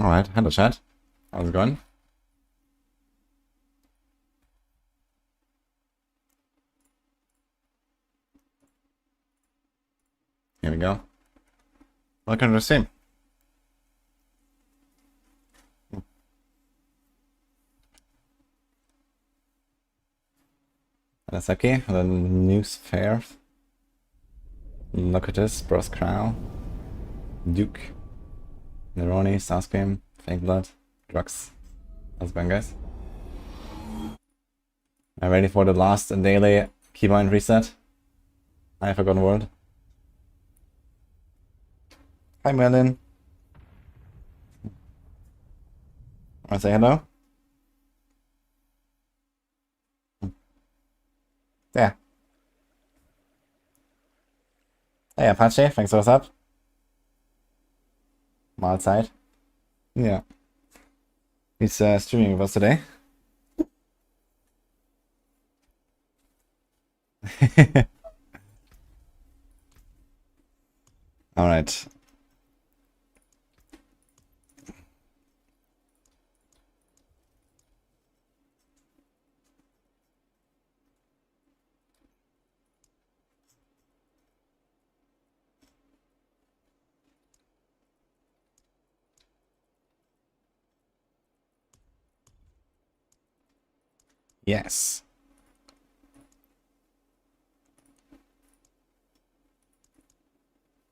Alright, hello chat. How's it going? Here we go. Welcome to the stream. Anasaki, the news fair. Look at this, Bros Crow. Duke. Neroni, Starscream, Fake Blood, Drugs. How's it going, guys? I'm ready for the last daily keybind reset. I Forgotten World. Hi Merlin. Wanna say hello? Yeah. Hey Apache, thanks for what's up. Mahlzeit. Yeah. He's streaming with us today. Alright. Yes.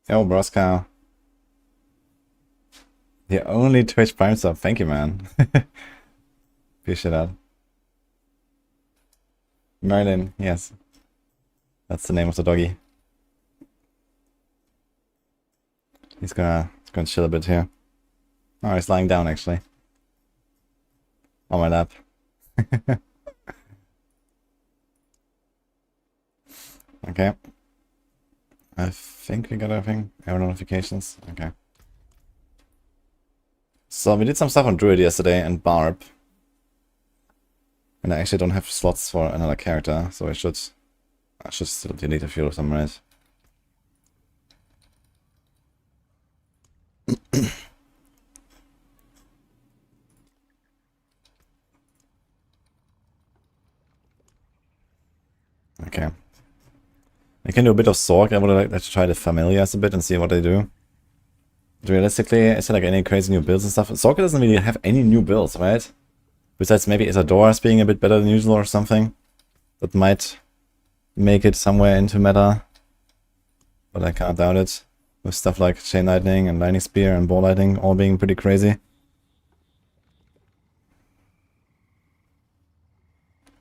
Yo, Broskow. The only Twitch Prime sub. Thank you, man. Appreciate that. Merlin, yes. That's the name of the doggy. He's gonna chill a bit here. Oh, he's lying down actually. On my lap. Okay. I think we got everything. Error notifications. Okay. So we did some stuff on Druid yesterday and Barb. And I actually don't have slots for another character, so I should still delete a few of them, right? Okay. I can do a bit of Sorg. I would like to try the Familiars a bit and see what they do. But realistically, is there like any crazy new builds and stuff? Sorg doesn't really have any new builds, right? Besides maybe Isadora's being a bit better than usual or something. That might make it somewhere into meta. But I can't doubt it. With stuff like Chain Lightning and Lightning Spear and Ball Lightning all being pretty crazy.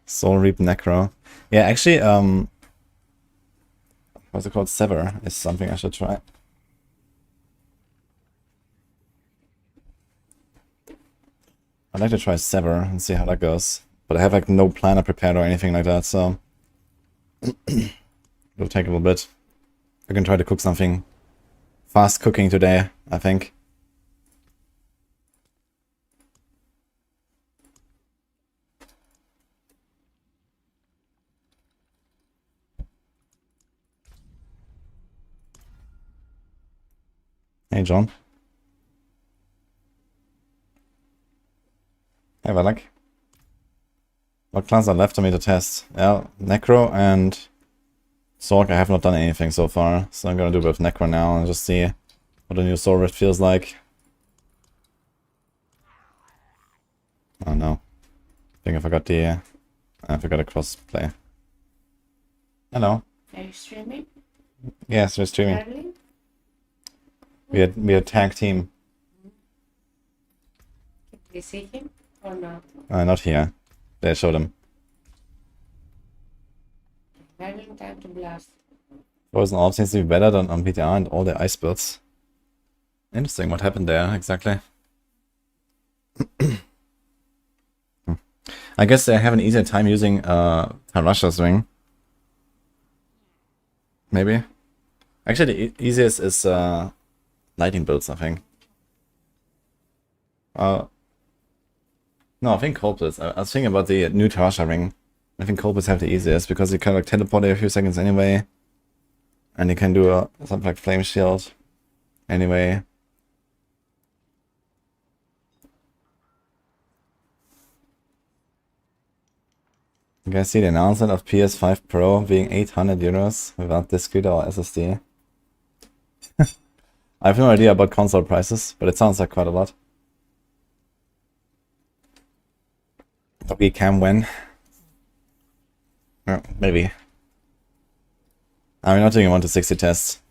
Soul Reap Necro. Yeah, actually, what's it called? Sever is something I should try. I'd like to try Sever and see how that goes. But I have like no planner prepared or anything like that, so it'll take a little bit. I can try to cook something fast cooking today, I think. Hey, John. Hey, Valak. What clans are left for me to test? Yeah, Necro and Sorg. I have not done anything so far, so I'm gonna do a bit of Necro now and just see what the new Soul Rift feels like. Oh no. I think I forgot the... I forgot a crossplay. Hello. Are you streaming? Yes, we're streaming. Darling? We had tag team. Can we see him or not? Not here. They showed him. Darling, time to blast. Frozen Orb seems to be better than on PTR and all the ice builds. Interesting, what happened there exactly? I guess they have an easier time using Tarasha's ring. Maybe. Actually, the easiest is lighting builds, I think. No, I think Coldblitz. I was thinking about the new Tarasha ring. I think Coldblitz have the easiest because you can like teleport every few seconds anyway. And you can do something like Flame Shield anyway. You guys see the announcement of PS5 Pro being 800 euros without discrete or SSD? I have no idea about console prices, but it sounds like quite a lot. But we can win. Maybe. I'm not doing a 1 to 60 test.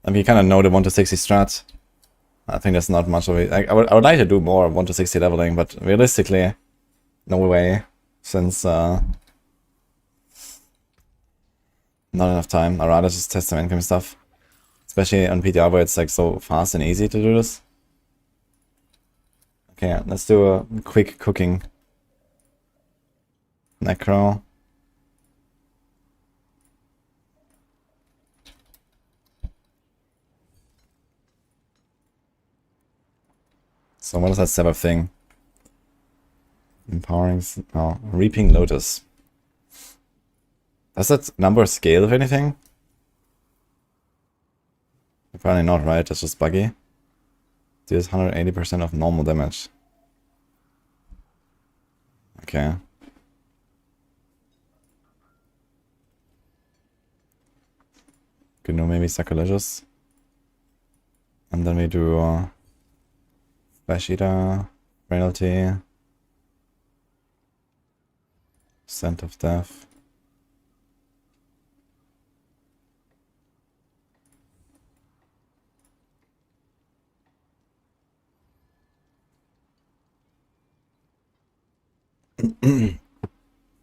I mean, you kind of know the 1 to 60 strat. I think that's not much of it. I would like to do more 1 to 60 leveling, but realistically, no way. Since not enough time. I'd rather just test some income stuff. Especially on PTR where it's like so fast and easy to do this. Okay, let's do a quick cooking. Necro. So what is that Sabbath thing? Empowering... Oh, Reaping Lotus. Does that number scale if anything? Apparently not, right? That's just buggy. Deals 180% of normal damage. Okay. Could do maybe sacrilegious. And then we do Flesh Eater, Frailty, Scent of Death.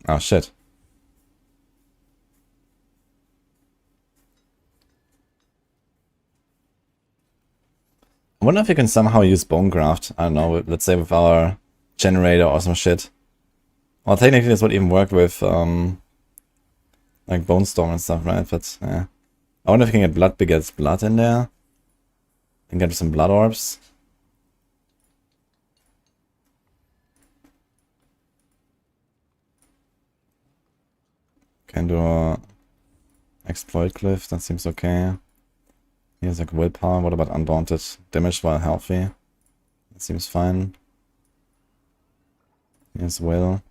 Oh shit. I wonder if you can somehow use Bonecraft. I don't know, let's say with our generator or some shit. Well, technically this would even work with like Bone Storm and stuff, right? But yeah. I wonder if you can get Blood Begets Blood in there. And get some Blood Orbs. Can do a Exploit Glyph, that seems okay. Here's like Willpower, what about Undaunted? Damage while healthy. That seems fine. Here's Will.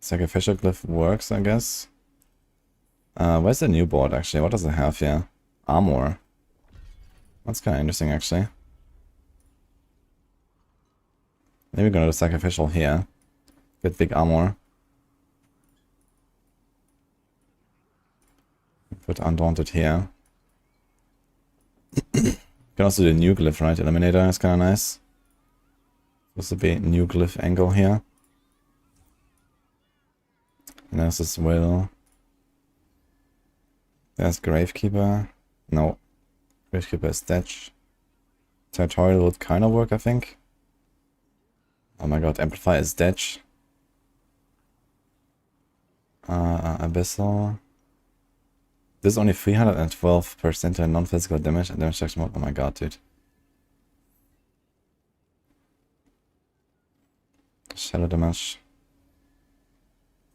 Sacrificial Glyph works, I guess. Where's the new board actually? What does it have here? Armor. That's kind of interesting actually. Maybe we're gonna do Sacrificial here. Get big armor. Put Undaunted here. Can also do New Glyph, right? Eliminator is kind of nice. Supposed to be New Glyph angle here. And there's this Will. There's Gravekeeper. No. Gravekeeper is Detch. Territorial would kind of work, I think. Oh my god, Amplify is Detch. Abyssal. This is only 312% in non-physical damage and damage reduction mode. Oh my god, dude. Shadow damage.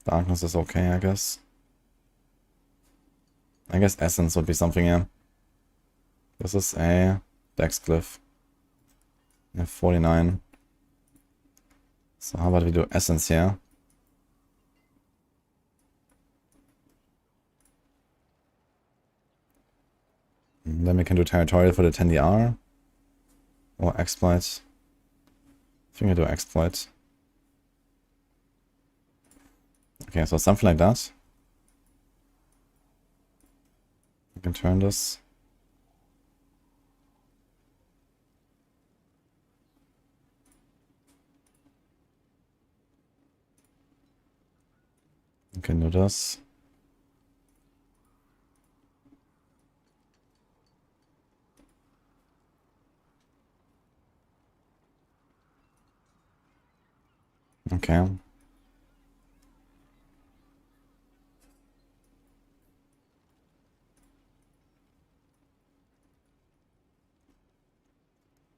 Darkness is okay, I guess. I guess Essence would be something, yeah. This is a Dex Glyph. Yeah, 49. So how about we do Essence here? And then we can do Territorial for the 10DR. Or Exploit. I think I do Exploit. Okay, so something like that. I can turn this. I can do this. Okay.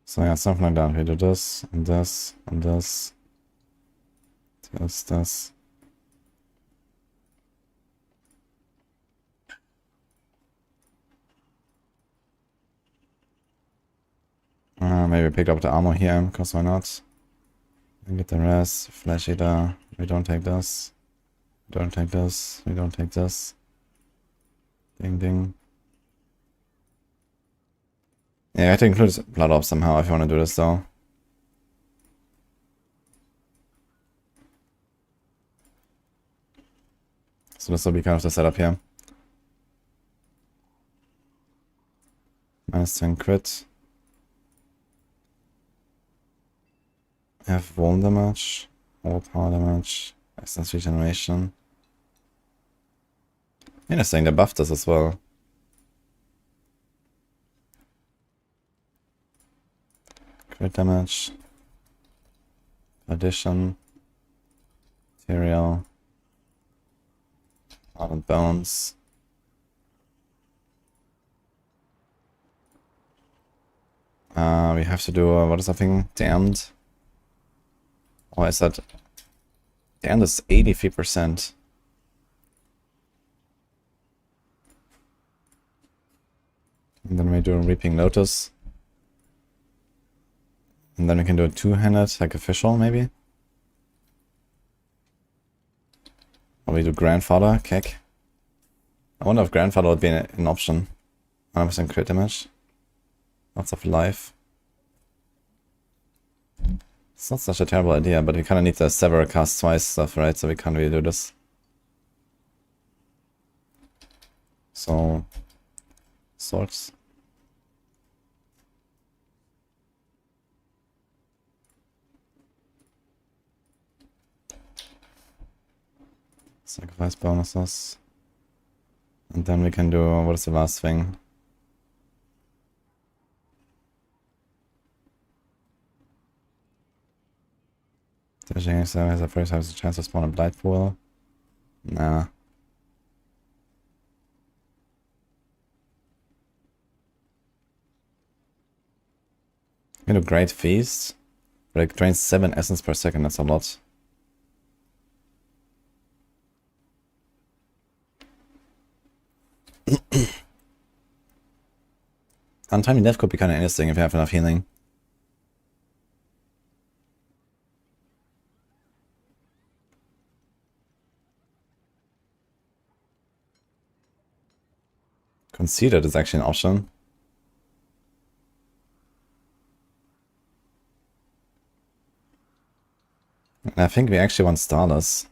So yeah, something like that. We do this, and this, and this. This. Maybe pick up the armor here, because why not? And get the rest. Flash Eater. We don't take this. We don't take this. We don't take this. Ding ding. Yeah, I have to include Blood Orb somehow if you want to do this though. So this will be kind of the setup here. -10 crit. Have vuln damage. All power damage. Essence regeneration. Interesting, they buffed this as well. Crit damage. Addition. Material. Ardent Bones. We have to do, what is that thing? Damned. Or is that... Damned is 83%. And then we do a Reaping Lotus. And then we can do a two-handed sacrificial, maybe? Or we do Grandfather, kick. I wonder if Grandfather would be an option. 100% crit damage. Lots of life. It's not such a terrible idea, but we kind of need the sever cast twice stuff, right? So we can't really do this. So... Swords. Sacrifice bonuses. And then we can do, what is the last thing? Dashing has a first has a chance to spawn a Blight Pool. Nah. You know, Great Feast. But it drains 7 essence per second, that's a lot. Untimely Death could be kind of interesting if you have enough healing. Conceded is actually an option. And I think we actually want Starless.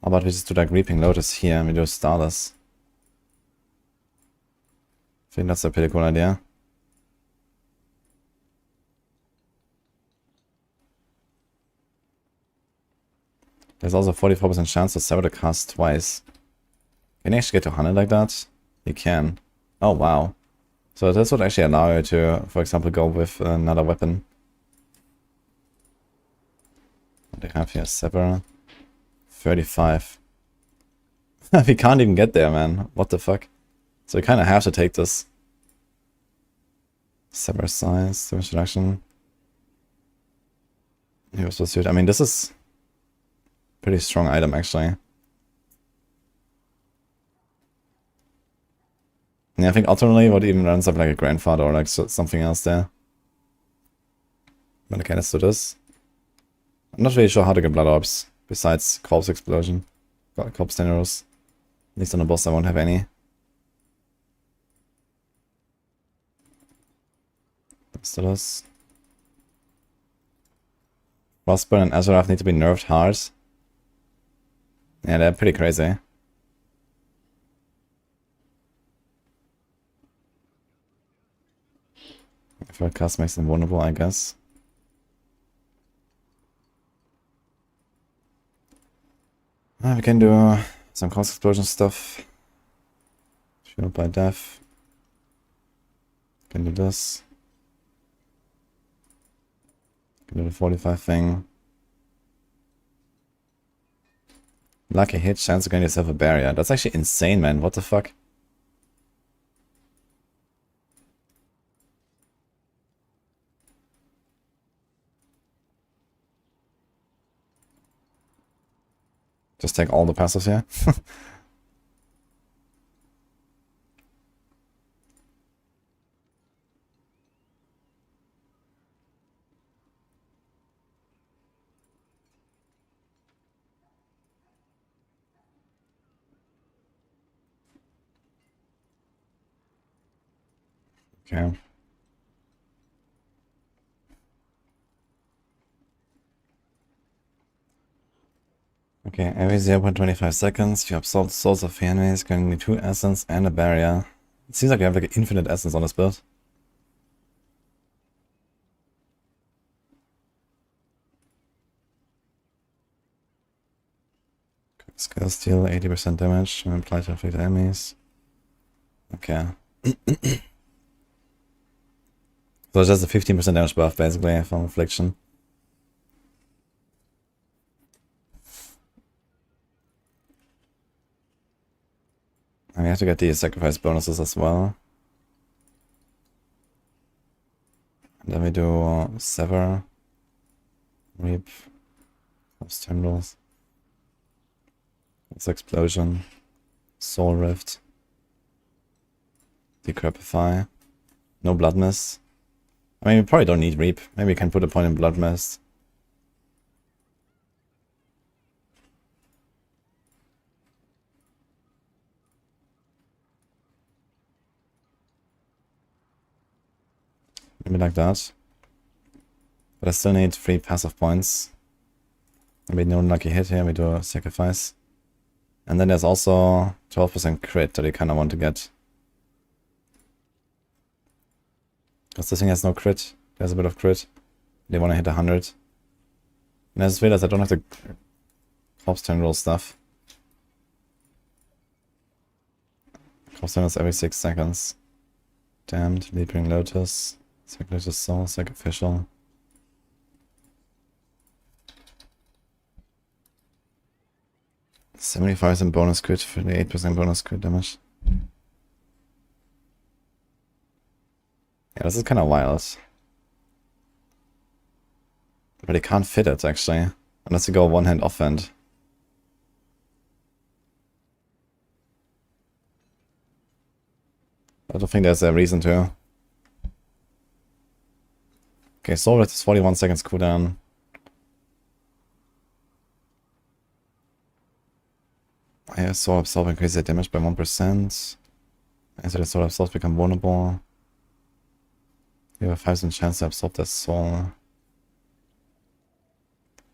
How about we just do like Reaping Lotus here and we do Starless? I think that's a pretty cool idea. There's also 44% chance to sever the cast twice. Can you actually get to 100 like that? You can. Oh wow. So this would actually allow you to, for example, go with another weapon. What do they have here? Sever. 35. We can't even get there, man. What the fuck? So we kind of have to take this. Sever size, damage reduction. Hero's Pursuit. I mean, this is pretty strong item, actually. Yeah, I think ultimately what even runs up like a Grandfather or like something else there. But okay, let's do this. I'm not really sure how to get Blood Orbs besides Corpse Explosion. Corpse Teneros. At least on the boss I won't have any. Let's do this. Frostburn and Azarath need to be nerfed hard. Yeah, they're pretty crazy. Third cast makes them vulnerable, I guess. We can do some Corpse Explosion stuff. Fueled by Death. Can do this. Can do the 45 thing. Lucky hit, chance of getting yourself a barrier. That's actually insane, man. What the fuck? Just take all the passives here. Okay. Okay, every 0.25 seconds, you absorb the source of enemies, gaining 2 essence and a barrier. It seems like you have like infinite essence on this build. Skill steal, 80% damage, and apply to afflict enemies. Okay. So it's just a 15% damage buff basically from affliction. And we have to get the sacrifice bonuses as well. And then we do Sever, Reap, Tendrils, Explosion, Soul Rift, Decrepify, no Blood Mist. I mean, we probably don't need Reap. Maybe we can put a point in Blood Mist. Maybe like that. But I still need 3 passive points. Maybe no unlucky hit here, we do a sacrifice. And then there's also 12% crit that you kind of want to get. Because this thing has no crit. There's a bit of crit. They want to hit 100. And I just realized I don't have the corpse tendril stuff. Corpse tendrils every 6 seconds. Damned, Leaping Lotus, Sacrificial Soul, Sacrificial. $75% bonus crit for the 8% bonus crit damage. Yeah, this is kind of wild. But it can't fit it, actually. Unless you go one-hand off-hand. I don't think there's a reason to. Okay, Soul Rift is 41 seconds cooldown. Yeah, Soul Absorb increases their damage by 1%. After the Soul Absorbs become vulnerable. You have a 5% chance to absorb their soul.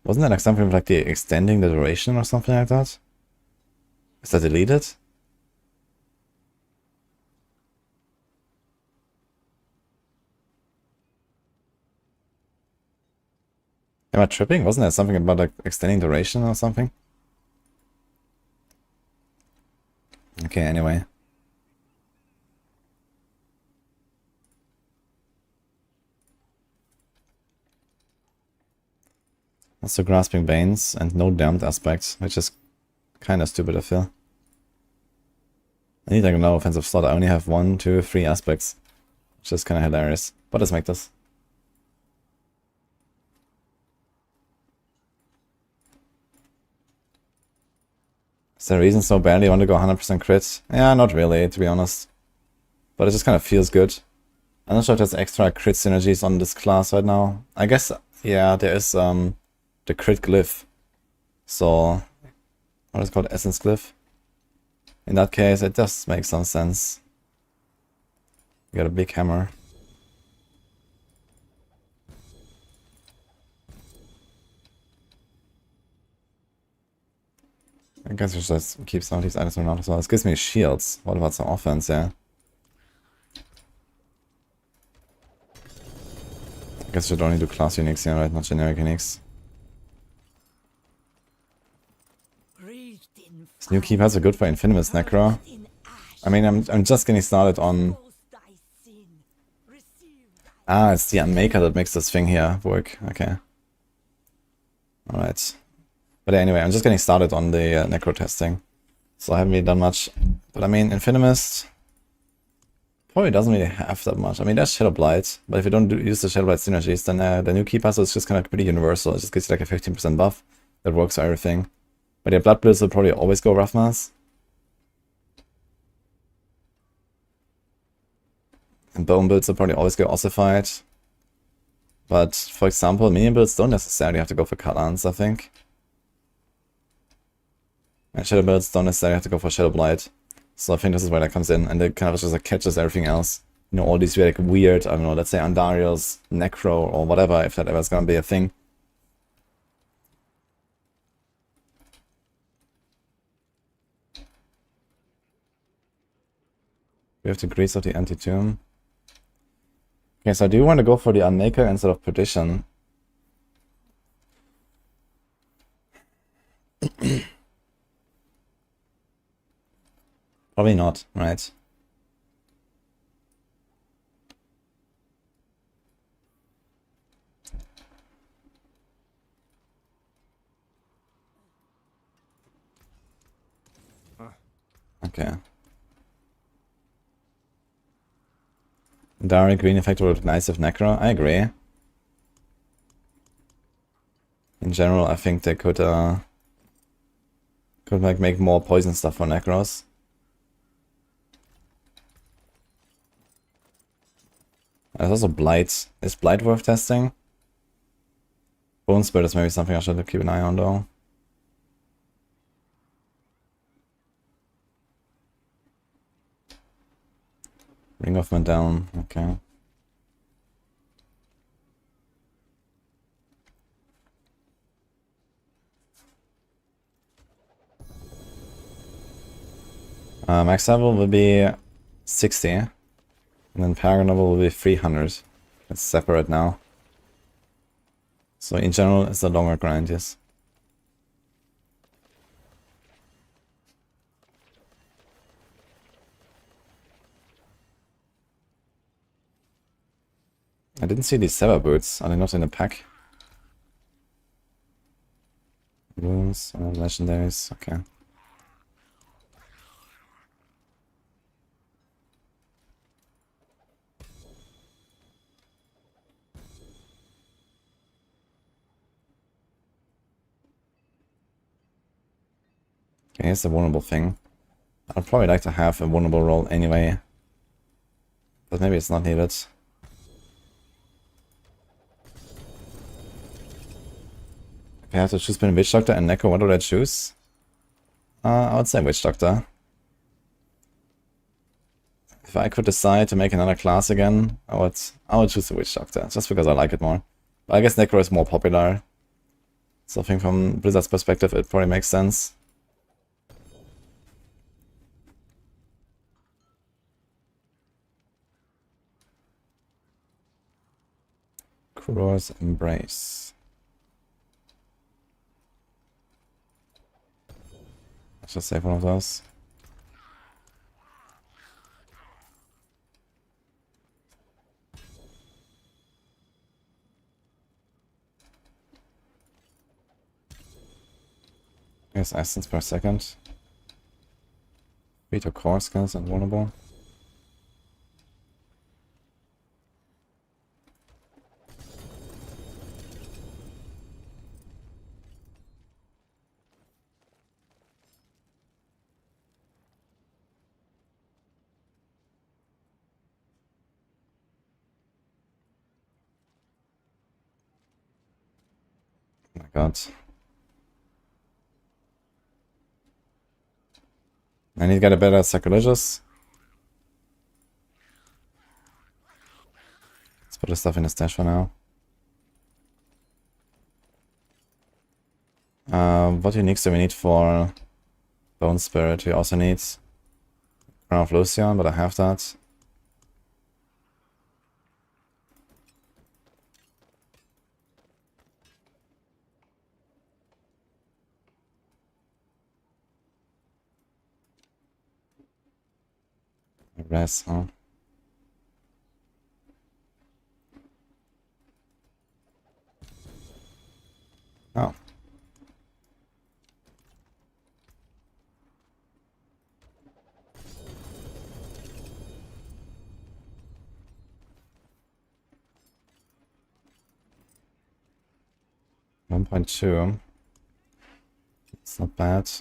Wasn't that like something with like the extending the duration or something like that? Is that deleted? Am I tripping? Wasn't there something about like extending duration or something? Okay, anyway. Also Grasping Veins and no damned aspects, which is kind of stupid, I feel. I need like another offensive slot. I only have 1, 2, 3 aspects, which is kind of hilarious. But let's make this. Is there a reason so badly I want to go 100% crit? Yeah, not really, to be honest. But it just kind of feels good. I'm not sure if there's extra crit synergies on this class right now. I guess, yeah, there is the crit glyph. So, what is it called? Essence glyph? In that case, it does make some sense. You got a big hammer. I guess we should just keep some of these items around as well. This gives me shields. What about some offense, yeah? I guess we should only do class uniques here, right? Not generic uniques. These new keypads are good for Infinimus Necro. I mean, I'm just getting started on... Ah, it's the Unmaker that makes this thing here work. Okay. Alright. But anyway, I'm just getting started on the Necro testing. So I haven't really done much. But I mean, Infinimus probably doesn't really have that much. I mean, there's Shadow Blight. But if you don't use the Shadow Blight synergies, then the new keypads is just kind of pretty universal. It just gives you like a 15% buff that works for everything. But your Blood Blitz will probably always go Rough Mass. And Bone builds will probably always go Ossified. But, for example, minion builds don't necessarily have to go for Cut-Lance, I think. And Shadow builds don't necessarily have to go for Shadow Blight. So I think this is where that comes in, and it kind of just like catches everything else. you know, all these like weird, I don't know, let's say Andariel's Necro or whatever, if that ever is gonna be a thing. We have the Grease of the Anti-Tomb. Okay, so I do want to go for the Unmaker instead of Perdition. Probably not, right? Okay. Direct green effect would look nice with Necro. I agree. In general, I think they could like make more poison stuff for Necros. There's also Blight. Is Blight worth testing? Bone Spirit is maybe something I should keep an eye on though. Ring of Down, okay. Max level will be 60, and then Paragon level will be 300. It's separate now. So in general, it's a longer grind, yes. I didn't see these Sever boots. Are they not in the pack? Runes, legendaries, okay. Okay, here's the vulnerable thing. I'd probably like to have a vulnerable roll anyway. But maybe it's not needed. If I have to choose between Witch Doctor and Necro, what would I choose? I would say Witch Doctor. If I could decide to make another class again, I would choose the Witch Doctor, just because I like it more. But I guess Necro is more popular. So I think from Blizzard's perspective it probably makes sense. Kuro's Embrace. Let's just save one of those. Here's essence per second. Veto core skills and vulnerable. Oh my god. I need to get a better sacrilegious. Let's put the stuff in the stash for now. What uniques do we need for Bone Spirit? We also need Crown of Lucian, but I have that. Res, huh? Oh. $1.2. It's not bad.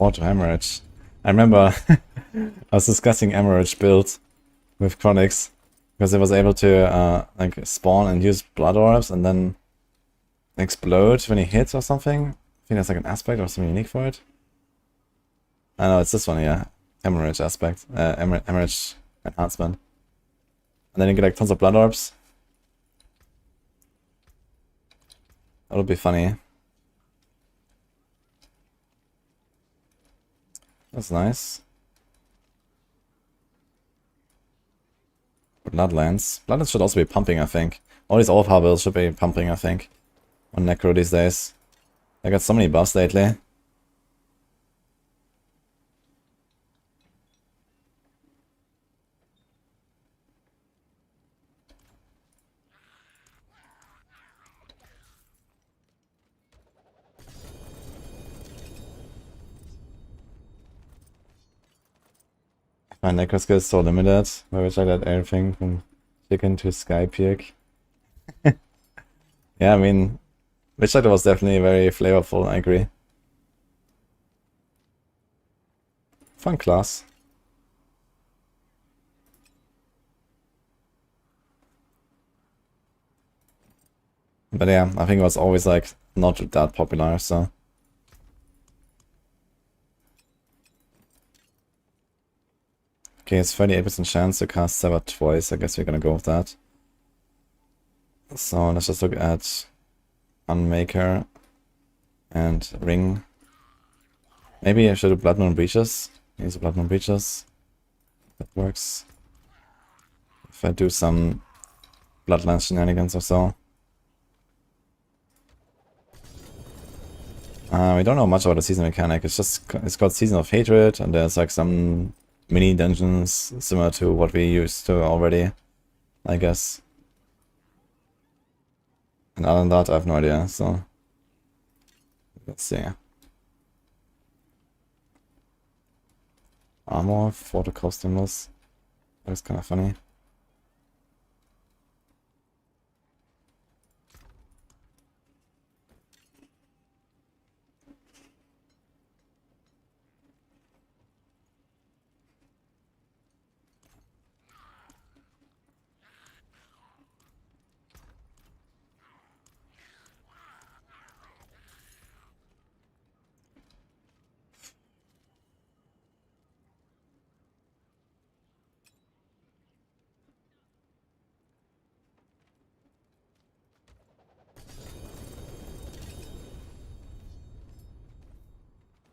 Auto Hemorrhage. I remember I was discussing Hemorrhage build with Chronix because it was able to like spawn and use blood orbs and then explode when he hits or something. I think that's like an aspect or something unique for it. I know it's this one here. Hemorrhage aspect. Hemorrhage enhancement. And then you get like tons of blood orbs. That'll be funny. That's nice. Bloodlands. Bloodlands should also be pumping, I think. All these overpower builds should be pumping, I think. On Necro these days. I got so many buffs lately. My Necro skill is so limited. I wish I had everything from chicken to sky peak. Yeah, I mean, Witchlighter was definitely very flavorful, I agree. Fun class. But yeah, I think it was always like not that popular, so. Okay, it's 38% chance to cast Sever twice. I guess we're gonna go with that. So let's just look at Unmaker and Ring. Maybe I should do Blood Moon Breaches. Use Blood Moon Breaches. That works. If I do some Bloodlines shenanigans or so. We don't know much about the season mechanic. It's called Season of Hatred, and there's like some mini dungeons similar to what we used to already, I guess. And other than that, I have no idea, so let's see. Armor for the costumeless. That's kind of funny.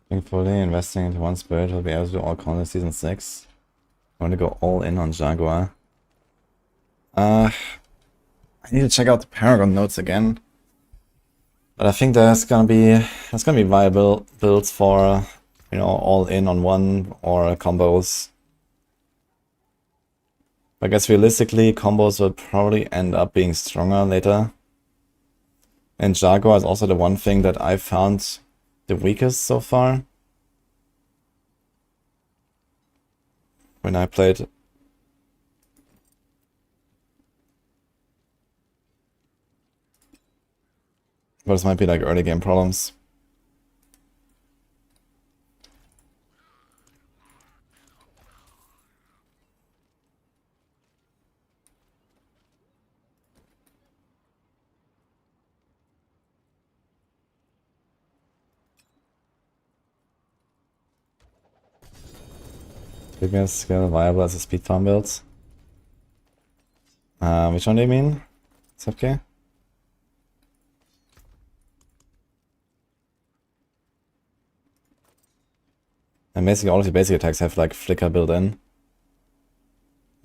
Thankfully, investing into one spirit will be able to do all content season 6. I want to go all in on Jaguar. I need to check out the Paragon notes again. But I think there's gonna be viable builds for, you know, all in on one or combos. I guess realistically, combos will probably end up being stronger later. And Jaguar is also the one thing that I found the weakest so far. When I played. But this might be like early game problems. Biggest skill viable as a speed farm build. Which one do you mean? It's okay. And basically all of the basic attacks have like flicker built in.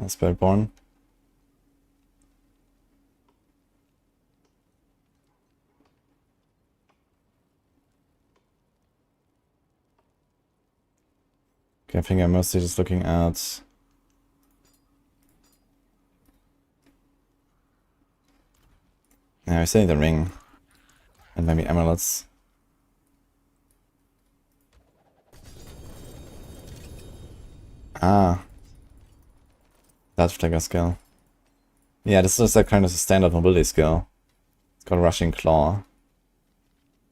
Spiritborn. Okay, I think I'm mostly just looking at I say the ring and maybe amulets. Ah, that flicker skill. Yeah, this is like kind of a standard mobility skill. It's called Rushing Claw.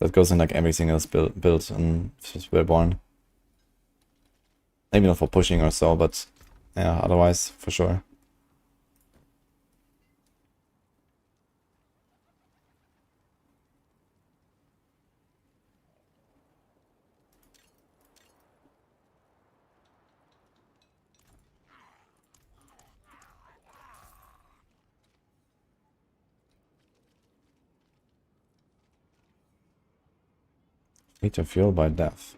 That goes in like every single build in Spiritborn. Maybe not for pushing or so, but yeah, otherwise, for sure. Need to fuel by death.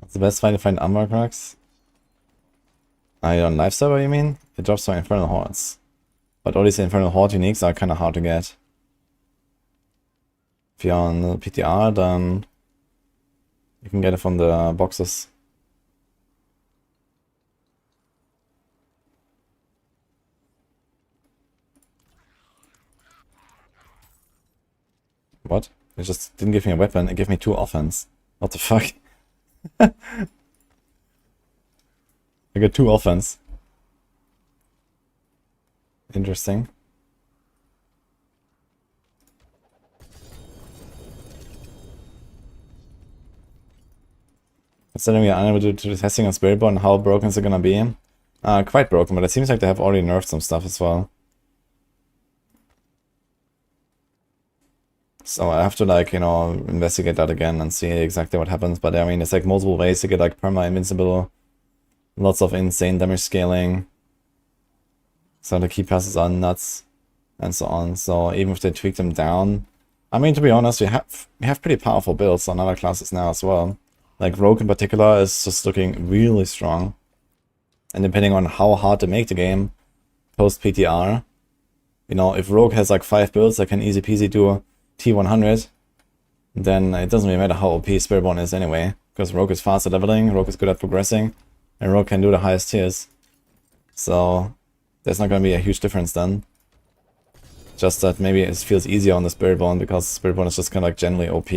What's the best way to find armor cracks? On live server, you mean? It drops from Infernal Hordes. But all these Infernal Horde uniques are kind of hard to get. If you're on the PTR, then you can get it from the boxes. What? It just didn't give me a weapon, it gave me 2 offense. What the fuck? I got 2 offense. Interesting. Considering we are unable to do the testing on Spiritborn, how broken is it gonna be? Quite broken, but it seems like they have already nerfed some stuff as well. So I have to, like, you know, investigate that again and see exactly what happens. But I mean, it's like multiple ways to get like perma invincible, lots of insane damage scaling. So the key passes are nuts and so on. So even if they tweak them down, I mean, to be honest, we have pretty powerful builds on other classes now as well. Like Rogue in particular is just looking really strong. And depending on how hard to make the game post PTR, you know, if Rogue has like 5 builds that can easy peasy do T100, then it doesn't really matter how OP Spiritborn is anyway, because Rogue is fast at leveling, Rogue is good at progressing, and Rogue can do the highest tiers. So there's not going to be a huge difference then. Just that maybe it feels easier on the Spiritborn, because Spiritborn is just kind of like generally OP.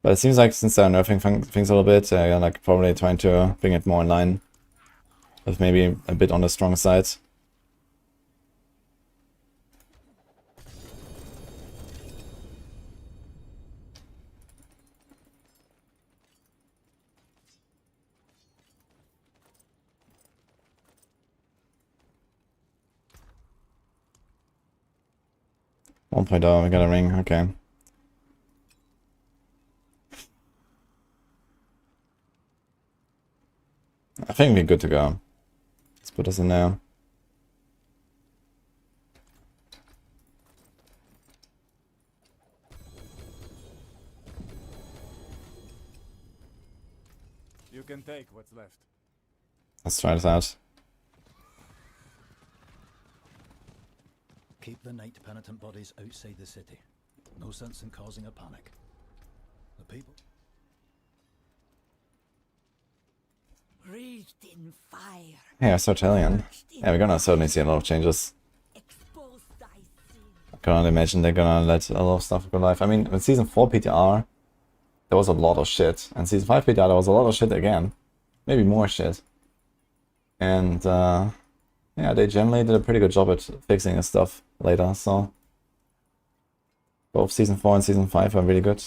But it seems like since they're nerfing things a little bit, they're like probably trying to bring it more in line. With maybe a bit on the strong side. One point, oh, we got a ring, okay. I think we're good to go. Let's put us in there. You can take what's left. Let's try this out. Keep the night penitent bodies outside the city. No sense in causing a panic. The people... Breathed in fire. Hey, I saw Italian. Yeah, we're gonna certainly see a lot of changes. Expose thy sin. I can only imagine they're gonna let a lot of stuff go live. I mean, in Season 4 PTR, there was a lot of shit. And Season 5 PTR, there was a lot of shit again. Maybe more shit. And, yeah, they generally did a pretty good job at fixing this stuff later, so... Both Season 4 and Season 5 are really good.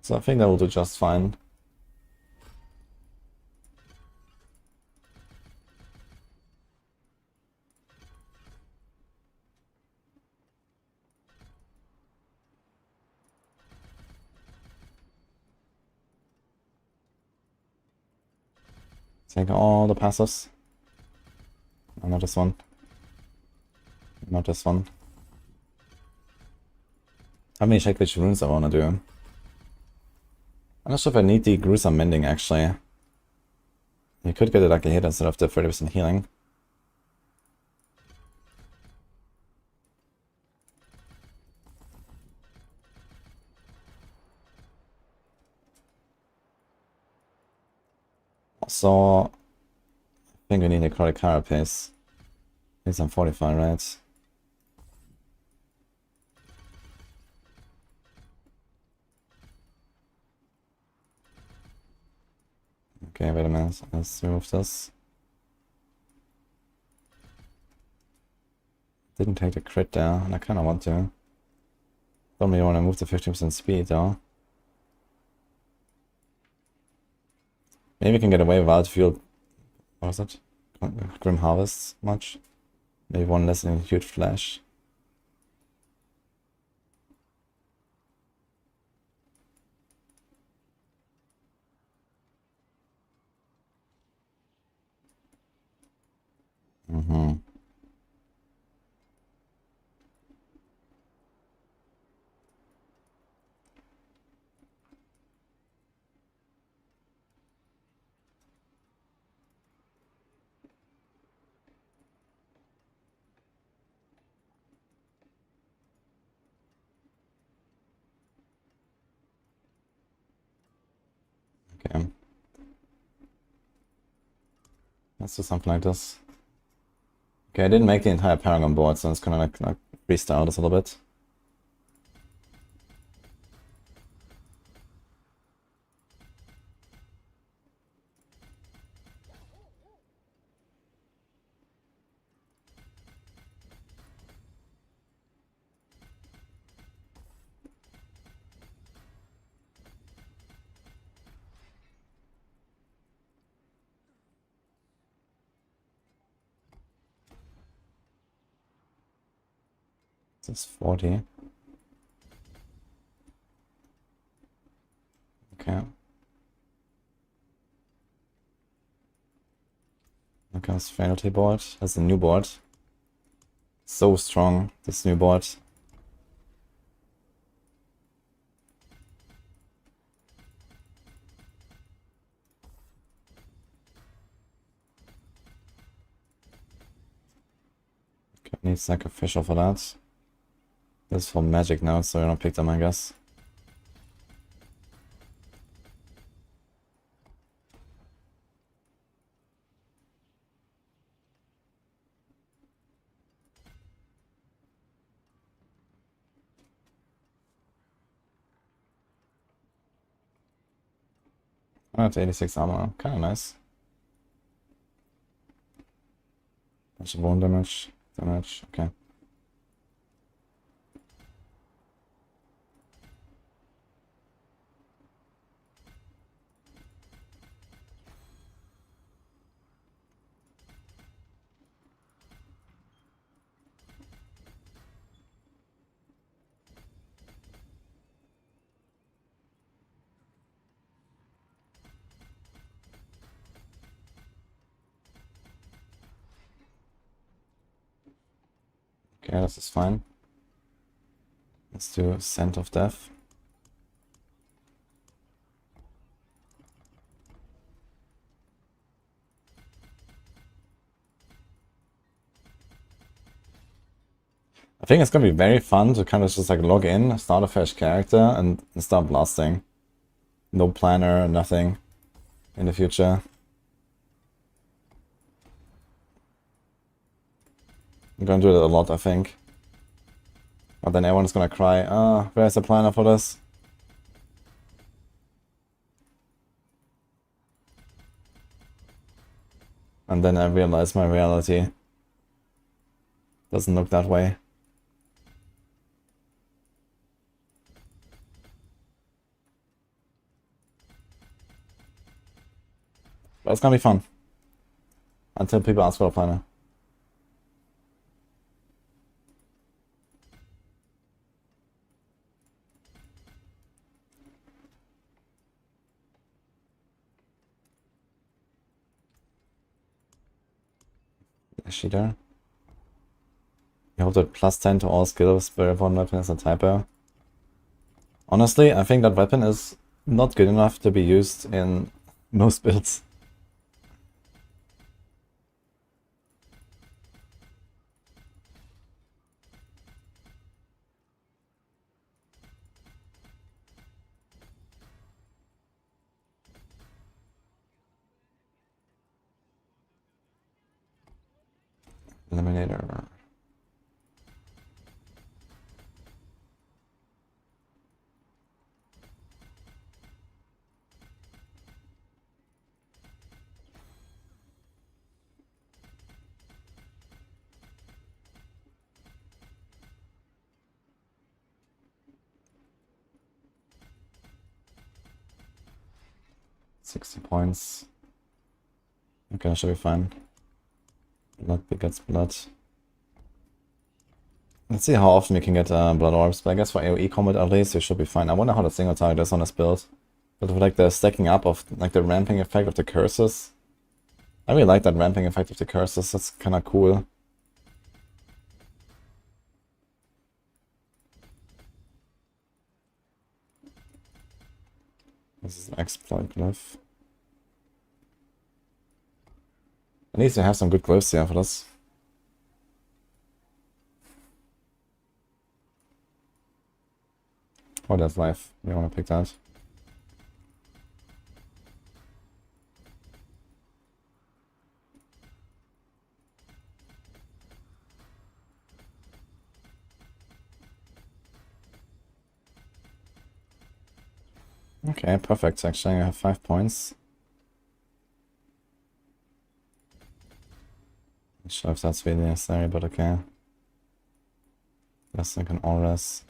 So I think that will do just fine. Take all the passes. No, not this one. Not this one. Let me check which runes I want to do. I'm not sure if I need the gruesome mending actually. You could get it like a hit instead of the 30% healing. Also, I think we need a necrotic carapace. It's on 45, right? Okay, wait a minute. Let's remove this. Didn't take the crit there, and I kind of want to. Don't really want to move the 15% speed though. Maybe we can get away without fuel. What was it? Grim Harvest much? Maybe one less in huge flash. Mm-hmm. Okay. Let's do something like this. Okay, I didn't make the entire Paragon board, so it's gonna like restyle this a little bit. This is 40. Okay. Okay, this Finality board. That's a new board. So strong, this new board. Okay, need Sacrificial for that. This is for magic now, so you're not picked them, I guess. Oh, that's 86 armor, kinda nice. Bunch of bone damage, okay. Okay, this is fine. Let's do Scent of Death. I think it's gonna be very fun to kind of just like log in, start a fresh character, and start blasting. No planner, nothing in the future. I'm gonna do it a lot, I think. But then everyone's gonna cry, ah, where's the planner for this? And then I realize my reality doesn't look that way. But it's gonna be fun. Until people ask for a planner. Is she there? You hold it plus 10 to all skills, Spiritborn weapon is a typo. Honestly, I think that weapon is not good enough to be used in most builds. Eliminator. 60 points. Okay, that should be fine. Blood begets blood. Let's see how often we can get blood orbs, but I guess for AoE combat at least, we should be fine. I wonder how the single target is on this build. But with like the stacking up of like the ramping effect of the curses. I really like that ramping effect of the curses, that's kinda cool. This is an exploit glyph. At least we have some good glyphs here for this. Oh, that's life. You wanna pick that? Okay, perfect. Actually, I have 5 points. Not sure if that's really necessary, but okay. Guess I can auras.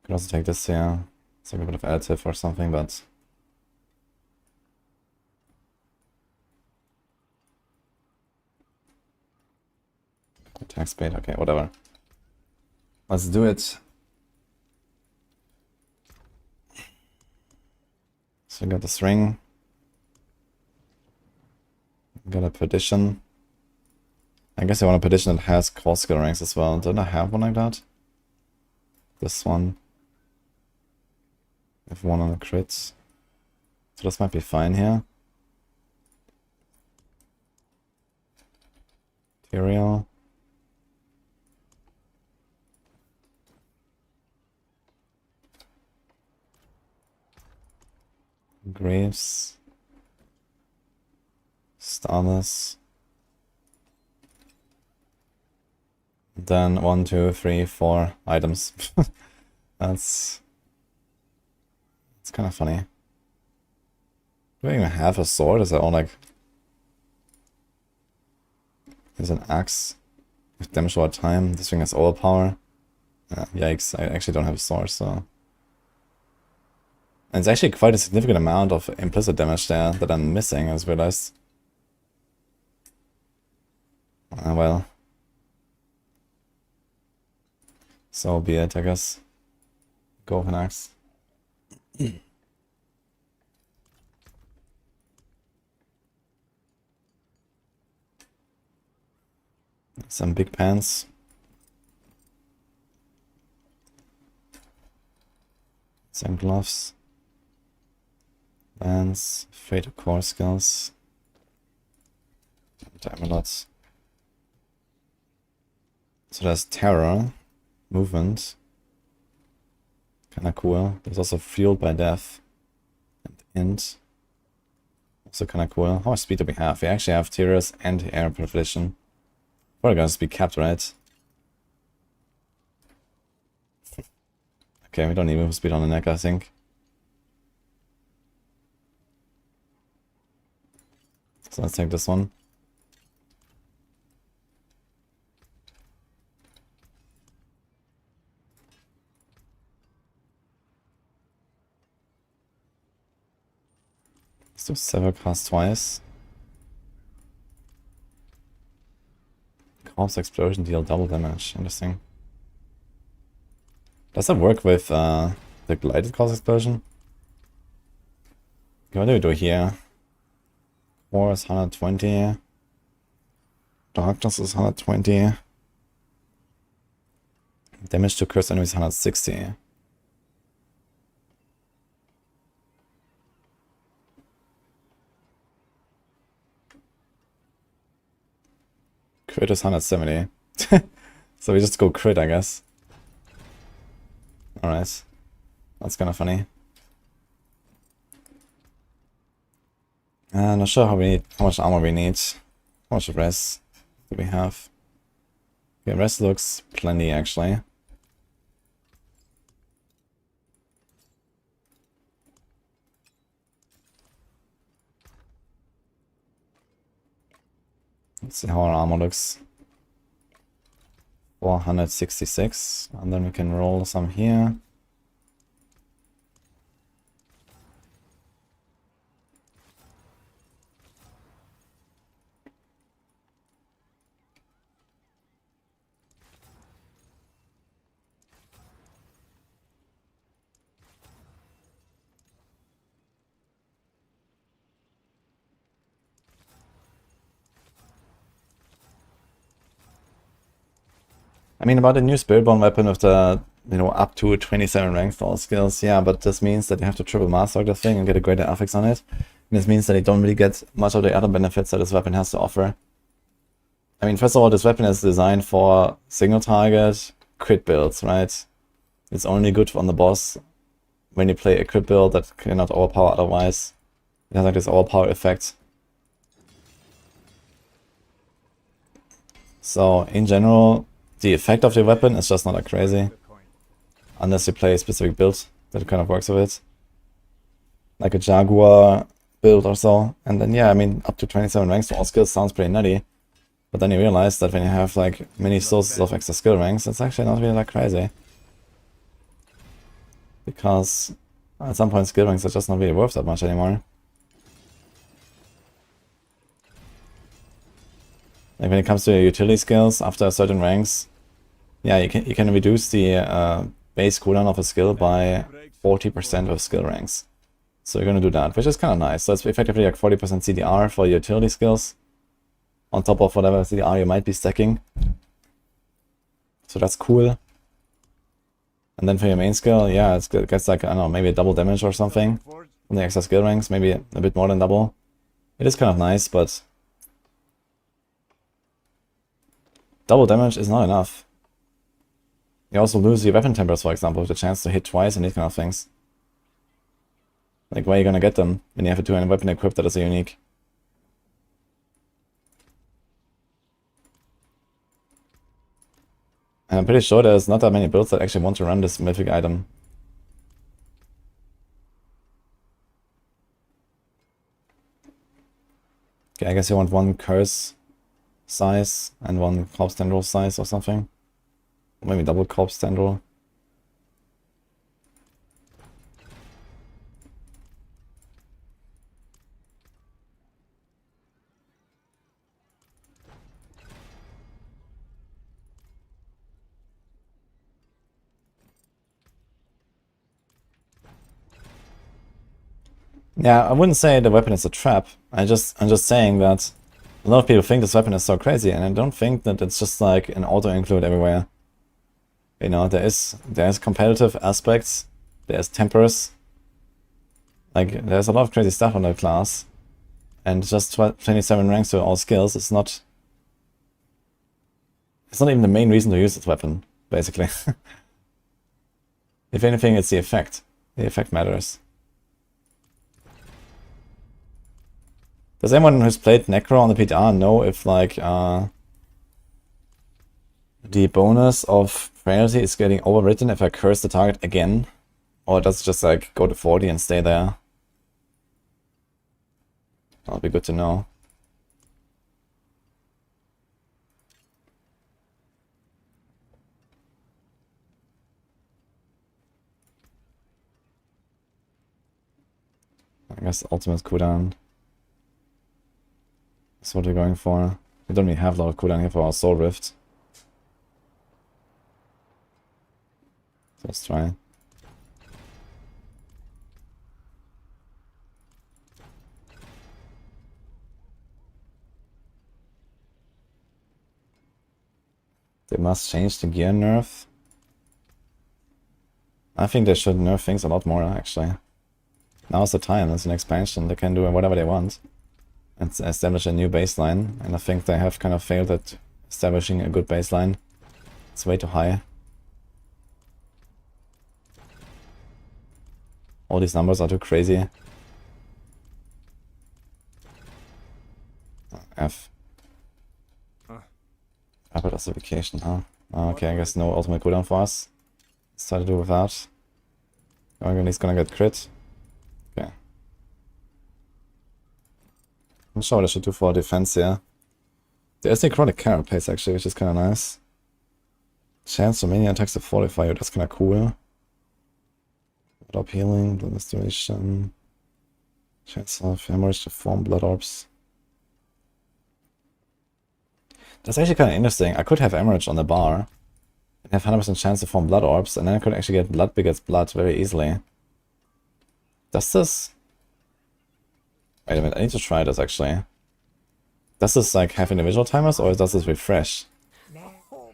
Could also take this here. It's like a bit of additive or something, but attack speed. Okay, whatever. Let's do it. So we got this ring. Got a petition. I guess I want a petition that has core skill ranks as well. Don't I have one like that? This one. I have one on the crits. So this might be fine here. Material. Graves. Starless. Then 1, 2, 3, 4 items. That's kind of funny. Do I even have a sword? Is that all like... There's an axe with damage over time. This thing has overpower. Yikes, I actually don't have a sword, so... And it's actually quite a significant amount of implicit damage there that I'm missing, I just realized. Well. So be it, I guess. Go with an axe. Some big pants. Some gloves. Lance. Fatal core skills. Amulet. So there's terror. Movement. Kinda cool. There's also fueled by death. And int. Also kinda cool. How much speed do we have? We actually have Tears and air proliferation. We're gonna be capped, right? Okay, we don't need move speed on the neck, I think. So let's take this one. Let's do several casts twice. Corpse explosion deal double damage. Interesting. Does that work with the glided corpse explosion? Okay, what do we do here? Core is 120. Darkness is 120. Damage to cursed enemies 160. Crit is 170. So we just go crit, I guess. Alright. That's kind of funny. Not sure how much armor we need. How much res do we have? Okay, res looks plenty actually. Let's see how our armor looks. 466, and then we can roll some here. I mean, about the new Spiritborn weapon with the, you know, up to 27 rank for all skills, yeah, but this means that you have to triple master the thing and get a greater affix on it. And this means that you don't really get much of the other benefits that this weapon has to offer. I mean, first of all, this weapon is designed for single target crit builds, right? It's only good on the boss when you play a crit build that cannot overpower otherwise. It has like this overpower effect. So, in general, the effect of the weapon is just not that crazy. Unless you play a specific build that kind of works with it. Like a Jaguar build or so. And then, yeah, I mean, up to 27 ranks for all skills sounds pretty nutty. But then you realize that when you have like many sources of extra skill ranks, it's actually not really that crazy. Because at some point skill ranks are just not really worth that much anymore. Like when it comes to your utility skills, after certain ranks, yeah, you can reduce the base cooldown of a skill by 40% of skill ranks. So you're gonna do that, which is kind of nice. So it's effectively like 40% CDR for utility skills, on top of whatever CDR you might be stacking. So that's cool. And then for your main skill, yeah, it gets like, I don't know, maybe a double damage or something from the extra skill ranks, maybe a bit more than double. It is kind of nice, but double damage is not enough. You also lose your weapon tempers, for example, with the chance to hit twice and these kind of things. Like, where are you gonna get them when you have a two-handed weapon equipped that is a unique? And I'm pretty sure there's not that many builds that actually want to run this mythic item. Okay, I guess you want one curse size and one corpse tendril size or something. Maybe double corpse tendril. Yeah, I wouldn't say the weapon is a trap. I'm just saying that a lot of people think this weapon is so crazy, and I don't think that it's just like an auto include everywhere. You know, there's competitive aspects, there's tempers, like there's a lot of crazy stuff on that class, and just 27 ranks to all skills is not. It's not even the main reason to use this weapon, basically. If anything, it's the effect. The effect matters. Does anyone who's played Necro on the PTR know if like the bonus of frailty is getting overwritten if I curse the target again? Or does it just like go to 40 and stay there? That'll be good to know. I guess ultimate cooldown. That's what we're going for. We don't really have a lot of cooldown here for our Soul Rift. So let's try. They must change the gear nerf. I think they should nerf things a lot more, actually. Now's the time, it's an expansion, they can do whatever they want. And establish a new baseline, and I think they have kind of failed at establishing a good baseline. It's way too high. All these numbers are too crazy. F. Rapid ossification, huh? Okay, I guess no ultimate cooldown for us. Let's try to do without. He's gonna get crit. Okay. I'm sure what I should do for defense here. There's the chronic carapace actually, which is kind of nice. Chance for minion attacks to fortify you, that's kind of cool. Blood orb healing, blood restoration. Chance of hemorrhage to form blood orbs. That's actually kind of interesting. I could have hemorrhage on the bar and have 100% chance to form blood orbs, and then I could actually get blood begets blood very easily. Does this? Wait a minute, I need to try this actually. Does this like have individual timers or does this refresh?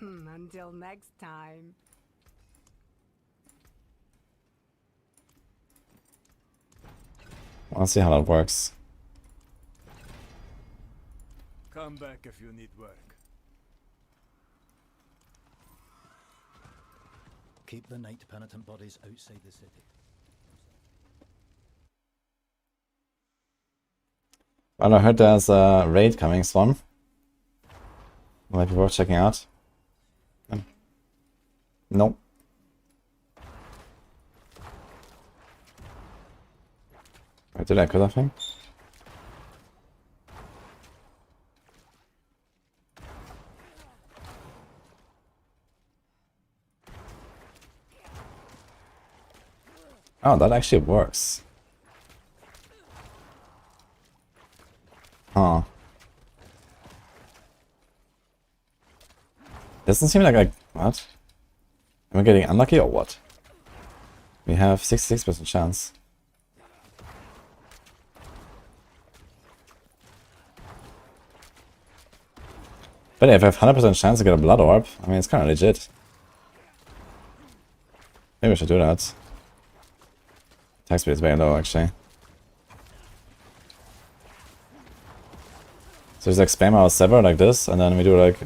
Until next I'll see how that works. Come back if you need work. Keep the night penitent bodies outside the city. Well, I heard there's a raid coming soon. Might be worth checking out. Nope. Wait, did I kill that thing? Oh, that actually works. Huh. Doesn't seem like I... What? Am I getting unlucky or what? We have 66% chance. But if I have 100% chance to get a blood orb, I mean, it's kind of legit. Maybe I should do that. Attack speed is very low, actually. So just like spam our sever like this, and then we do like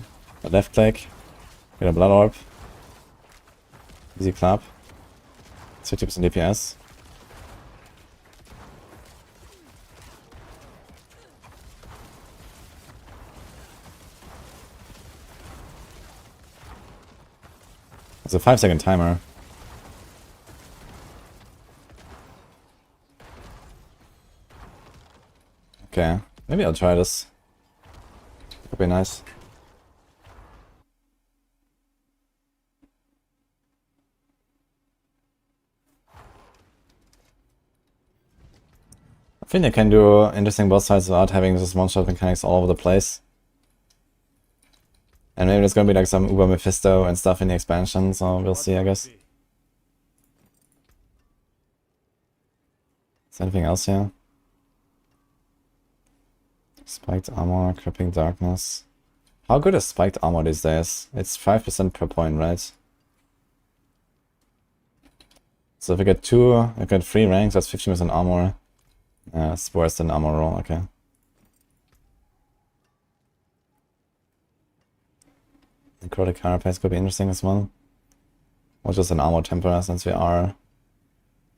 a left click, get a blood orb. Easy clap. 50% DPS. It's a 5-second timer. Okay, maybe I'll try this. Could be nice. I think they can do interesting boss fights without having this one-shot mechanics all over the place. And maybe there's gonna be like some Uber Mephisto and stuff in the expansion, so we'll see, I guess. Is there anything else here? Spiked armor, crippling darkness. How good is spiked armor these days? It's 5% per point, right? So if I get 3 ranks, that's 15% armor. Yeah, it's worse than armor roll, okay. Necrotic carapace could be interesting as well. Or just an armor temper, since we don't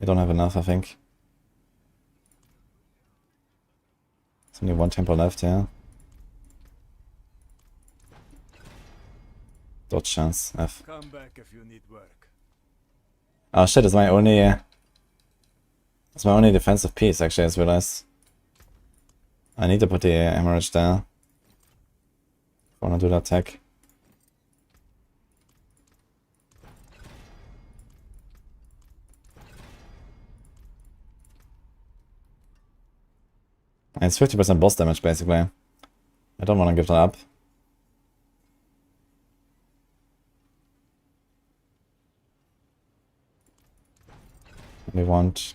have enough, I think. There's only one temper left here. Dodge chance, F. Come back if you need work. Oh shit, it's my only defensive piece, actually, I just realized. I need to put the hemorrhage there. If I wanna do that tech. And it's 50% boss damage, basically. I don't want to give that up. We want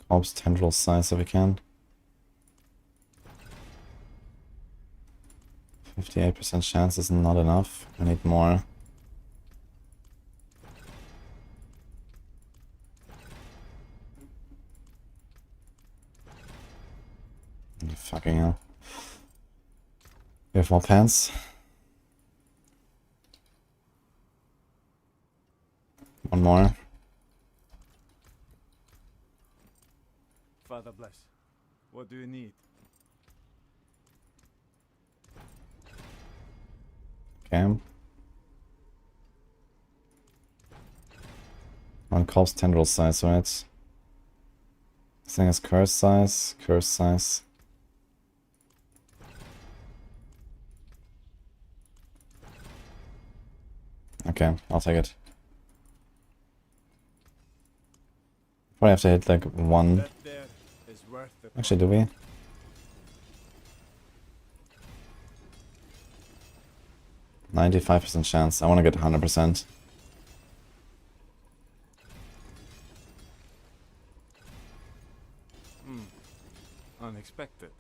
corpse tendril size if we can. 58% chance is not enough. I need more. Fucking hell. We have more pants. One more. Father bless. What do you need? Okay. One corpse tendril size, right? This thing is curse size, curse size. Okay, I'll take it. Probably have to hit like one. That there is worth the Actually, do we? %95 chance. I want to get 100%. Unexpected.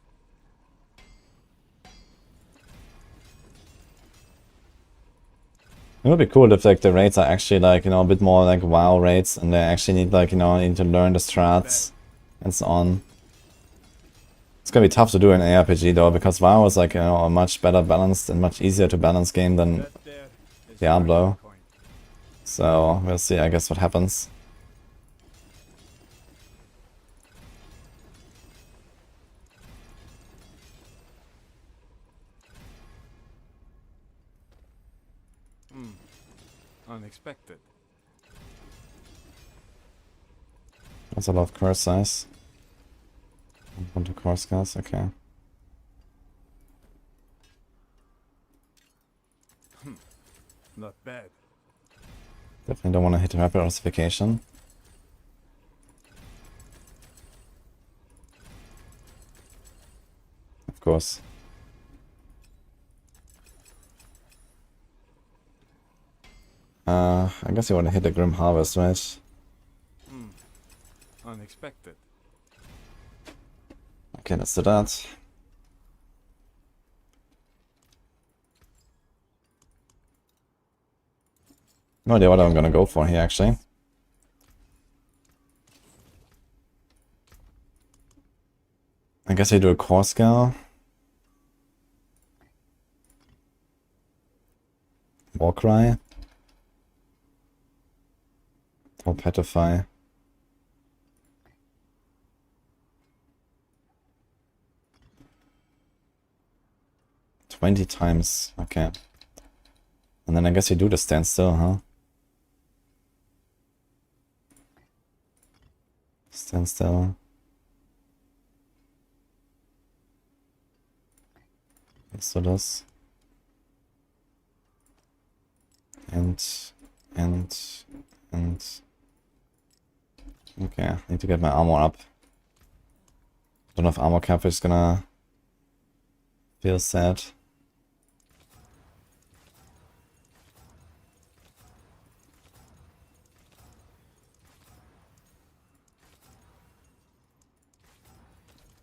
It would be cool if like the raids are actually like, you know, a bit more like WoW raids, and they actually need like, you know, need to learn the strats and so on. It's gonna be tough to do in ARPG though, because WoW is like, you know, a much better balanced and much easier to balance game than That there is Diablo. worth the coin. So we'll see, I guess, what happens. Unexpected. That's a lot of core size. 1 core scales, okay. Not bad. Definitely don't want to hit rapid ossification. Of course. I guess you want to hit the Grim Harvest, right? Unexpected. Okay, let's do that. No idea what I'm gonna go for here, actually. I guess I do a core scale. Warcry. Or Petrify. $20 okay. And then I guess you do the standstill, huh? Standstill. Let's do this. And... Okay, I need to get my armor up. Don't know if armor cap is gonna feel sad.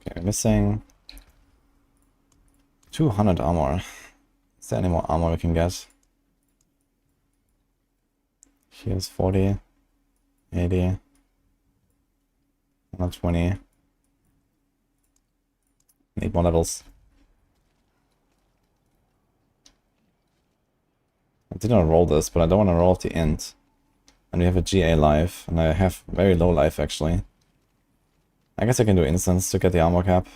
Okay, we're missing 200 armor. Is there any more armor we can get? Here's 40, 80, 120. Need more levels. I did not roll this, but I don't want to roll at the end. And we have a GA life, and I have very low life actually. I guess I can do instance to get the armor cap.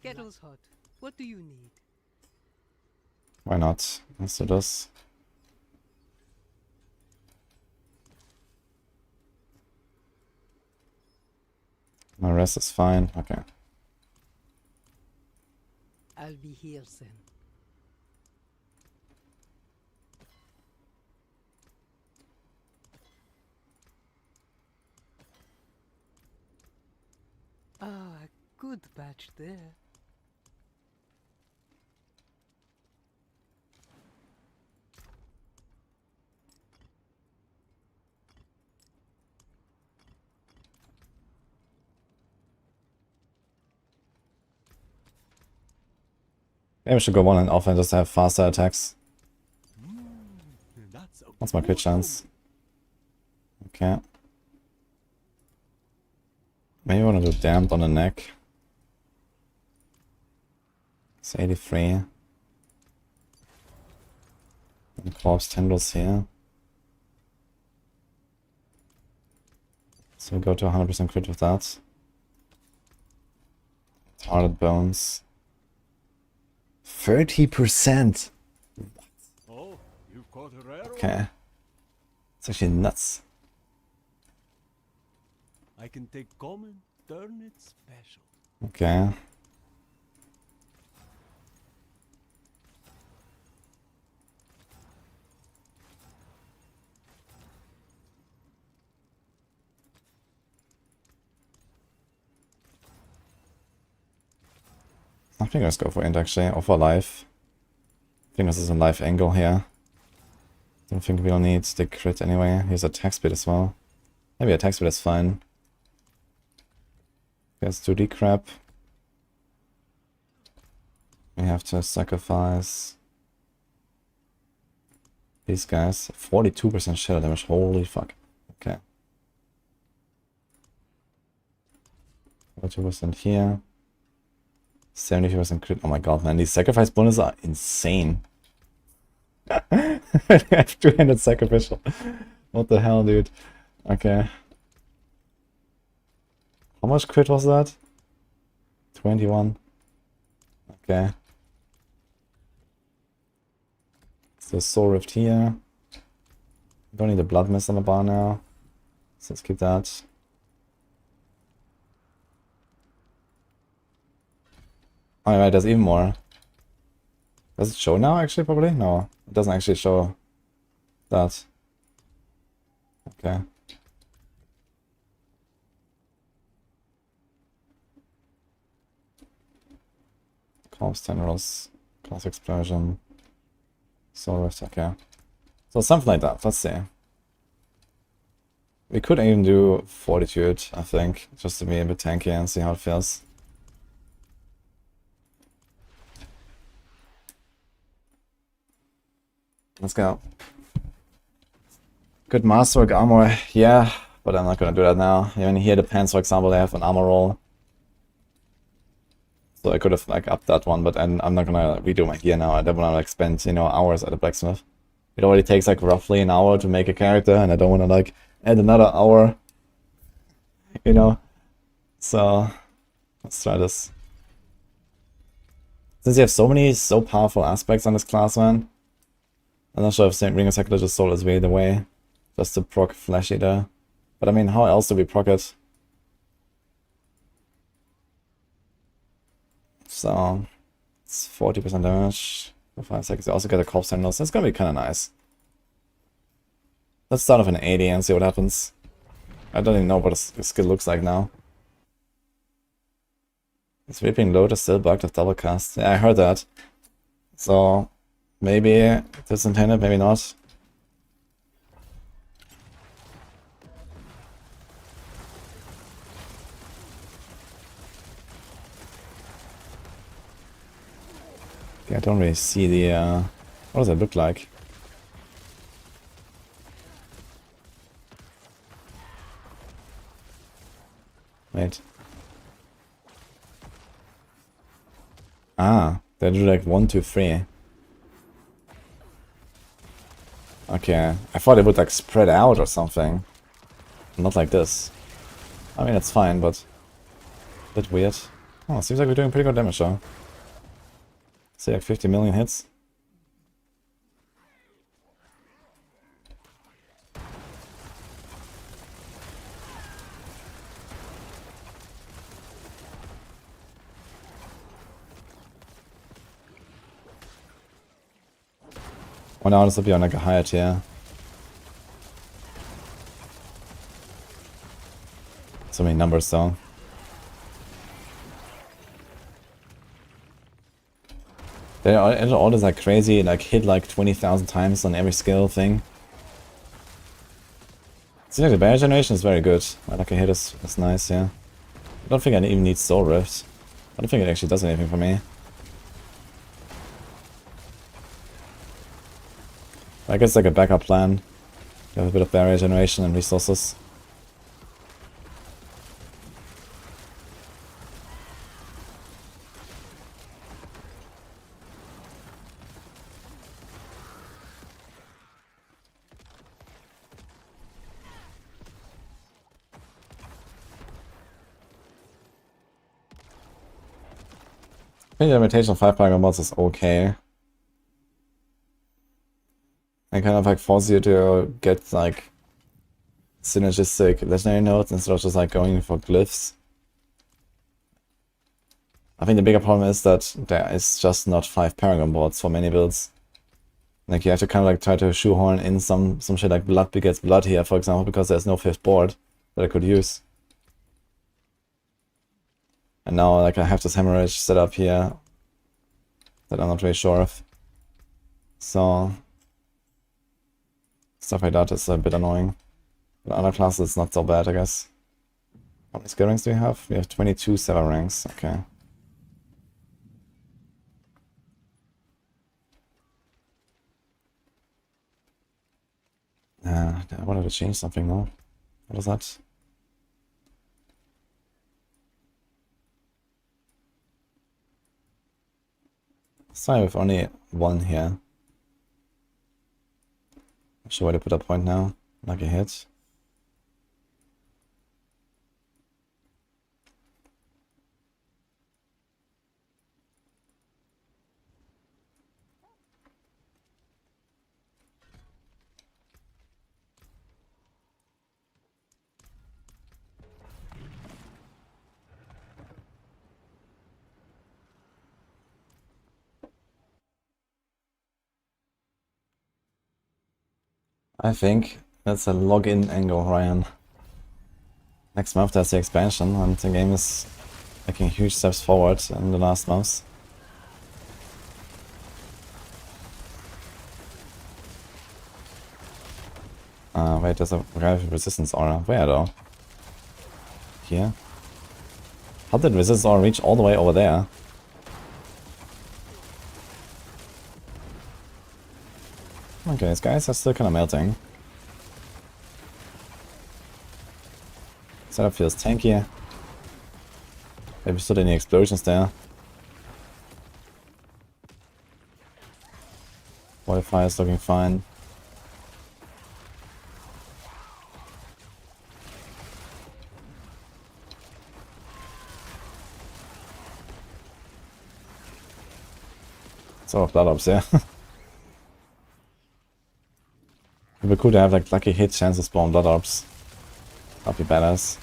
Kettle's hot. What do you need? Why not? Let's do this. My rest is fine. Okay. I'll be here soon. Ah, a good batch there. Maybe I should go one and off and just have faster attacks. That's a That's my crit chance. Okay. Maybe I want to do damp on the neck. It's 83. And corpse tendrils here. So we go to 100% crit with that. Hearted bones. 30%! Oh, you've caught a rare one. Okay. It's actually nuts. I can take common, turn it special. Okay. I think let's go for int actually, or for life. I think this is a life angle here. Don't think we'll need the crit anyway. Here's attack speed as well. Maybe attack speed is fine. There's 2D crap. We have to sacrifice these guys. 42% shadow damage, holy fuck. Okay. 40% here. 70% crit. Oh my god, man, these sacrifice bonuses are insane. I have 200 sacrificial. What the hell, dude? Okay. How much crit was that? 21. Okay. So Soul Rift here. Don't need a Blood Mist on the bar now. So let's keep that. Alright, there's even more. Does it show now actually, probably? No, it doesn't actually show that. Okay. Corpse Tendrils, Class Explosion, Soul Rift, okay. So something like that, let's see. We could even do Fortitude, I think, just to be a bit tanky and see how it feels. Let's go. Good Masterwork armor, yeah, but I'm not gonna do that now. Even here the pants, for example, they have an armor roll. So I could have like upped that one, but I'm not gonna redo my gear now. I don't wanna like spend, you know, hours at a blacksmith. It already takes like roughly an hour to make a character, and I don't wanna like add another hour, you know. So let's try this. Since you have so many powerful aspects on this class, man, I'm not sure if Ring of Sacrilegious Soul is really the way. Just to proc Flesh Eater. But I mean, how else do we proc it? So, it's 40% damage for 5 seconds. You also get a Corpse Tendrils. That's gonna be kinda nice. Let's start off an 80 and see what happens. I don't even know what the skill looks like now. Is Weeping Lotus still bugged with double cast? Yeah, I heard that. So, maybe it's intended, maybe not. Okay, I don't really see the, what does it look like? Wait. Ah, they do like 1, 2, 3. Okay, I thought it would like spread out or something. Not like this. I mean, it's fine, but a bit weird. Oh, seems like we're doing pretty good damage though. Say like 50 million hits. Oh, now this will be on like a higher tier. So many numbers though. They all this like crazy, like hit like 20,000 times on every skill thing. Seems like the barrier generation is very good. My lucky hit is nice, yeah. I don't think I even need Soul Rift. I don't think it actually does anything for me. I guess like a backup plan. You have a bit of barrier generation and resources. I think the limitation of 5 Paragon mods is okay. It kind of like forces you to get like synergistic legendary nodes instead of just like going for glyphs. I think the bigger problem is that there is just not 5 Paragon boards for many builds. Like you have to kind of like try to shoehorn in some shit like blood begets blood here, for example, because there's no 5th board that I could use. And now like I have this hemorrhage set up here that I'm not really sure of. So stuff like that is a bit annoying. But other classes it's not so bad, I guess. How many skill ranks do we have? We have 22 7 ranks, okay. I wanted to change something though. What is that? Sorry, with only one here. Not sure where to put a point now. Like a hit. I think that's a login angle, Ryan. Next month there's the expansion, and the game is making huge steps forward in the last months. Wait, there's a resistance aura. Where though? Here? How did resistance aura reach all the way over there? Okay, these guys are still kind of melting. Setup feels tanky. Maybe stood any explosions there. Wi-Fi is looking fine. So blood ops, yeah. It'd be cool to have like lucky hit chance to spawn blood orbs. That'd be badass.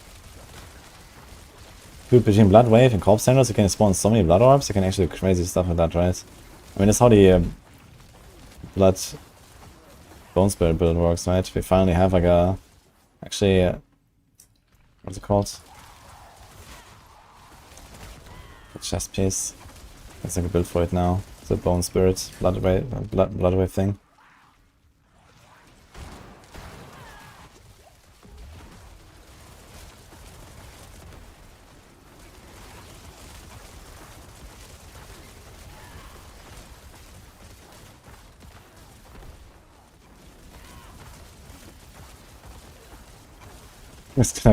Dude, between Blood Wave and Corpse Centers you can spawn so many blood orbs, you can actually do crazy stuff with that, right? I mean, that's how the Blood Bone Spirit build works, right? We finally have like a... Actually, what's it called? A chest piece. There's like a build for it now. The Bone Spirit, Blood Wave thing.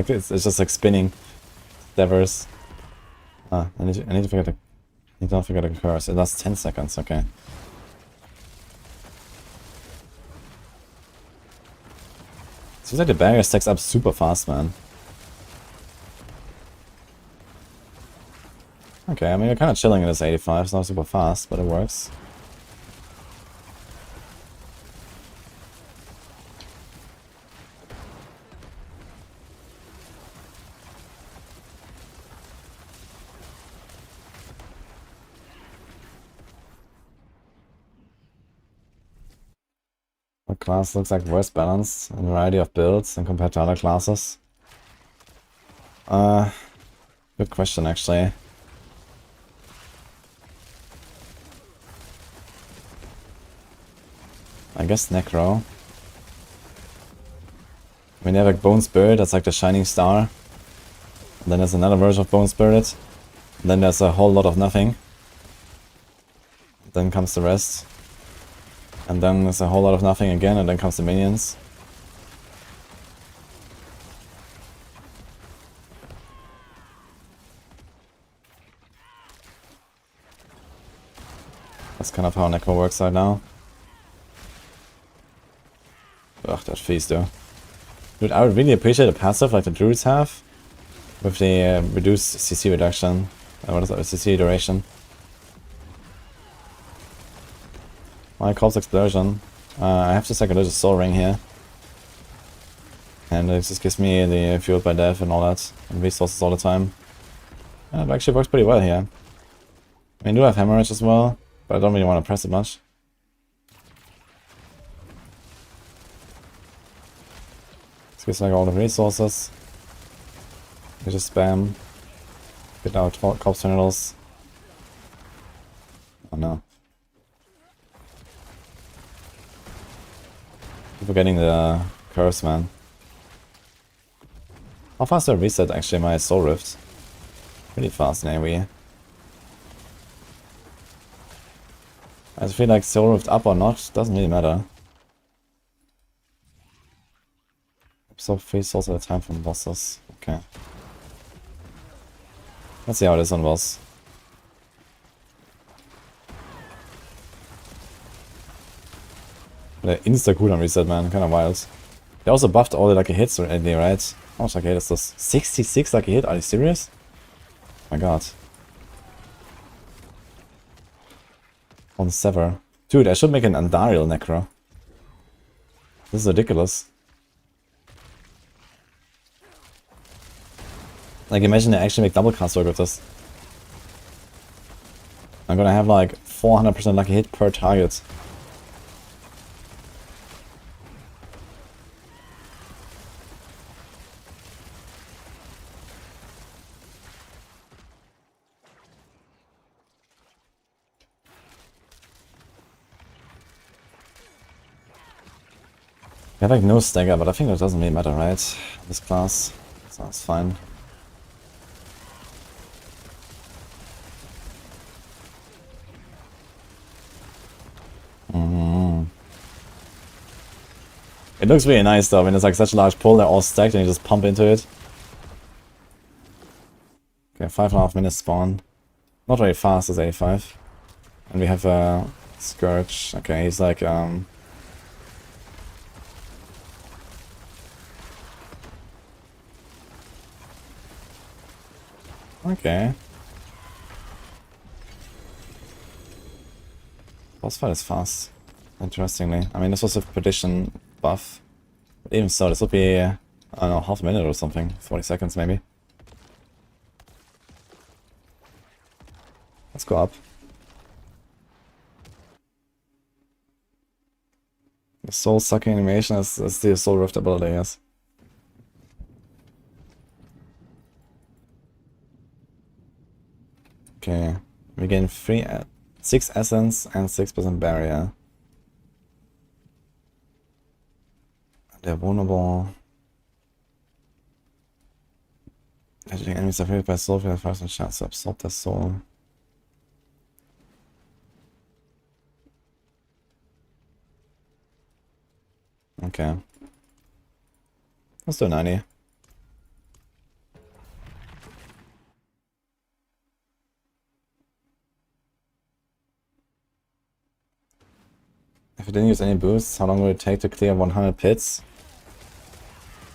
It's just like spinning levers. Ah, I need to figure the... You don't forget the curse. It lasts 10 seconds, okay. Seems like the barrier stacks up super fast, man. Okay, I mean, you're kind of chilling in this 85. It's not super fast, but it works. What class looks like worse balanced in a variety of builds than compared to other classes? Good question, actually. I guess Necro. I mean, they have like Bone Spirit, that's like the shining star. And then there's another version of Bone Spirit. And then there's a whole lot of nothing. Then comes the rest. And then there's a whole lot of nothing again, and then comes the minions. That's kind of how Necro works right now. Ugh, that feast though. Dude, I would really appreciate a passive like the druids have. With the reduced CC reduction. What is that? CC duration. My Corpse Explosion. I have to sacrilegious soul ring here. And it just gives me the fueled by death and all that. And resources all the time. And it actually works pretty well here. I mean, I do have hemorrhage as well, but I don't really want to press it much. This gives like all the resources. We just spam. Get out Corpse Terminals. Oh no. Keep forgetting the curse, man. How fast do I reset actually my Soul Rift? Pretty fast in AoE. I feel like Soul Rift up or not, doesn't really matter. Absorb 3 souls at a time from bosses. Okay. Let's see how this one was. The insta cooldown reset, man, kinda wild. They also buffed all the lucky hits already, right? How much lucky hit is this? 66 lucky hit? Are you serious? Oh my god. On Sever. Dude, I should make an Andariel Necro. This is ridiculous. Like, imagine I actually make double cast work with this. I'm gonna have like 400% lucky hit per target. I have like no stagger, but I think that doesn't really matter, right? This class. So it's fine. It looks really nice though, when it's like such a large pull, they're all stacked and you just pump into it. Okay, 5.5 minutes spawn. Not very fast as 85. And we have a Scourge. Okay, he's like okay. Boss fight is fast. Interestingly. I mean, this was a perdition buff. But even so, this would be, I don't know, half a minute or something. 40 seconds maybe. Let's go up. The soul sucking animation is the soul rift ability, yes. Okay. We gain 6 essence and 6% barrier. They're vulnerable. Actually, enemies are hit by soul for the 5% chance to absorb their soul. Okay. Let's do 90. If it didn't use any boosts, how long would it take to clear 100 pits?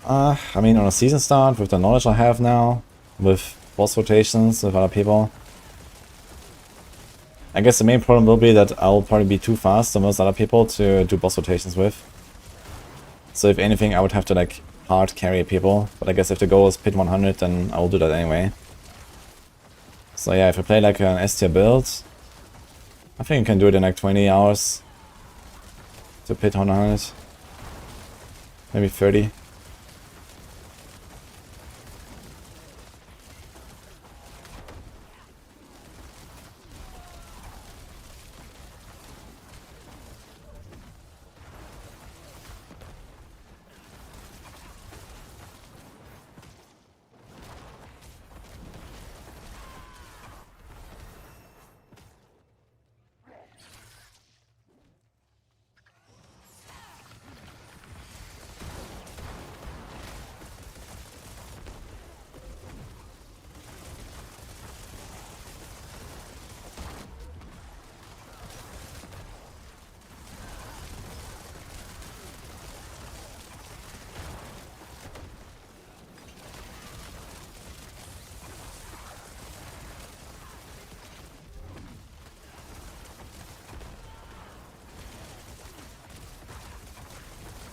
I mean, on a season start, with the knowledge I have now, with boss rotations, with other people, I guess the main problem will be that I'll probably be too fast to most other people to do boss rotations with. So if anything, I would have to like hard carry people, but I guess if the goal is pit 100, then I will do that anyway. So yeah, if I play like an S tier build, I think I can do it in like 20 hours to pit 100, maybe 30.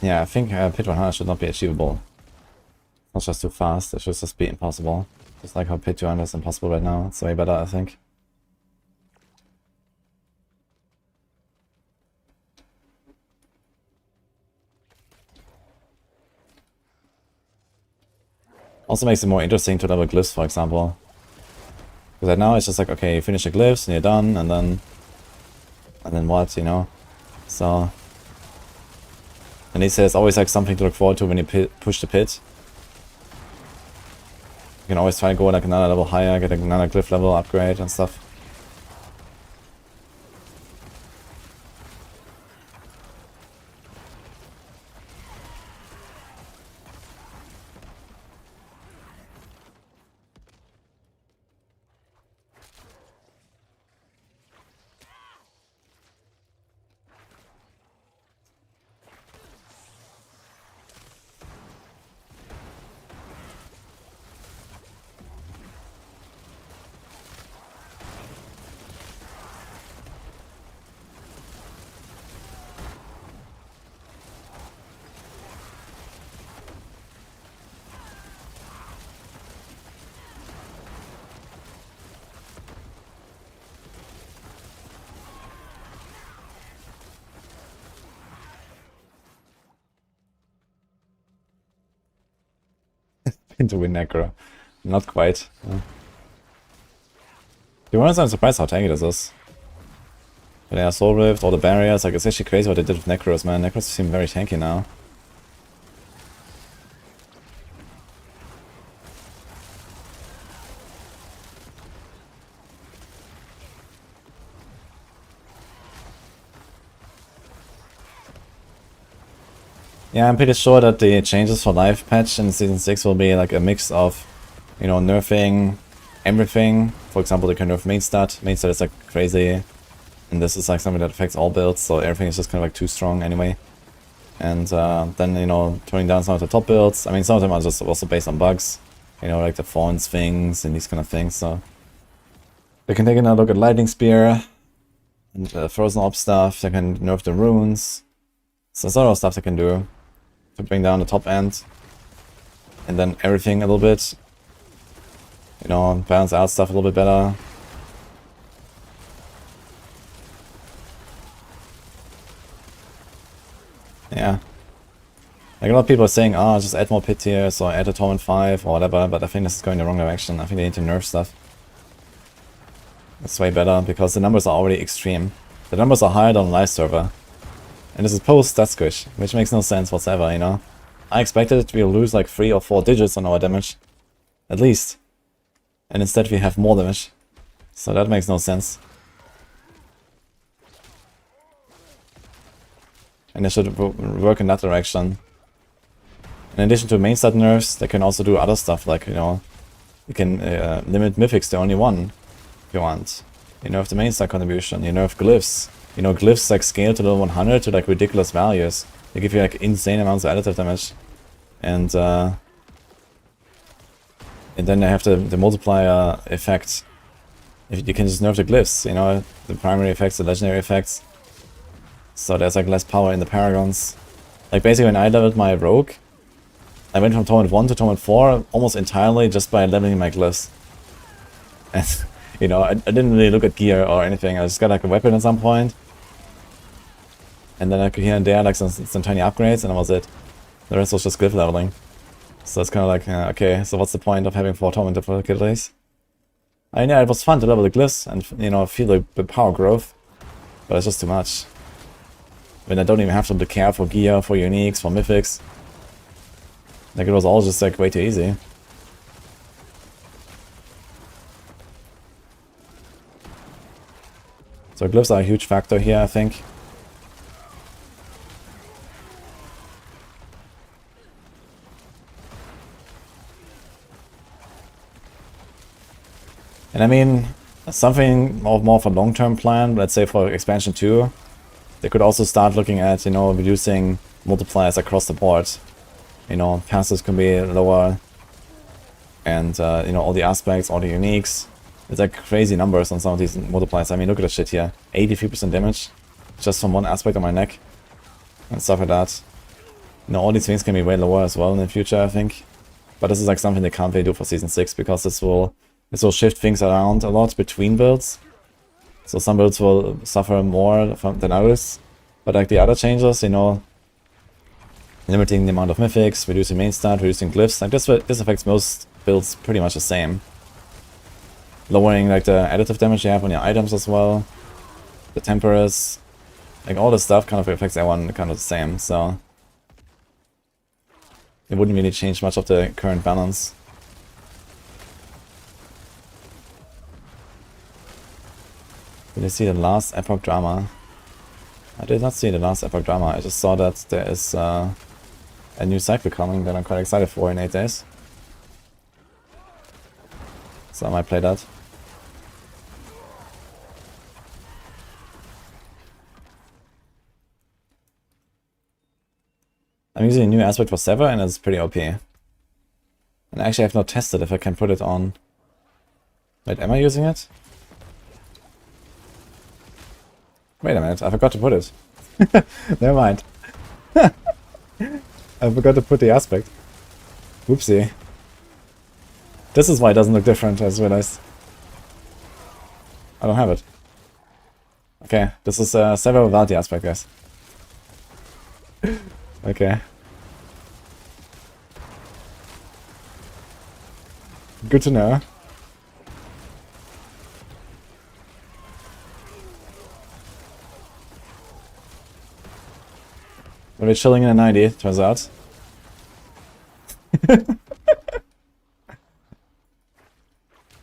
Yeah, I think pit 100 should not be achievable. Not just too fast, it should just be impossible. Just like how pit 200 is impossible right now, it's way better, I think. Also makes it more interesting to level glyphs, for example. Because right now it's just like, okay, you finish the glyphs and you're done, and then what, you know? So, and they say there's always like something to look forward to when you push the pit. You can always try to go like another level higher, get another glyph level upgrade and stuff. into win Necro. Not quite. To be honest, I'm surprised how tanky this is. But yeah, Soul Rift, all the barriers, like it's actually crazy what they did with Necros, man. Necros seem very tanky now. Yeah, I'm pretty sure that the changes for life patch in Season 6 will be like a mix of, you know, nerfing everything. For example, they can nerf main stat. Main stat is like crazy. And this is like something that affects all builds, so everything is just kind of like too strong anyway. And then, you know, turning down some of the top builds. I mean, some of them are just also based on bugs. You know, like the Fawn Sphinx and these kind of things, so... They can take another look at Lightning Spear. And Frozen Orb stuff. They can nerf the runes. So there's a lot of stuff they can do to bring down the top end. And then everything a little bit. You know, balance out stuff a little bit better. Yeah. Like a lot of people are saying, oh, just add more PTRs or add a Torment 5 or whatever, but I think this is going the wrong direction. I think they need to nerf stuff. It's way better because the numbers are already extreme. The numbers are higher than on live server. And this is post stat squish, which makes no sense whatsoever, you know? I expected we will lose like 3 or 4 digits on our damage. At least. And instead we have more damage. So that makes no sense. And they should work in that direction. In addition to main stat nerfs, they can also do other stuff like, you know, you can limit mythics to only 1 if you want. You nerf the main stat contribution, you nerf glyphs. You know, glyphs like scale to level 100 to like ridiculous values. They give you like insane amounts of additive damage. And then they have the multiplier effect. If you can just nerf the glyphs, you know, the primary effects, the legendary effects. So there's like less power in the Paragons. Like basically when I leveled my Rogue, I went from Torment 1 to Torment 4 almost entirely just by leveling my glyphs. And, you know, I didn't really look at gear or anything. I just got like a weapon at some point. And then I could here and there like some tiny upgrades and that was it. The rest was just glyph leveling. So it's kind of like, okay, so what's the point of having 4 Torment difficulties? I mean, yeah, it was fun to level the glyphs and, you know, feel the power growth. But it's just too much. When I don't even have to care for gear, for uniques, for mythics. Like it was all just like way too easy. So glyphs are a huge factor here, I think. And I mean, something more of a long-term plan, let's say for expansion 2. They could also start looking at, you know, reducing multipliers across the board. You know, passes can be lower. And, you know, all the aspects, all the uniques. It's like crazy numbers on some of these multipliers. I mean, look at the shit here. 83% damage. Just from one aspect of my neck. And stuff like that. You know, all these things can be way lower as well in the future, I think. But this is like something they can't really do for Season 6 because this will shift things around a lot between builds. So some builds will suffer more than others. But like the other changes, you know, limiting the amount of mythics, reducing main stat, reducing glyphs, like this affects most builds pretty much the same. Lowering like the additive damage you have on your items as well. The temperers. Like all this stuff kind of affects everyone kind of the same, so it wouldn't really change much of the current balance. Did you see the last Epoch Drama? I did not see the last Epoch Drama, I just saw that there is a new cycle coming that I'm quite excited for in 8 days. So I might play that. I'm using a new aspect for Sever and it's pretty OP. And actually I have not tested if I can put it on... Wait, am I using it? Wait a minute, I forgot to put it. Never mind. I forgot to put the aspect. Whoopsie. This is why it doesn't look different, I just realized. I don't have it. Okay, this is Sever without the aspect, guys. Okay. Good to know. We're chilling in a 90, turns out.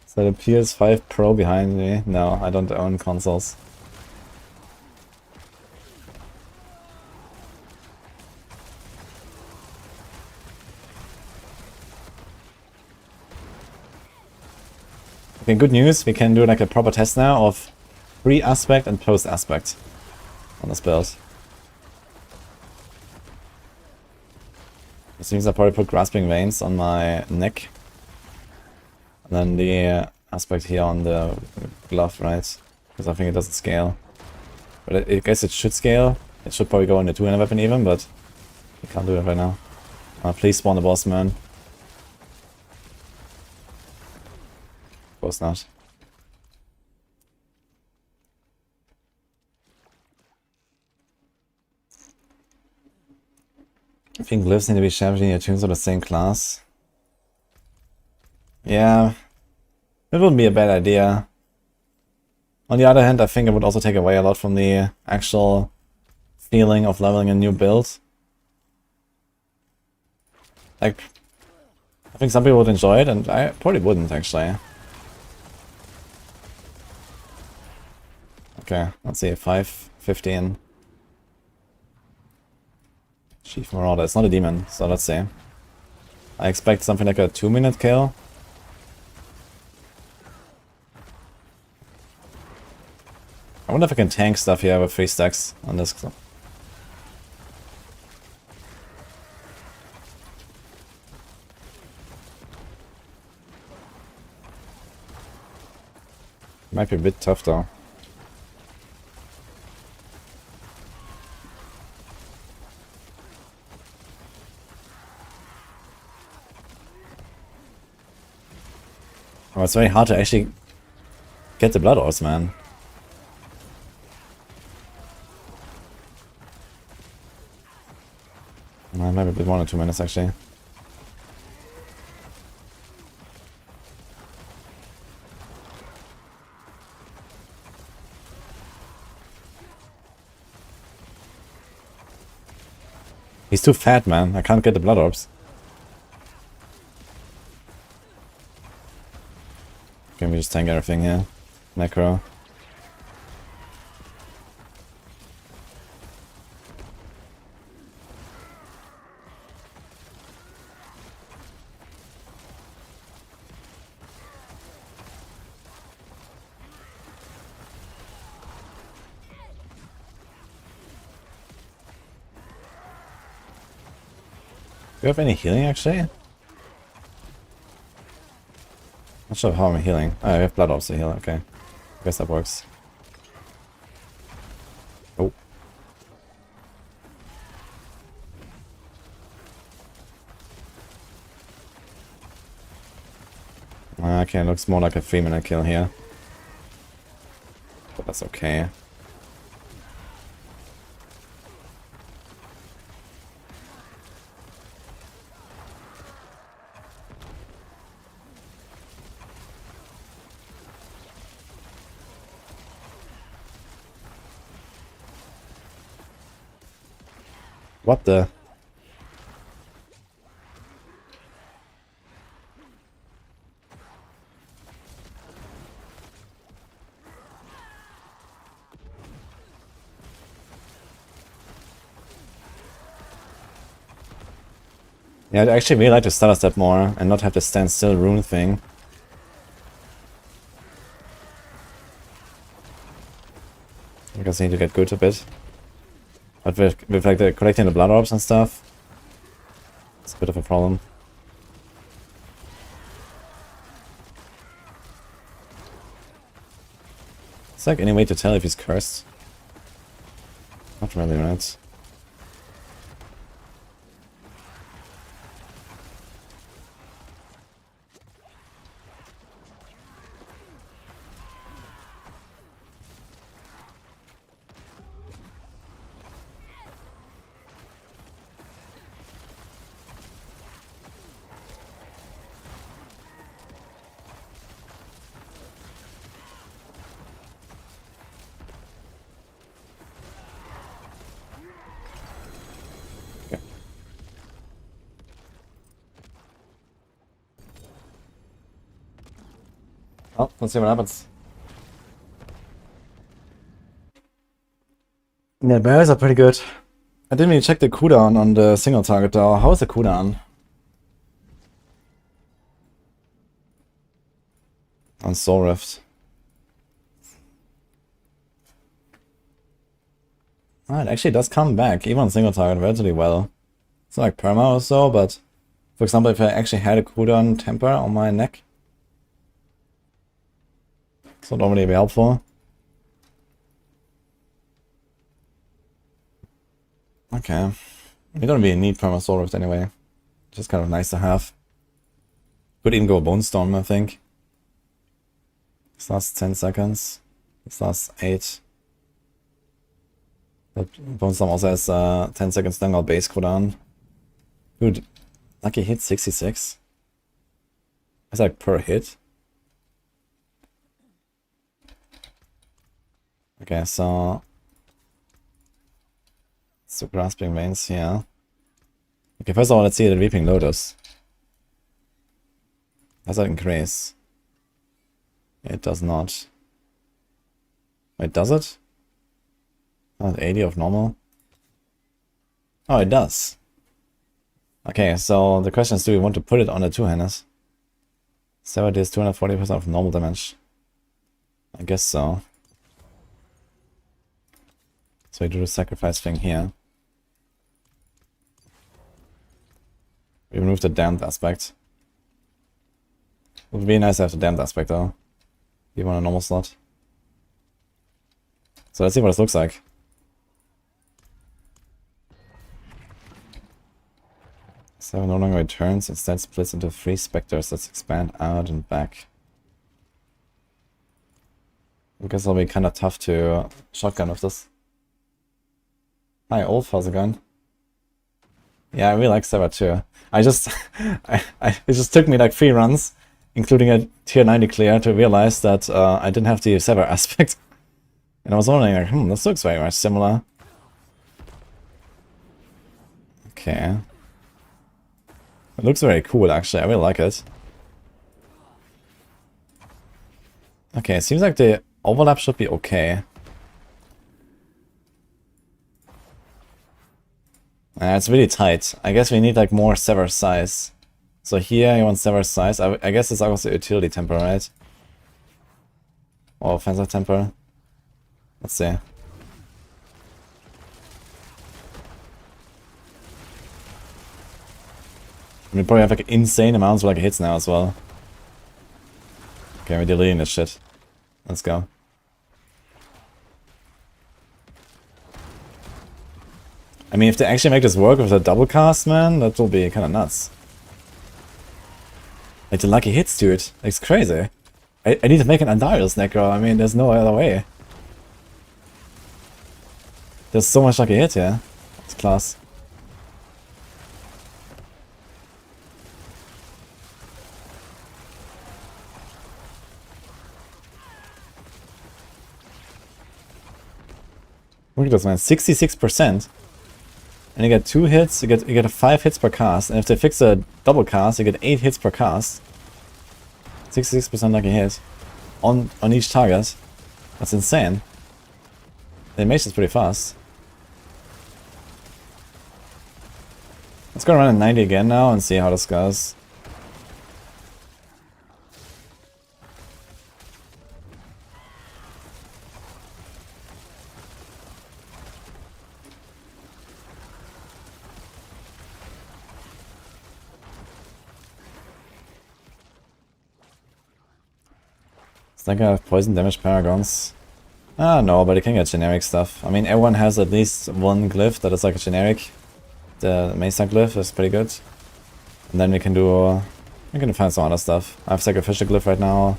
So the PS5 Pro behind me. No, I don't own consoles. Okay, good news. We can do like a proper test now of pre-aspect and post-aspect on this build. This means I probably put grasping veins on my neck. And then the aspect here on the glove, right? Because I think it doesn't scale. But I guess it should scale. It should probably go in the two-handed weapon even, but we can't do it right now. Please spawn the boss, man. Of course not. I think glyphs need to be sharpened in your tunes of the same class. Yeah, it wouldn't be a bad idea. On the other hand, I think it would also take away a lot from the actual feeling of leveling a new build. Like, I think some people would enjoy it, and I probably wouldn't, actually. Okay, let's see, 5:15. Chief Marauder, it's not a demon, so let's see. I expect something like a 2-minute kill. I wonder if I can tank stuff here with 3 stacks on this. Might be a bit tough though. Oh, it's very hard to actually get the blood orbs, man. Maybe a bit more than 2 minutes, actually. He's too fat, man. I can't get the blood orbs. Can we just tank everything here? Necro. Do you have any healing, actually? Not sure how I'm healing. Oh, I have blood orbs to heal, okay. I guess that works. Oh. Okay, looks more like a 3-minute kill here. But that's okay. What the? Yeah, I'd actually really like to stutter step more and not have the stand still rune thing. I guess I need to get good a bit. But with like the collecting the blood orbs and stuff, it's a bit of a problem. Is there like any way to tell if he's cursed? Not really, right? Let's see what happens. Yeah, bears are pretty good. I didn't even check the cooldown on the single target though. How is the cooldown? On Soul Rift. Ah, it actually does come back, even on single target, relatively well. It's not like perma or so, but for example, if I actually had a cooldown temper on my neck, this would normally be helpful. Okay. We don't really need perma Soul Rift anyway. Just kind of nice to have. Could even go Bone Storm, I think. This lasts 10 seconds. This lasts 8. But Bone Storm also has 10 seconds Stung out base cooldown. Dude, lucky hit 66. That's like per hit. Okay, so grasping veins here. Okay, first of all, let's see the Weeping Lotus. Does that increase? It does not. Wait, does it? Oh, 80 of normal. Oh, it does. Okay, so the question is, do we want to put it on the two-handers? So it is 240% of normal damage. I guess so. So we do the sacrifice thing here. We remove the damned aspect. It would be nice to have the damned aspect though. Even on a normal slot. So let's see what this looks like. Seven no longer returns, instead splits into 3 specters that expand out and back. I guess it'll be kind of tough to shotgun with this. Hi Olf, how's it going? Yeah, I really like Sever too. I just it just took me like 3 runs, including a tier 90 clear, to realize that I didn't have the Sever aspect. And I was wondering like, this looks very much similar. Okay. It looks very cool actually, I really like it. Okay, it seems like the overlap should be okay. It's really tight. I guess we need like more Sever size. So here you want Sever size. I guess it's also utility temper, right? Or offensive temper. Let's see. We probably have like insane amounts of like hits now as well. Okay, we're deleting this shit. Let's go. I mean, if they actually make this work with a double cast, man, that will be kind of nuts. Like the lucky hits, dude. It's crazy. I need to make an Andarius Necro. I mean, there's no other way. There's so much lucky hit here. It's class. Look at this, man. 66%. And you get 2 hits, you get 5 hits per cast, and if they fix a double cast, you get 8 hits per cast. 66% lucky hit on each target. That's insane. The animation is pretty fast. Let's go around at 90 again now and see how this goes. I think I have poison damage paragons. Ah, no, but you can get generic stuff. I mean, everyone has at least one glyph that is like a generic. The Mesa glyph is pretty good. And then we can find some other stuff. I have sacrificial glyph right now,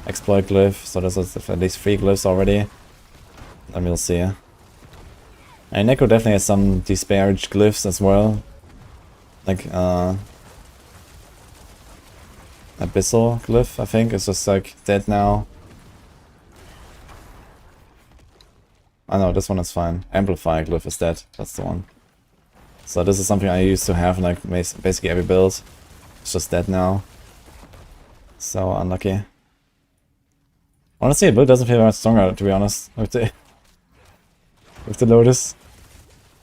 exploit glyph, so this is at least 3 glyphs already. Then we'll see. And Necro definitely has some disparaged glyphs as well. Like, Abyssal glyph, I think, is just like dead now. Oh no, this one is fine. Amplify glyph is dead, that's the one. So this is something I used to have in like basically every build. It's just dead now. So unlucky. Honestly, the build doesn't feel much stronger, to be honest, with the lotus.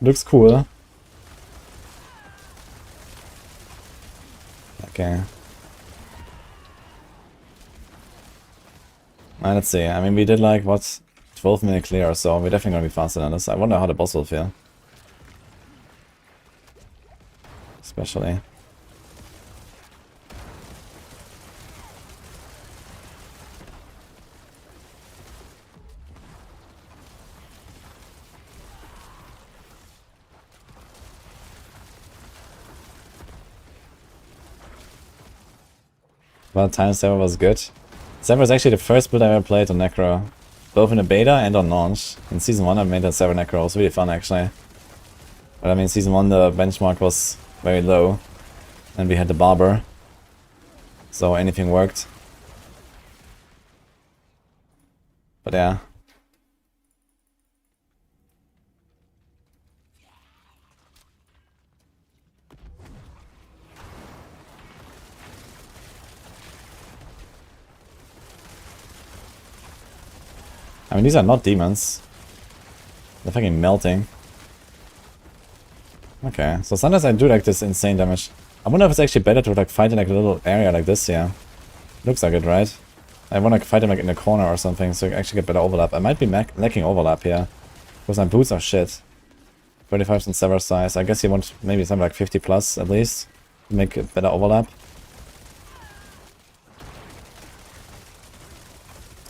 Looks cool. Okay. Let's see. I mean, we did like, what, 12-minute clear or so. We're definitely gonna be faster than this. I wonder how the boss will feel. Especially. Well, Time Saver was good. Saver was actually the first build I ever played on Necro. Both in the beta and on launch. In Season 1 I made that Saver Necro. It was really fun actually. But I mean, Season 1 the benchmark was very low. And we had the Barber. So anything worked. But yeah. I mean, these are not demons. They're fucking melting. Okay, so sometimes I do like this insane damage. I wonder if it's actually better to like fight in like a little area like this here. Looks like it, right? I want to fight him like in the corner or something so you actually get better overlap. I might be lacking overlap here. Because my boots are shit. 35% sever size. I guess you want maybe something like 50 plus at least. To make it better overlap.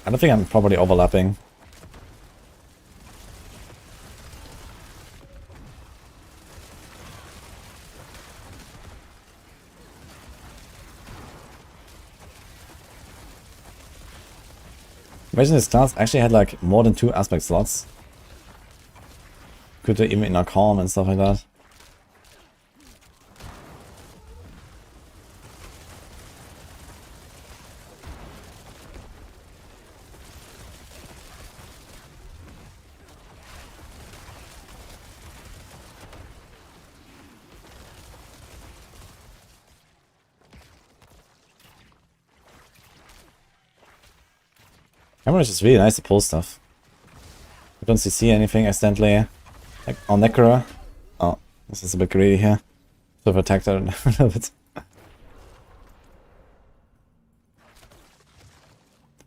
I don't think I'm properly overlapping. Imagine this class actually had like more than 2 aspect slots. Could do even in a calm and stuff like that. Camera is just really nice to pull stuff. I don't see anything accidentally. Like on Necro. Oh, this is a bit greedy here. So I've attacked that a little bit.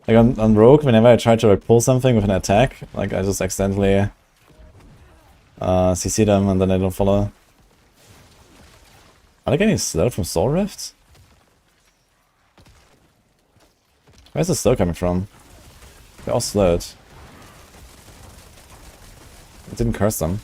Like on Rogue, whenever I try to like pull something with an attack, like I just accidentally CC them and then I don't follow. Are they getting slowed from Soul Rift? Where's the slow coming from? They're all slowed. It didn't curse them.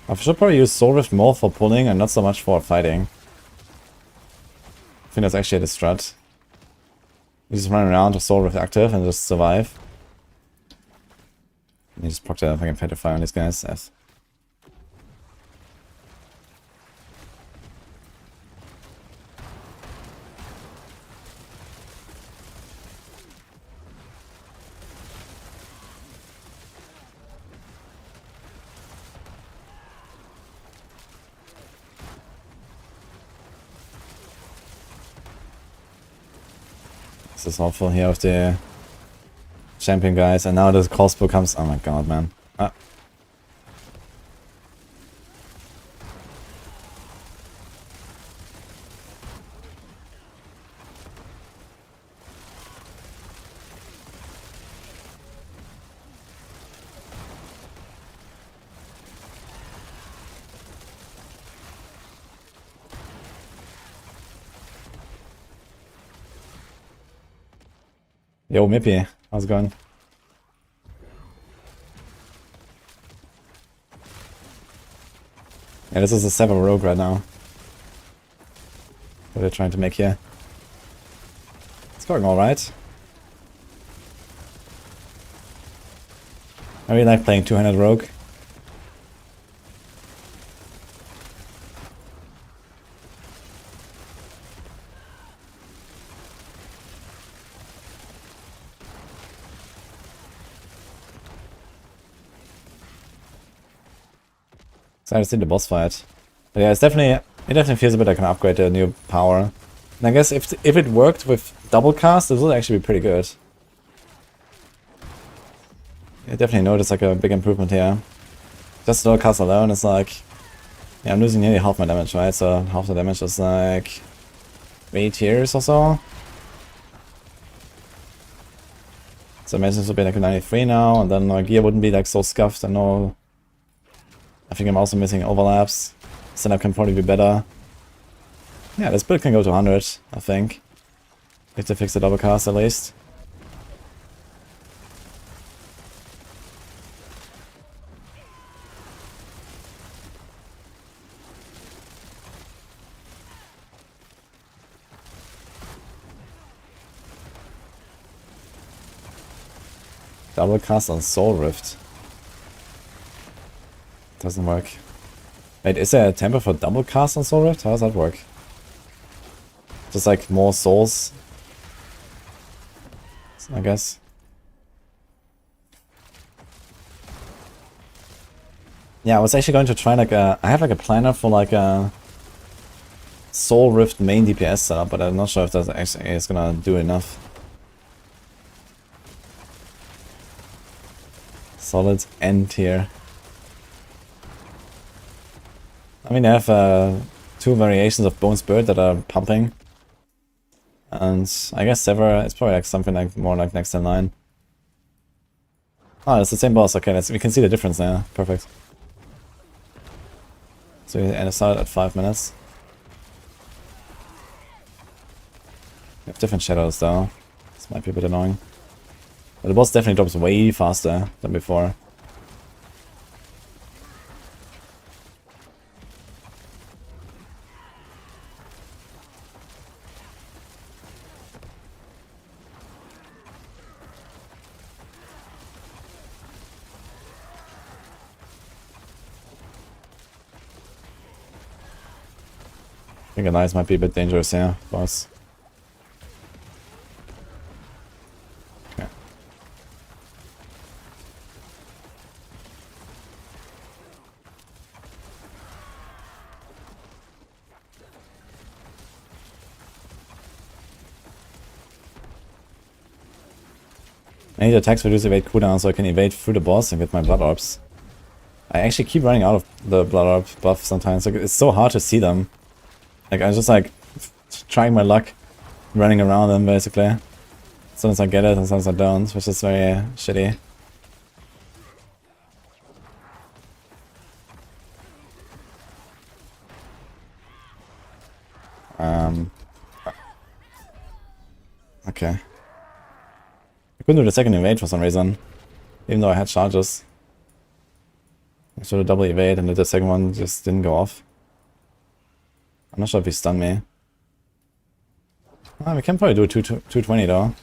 I should probably use Soul Rift more for pulling and not so much for fighting. I think that's actually the strat. You just run around with Soul Rift active and just survive. And you just proc the fucking Petrify on these guys. F. This is awful here with the champion guys, and now the crossbow comes. Oh my god, man. Ah. Yo, Mippy, how's it going? Yeah, this is a 7 rogue right now. What they're trying to make here. It's going alright. I really like playing 200 rogue. Excited to see the boss fight. But yeah, it definitely feels a bit like an upgrade to a new power. And I guess if it worked with double cast, it would actually be pretty good. I definitely noticed like a big improvement here. Just double cast alone is like, yeah, I'm losing nearly half my damage, right? So half the damage is like 3 tiers or so. So maintenance would be like 93 now, and then my gear wouldn't be like so scuffed. I think I'm also missing overlaps. Setup can probably be better. Yeah, this build can go to 100, I think. If they fix the double cast at least. Double cast on Soul Rift. Doesn't work. Wait, is there a temper for double cast on Soul Rift? How does that work? Just like more souls, I guess. Yeah, I was actually going to try like I have like a planner for like a Soul Rift main DPS setup, but I'm not sure if that actually is gonna do enough. Solid end here. I mean, I have 2 variations of Bone Spirit that are pumping. And I guess Sever, it's probably like something like more like next in line. Oh, it's the same boss. Okay, we can see the difference now. Perfect. So we end start at 5 minutes. We have different shadows though. This might be a bit annoying. But the boss definitely drops way faster than before. I think Elias might be a bit dangerous here, boss. Okay. I need attacks reduce evade cooldown so I can evade through the boss and get my blood orbs. I actually keep running out of the blood orb buff sometimes. Like, it's so hard to see them. Like, I'm just like trying my luck running around them basically. Sometimes I get it and sometimes I don't, which is very shitty. Okay. I couldn't do the second evade for some reason, even though I had charges. I should have double evade and the second one just didn't go off. I'm not sure if he stunned me. We can probably do a 220 though.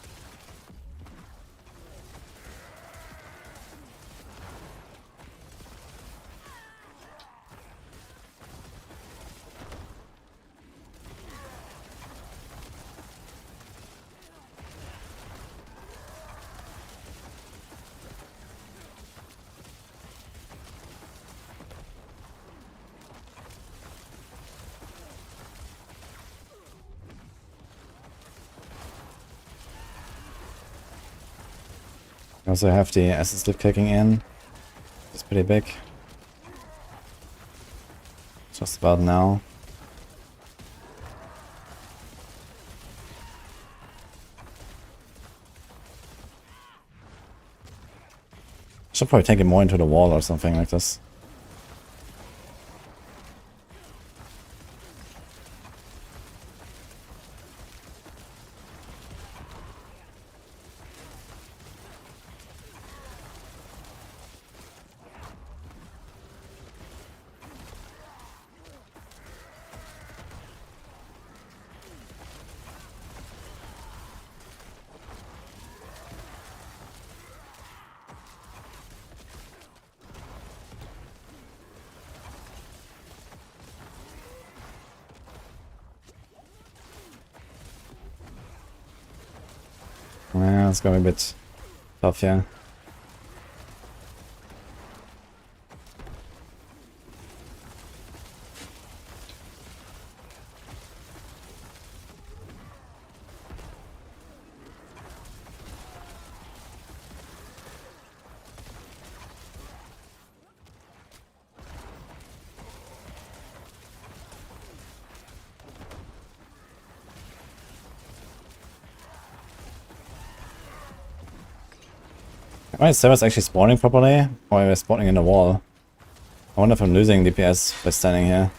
I also have the acid slip kicking in. It's pretty big. Just about now. Should probably take it more into the wall or something like this. Yeah, it's gonna be a bit tough, yeah. Am my servers actually spawning properly? Or am I spawning in the wall? I wonder if I'm losing DPS by standing here.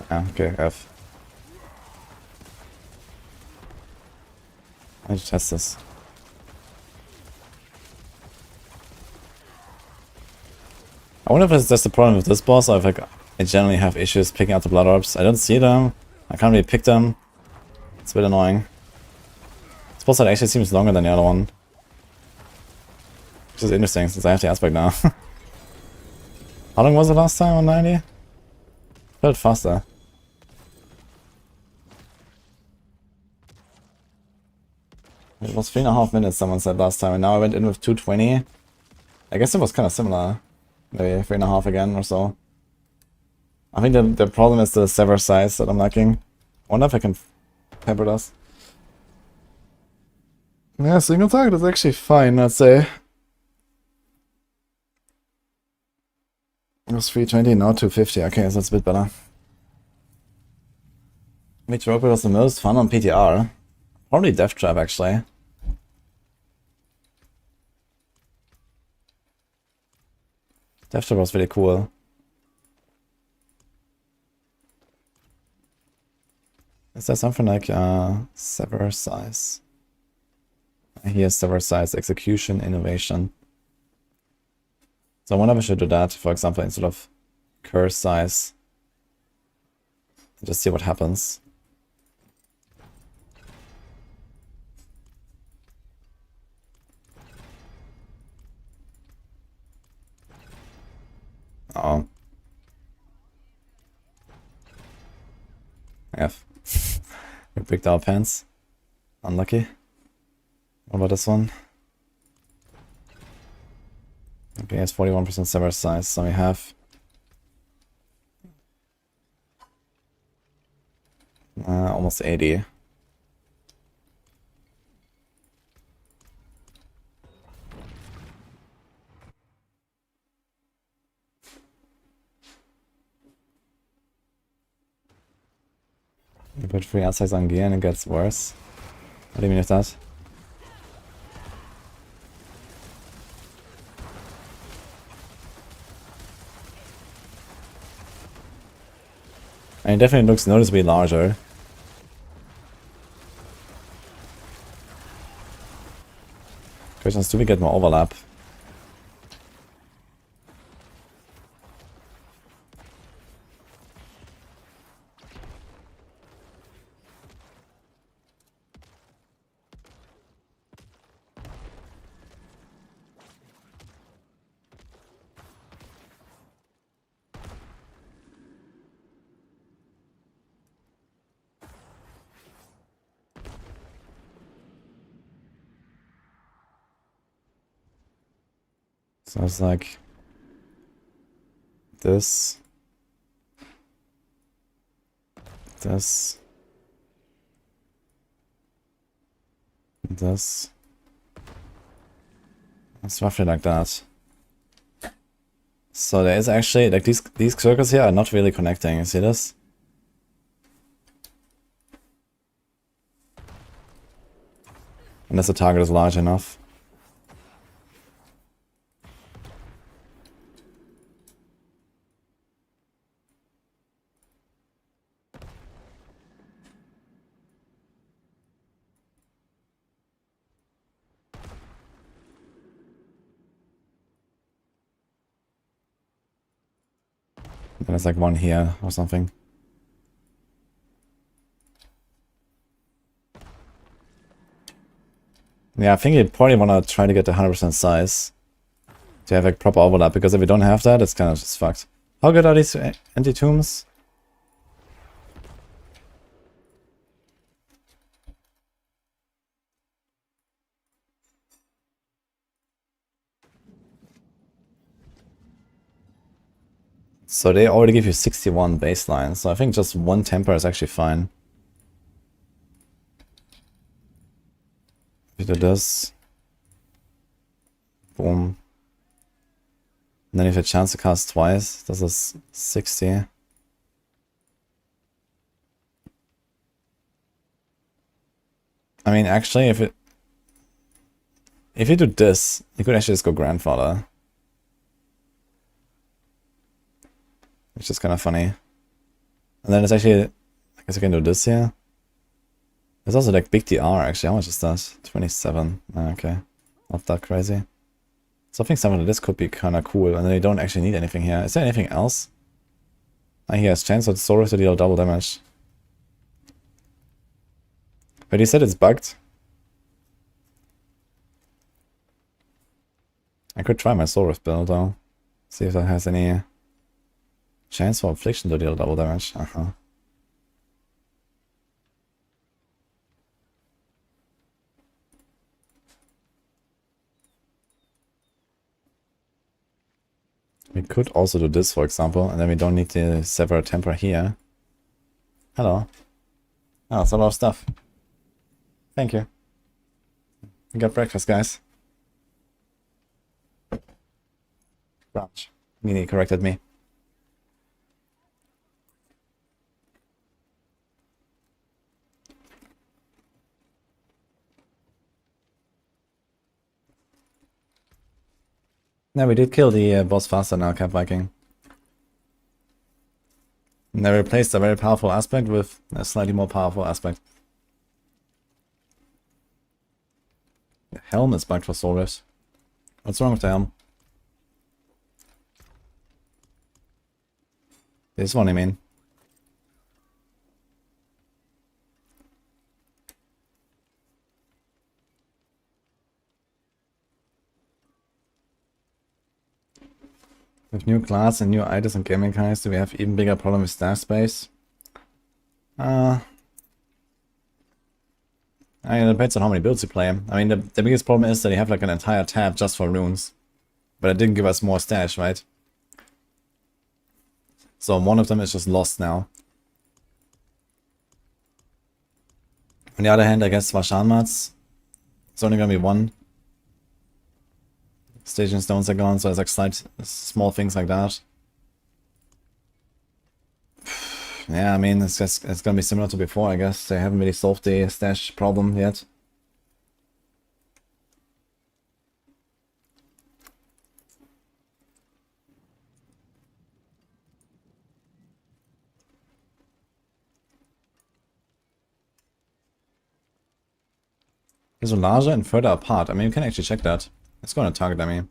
Ah, okay, F. I need to test this. I wonder if it's just the problem with this boss, or if like, I generally have issues picking out the blood orbs. I don't see them. I can't really pick them. It's a bit annoying. This boss fight actually seems longer than the other one. Which is interesting, since I have the aspect now. How long was it last time on 90? Felt faster. It was 3.5 minutes, someone said last time, and now I went in with 220. I guess it was kind of similar. Maybe 3.5 again or so. I think the problem is the sever size that I'm lacking. I wonder if I can pepper dust. Yeah, single target is actually fine, I'd say. It was 320, now 250. Okay, so that's a bit better. Which rope was the most fun on PTR? Probably Death Trap, actually. Death Trap was really cool. Is there something like sever size? Here's sever size, execution, innovation. So I wonder if I should do that, for example, instead of curse size. Just see what happens. Oh. F. We picked our pants. Unlucky. What about this one? Okay, it's 41% sever size, so we have almost 80. You put 3 outsides on gear and it gets worse. What do you mean with that? I mean, it definitely looks noticeably larger. Questions, do we get more overlap? So it's like this, this, this. It's roughly like that. So there is actually, like these circles here are not really connecting, you see this? Unless the target is large enough. And there's like one here or something. Yeah, I think you probably want to try to get the 100% size to have like proper overlap, because if we don't have that, it's kind of just fucked. How good are these anti-tombs? So they already give you 61 baseline, so I think just one temper is actually fine. If you do this. Boom. And then if you have a chance to cast twice, this is 60. I mean, actually, if you do this, you could actually just go Grandfather. Which is kind of funny. And then it's actually, I guess I can do this here. There's also like big DR actually. How much is that? 27. Okay. Not that crazy. So I think something like this could be kind of cool. And then you don't actually need anything here. Is there anything else? Ah, he has chance of Soros to deal double damage. But he said it's bugged. I could try my Soros build though. See if that has any chance for Affliction to deal double damage. We could also do this, for example, and then we don't need the Sever Temper here. Hello. Oh, that's a lot of stuff. Thank you. We got breakfast, guys. Brunch. Mini corrected me. No, we did kill the boss faster now, Cap Viking. And they replaced a very powerful aspect with a slightly more powerful aspect. The helm is bugged for Soul Rifts. What's wrong with the helm? This one, I mean. With new class and new items and gaming mechanics, do we have even bigger problem with stash space? I mean, it depends on how many builds you play. I mean, the biggest problem is that you have like an entire tab just for runes. But it didn't give us more stash, right? So one of them is just lost now. On the other hand, I guess Vashanmats, it's only gonna be one. Staging stones are gone, so it's like slight small things like that. Yeah, I mean, it's gonna be similar to before, I guess. They haven't really solved the stash problem yet. Is it larger and further apart? I mean, you can actually check that. Let's go on a target, I mean. You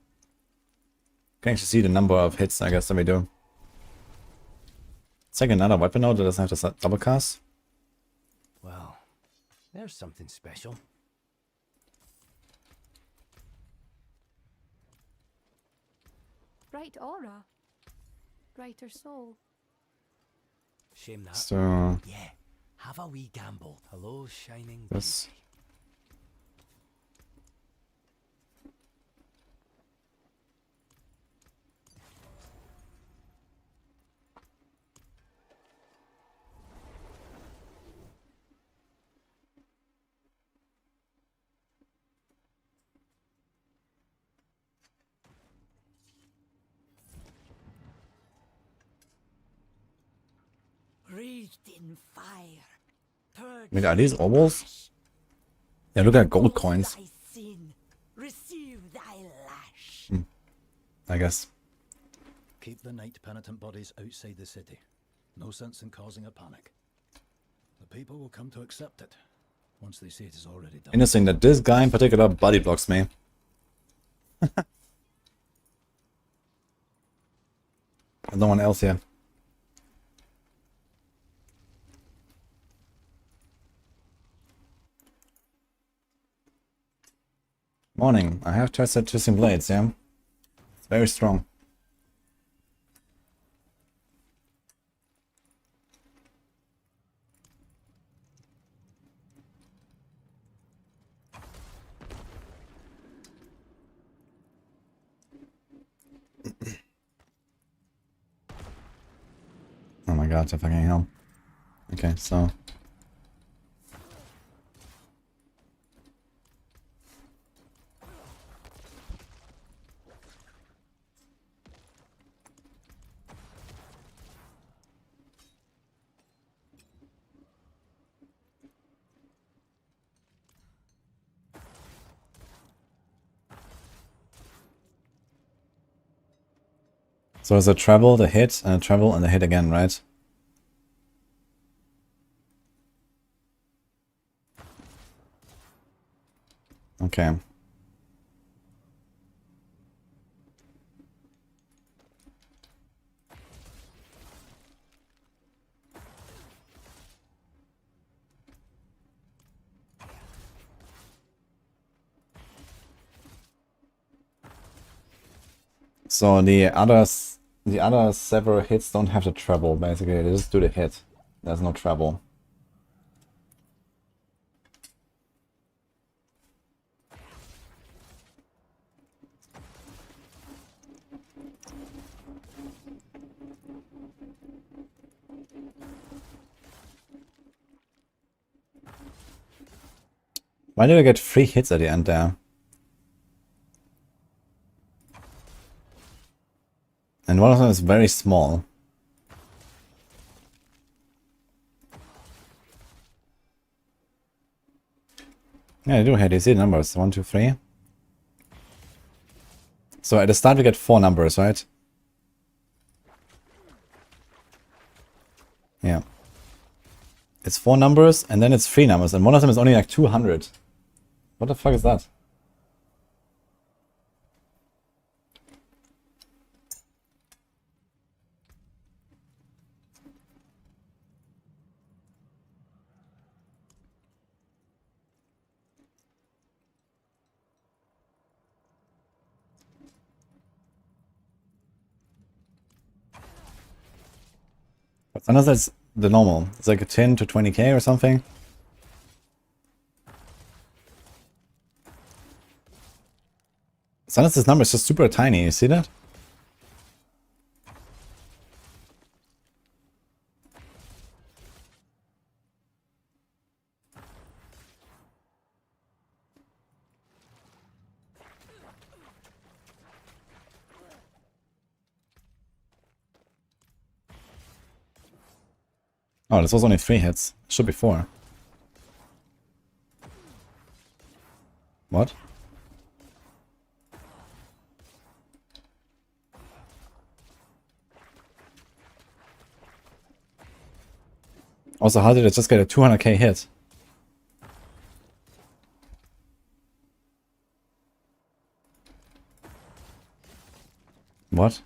can actually see the number of hits, I guess, that we do. It's like another weapon node that doesn't have to double cast. Well, there's something special. Bright aura. Brighter soul. Shame that. So, Yeah, have a wee gamble. Hello, shining this. beauty. Wreathed in fire. Purged I mean, are these obols? Yeah, look at gold coins. thy sin. Receive thy lash. I guess. Keep the Knight Penitent bodies outside the city. No sense in causing a panic. The people will come to accept it once they see it is already done. Interesting that this guy in particular body blocks me. There's no one else here. Morning. I have tested Twisting Blades, yeah? It's very strong. Oh my god, so fucking hell. Okay, so... So it's a travel, the hit, and a travel, and the hit again, right? Okay. So the other several hits don't have the treble, basically. They just do the hit. There's no treble. Why did I get 3 hits at the end there? And one of them is very small. Yeah, I do hit. You see the numbers. 1, 2, 3. So at the start we get 4 numbers, right? Yeah. It's 4 numbers, and then it's 3 numbers, and one of them is only like 200. What the fuck is that? But sometimes that's the normal. It's like a 10 to 20k or something. Sometimes this number is just super tiny, you see that? Oh, this was only 3 hits. Should be 4. What? Also, how did it just get a 200k hit? What?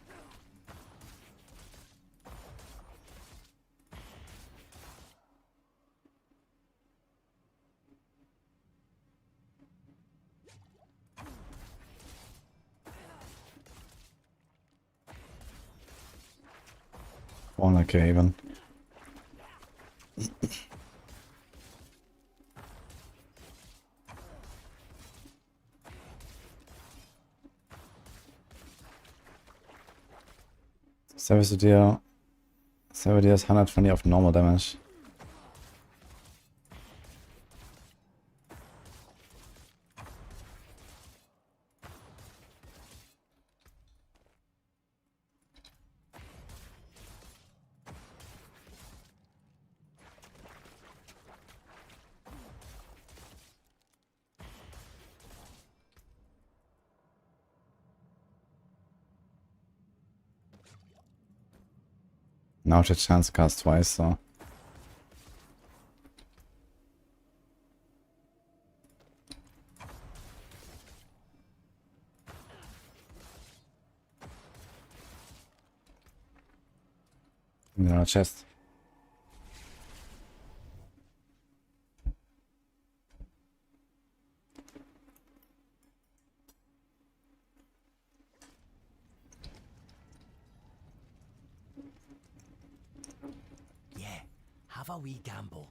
Oh, okay, even. Service deal. Service deals 120 of normal damage. Now it's a chance to cast twice, so. No chest. Yeah, have a wee gamble.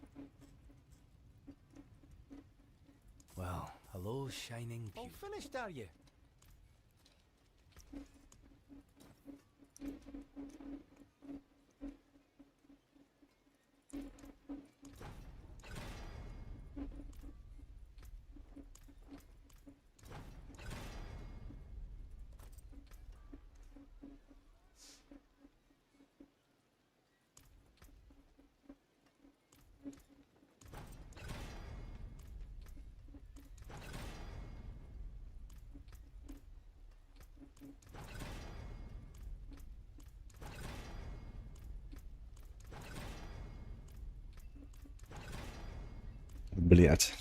Well, hello, shining beauty. All finished, are you? Billy at.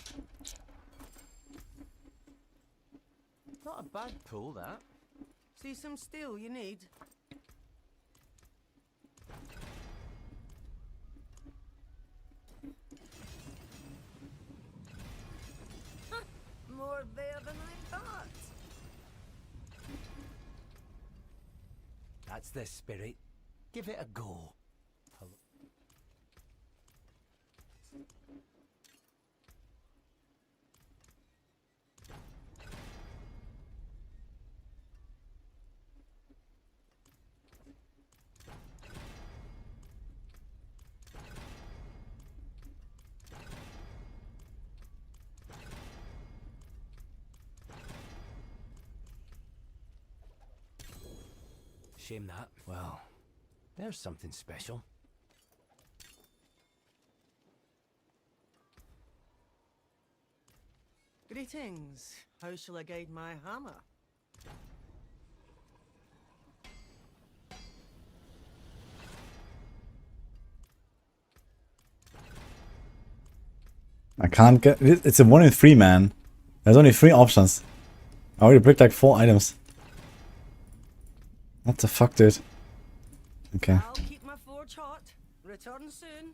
Not a bad pull, that. See some steel you need? More there than I thought. That's the spirit. Give it a go. Shame that. Well, there's something special. Greetings. How shall I guide my hammer? I can't get... It's a 1 in 3, man. There's only 3 options. I already picked like 4 items. What the fuck, dude? Okay. I'll keep my forge hot. Return soon.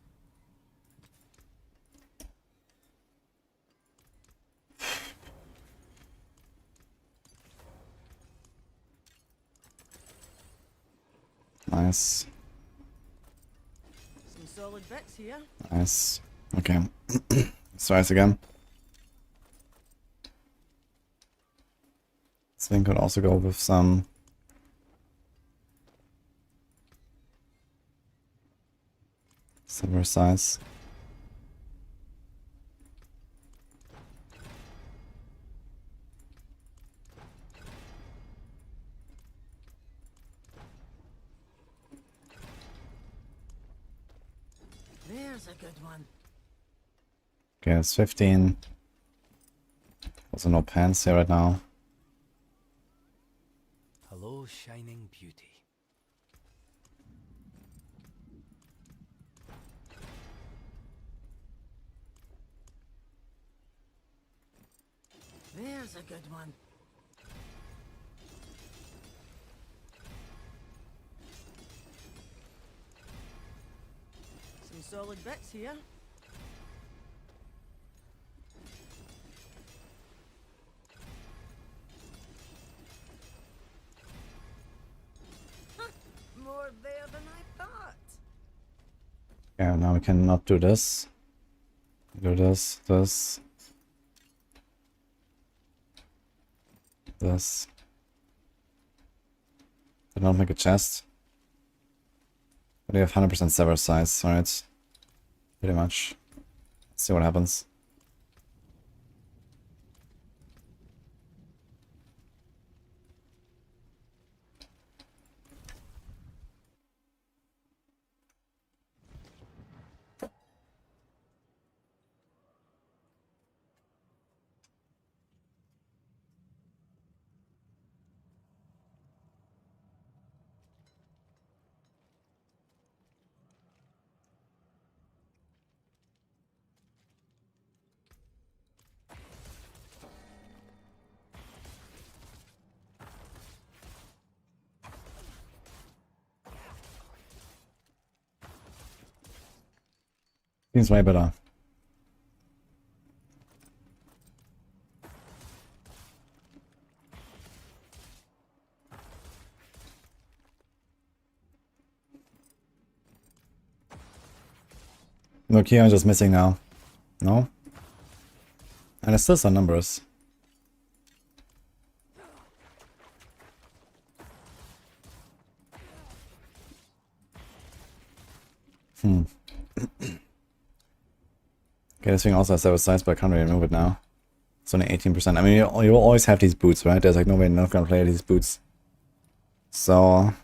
Nice. Some solid bits here. Nice. Okay. Let's try this again. This thing could also go with some... silver size. There's a good one. Okay, it's 15. Also no pants here right now. Hello, shining beauty. There's a good one. Some solid bits here. More there than I thought. Yeah, now we cannot do this. Do this, this. This. Did not make a chest. But we have 100% sever size, alright. Pretty much. Let's see what happens. Seems way better. Look here, I'm just missing now. No? And there's still some numbers. Okay, this thing also has several size, but I can't really move it now. It's only 18%. I mean, you will always have these boots, right? There's like no way not gonna play these boots. So...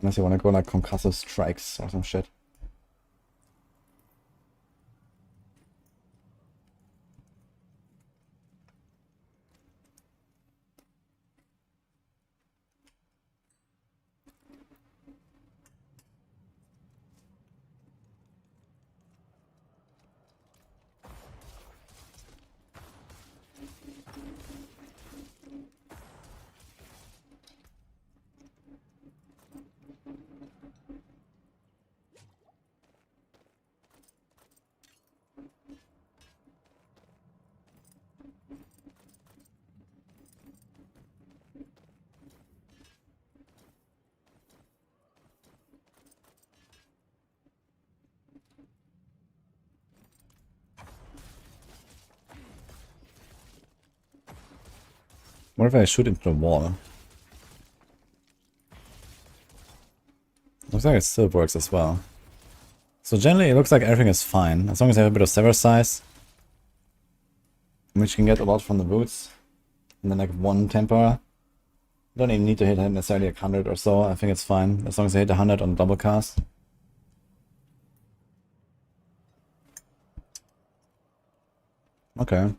unless you want to go like concussive strikes or some shit. What if I shoot into the wall? Looks like it still works as well. So generally it looks like everything is fine, as long as I have a bit of sever size. Which you can get a lot from the boots. And then like 1 temper. Don't even need to hit necessarily like 100 or so, I think it's fine. As long as I hit 100 on double cast. Okay.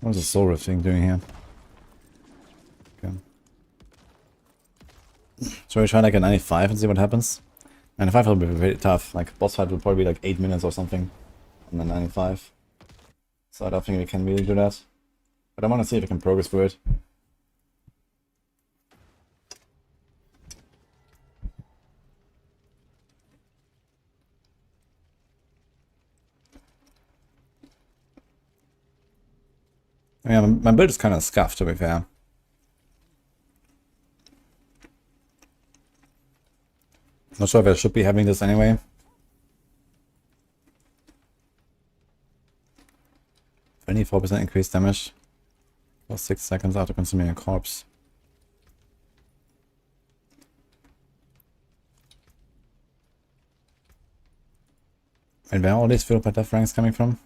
What's the soul rift thing doing here? Okay. So we try like a 95 and see what happens. 95 will be very tough. Like boss fight will probably be like 8 minutes or something on the 95. So I don't think we can really do that. But I want to see if we can progress through it. Yeah, my build is kind of scuffed, to be fair. Not sure if I should be having this anyway. 24% increased damage for 6 seconds after consuming a corpse. And where are all these fill per death ranks coming from?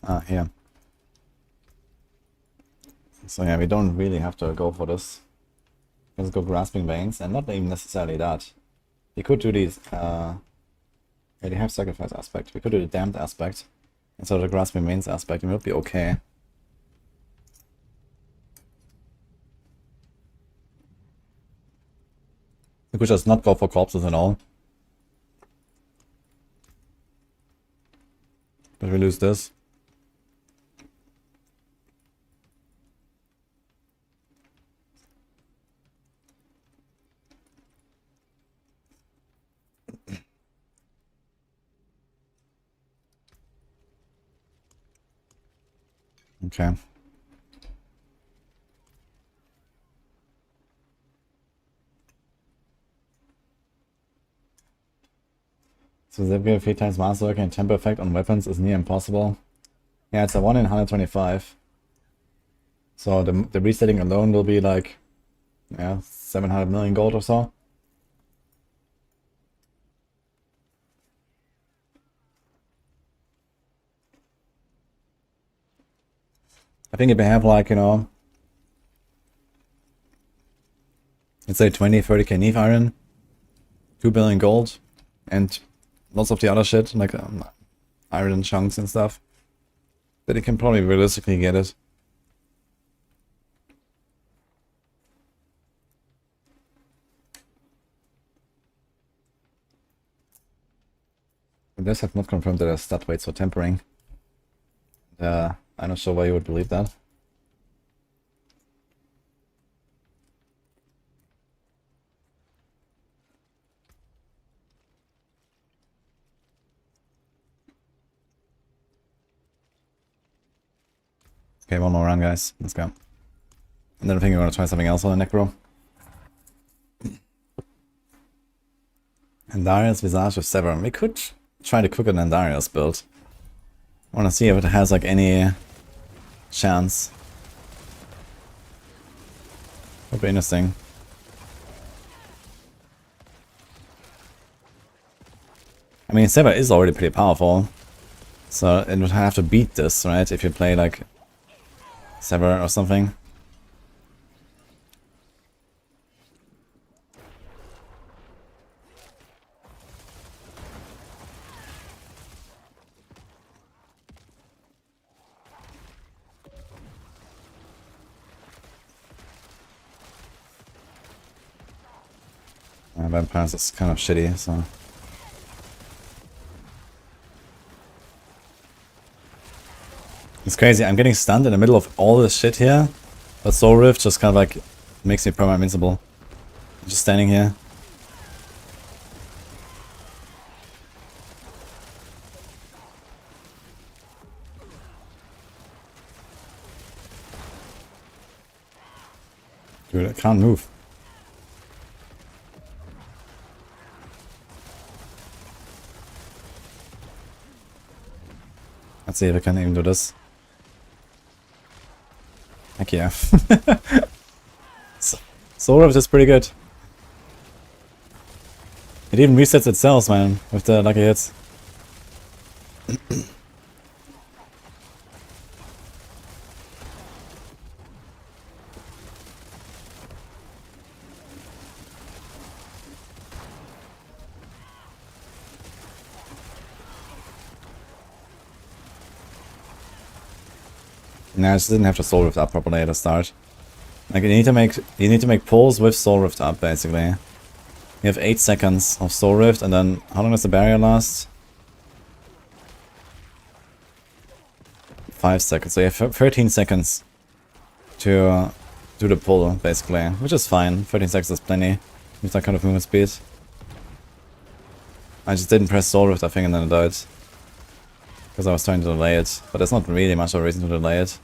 Ah, here. So yeah, we don't really have to go for this. Let's go grasping veins, and not even necessarily that. We could do these, yeah, they have sacrifice aspect. We could do the damned aspect instead of the grasping veins aspect, and it would be okay. We could just not go for corpses at all. But we lose this. Okay. So the 3 times masterwork and temper effect on weapons is near impossible. Yeah, it's a 1 in 125. So the resetting alone will be like, yeah, 700 million gold or so. I think if we have like, you know, let's say 20-30k Neve iron, 2 billion gold, and lots of the other shit, like iron chunks and stuff, then you can probably realistically get it. This have not confirmed that there's stat weights for tempering. I'm not sure why you would believe that. Okay, one more round, guys. Let's go. And then I think I'm gonna try something else on the Necro. Andariel's Visage with Severn. We could try to cook an Andariel's build. I wanna see if it has like any chance. Would be interesting. I mean, Sever is already pretty powerful, so it would have to beat this, right? If you play like Sever or something. Vampires is kind of shitty, so. It's crazy, I'm getting stunned in the middle of all this shit here, but Soul Rift just kind of like makes me perma invincible. Just standing here. Dude, I can't move. Let's see if I can even do this. Heck yeah. Soul Rift is pretty good. It even resets itself, man, with the lucky hits. Nah, I just didn't have to Soul Rift up properly at the start. Like you need to make pulls with Soul Rift up basically. You have 8 seconds of Soul Rift, and then how long does the barrier last? 5 seconds. So you have 13 seconds to do the pull basically, which is fine. 13 seconds is plenty with that kind of movement speed. I just didn't press Soul Rift, I think, and then it died. Because I was trying to delay it, but there's not really much of a reason to delay it.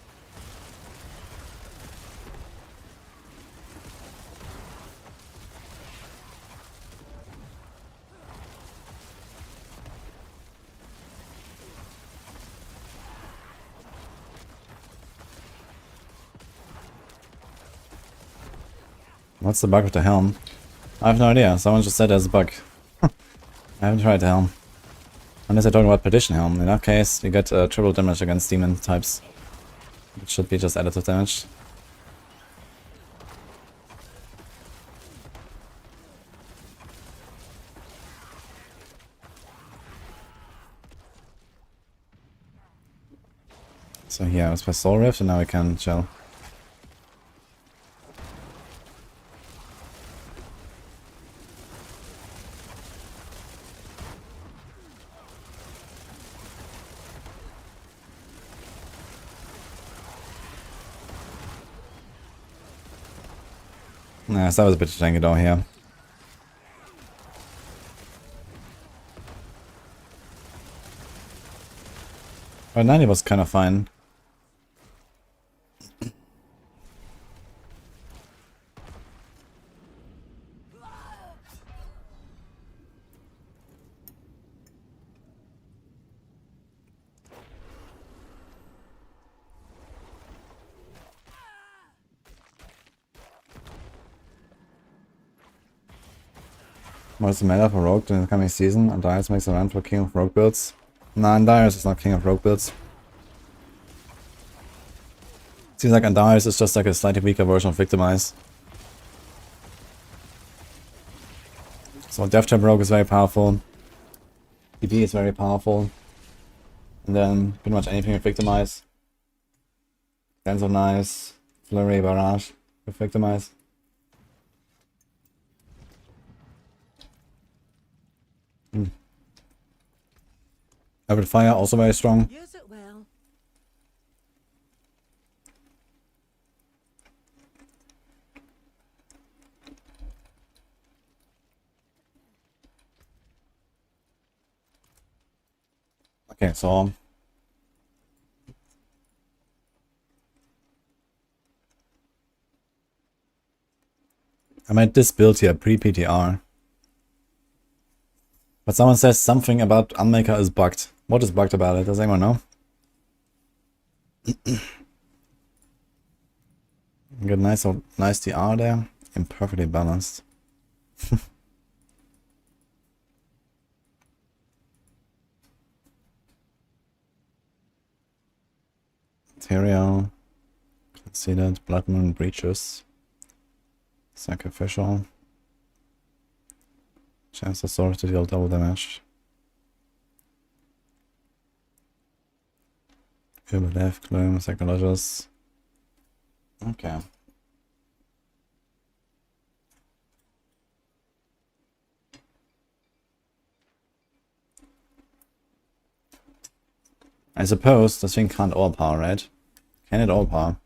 What's the bug with the helm? I have no idea. Someone just said there's a bug. I haven't tried the helm. Unless I don't know what Perdition helm. In that case, you get triple damage against demon types. It should be just additive damage. So yeah, let's press Soul Rift and now we can chill. Nah, so that was a bit janky down here. But 90 was kind of fine. What's the meta for Rogue in the coming season? Andias makes a run for King of Rogue builds. Nah, Andias is not King of Rogue builds. Seems like Andias is just like a slightly weaker version of Victimize. So Death Trap Rogue is very powerful. DP is very powerful. And then pretty much anything with Victimize. Dance of Nice, Flurry, Barrage with Victimize. Avid Fire also very strong. Use it well. Okay, so I made this build here pre-PTR. But someone says something about Unmaker is bugged. What is bugged about it? Does anyone know? Good, nice TR there. Imperfectly balanced. Material. Concealed. Blood Moon Breaches. Sacrificial. Chance the sword to deal double damage. Left, Gloom, Psychologist. Okay. I suppose this thing can't overpower, right? Can it overpower?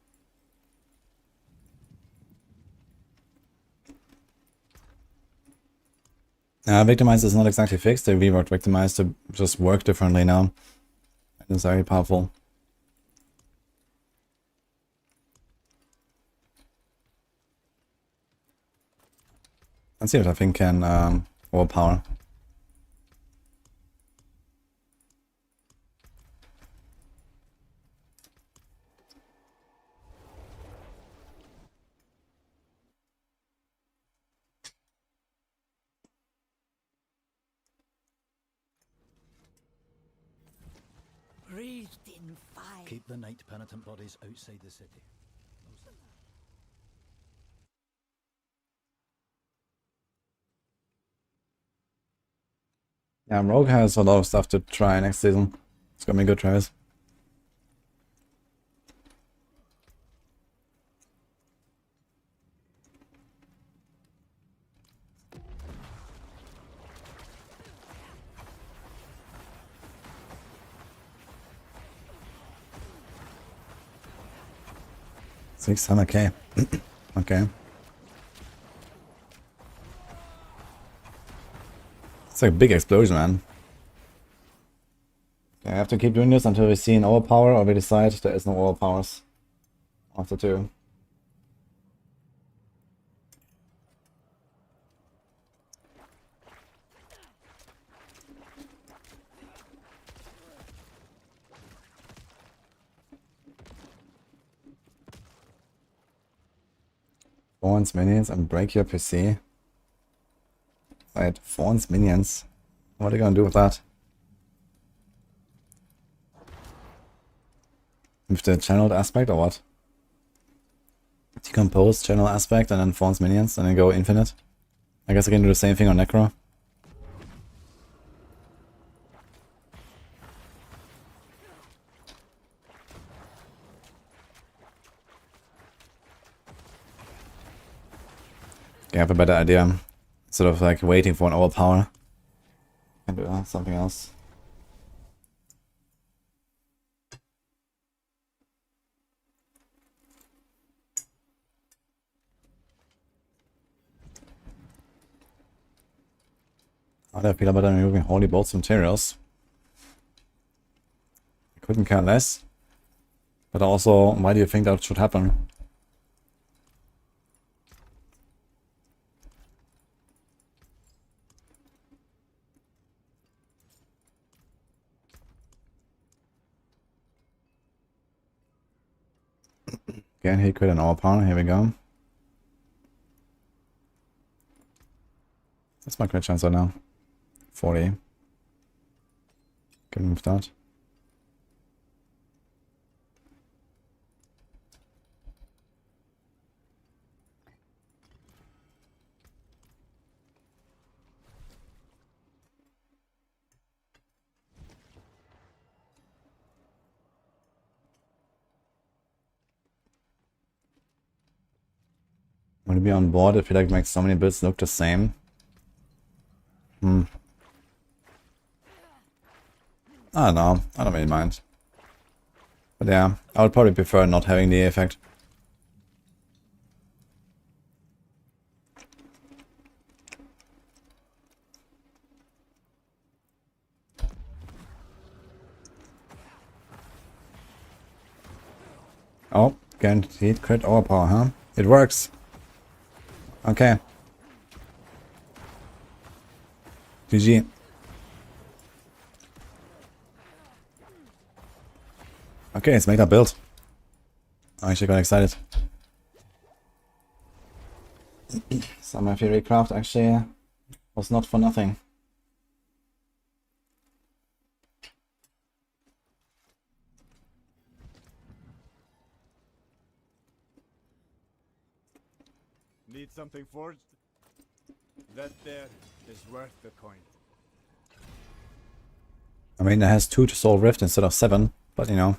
Victimize is not exactly fixed. They reworked Victimize to just work differently now. It's very powerful. Let's see if that thing can overpower. Breathed in fire. Keep the night penitent bodies outside the city. Yeah, Rogue has a lot of stuff to try next season. It's gonna be good, Travis. $600K. Okay. It's like a big explosion, man. Okay, I have to keep doing this until we see an overpower or we decide there is no overpowers after 2. Fawns minions and break your PC. Right, Fawns minions. What are you gonna do with that? With the channeled aspect or what? Decompose channel aspect and then Fawns minions and then go infinite. I guess I can do the same thing on Necro. I have a better idea. Sort of like waiting for an overpower. And do something else. How do I feel about removing holy bolts materials? I couldn't care less. But also, why do you think that should happen? Again, he quit an overpower. Here we go. What's my crit chance right now? 40. Can move that. Would you be on board if you like make so many builds look the same? I don't know. I don't really mind. But yeah, I would probably prefer not having the effect. Oh, guaranteed crit overpower, huh? It works. Okay. GG. Okay, let's make that build. I actually got excited. So my theorycraft actually was not for nothing. Need something forged? That there is worth the coin. I mean, it has 2 to Soul Rift instead of 7, but you know.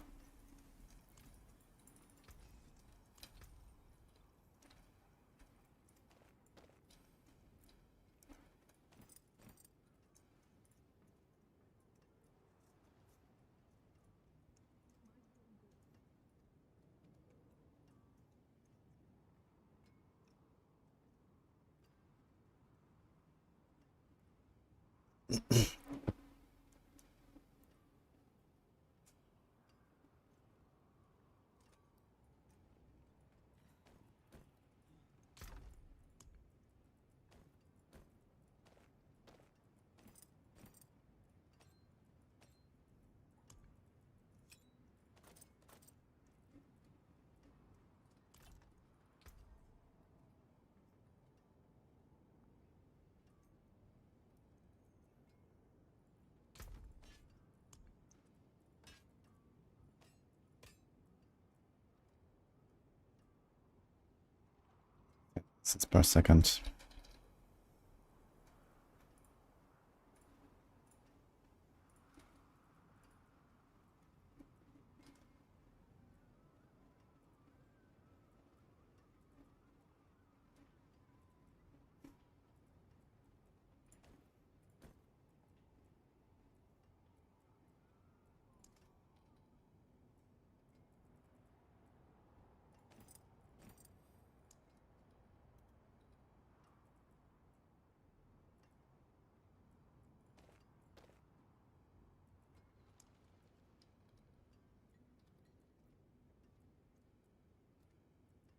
Cents per second.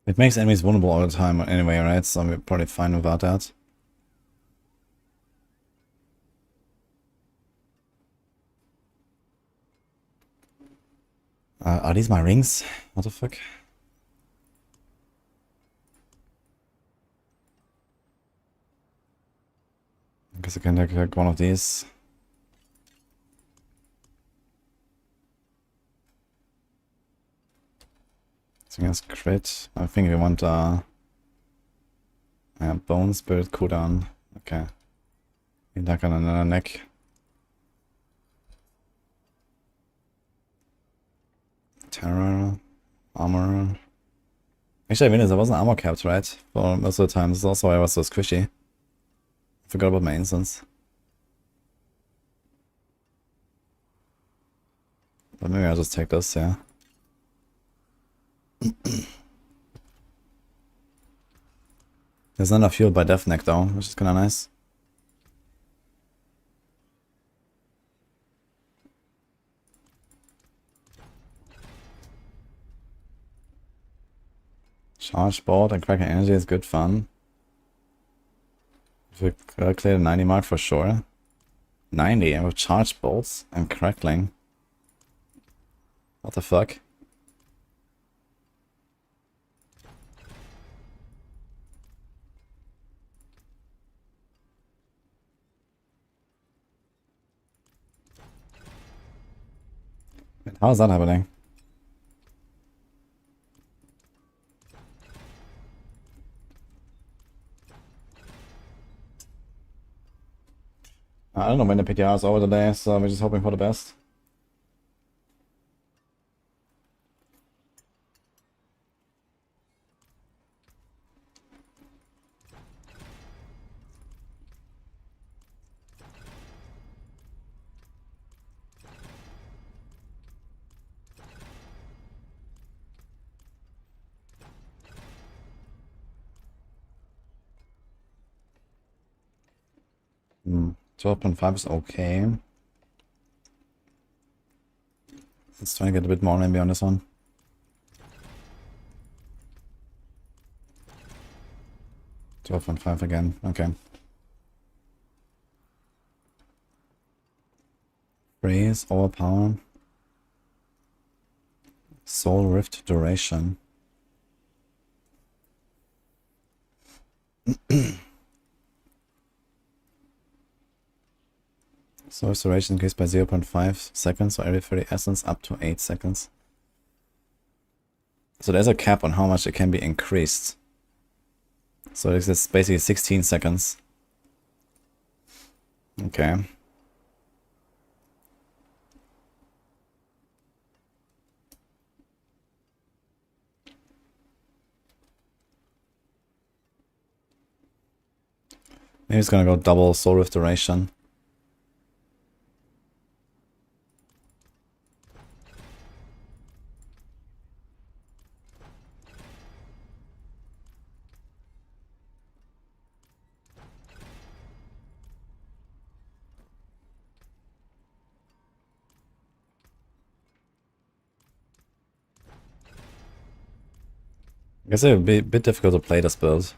It makes enemies vulnerable all the time anyway, right? So we're probably fine without that. Are these my rings? What the fuck? I guess I can take one of these. I think that's crit. I think we want bone spirit cooldown. Okay. Attack on another neck. Terror. Armor. Actually, I realized I wasn't armor capped, right? For most of the time. This is also why I was so squishy. I forgot about my instance. But maybe I'll just take this, yeah. There's not enough fueled by Death Neck though, which is kinda nice. Charge board and cracking energy is good fun. If we clear the 90 mark for sure. 90 and with charge bolts and crackling. What the fuck? Wait, how is that happening? I don't know when the PTR is over today, so we're just hoping for the best. Hmm. 12.5 is okay. Let's try to get a bit more maybe on this one. $12.5 again, okay. Freeze, overpower. Soul Rift duration. So restoration increased by 0.5 seconds, so every 30 essence up to 8 seconds. So there's a cap on how much it can be increased. So it's basically 16 seconds. Okay. Maybe it's gonna go double Soul Rift duration. I guess it would be a bit difficult to play this build.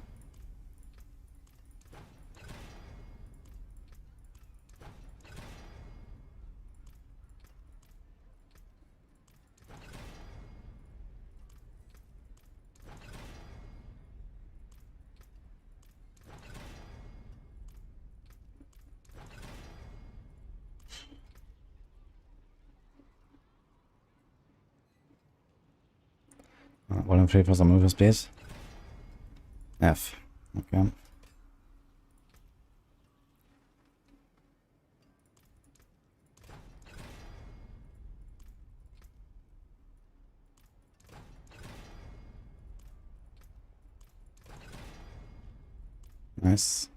Volume 3 for some moves, please. F. Okay. Nice.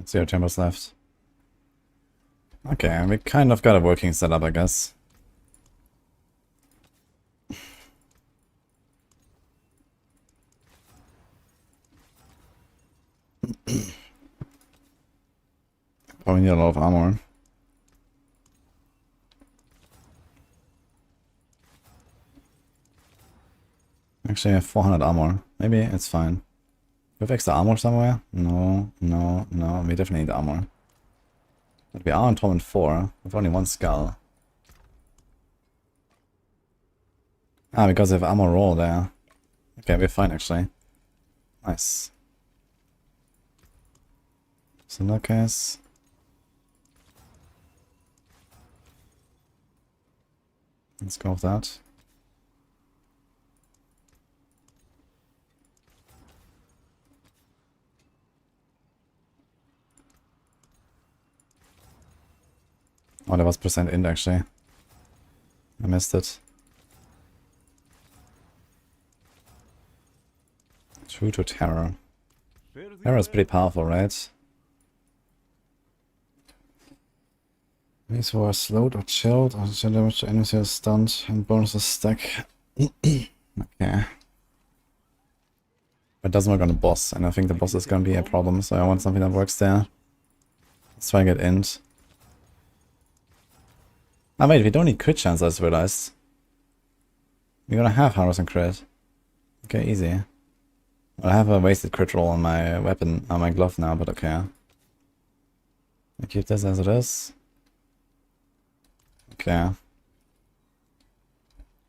Zero chambers left. Okay, we kind of got a working setup, I guess. Probably need a lot of armor. Actually, I have 400 armor. Maybe it's fine. Do we have extra armor somewhere? No, no, no. We definitely need armor. But we are on Torment 4. With only one skull. Ah, because I have armor roll there. Okay, we're fine actually. Nice. So in that case... let's go with that. Oh, there was percent int actually. I missed it. True to terror. Terror is pretty powerful, right? These were slowed or chilled, or chill damage to enemies who are stunned, and bonuses stack. Okay. But it doesn't work on the boss, and I think the boss is gonna be a problem, so I want something that works there. Let's try and get int. Ah wait, we don't need crit chance, I just realized. We're gonna have Harrows and crit. Okay, easy. I have a wasted crit roll on my weapon, on my glove now, but okay. I keep this as it is. Okay.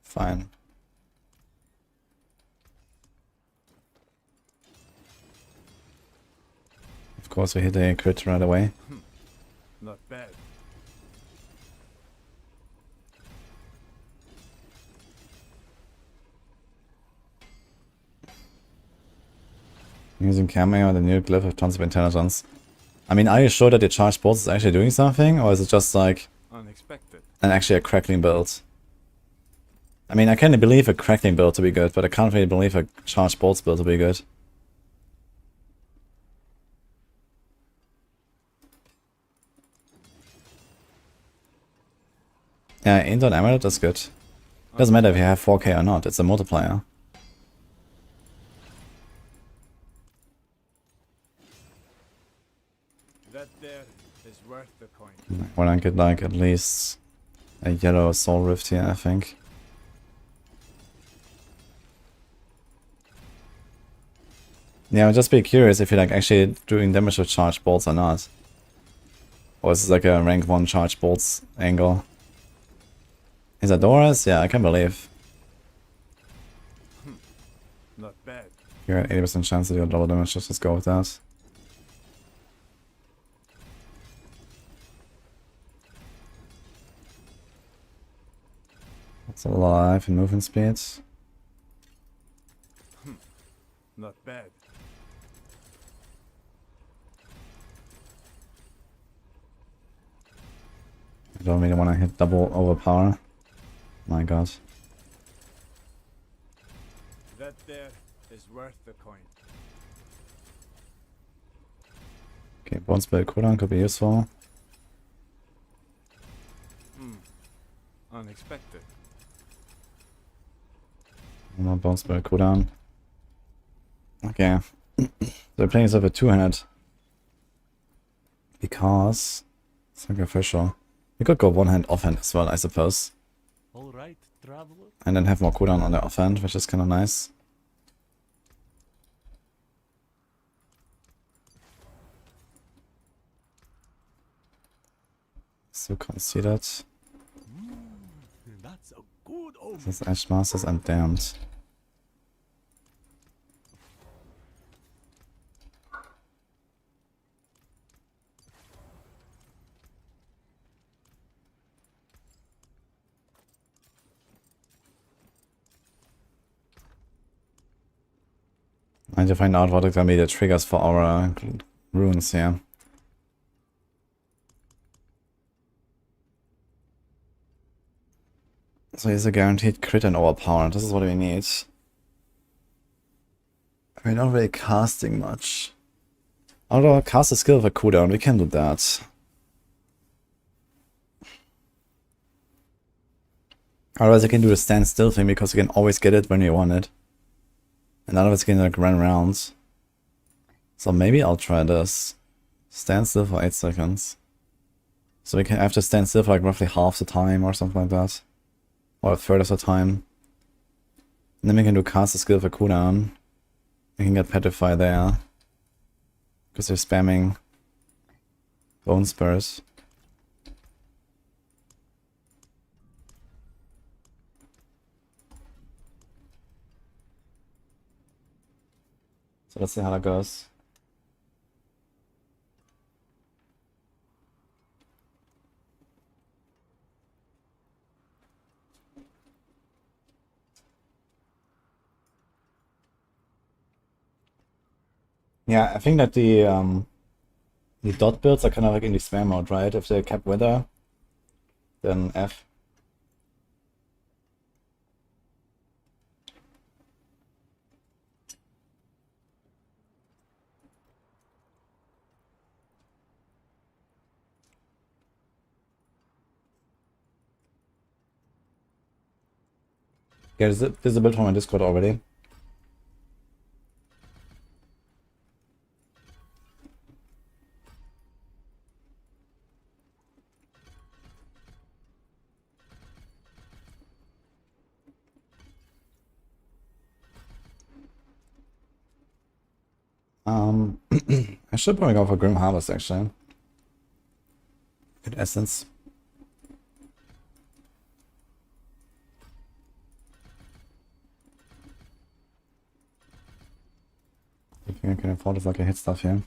Fine. Of course we hit a crit right away. Not bad. Using cameo and the new glyph of tons of intelligence. I mean, are you sure that the charged bolts is actually doing something? Or is it just like Unexpected. actually a crackling build? I mean, I can believe a crackling build to be good, but I can't really believe a charged bolts build to be good. Yeah, int on amulet is good. Doesn't matter if you have 4k or not, it's a multiplier. That there is worth the coin. Well, I get like at least a yellow soul rift here, I think. Yeah, I'll just be curious if you're like actually doing damage with charged bolts or not. Or is this like a rank 1 charged bolts angle? Is that Doras? Yeah, I can believe. Not bad. You're at 80% chance to do a double damage, let's just go with that. It's alive and movement speed. Not bad. I don't really want to hit double overpower. My god. That there is worth the coin. Okay, bone spell cooldown could be useful. Unexpected. One more bone spell cooldown. Okay. So we're playing this over 200. Because it's sacrificial. We could go one hand offhand as well, I suppose. All right, traveler. And then have more cooldown on the offhand, which is kind of nice. So considered. That's a Good omen. This is Ash Masters and Damned. I need to find out what are gonna be the triggers for our runes here. So he's a guaranteed crit and overpower. This is what we need. We're not really casting much. Although cast a skill with a cooldown, we can do that. Otherwise I can do the stand still thing because you can always get it when you want it. And otherwise you can like run around. So maybe I'll try this. Stand still for 8 seconds. So we can have to stand still for like roughly half the time or something like that. Or a third of the time. And then we can do cast a skill for cooldown. We can get petrified there. Because they're spamming bone spurs. So let's see how that goes. Yeah, I think that the dot builds are kind of like in the spam mode, right? If they kept weather, then F. Yeah, is it visible from my Discord already? I should probably go for Grim Harvest actually. Good essence. I think I can afford it like a hit stuff here.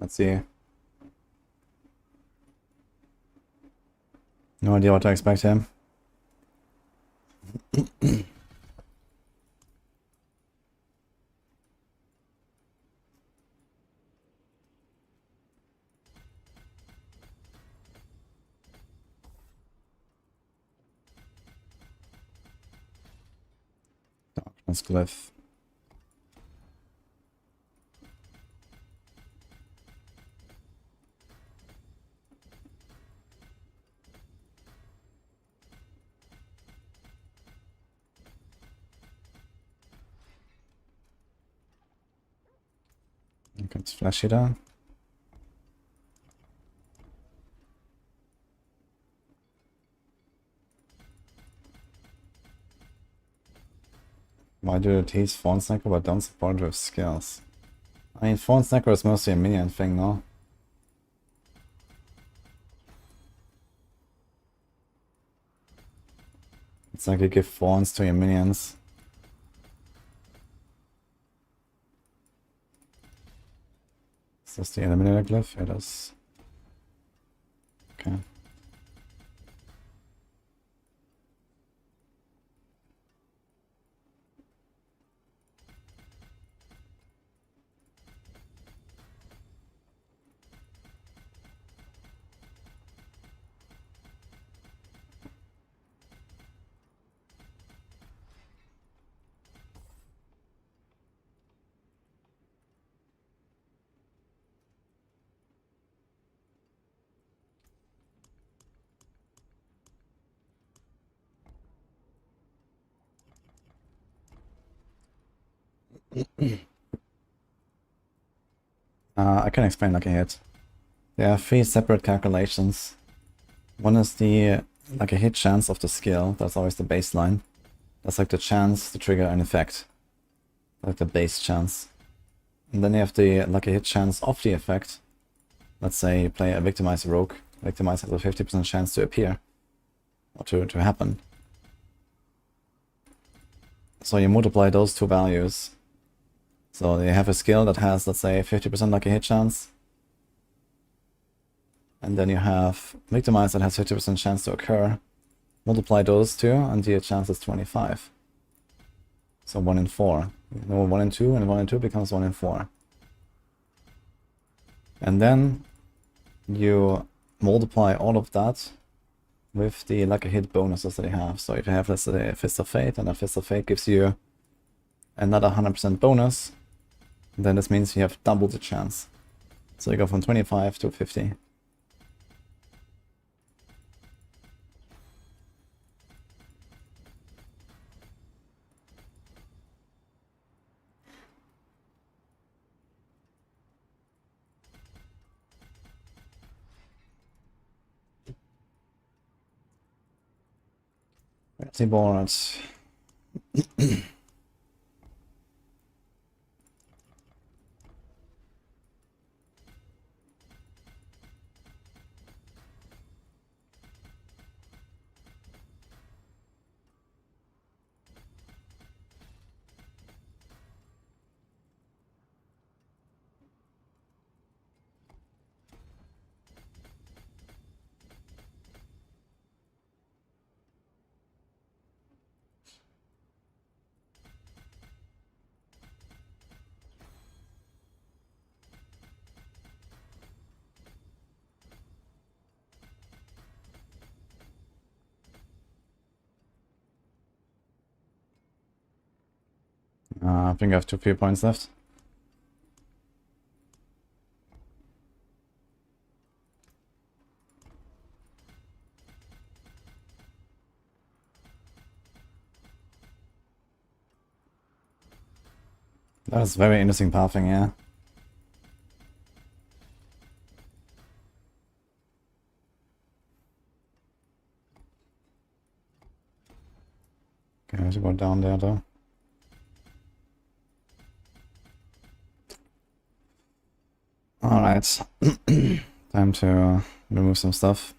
Let's see. No idea what to expect here. Darkness Glyph. Here comes Flash Hitter. Why do you tease Fawn Snacker but don't support it with skills? I mean, Fawn Snacker is mostly a minion thing, no? It's like you give fawns to your minions. Is this the Eliminator Glyph? It is. Okay. I can explain lucky hit. There are 3 separate calculations. One is the lucky hit chance of the skill. That's always the baseline. That's like the chance to trigger an effect. Like the base chance. And then you have the lucky hit chance of the effect. Let's say you play a Victimize Rogue. Victimize has a 50% chance to appear. Or to happen. So you multiply those 2 values. So you have a skill that has, let's say, 50% lucky hit chance. And then you have Victimize that has 50% chance to occur. Multiply those 2 and the chance is 25. So 1 in 4. You know, 1 in 2 and 1 in 2 becomes 1 in 4. And then you multiply all of that with the lucky hit bonuses that you have. So if you have, let's say, a Fist of Fate, and a Fist of Fate gives you another 100% bonus, then this means you have double the chance. So you go from 25 to 50. Pretty bored. I think I have 2 few points left. That is very interesting pathing, yeah. Okay, I have to go down there though. Alright. Time to remove some stuff.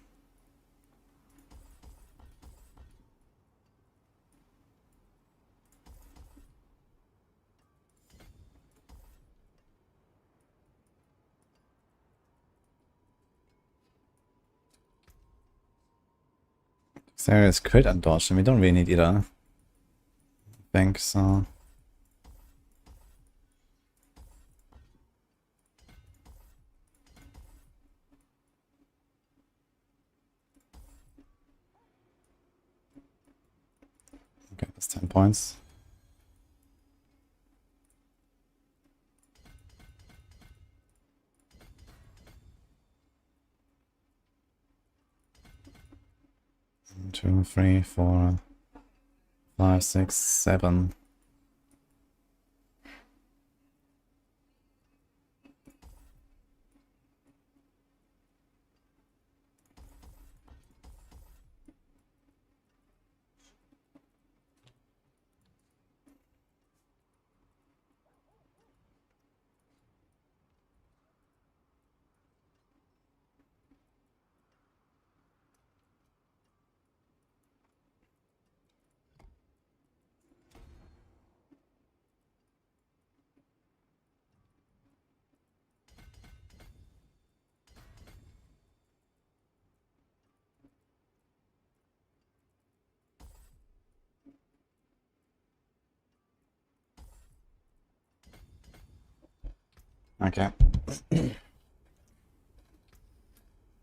There is crit and dodge, and we don't really need either. I think so. Okay, that's 10 points. One, 2, 3, 4, 5, 6, 7. Okay.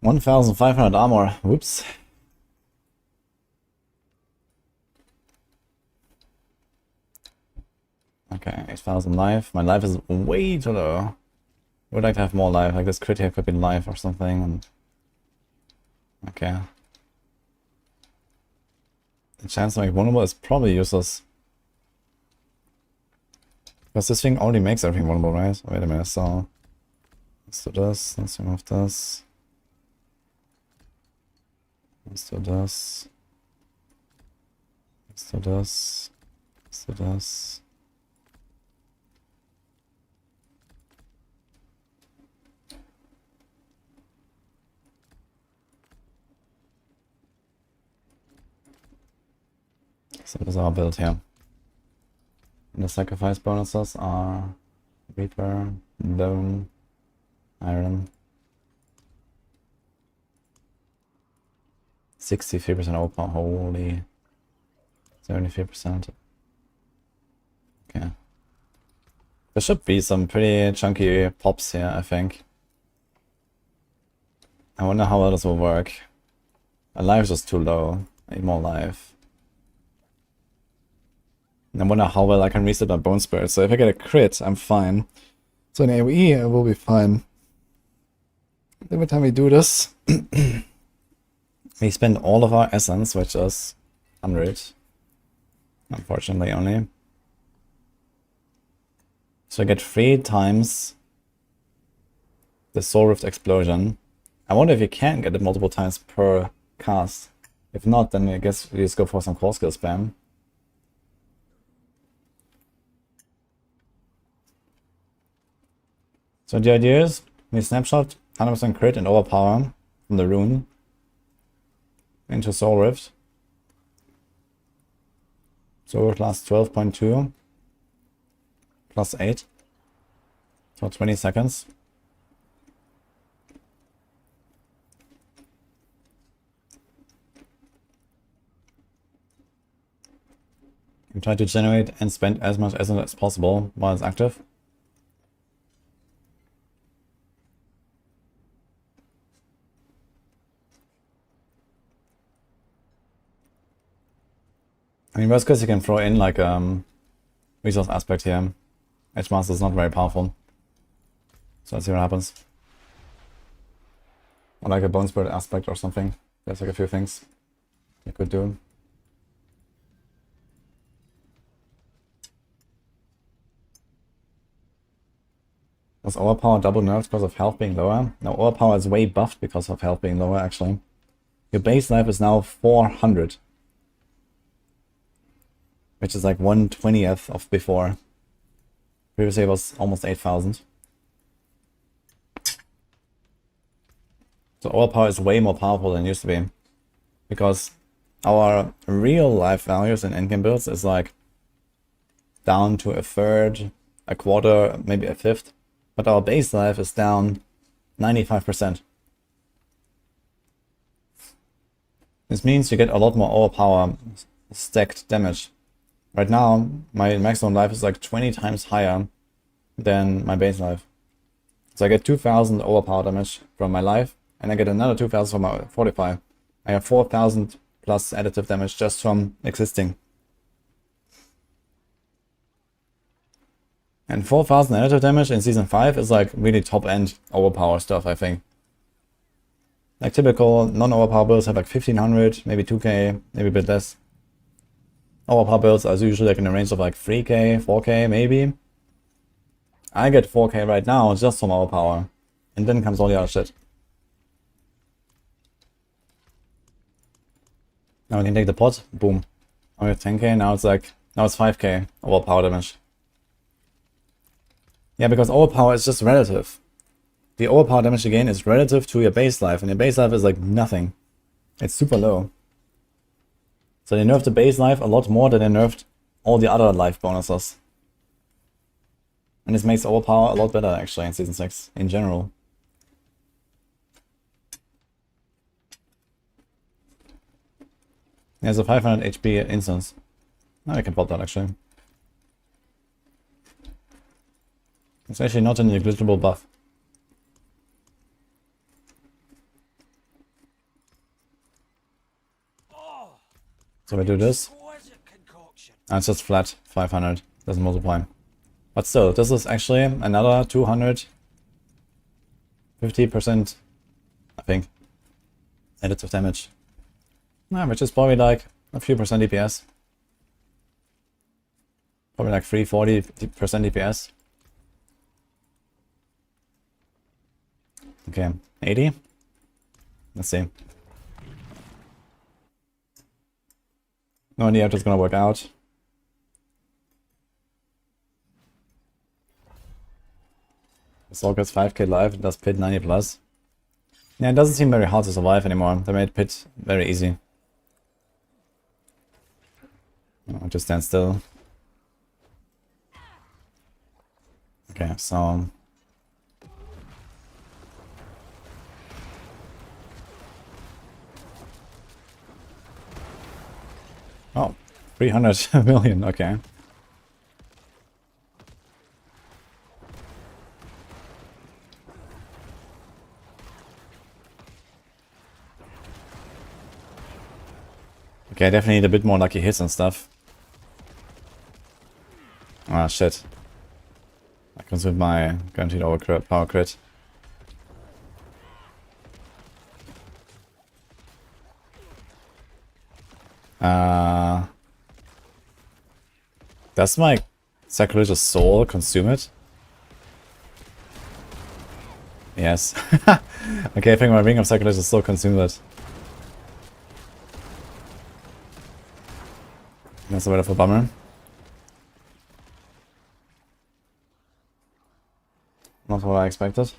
1500 armor. Whoops. Okay, 8000 life. My life is way too low. Would like to have more life, like this crit here could be life or something. And okay. The chance to make vulnerable is probably useless. Because this thing already makes everything vulnerable, right? Wait a minute, so let's do this, let's remove this. Let's do this. Let's do this. Let's do this. So this is our build here. And the sacrifice bonuses are Reaper, Bone, Iron. 63% open, holy. 73%. Okay. There should be some pretty chunky pops here, I think. I wonder how well this will work. My life is just too low. I need more life. I wonder how well I can reset my bone spirit. So if I get a crit, I'm fine. So in AoE, I will be fine. Every time we do this, we spend all of our essence, which is 100. Unfortunately, only. So I get 3 times the Soul Rift Explosion. I wonder if you can get it multiple times per cast. If not, then I guess we just go for some core skill spam. So the idea is, we snapshot 100% crit and overpower from the rune into Soul Rift. Soul Rift lasts 12.2 plus 8 for 20 seconds. You try to generate and spend as much essence as possible while it's active. I mean, worst case you can throw in like resource aspect here. Edge Master is not very powerful. So let's see what happens. Or like a Bone Spirit aspect or something. There's like a few things you could do. Was overpower double nerfed because of health being lower? No, overpower is way buffed because of health being lower actually. Your base life is now 400. Which is like 1/20th of before. Previously it was almost 8,000. So overpower is way more powerful than it used to be. Because our real life values in endgame builds is like down to a third, a quarter, maybe a fifth. But our base life is down 95%. This means you get a lot more overpower stacked damage. Right now, my maximum life is like 20 times higher than my base life. So I get 2000 overpower damage from my life, and I get another 2000 from my fortify. I have 4000 plus additive damage just from existing. And 4000 additive damage in Season 5 is like really top-end overpower stuff, I think. Like typical non-overpower builds have like 1500, maybe 2k, maybe a bit less. Overpower builds are usually like in the range of like 3k, 4k maybe. I get 4k right now just from overpower. And then comes all the other shit. Now we can take the pot, boom. I get 10k, now it's 5k overpower damage. Yeah, because overpower is just relative. The overpower damage again is relative to your base life, and your base life is like nothing. It's super low. So they nerfed the base life a lot more than they nerfed all the other life bonuses. And this makes overpower a lot better actually in Season 6 in general. There's a 500 HP instance. Now I can pop that actually. It's actually not a negligible buff. So we do this. And it's just flat 500, doesn't multiply. But still, this is actually another 250%, I think, additive damage. Which is probably like a few percent DPS. Probably like 340% DPS. Okay, 80. Let's see. No idea if it's gonna work out. Soul gets 5k life, it does pit 90 plus. Yeah, it doesn't seem very hard to survive anymore. They made pit very easy. Oh, just stand still. Okay, so... Oh, 300 million, okay. Okay, I definitely need a bit more lucky hits and stuff. Ah, shit. I consumed my guaranteed power crit. Does my sacrilegious soul consume it? Yes. Okay, I think my ring of sacrilegious soul consumed it. That's a bit of a bummer. Not what I expected.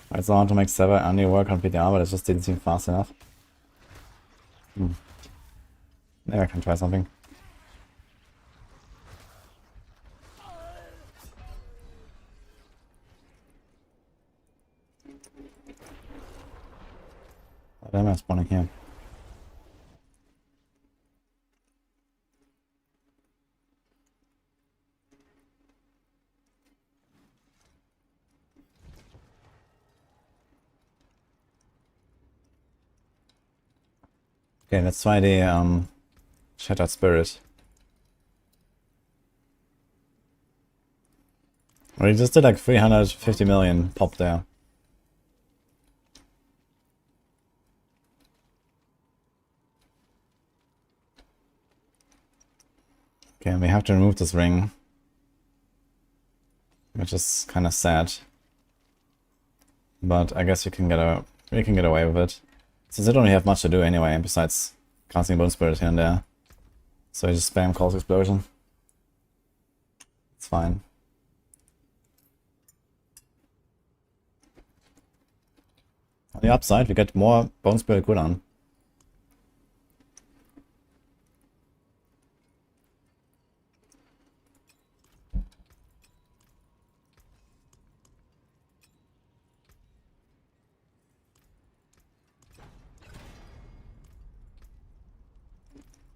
I still want to make 7 only work on PTR, but it just didn't seem fast enough. Maybe I can try something. What am I spawning here? Okay, let's try the Shattered Spirit. We just did like 350 million pop there. Okay, we have to remove this ring. Which is kind of sad. But I guess we can get away with it. Since I don't really have much to do anyway, besides casting Bone Spirit here and there. So I just spam Calls Explosion. It's fine. On the upside, we get more Bone Spirit cooldown.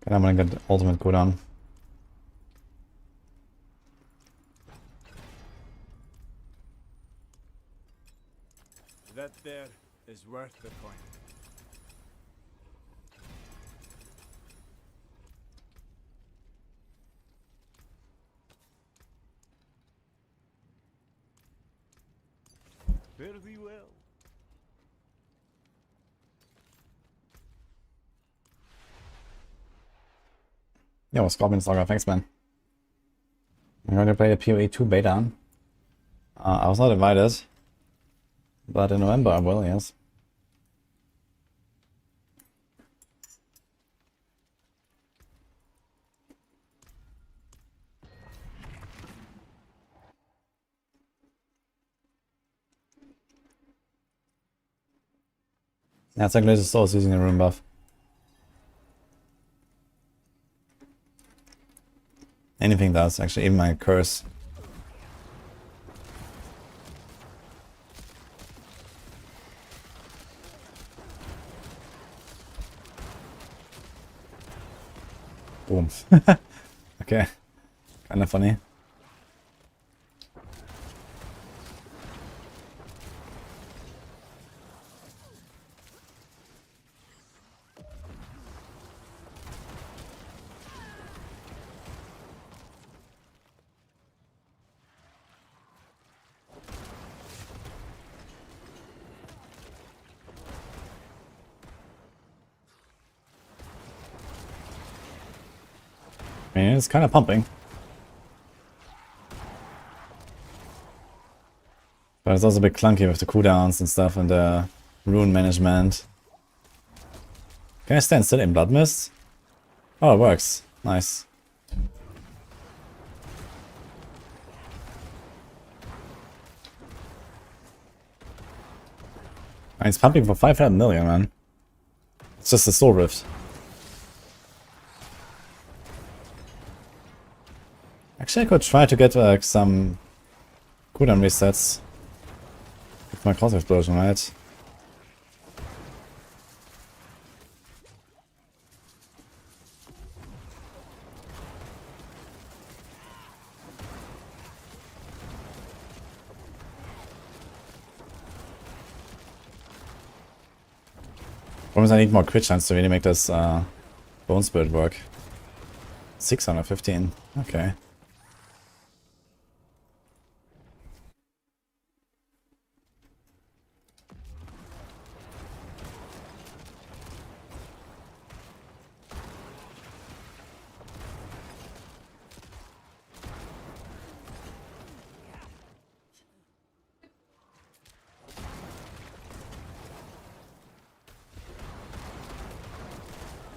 And I'm gonna get ultimate cooldown. That there is worth the coin. Fare thee well. Yo, Scorpion Saga, thanks man. I'm going to play the PoE 2 beta. I was not invited. But in November I will, yes. Yeah, it's like Laser Soul is using a rune buff. Anything does, actually, even my curse. Boom. Okay. Kinda funny. I mean, it's kind of pumping. But it's also a bit clunky with the cooldowns and stuff and the rune management. Can I stand still in Blood Mist? Oh, it works. Nice. And it's pumping for 500 million, man. It's just a Soul Rift. Actually, I could try to get some cooldown resets with my cross explosion, right? Problem is I need more crit chance to really make this Bone Spirit work. 615. Okay.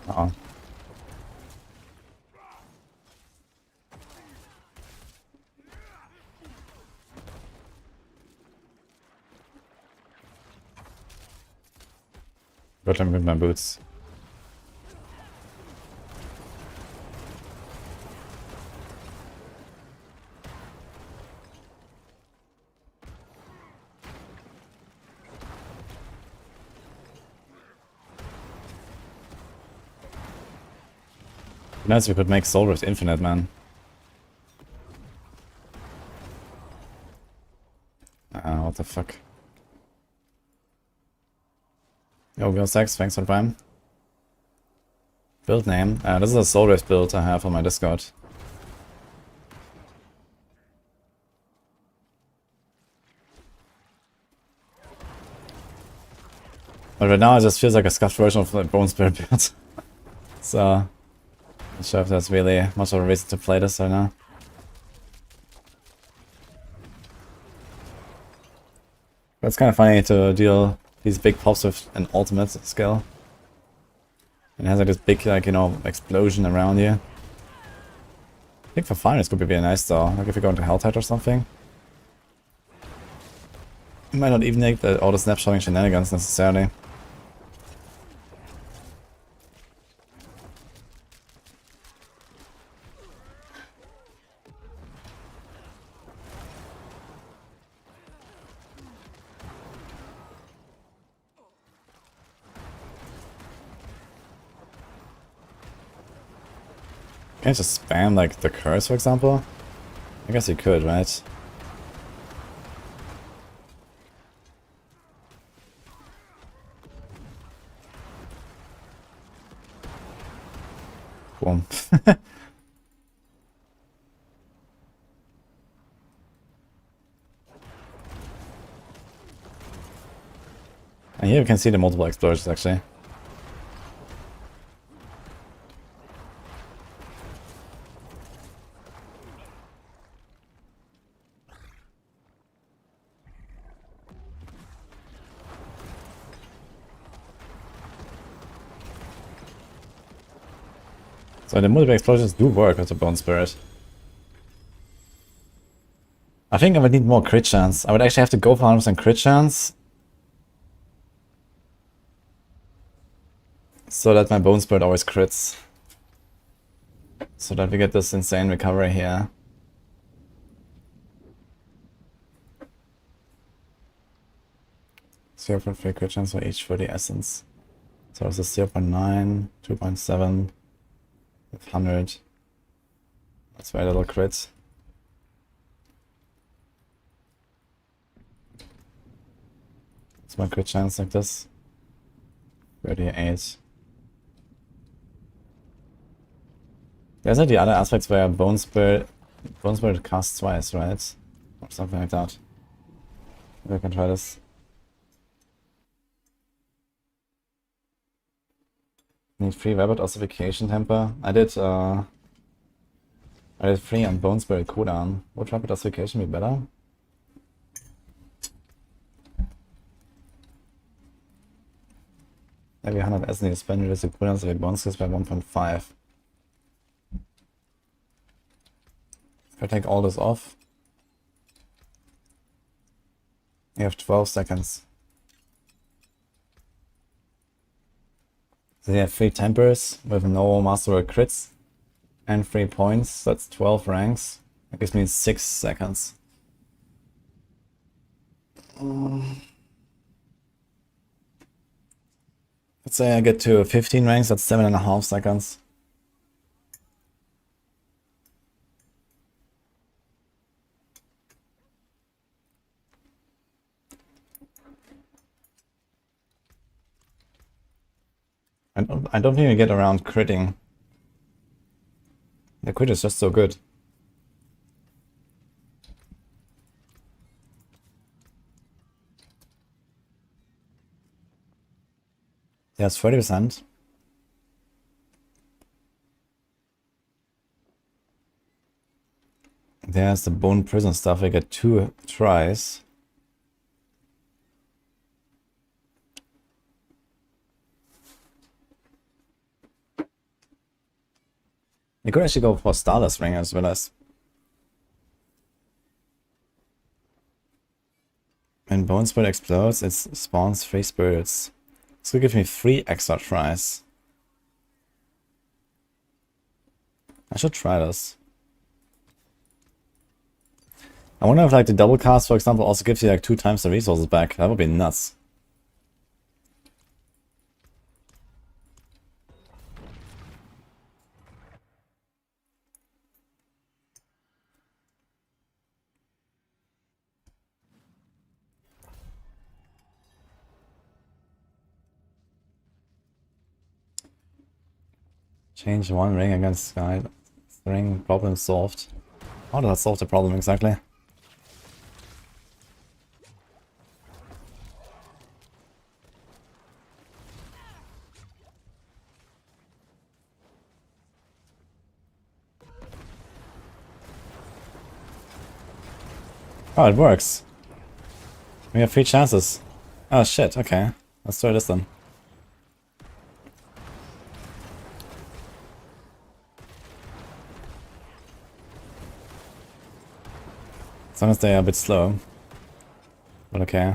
Uh-oh. But I'm with my boots. Nice, we could make Soul Rift infinite, man. What the fuck? Yo, Will Sex, thanks for Prime. Build name. This is a Soul Rift build I have on my Discord. But right now it just feels like a scuffed version of the Bone Spirit build. So, not sure if that's really much of a reason to play this right now. But it's kind of funny to deal these big pops with an ultimate skill. And it has like this big, like, you know, explosion around you. I think for fun this could be really nice though, like if you go into Helltide or something. You might not even need all the snapshotting shenanigans necessarily. Can I just spam like the curse, for example? I guess you could, right? Boom. And here you can see the multiple explosions actually. So the multiple explosions do work with the Bone Spirit. I think I would need more crit chance. I would actually have to go for 100% crit chance. So that my Bone Spirit always crits. So that we get this insane recovery here. So 0.3 crit chance for each for the essence. So this is 0.9, 2.7. 100. That's very little crit. It's my crit chance like this. 38. There's like the other aspects where Bone Spirit casts twice, right? Or something like that. Maybe I can try this. Need free rabbit ossification temper. I did I did 3 on Bone Spirit cooldown. Would rapid classification be better? Every 100 S needs to spend reduce the cooldowns of your bone skills by 1.5. If I take all this off, you have 12 seconds. So you have 3 tempers with no master or crits and 3 points. That's 12 ranks. That gives me 6 seconds. Let's say I get to 15 ranks, that's 7.5 seconds. I don't think we get around critting. The crit is just so good. There's 30%. There's the bone prison stuff. I get 2 tries. You could actually go for Starless Ring as well as. When Bone Spirit explodes, it spawns 3 spirits. This will give me 3 extra tries. I should try this. I wonder if like the double cast, for example, also gives you like 2 times the resources back. That would be nuts. Change 1 ring against Sky. Ring problem solved. How does that solve the problem exactly? Oh, it works. We have 3 chances. Oh shit, okay. Let's try this then. As long as they are a bit slow. But okay.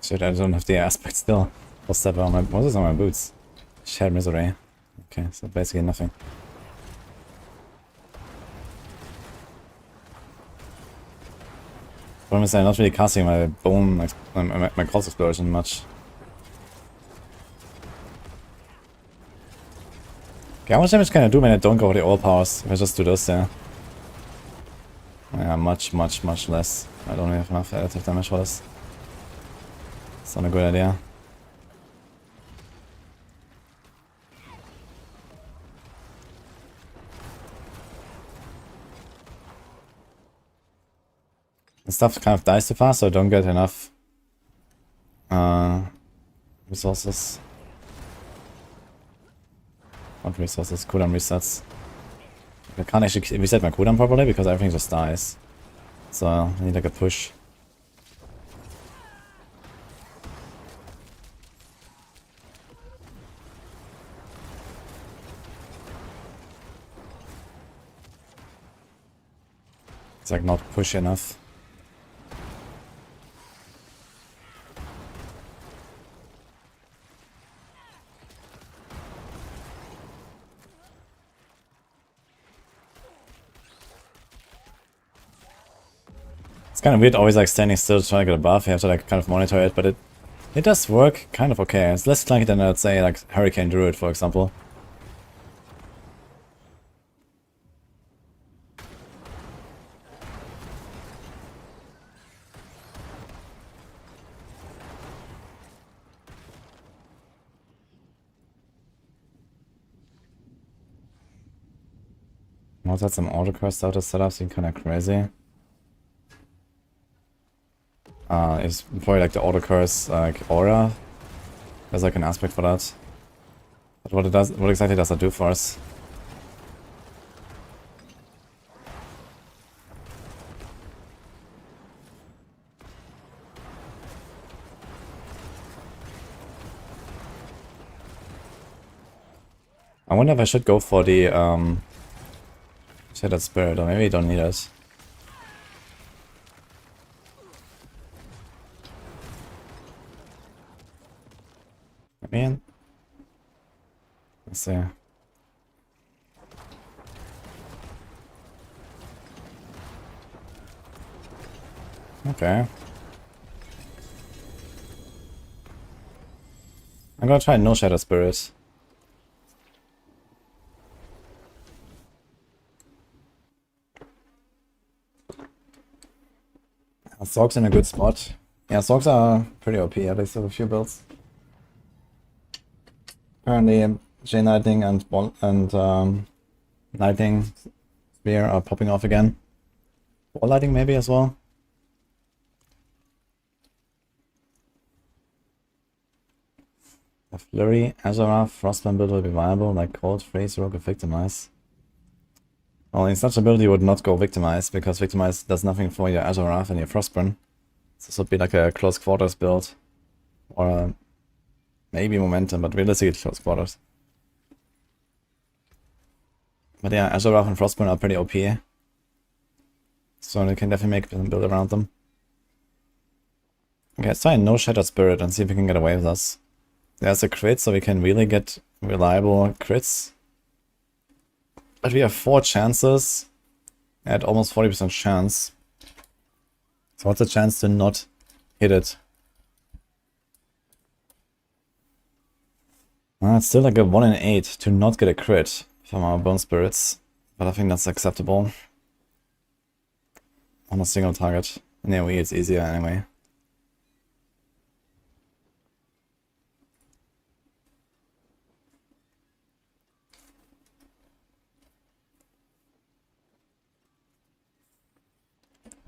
Shit, I don't have the aspect still. What's that on my... What is on my boots? Shared misery. Okay, so basically nothing. Problem is I'm not really casting my bone... my cross explosion much. Okay, how much damage can I do when I don't go for the all powers? If I just do this, yeah. Yeah, much less. I don't have enough additive damage for this. It's not a good idea. The stuff kind of dies too fast, so I don't get enough resources. Not resources, cooldown resets. I can't actually reset my cooldown properly because everything just dies. So I need like a push. It's like not push enough. It's kind of weird always like standing still trying to get a buff. You have to like kind of monitor it, but it does work kind of okay. It's less clunky than I'd say like Hurricane Druid, for example. Also had some autocurse stuff to set up, seemed kinda crazy. It's probably like the autocurse like aura. There's like an aspect for that. But what exactly does that do for us? I wonder if I should go for the Shattered Spirit, or maybe you don't need it. I mean, let's see. Okay. I'm gonna try no Shadow Spirit. Sorg's in a good spot. Yeah, Sorgs are pretty OP, at least with a few builds. Apparently, Chain Lightning and Lightning Spear are popping off again. Wall Lighting maybe as well. A Flurry, Azura, Frostman build will be viable, like Cold, Freeze, Rogue, or Victimize. Well, in such a build you would not go Victimize, because Victimize does nothing for your Azura and your Frostburn. So this would be like a close quarters build. Or maybe Momentum, but realistically close quarters. But yeah, Azura and Frostburn are pretty OP. So you can definitely make a build around them. Okay, let's try no Shattered Spirit and see if we can get away with this. There's a crit, so we can really get reliable crits. But we have 4 chances at almost 40% chance. So what's the chance to not hit it? Well, it's still like a 1 in 8 to not get a crit from our Bone Spirits. But I think that's acceptable. On a single target. In AoE it's easier anyway.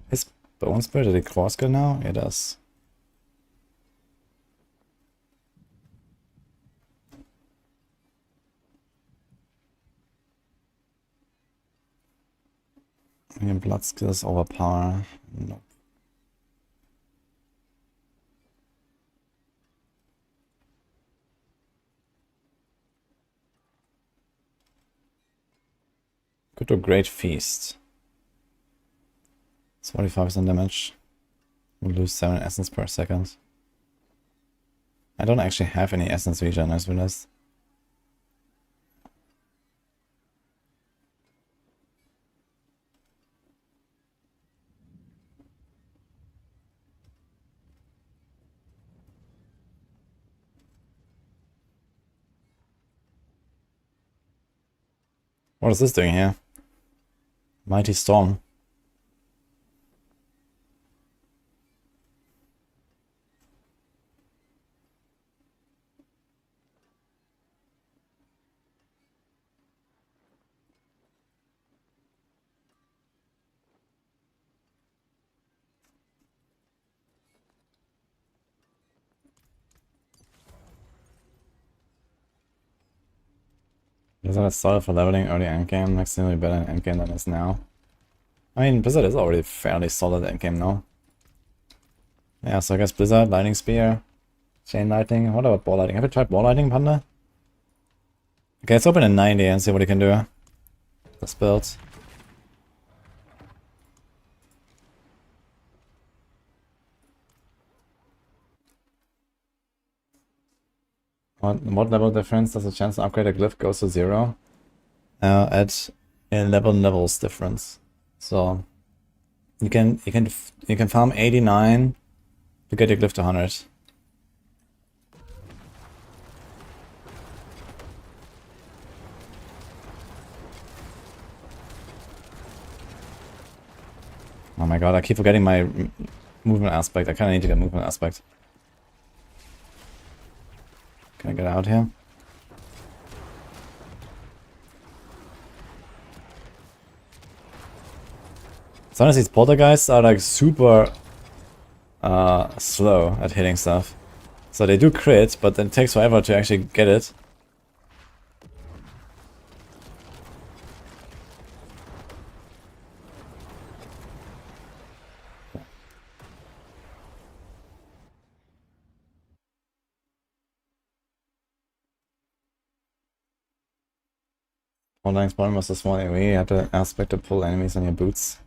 Is Bone Spirit a core skill now? It does. Your blood skills overpower. Nope. Could do Great Feast. It's 45% damage. We lose 7 essence per second. I don't actually have any essence regen, I realized. What is this doing here? Mighty Storm. Blizzard is solid for leveling early endgame, next to be better in endgame than it is now. I mean, Blizzard is already fairly solid endgame now. Yeah, so I guess Blizzard, Lightning Spear, Chain Lightning. What about Ball Lightning? Have you tried Ball Lightning, Panda? Okay, let's open a 90 and see what you can do. This build. What level difference does the chance to upgrade a glyph goes to 0? At 11 levels difference. So you can farm 89 to get your glyph to 100. Oh my god, I keep forgetting my movement aspect. I kinda need to get movement aspect. Can I get out here? Sometimes these poltergeists are like super slow at hitting stuff. So they do crit, but then it takes forever to actually get it. Online spawn was a small AoE, you have to aspect to pull enemies on your boots.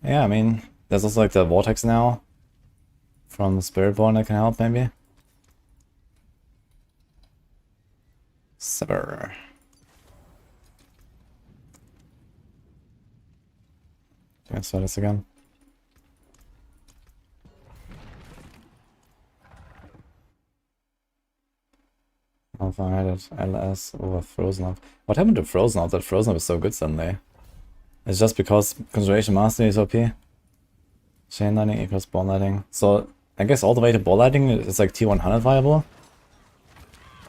Yeah, I mean, there's also like the vortex now from Spiritborn that can help maybe. Sever. Let's try this again. I've added LS over Frozen Up. What happened to Frozen Up? That Frozen Up is so good suddenly. It's just because Conjuration Mastery is OP. Chain Lightning equals Ball Lightning. So, I guess all the way to Ball Lightning is like T100 viable?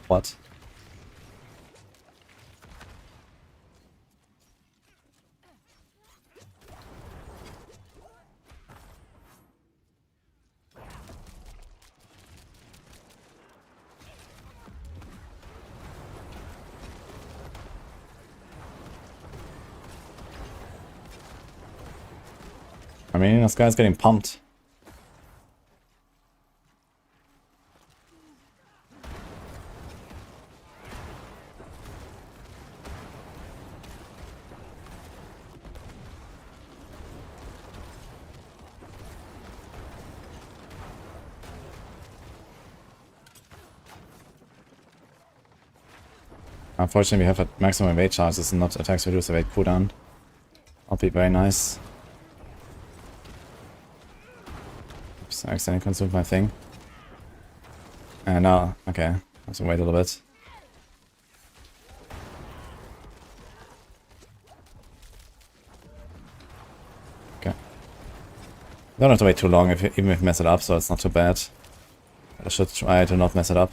What? I mean, this guy's getting pumped. Unfortunately, we have a maximum evade charges and not attacks reduce evade cooldown. That'll be very nice. Oops, I accidentally consumed my thing. And now, okay, I have to wait a little bit. Okay. Don't have to wait too long even if you mess it up, so it's not too bad. I should try to not mess it up.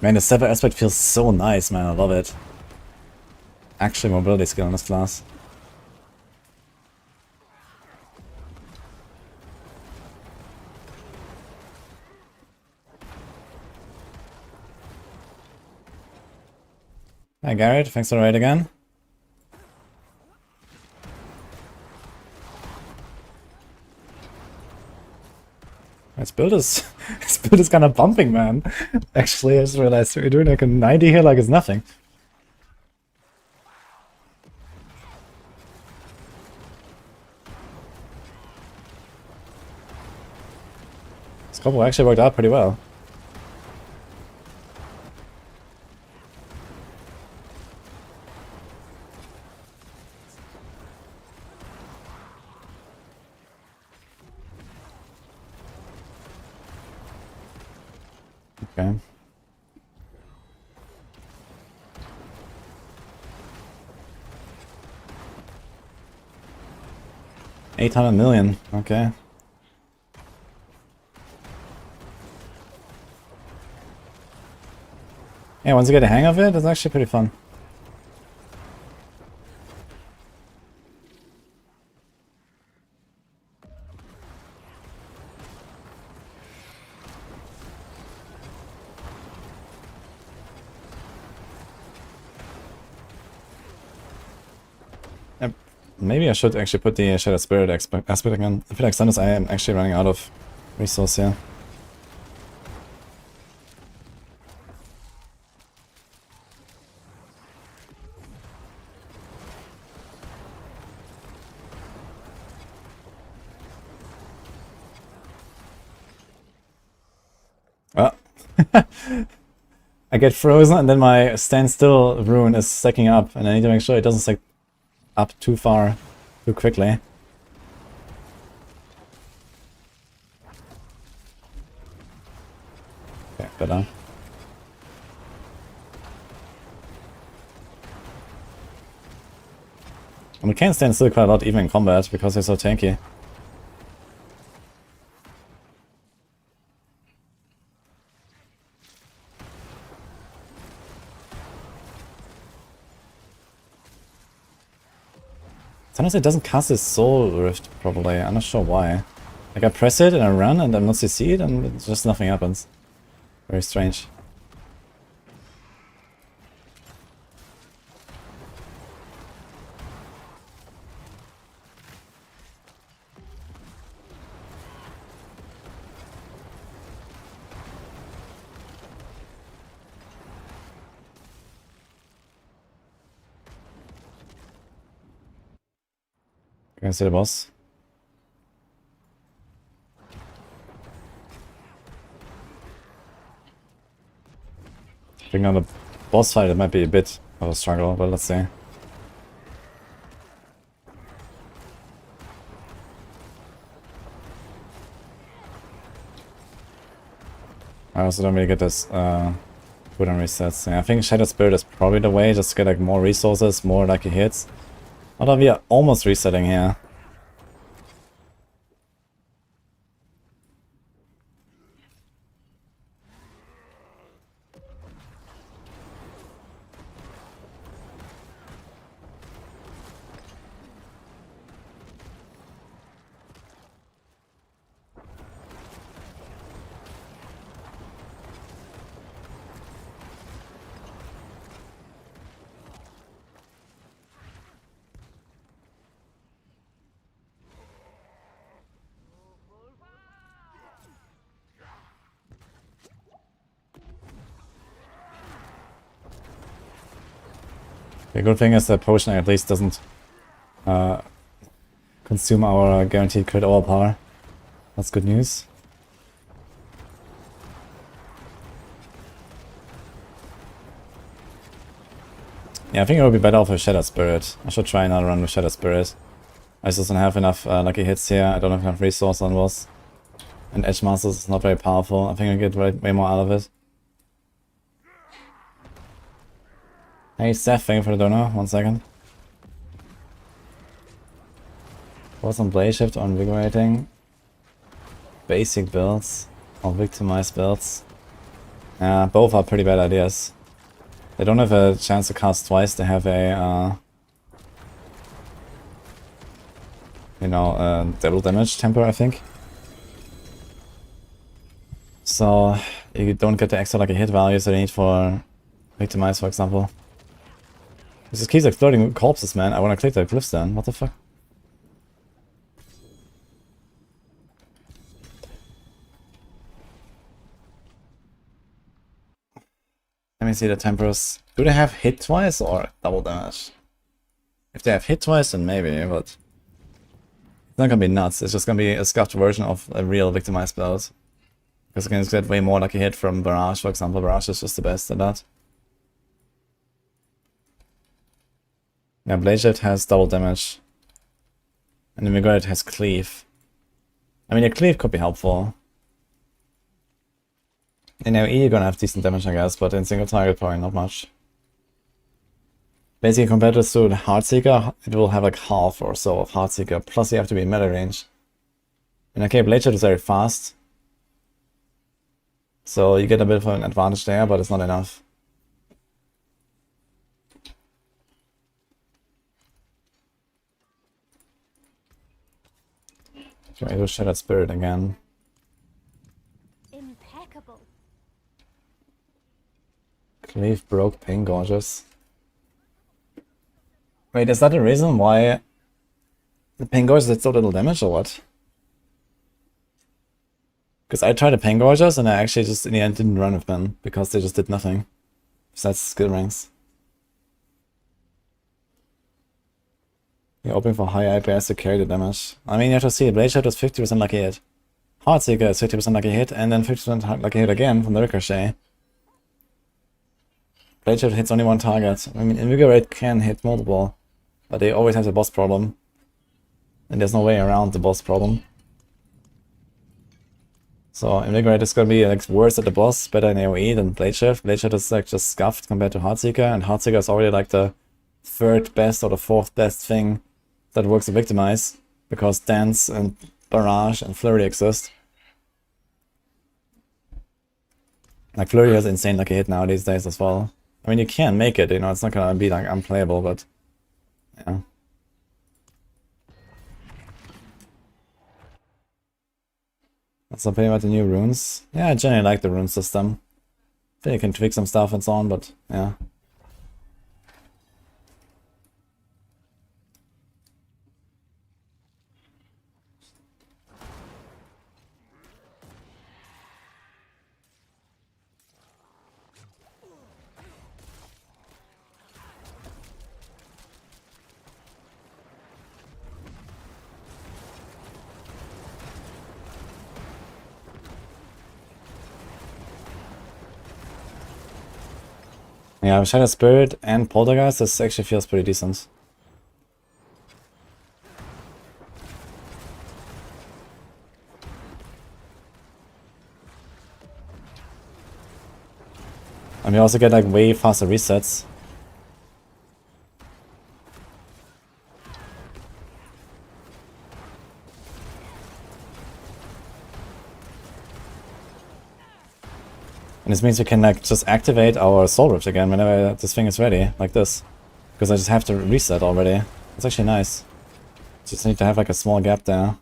Man, the Sever aspect feels so nice, man. I love it. Actually, mobility skill in this class. Hi, Garrett. Thanks for the raid again. This build is this build is kind of bumping, man. Actually, I just realized we're doing like a 90 here like it's nothing. This combo actually worked out pretty well. Okay. $800 million. Okay. Yeah, once you get a hang of it, it's actually pretty fun. Maybe I should actually put the Shadow Spirit aspect again. I feel like sometimes I am actually running out of resource here. Well, I get frozen and then my standstill rune is stacking up and I need to make sure it doesn't stack up too far, too quickly. better. And we can stand still quite a lot even in combat because they're so tanky. Sometimes it doesn't cast his soul rift probably, I'm not sure why. Like I press it and I run and I'm not CC'd and just nothing happens. Very strange. Can I see the boss? I think on the boss fight it might be a bit of a struggle, but let's see. I also don't really get this cooldown resets. Yeah, I think Shadow Spirit is probably the way, just to get like more resources, more lucky hits. Although we are almost resetting here. The good thing is that potion at least doesn't consume our guaranteed crit overpower. That's good news. Yeah, I think it would be better off with Shadow Spirit. I should try another run with Shadow Spirit. I just don't have enough lucky hits here. I don't have enough resource on boss. And Edge Masters is not very powerful. I think I get way more out of it. Hey Seth, thank you for the donor. 1 second. What's on Blade Shift or Invigorating? Basic builds or victimized builds. Both are pretty bad ideas. They don't have a chance to cast twice, they have a double damage temper, I think. So you don't get the extra lucky hit values that you need for victimize, for example. This just keeps exploding corpses, man. I wanna click the glyphs then. What the fuck? Let me see the tempers. Do they have hit twice or double damage? If they have hit twice, then maybe, but it's not gonna be nuts. It's just gonna be a scuffed version of a real victimized build. Because you can get way more lucky hit from Barrage, for example. Barrage is just the best at that. Yeah, Blade Shift has double damage. And the Vigorate has Cleave. I mean, a Cleave could be helpful. In AoE you're gonna have decent damage, I guess, but in single target probably not much. Basically, compared to the Heartseeker, it will have like half or so of Heartseeker, plus you have to be in melee range. And okay, Blade Shift is very fast. So you get a bit of an advantage there, but it's not enough. Can I do Shattered Spirit again? Impeccable. Cleave broke Pain Gorges. Wait, is that the reason why the Pain Gorges did so little damage or what? Because I tried the Pain Gorges and I actually just in the end didn't run with them because they just did nothing. Besides skill ranks. You're hoping for high IPS to carry the damage. I mean, you have to see, Blade Shift is 50% lucky hit. Heartseeker is 50% lucky hit, and then 50% lucky hit again from the Ricochet. Blade Shift hits only one target. I mean, Invigorate can hit multiple, but they always have the boss problem. And there's no way around the boss problem. So Invigorate is gonna be like worse at the boss, better in AoE than Blade Shift. Blade Shift is like just scuffed compared to Heartseeker, and Heartseeker is already like the third best or the fourth best thing that works to Victimize, because Dance and Barrage and Flurry exist. Like Flurry has insane lucky hit now these days as well. I mean, you can make it, you know, it's not gonna be like unplayable, but yeah. That's something about the new runes. Yeah, I generally like the rune system. I think you can tweak some stuff and so on, but yeah. Yeah, Shadow Spirit and Poltergeist, this actually feels pretty decent. And we also get like way faster resets. And this means we can like just activate our Soul Rift again whenever this thing is ready, like this. Because I just have to reset already. It's actually nice. Just need to have like a small gap there.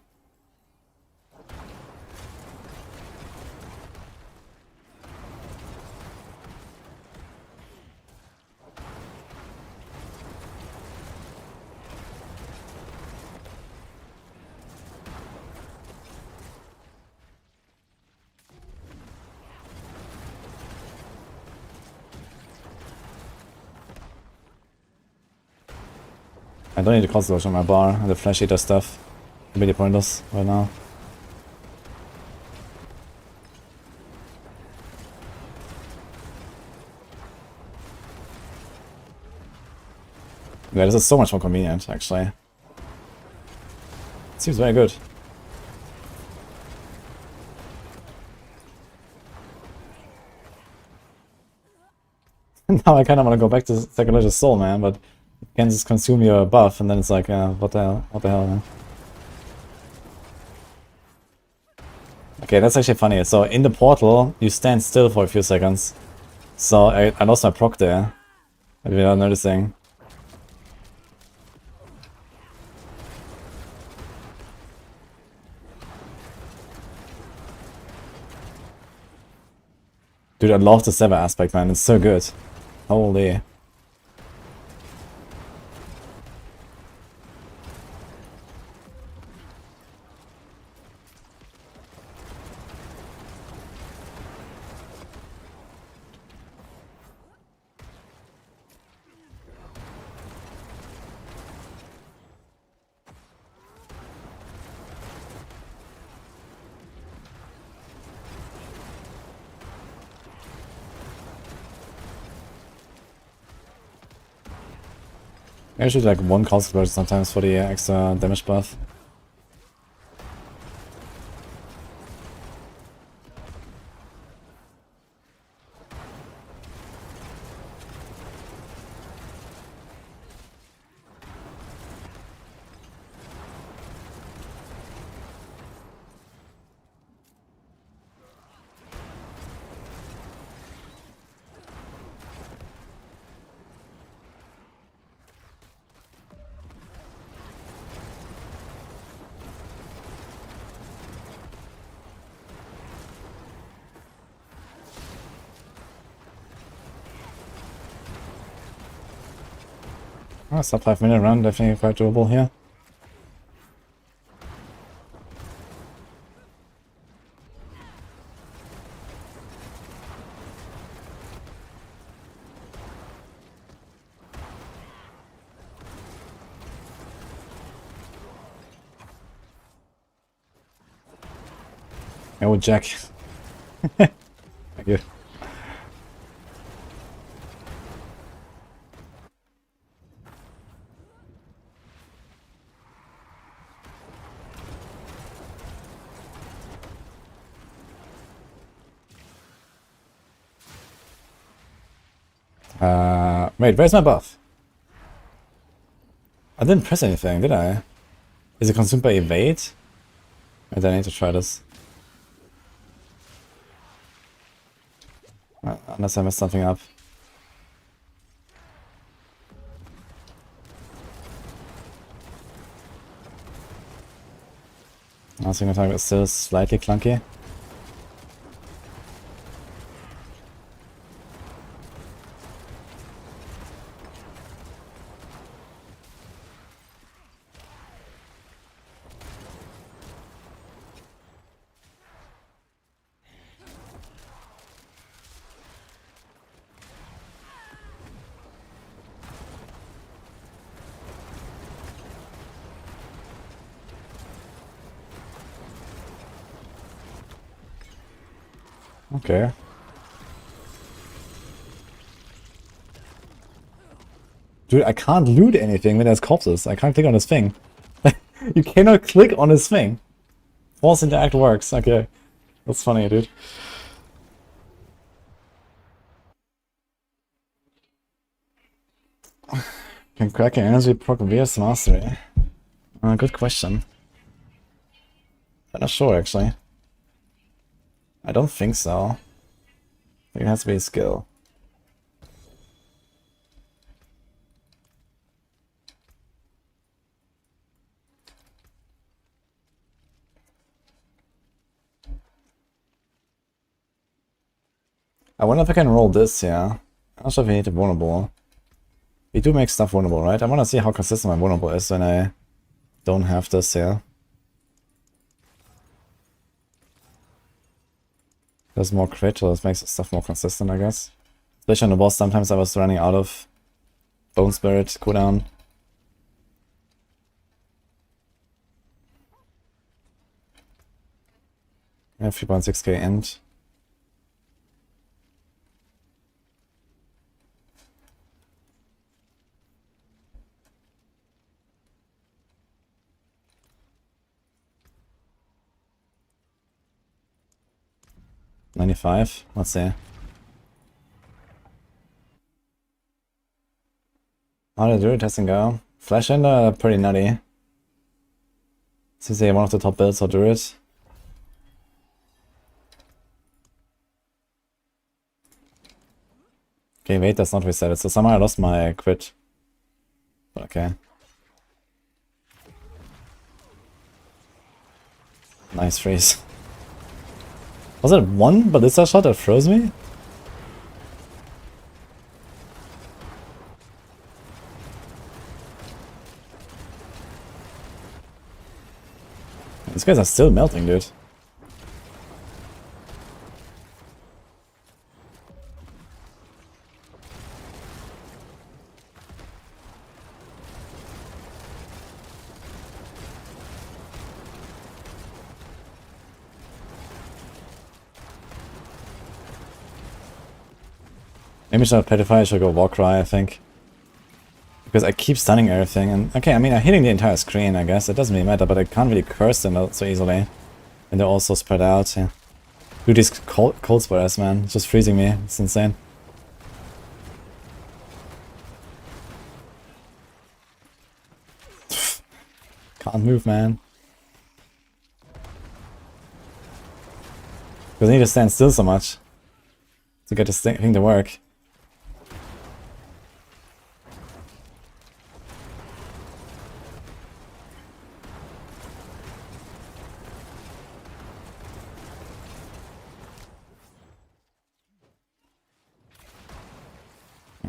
I don't need to concentrate on my bar and the flash eater stuff. Really pointless right now. Yeah, this is so much more convenient actually. It seems very good. Now I kinda wanna go back to Sacrilegious Soul, man, but you can just consume your buff and then it's like, what the hell, man. Okay, that's actually funny. So in the portal, you stand still for a few seconds. So I lost my proc there, without noticing. Dude, I love the Sever aspect, man. It's so good. Holy. I usually do like one constant burst sometimes for the extra damage buff. Oh, sub 5-minute run, definitely quite doable here. Oh, Jack. Thank you. Wait, where's my buff? I didn't press anything, did I? Is it consumed by evade? Wait, I need to try this. Unless I messed something up. I think attack is still slightly clunky. Okay. Dude, I can't loot anything when there's corpses. I can't click on this thing. You cannot click on this thing. Force interact works. Okay. That's funny, dude. Can Kraken energy proc VS mastery? Good question. I'm not sure, actually. I don't think so. I think it has to be a skill. I wonder if I can roll this, yeah. I'm not sure if we need a vulnerable. We do make stuff vulnerable, right? I want to see how consistent my vulnerable is when I don't have this here. There's more crit, so this makes stuff more consistent, I guess. Especially on the boss, sometimes I was running out of Bone Spirit cooldown. I have 3.6k int. $95. Let's see. How did the druid testing go? Flash Ender, pretty nutty. Seems like one of the top builds for druid. Okay, wait, that's not reset it. So somehow I lost my crit. But okay. Nice freeze. Was it one ballista shot that froze me? These guys are still melting, dude. Maybe it's not Petrify, I should go Warcry, I think. Because I keep stunning everything, and okay, I mean, I'm hitting the entire screen, I guess. It doesn't really matter, but I can't really curse them so easily. And they're all so spread out, yeah. Dude, these cold spiders, man. It's just freezing me. It's insane. Can't move, man. Because I need to stand still so much to get this thing to work.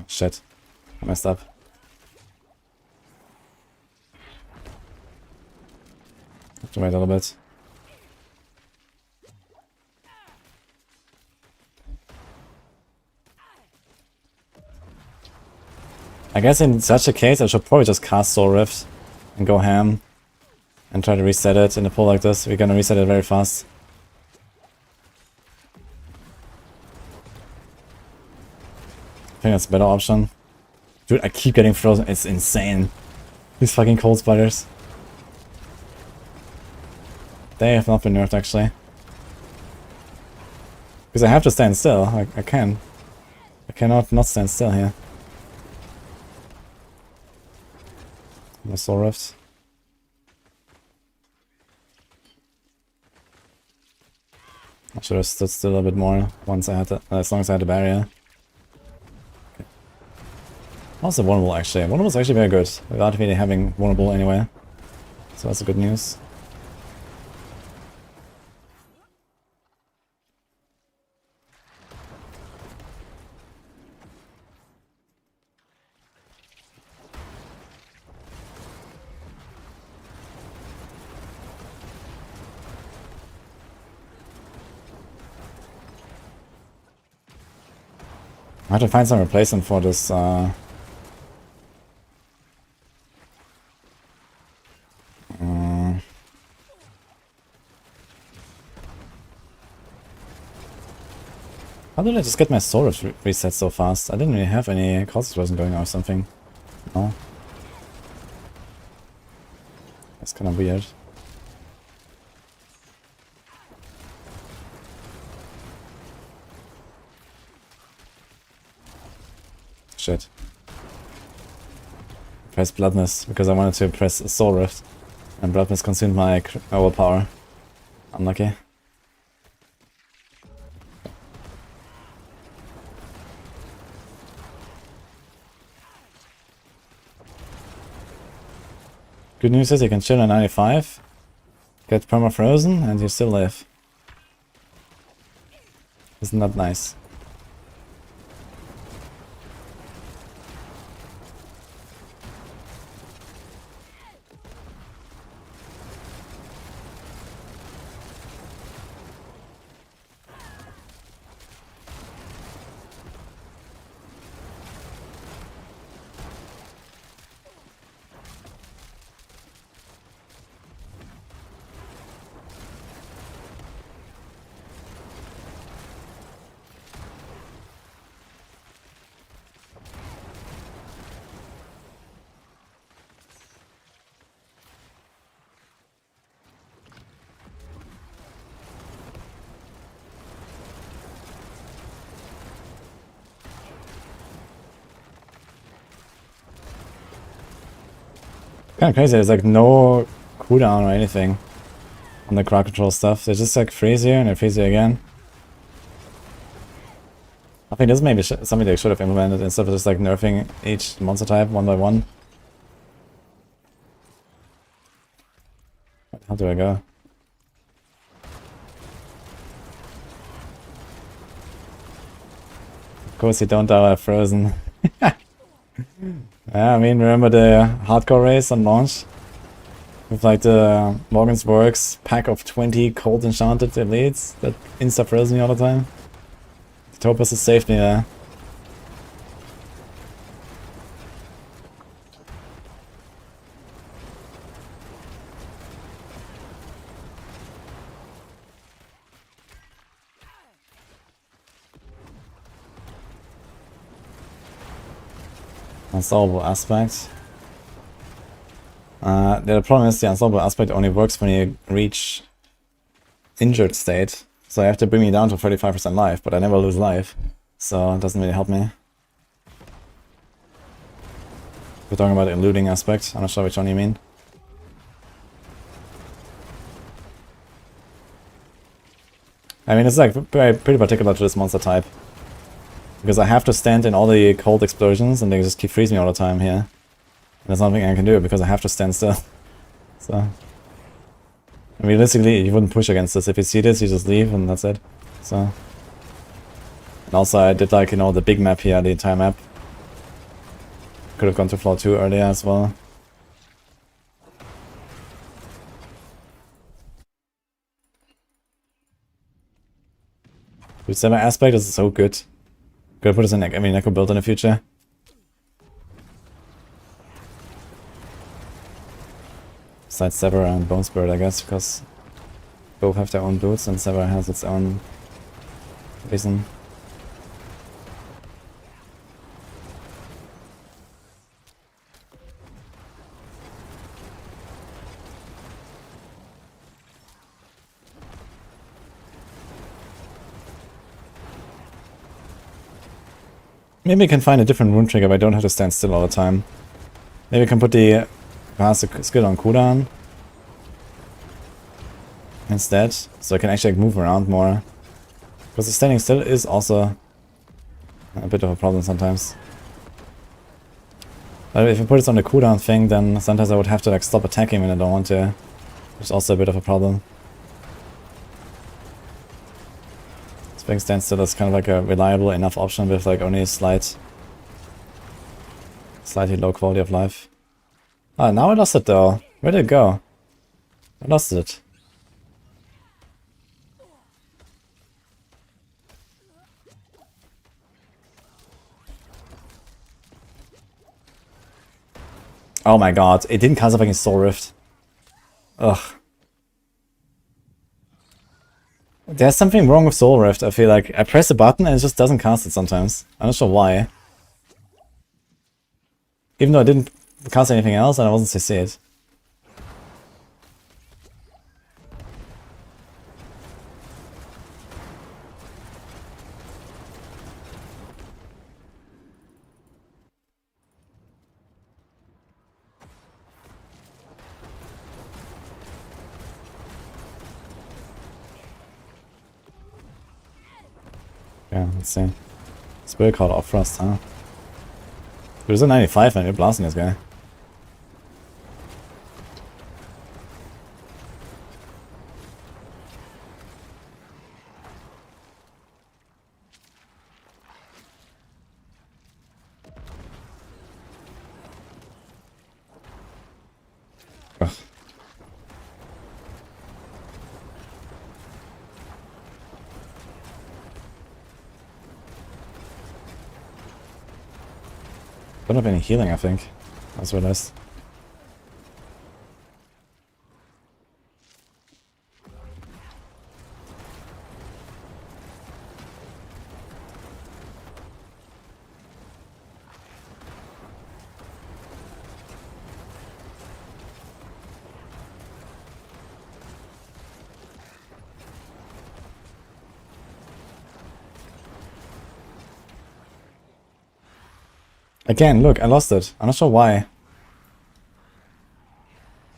Shit. I messed up. Have to wait a little bit. I guess in such a case I should probably just cast Soul Rift and go ham and try to reset it in a pull like this. We're gonna reset it very fast. I think that's a better option. Dude, I keep getting frozen. It's insane. These fucking cold spiders. They have not been nerfed, actually. Because I have to stand still. I can. I cannot not stand still here. No soul rift. I should have stood still a bit more once I had the, as long as I had the barrier. Okay. Also vulnerable actually. Vulnerable is actually very good without really having vulnerable anywhere. So that's a good news. I have to find some replacement for this how did I just get my soul rift reset so fast? I didn't really have any cost explosion going on or something. No. That's kind of weird. Shit. Press Bloodness because I wanted to press Soul Rift. And Bloodness consumed my overpower. Unlucky. Good news is you can chill at 95, get perma-frozen, and you still live. Isn't that nice? Kind of crazy, there's like no cooldown or anything on the crowd control stuff. They just like freeze you and they freeze you again. I think this may be something they should have implemented instead of just like nerfing each monster type one by one. Where the hell do I go? Of course you don't die frozen. Yeah, I mean, remember the hardcore race on launch? With like the Morgan's Works pack of 20 cold enchanted elites that insta-froze me all the time? The Topaz has saved me there. Unsolvable aspect. The problem is the unsolvable aspect only works when you reach injured state. So you have to bring me down to 35% life, but I never lose life. So it doesn't really help me. We're talking about the eluding aspect. I'm not sure which one you mean. I mean, it's like pretty particular to this monster type. Because I have to stand in all the cold explosions and they just keep freezing me all the time here. And there's nothing I can do because I have to stand still. So, I mean, realistically, you wouldn't push against this. If you see this, you just leave and that's it. So, and also I did like, you know, the big map here, the entire map. Could have gone to floor 2 earlier as well. Whichever aspect is so good. Could put us in, I mean, Necro build in the future. Besides Severa and Bone Spirit, I guess, because both have their own boots and Severa has its own reason. Maybe I can find a different rune trigger, but I don't have to stand still all the time. Maybe I can put the skill on cooldown instead, so I can actually like, move around more. Because the standing still is also a bit of a problem sometimes. But if I put it on the cooldown thing, then sometimes I would have to like stop attacking when I don't want to. Which is also a bit of a problem. Being standstill is kind of like a reliable enough option with like only a slightly low quality of life. Ah, now I lost it though. Where did it go? I lost it. Oh my god, it didn't cast up against Soul Rift. Ugh. There's something wrong with Soul Rift, I feel like. I press a button and it just doesn't cast it sometimes. I'm not sure why. Even though I didn't cast anything else and I wasn't CC'd. Yeah, let's see. Spirit card off frost, huh? There's a 95 and you're blasting this guy. Ugh. Don't have any healing, I think. That's what it is. Again, look, I lost it. I'm not sure why.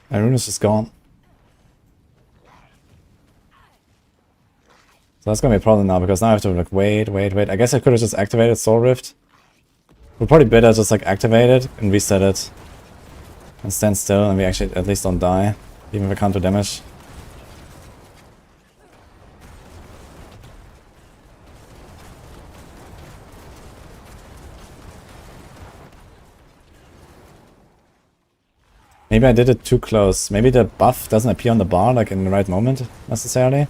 My rune is just gone. So that's gonna be a problem now, because now I have to like wait. I guess I could have just activated Soul Rift. Would probably better just like activate it and reset it. And stand still and we actually at least don't die. Even if I can't do damage. Maybe I did it too close. Maybe the buff doesn't appear on the bar like in the right moment necessarily.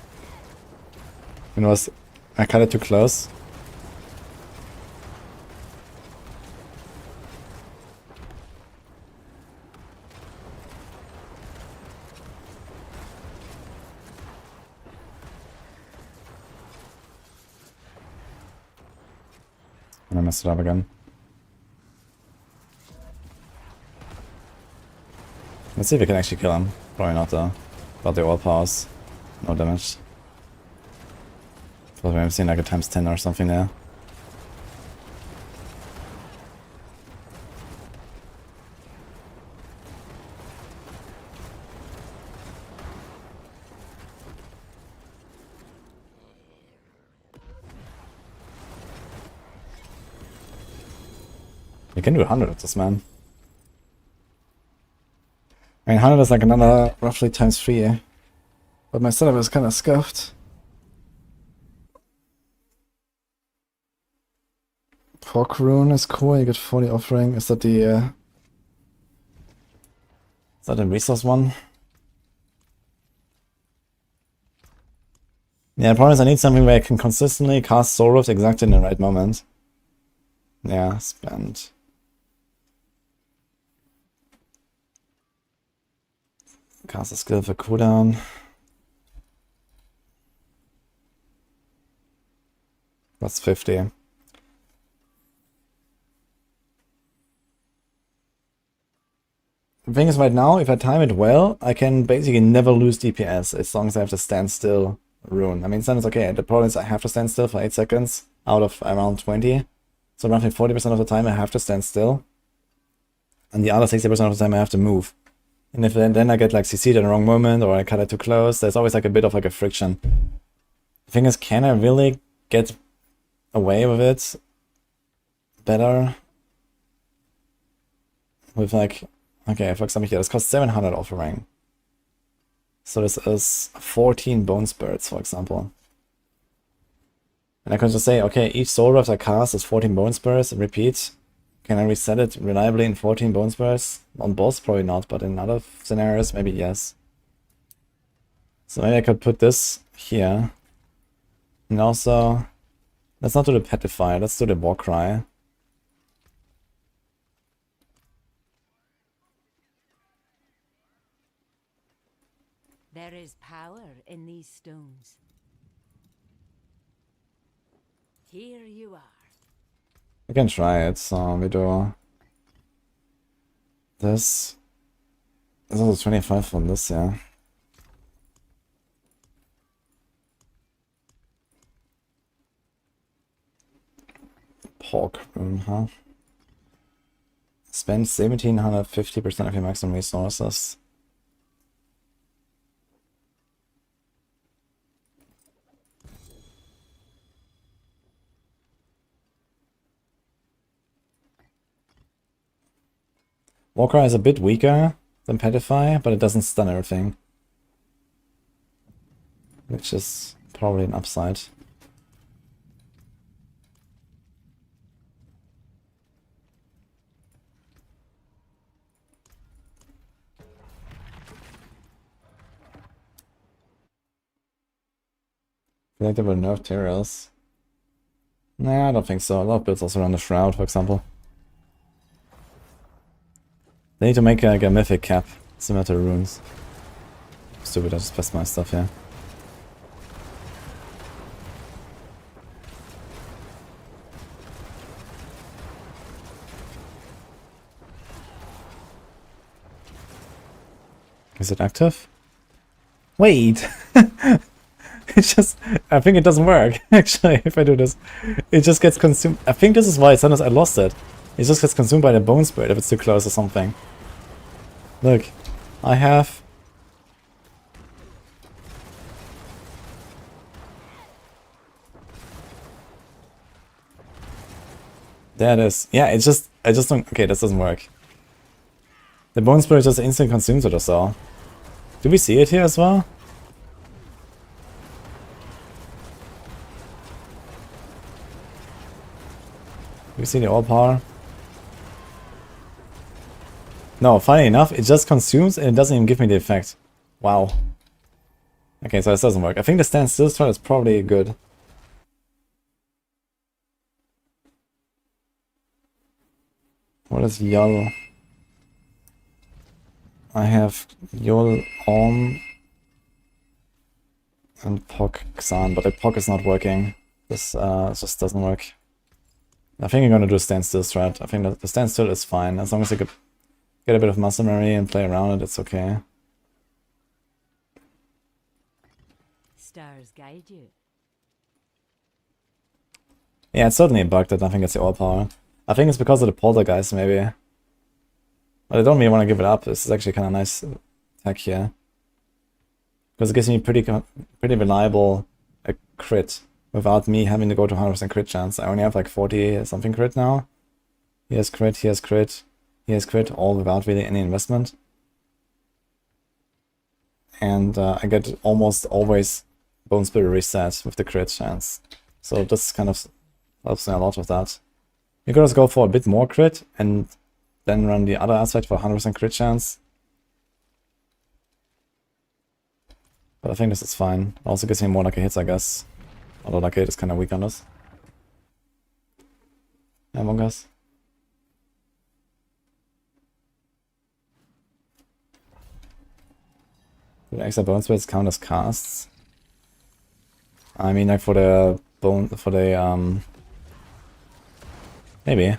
It was I cut it too close. And I messed it up again. Let's see if we can actually kill him. Probably not though. But the all powers. No damage. But we've seen like a times 10 or something there. We can do 100 with this man. I mean, 100 is like another roughly times 3, eh? But my setup is kind of scuffed. Pork rune is cool, you get 40 offering. Is that the resource one? Yeah, the problem is I need something where I can consistently cast Soul Rift exactly in the right moment. Yeah, spend. Cast a skill for cooldown. That's 50. The thing is, right now, if I time it well, I can basically never lose DPS as long as I have to stand still rune. I mean, sometimes okay. The problem is I have to stand still for 8 seconds out of around 20. So roughly 40% of the time I have to stand still. And the other 60% of the time I have to move. And if then I get like CC'd at the wrong moment or I cut it too close, there's always like a bit of like a friction. The thing is, can I really get away with it better? With like, okay, for example here, this costs 700 offering. So this is 14 bone spirits, for example. And I can just say, okay, each soul draft I cast is 14 bone spirits, repeat. Can I reset it reliably in 14 bone spirits? On boss, probably not, but in other scenarios, maybe yes. So maybe I could put this here. And also, let's not do the Petrify, let's do the Warcry. There is power in these stones. Here you are. I can try it, so we do this. There's also 25 from this, yeah. Pork room, huh? Spend 1750% of your maximum resources. Warcry is a bit weaker than Petrify, but it doesn't stun everything. Which is probably an upside. I feel like they will nerf Terrors. Nah, I don't think so. A lot of builds also run the Shroud, for example. They need to make like a mythic cap, similar to runes. Stupid, I just pressed my stuff here. Is it active? Wait! It's just, I think it doesn't work, actually, if I do this. It just gets consumed. I think this is why sometimes I lost it. It just gets consumed by the bone spirit if it's too close or something. Look, I have... There it is. Yeah, it's just, I just don't, okay, this doesn't work. The bone spirit just instant consumes it or so. Do we see it here as well? Do we see the all power? No, funny enough, it just consumes and it doesn't even give me the effect. Wow. Okay, so this doesn't work. I think the stand still strat is probably good. What is Yol? I have Yol on and Pog Xan, but the Pog is not working. This just doesn't work. I think I'm gonna do a standstill strat. I think that the standstill is fine. As long as I could get a bit of muscle memory and play around it, it's okay. Stars guide you. Yeah, it's certainly a bug that I think it's the all power. I think it's because of the poltergeist, maybe. But I don't really want to give it up. This is actually kind of nice tech here. Because it gives me pretty reliable crit without me having to go to 100% crit chance. I only have like 40 something crit now. Here's crit, here's crit, here's crit, all without really any investment. And I get almost always Bone Spirit reset with the crit chance. So this kind of helps me a lot with that. You could also go for a bit more crit and then run the other aspect for 100% crit chance. But I think this is fine. It also gives me more lucky hits, I guess. Although lucky hit is kind of weak on this. Among Us. Do the extra bone spirits count as casts? I mean, like for the bone, for the maybe.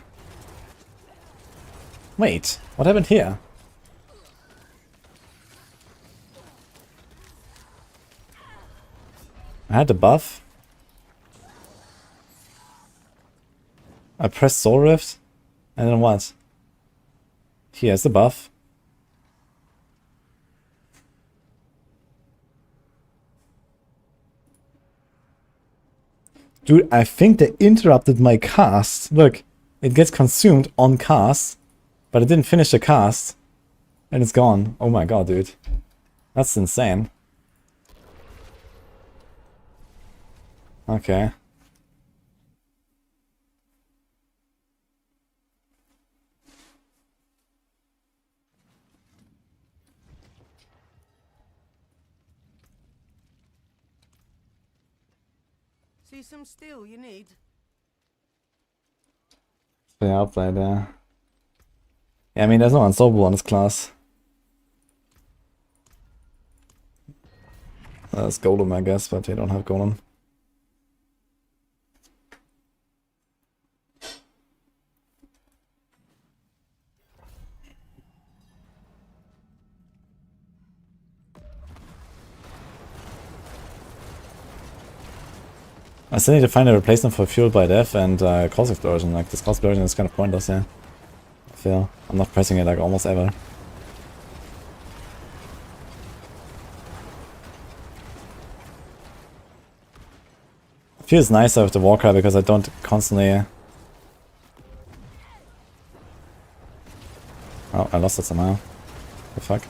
Wait, what happened here? I had the buff. I press Soul Rift, and then what? Here's the buff. Dude, I think they interrupted my cast. Look, it gets consumed on cast, but it didn't finish the cast, and it's gone. Oh my god, dude. That's insane. Okay. See some steel you need? Fair outplay there. Yeah, I mean, there's no unsolvable on this class. There's Golem, I guess, but they don't have Golem. I still need to find a replacement for Fueled by Death and Cross Explosion. Like, this Cross Explosion is kind of pointless, yeah. I feel. I'm not pressing it like almost ever. It feels nicer with the Warcry because I don't constantly... Oh, I lost it somehow. The fuck?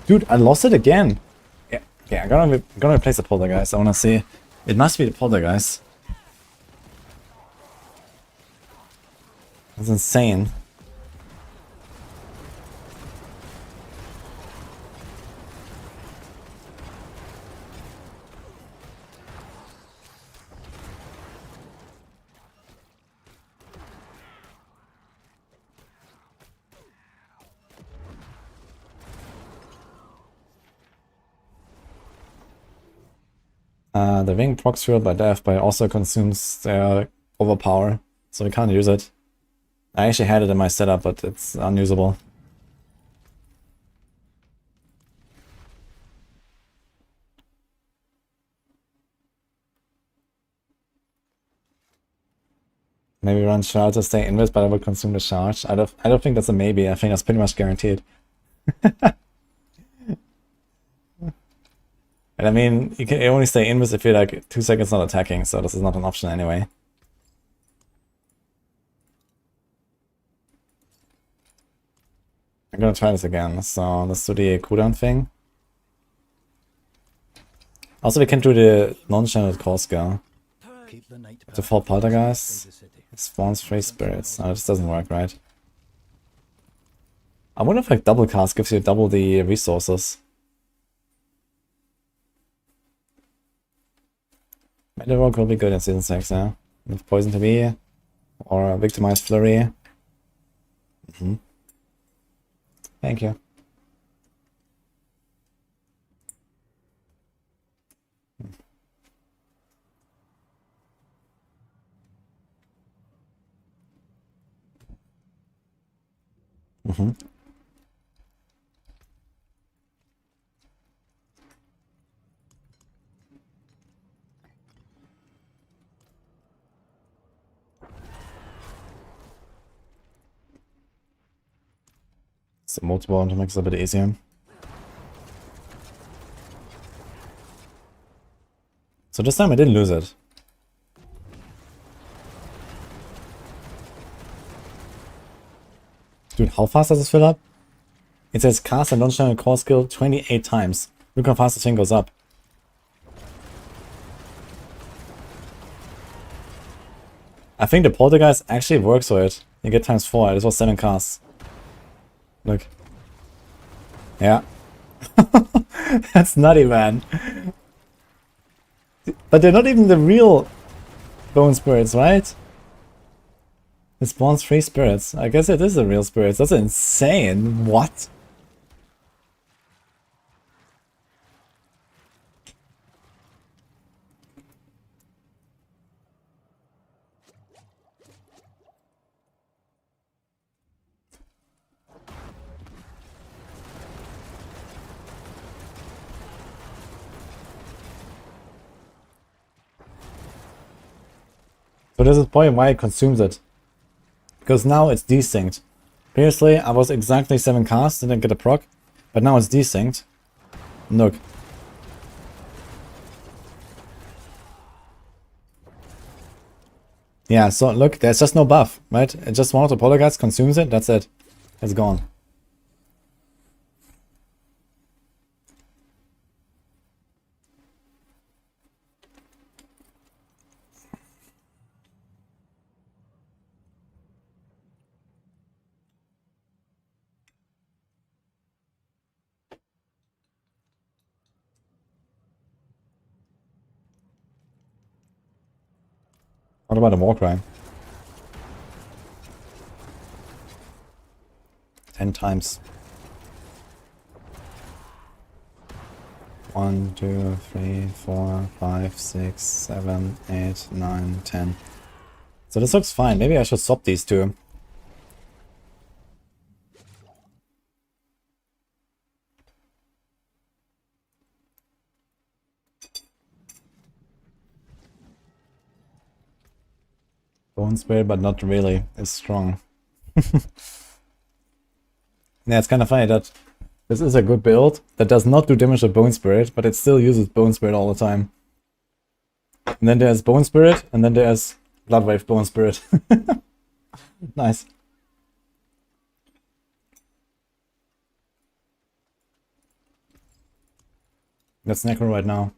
Dude, I lost it again. Yeah, I'm gonna replace the Poltergeist. I wanna see. It must be the Poltergeist. That's insane. The ring procs Fueled by Death, but it also consumes their overpower, so we can't use it. I actually had it in my setup, but it's unusable. Maybe run shard to stay invis, but I will consume the charge. I don't think that's a maybe. I think that's pretty much guaranteed. And I mean, you can only stay invis if you're like 2 seconds not attacking, so this is not an option anyway. I'm gonna try this again, so let's do the cooldown thing. Also, we can do the non-channeled core skill. Keep the night The 4 poltergeists. outside the city. It spawns 3 spirits. No, this doesn't work, right? I wonder if like double cast gives you double the resources. Metal will be good in Season 6, yeah? With Poison to be, or a Victimized Flurry. Thank you. So multiple to make it a bit easier. So this time I didn't lose it. Dude, how fast does this fill up? It says cast and non-channel core skill 28 times. Look how fast the thing goes up. I think the poltergeist actually works for it. You get times 4. This was 7 casts. Look. Yeah. That's nutty, man. But they're not even the real bone spirits, right? It spawns 3 spirits. I guess it is the real spirits. That's insane. What? So this is probably why it consumes it. Because now it's desynced. Previously, I was exactly 7 casts, didn't get a proc. But now it's desynced. Look. Yeah, so look, there's just no buff, right? It just one of the polygons consumes it, that's it. It's gone. What about a war cry? 10 times. 1, 2, 3, 4, 5, 6, 7, 8, 9, 10. So this looks fine. Maybe I should swap these two. Bone Spirit, but not really. It's strong. Yeah, it's kind of funny that this is a good build that does not do damage to Bone Spirit, but it still uses Bone Spirit all the time. And then there's Bone Spirit, and then there's Bloodwave Bone Spirit. Nice. That's Necro right now.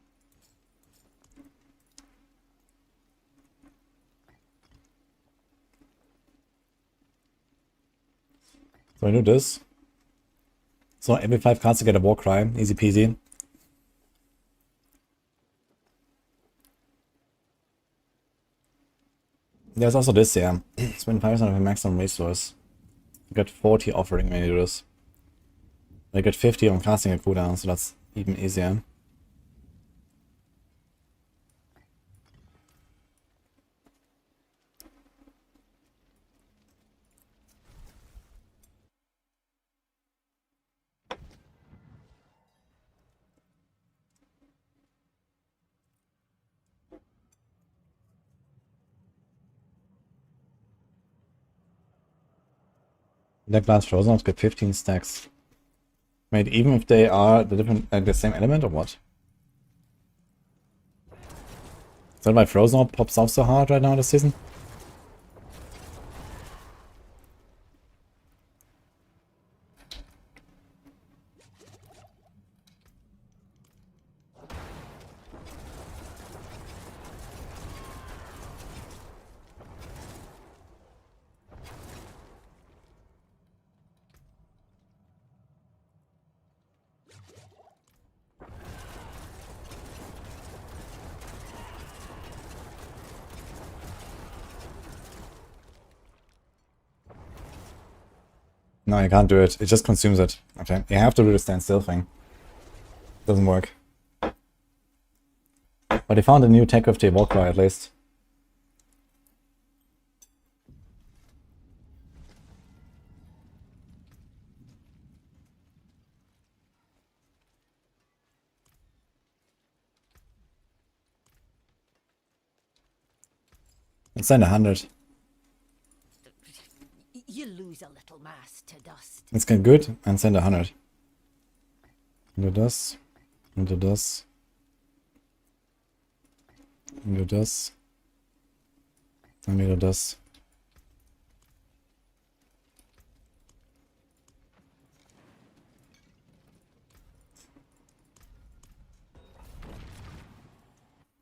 So I do this. So every 5 cards to get a war cry, easy peasy. There's also this here. Spend 5% of a maximum resource. You get 40 offering when you do this. I get 50 on casting a cooldown, so that's even easier. That glass frozen ones get 15 stacks. Wait, even if they are the same element or what? Is that why Frozen Orb pops off so hard right now this season? No, you can't do it. It just consumes it. Okay, you have to do the standstill thing. Doesn't work. But they found a new tech with the Evoker at least. Let's send 100. You lose a little mass to dust. Let's get good and send 100. Do this. Do this. Do this. And do this.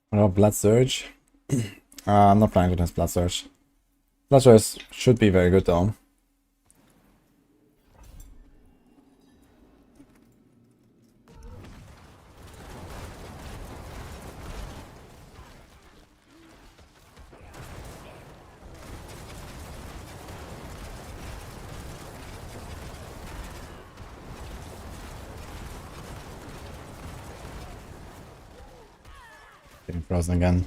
What about Blood Surge? I'm not planning to test Blood Surge. Blood Surge should be very good though. Getting frozen again.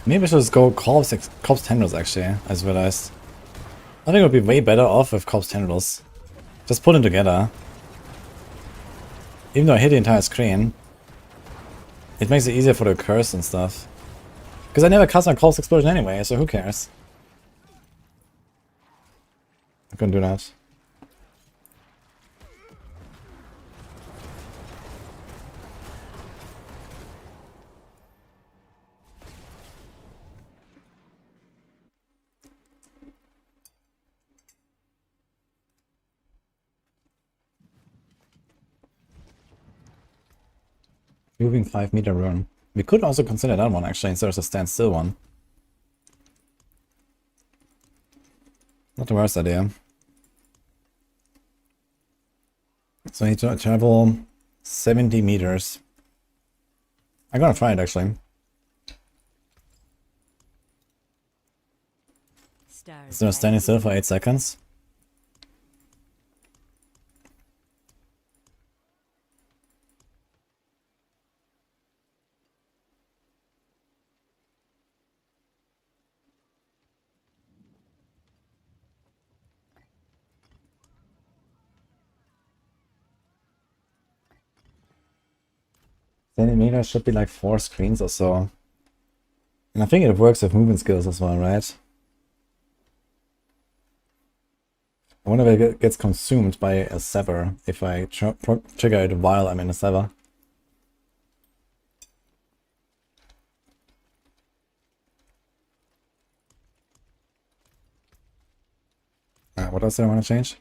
Maybe I should just go corpse tendrils actually, I just realized. I think it would be way better off with corpse tendrils. Just put them together. Even though I hit the entire screen, it makes it easier for the curse and stuff. Because I never cast my corpse explosion anyway, so who cares? I couldn't do that. Moving 5-meter run. We could also consider that one actually instead of the standstill one. Not the worst idea. So I need to travel 70 meters. I'm gonna try it actually. Instead of standing still for 8 seconds. Meters should be like 4 screens or so. And I think it works with movement skills as well, right? I wonder if it gets consumed by a sever if I trigger it while I'm in a sever. What else do I want to change?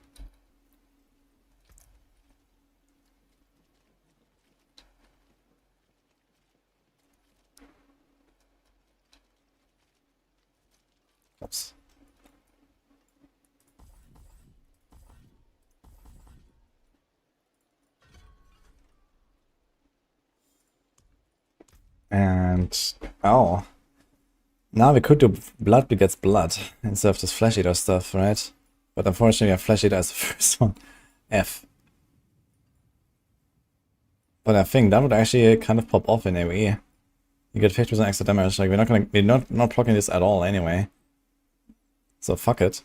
Oops. And oh, now we could do blood begets blood instead of this flesh eater stuff, right? But unfortunately, we have flesh eater as the first one. F. But I think that would actually kind of pop off in AoE. You get 50% extra damage. Like we're not proccing this at all anyway. So fuck it.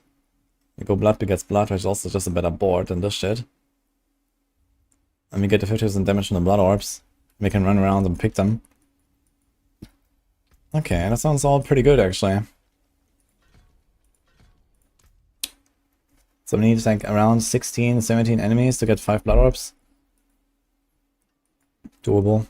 We go blood begets blood, which is also just a better board than this shit. And we get the 50% damage from the blood orbs. We can run around and pick them. Okay, that sounds all pretty good actually. So we need like around 16, 17 enemies to get 5 blood orbs. Doable.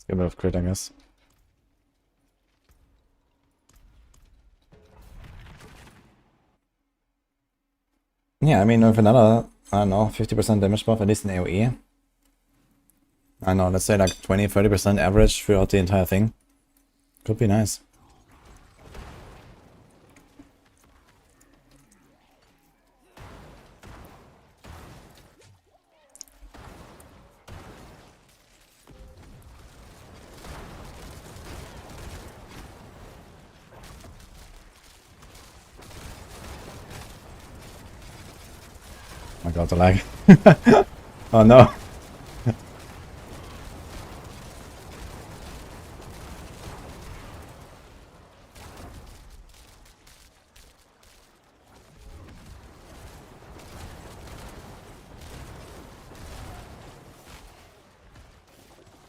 Get a bit of crit, I guess. Yeah, I mean, with another, I don't know, 50% damage buff, at least in AoE. I don't know, let's say like 20-30% average throughout the entire thing. Could be nice. Oh my god, the lag. Oh no.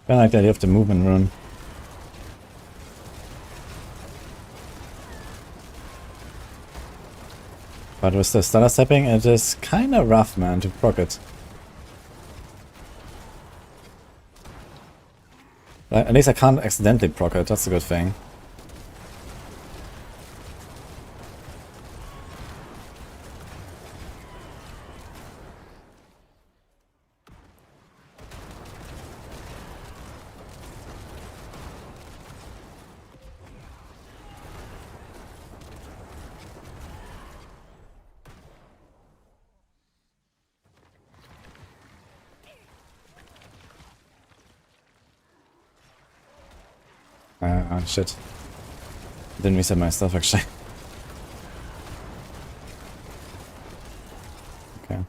I like the idea of the movement rune. But with the stutter stepping, it is kinda rough, man, to proc it. At least I can't accidentally proc it, that's a good thing. Shit. Didn't reset my stuff actually. Okay.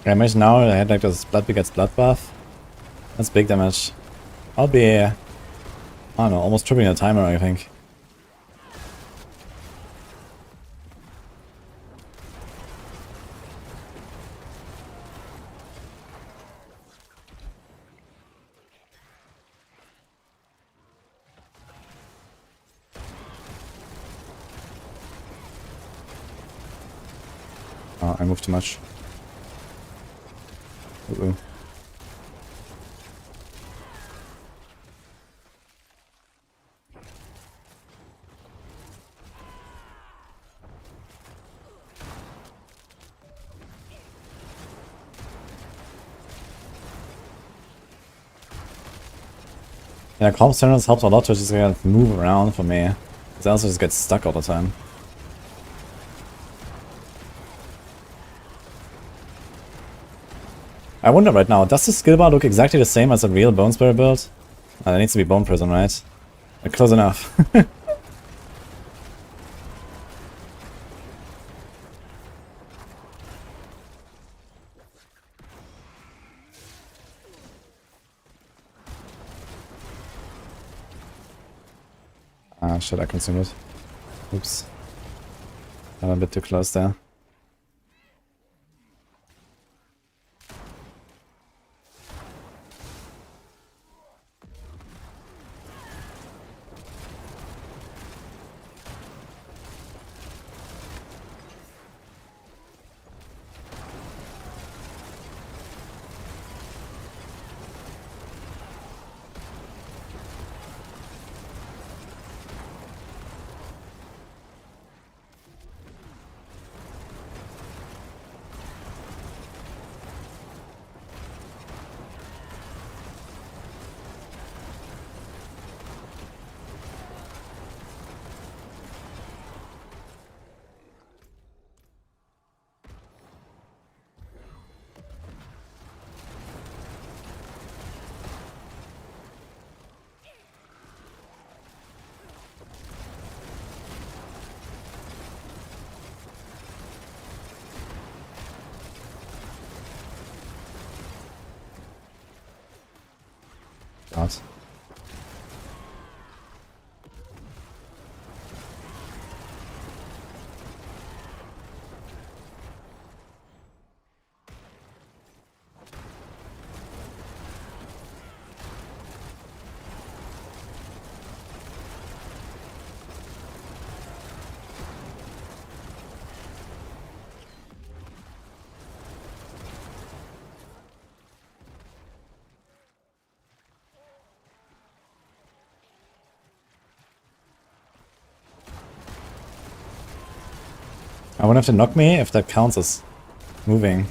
Damage now, I had like this blood begets blood buff. That's big damage. I'll be, I don't know, almost tripling the timer, I think. Oh, I moved too much. Uh-oh. Yeah, comp centers helps a lot to just kind of move around for me. Because I also just get stuck all the time. I wonder right now, does the skill bar look exactly the same as a real Bone Spirit build? That needs to be Bone Prison, right? Close enough. Ah, shit, I consumed it. Oops. I'm a bit too close there. God. I wonder if they knock me, if that counts as moving.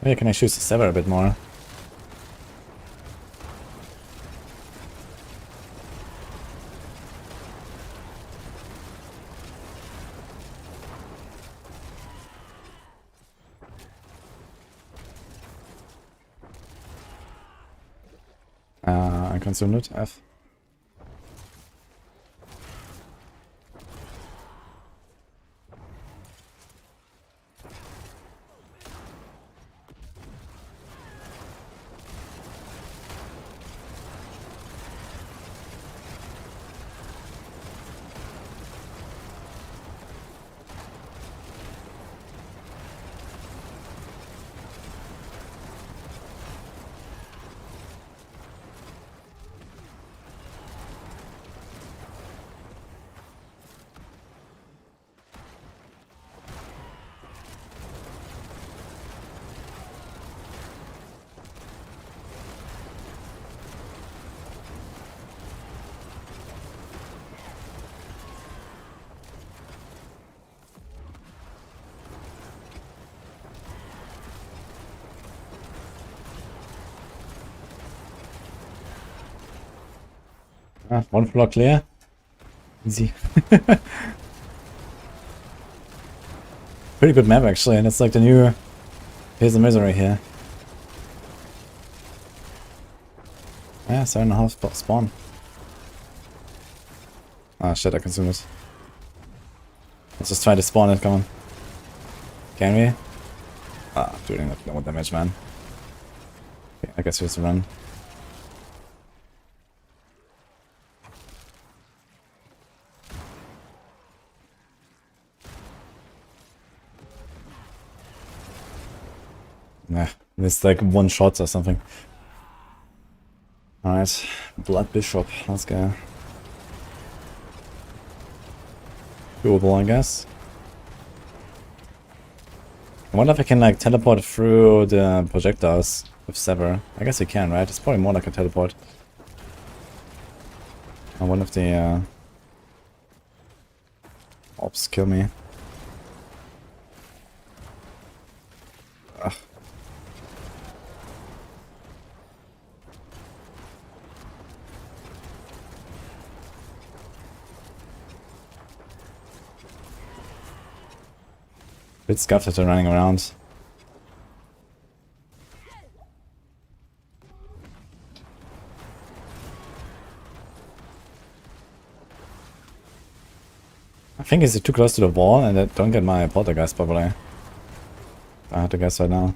Maybe I can actually sever a bit more. I consumed it, F. Ah, one floor clear. Easy. Pretty good map actually, and it's like the new... Here's the misery here. Yeah, 7.5 spawn. Ah shit, I consumed it. Let's just try to spawn it, come on. Can we? Ah, doing like no damage, man. Okay, I guess we just run. Nah, it's like one shot or something. Alright, Blood Bishop, let's go. Doable, I guess. I wonder if I can like teleport through the projectiles with Sever. I guess you can, right? It's probably more like a teleport. I wonder if the ops kill me. Ugh. Bit scuffed after running around. I think it's too close to the wall and I don't get my poltergeist probably. I have to guess right now.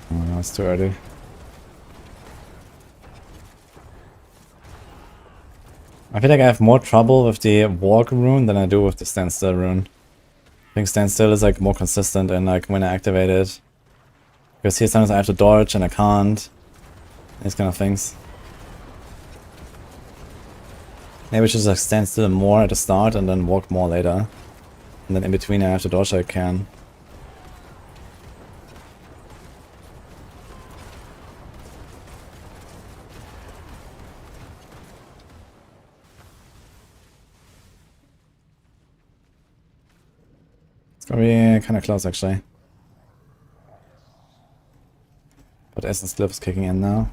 Oh, it's too early. I feel like I have more trouble with the walk rune than I do with the standstill rune. I think standstill is like more consistent and like when I activate it. Because here sometimes I have to dodge and I can't. These kind of things. Maybe I should just like stand still more at the start and then walk more later. And then in between I have to dodge I can. It's gonna be kinda close actually. But Essence Glyph's kicking in now.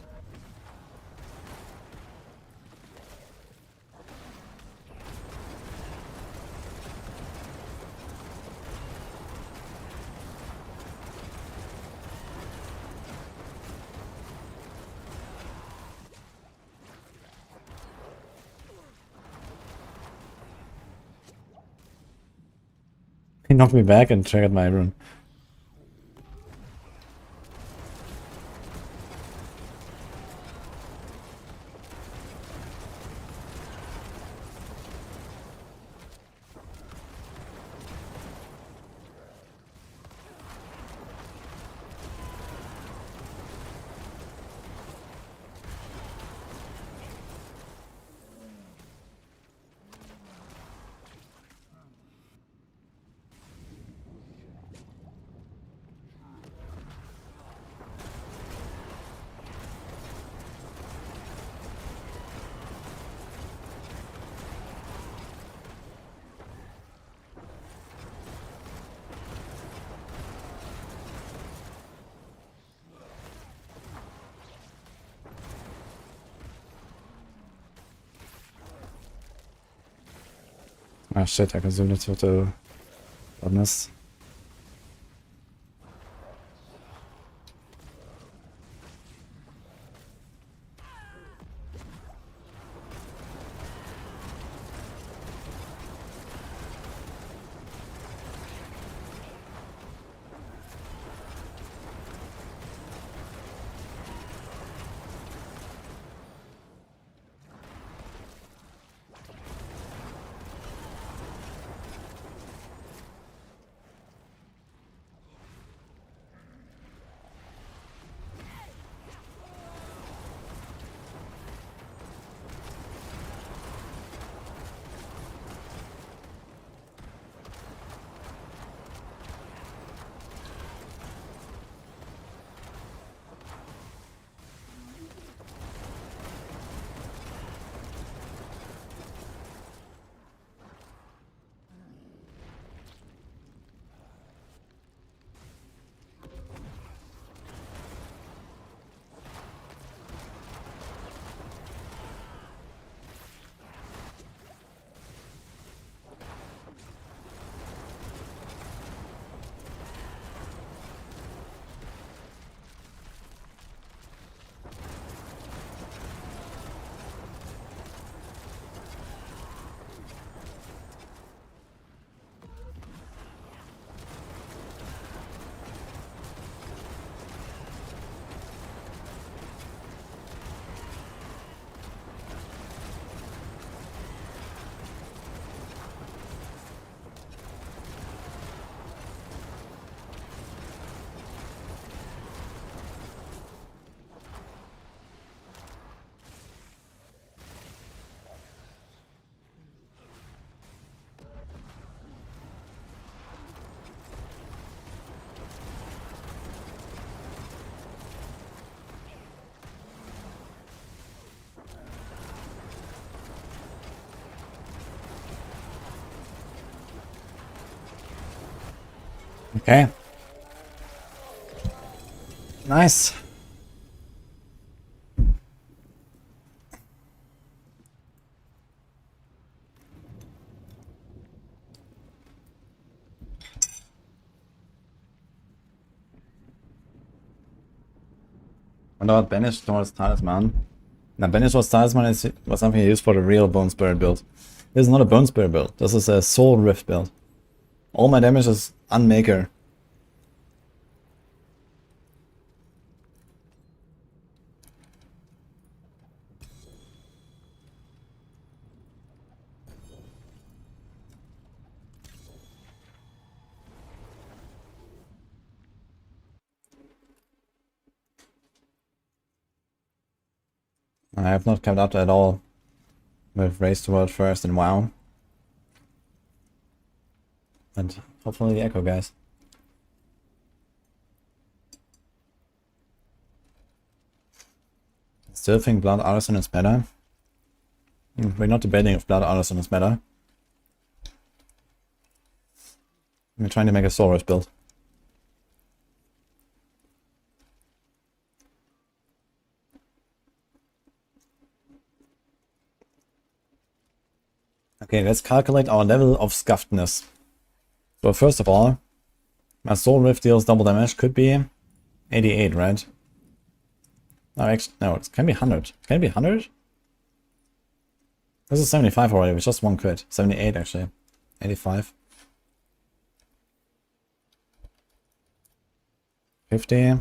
He knocked me back and triggered my rune. Ah shit, I consumed it with the badness. Okay. Nice. Wonder what Banish towards Talisman. Now Banish towards Talisman was something used for the real Bone Spirit build. This is not a Bone Spirit build. This is a Soul Rift build. All my damage is Unmaker. I have not kept up at all with Race to World First and WoW. And hopefully the Echo guys. Still think Blood Artisan is better. We're not debating if Blood Artisan is better. We're trying to make a Soul Rift build. Okay, let's calculate our level of scuffedness. So first of all, my Soul Rift deals double damage, could be 88, right? No, actually, no, it can be 100. Can it be 100? This is 75 already, with just one crit. 78 actually. 85. 50.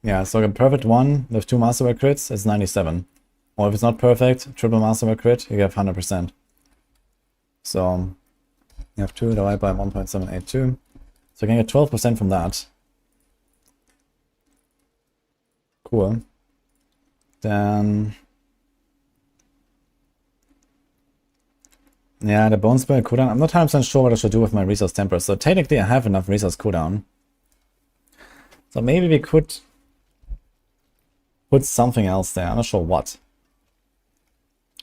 Yeah, so a perfect one with 2 Masterwork crits is 97. Or if it's not perfect, triple Masterwork crit, you get 100%. So you have 2 divided by 1.782. So you can get 12% from that. Cool. Then yeah, the Bone Spirit cooldown. I'm not 100% sure what I should do with my resource temper. So technically I have enough resource cooldown. So maybe we could put something else there. I'm not sure what.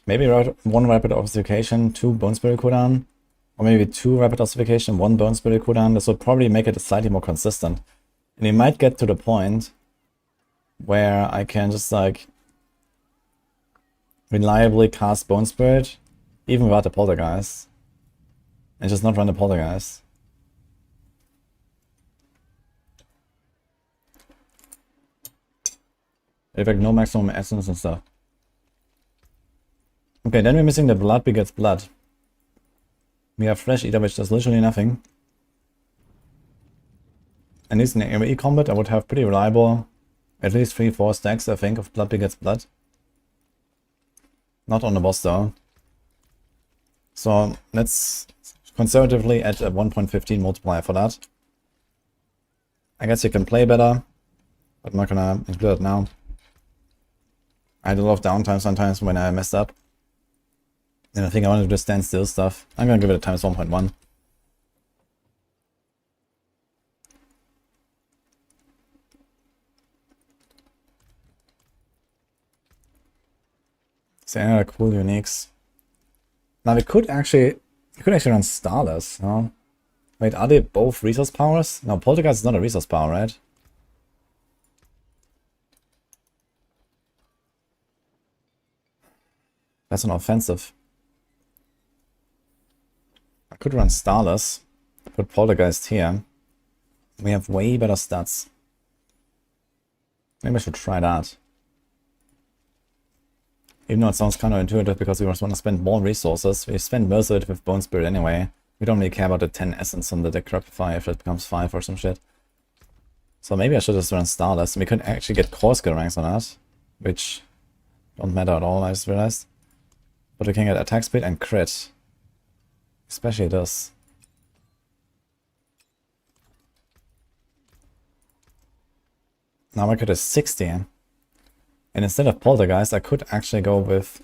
Maybe 1 rapid ossification, 2 Bone Spirit cooldown. Or maybe 2 rapid ossification, 1 Bone Spirit cooldown. This would probably make it slightly more consistent. And we might get to the point where I can just like reliably cast Bone Spirit, even without the Poltergeist. And just not run the Poltergeist. In fact, no maximum essence and stuff. Okay, then we're missing the Blood Begets Blood. We have Flesh Eater, which does literally nothing. And this in AoE combat, I would have pretty reliable, at least 3-4 stacks, I think, of Blood Begets Blood. Not on the boss though. So let's conservatively add a 1.15 multiplier for that. I guess you can play better, but I'm not gonna include it now. I had a lot of downtime sometimes when I messed up. And I think I want to do the standstill stuff. I'm gonna give it a times 1.1. So any other cool uniques. Now we could actually run Starless, no? Wait, are they both resource powers? No, Poltergeist is not a resource power, right? That's an offensive. I could run Starless, put Poltergeist here. We have way better stats. Maybe I should try that. Even though it sounds counterintuitive because we just want to spend more resources. We spend most of it with Bone Spirit anyway. We don't really care about the 10 essence on the Decrepify if it becomes 5 or some shit. So maybe I should just run Starless. We could actually get core skill ranks on that, which don't matter at all, I just realized. But we can get attack speed and crit. Especially this. Now my crit is 60. And instead of Poltergeist, I could actually go with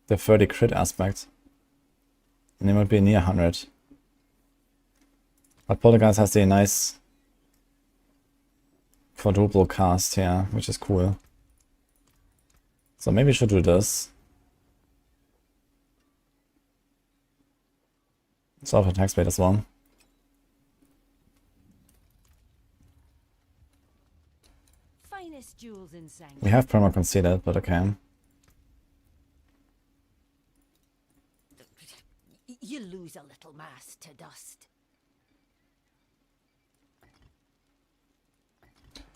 the 30 crit aspect. And it would be near 100. But Poltergeist has the nice quadruple cast here, which is cool. So maybe we should do this. It's off attack speed as well. finest jewels in Sanctuary. We have perma conceded, but okay. You lose a little mass to dust.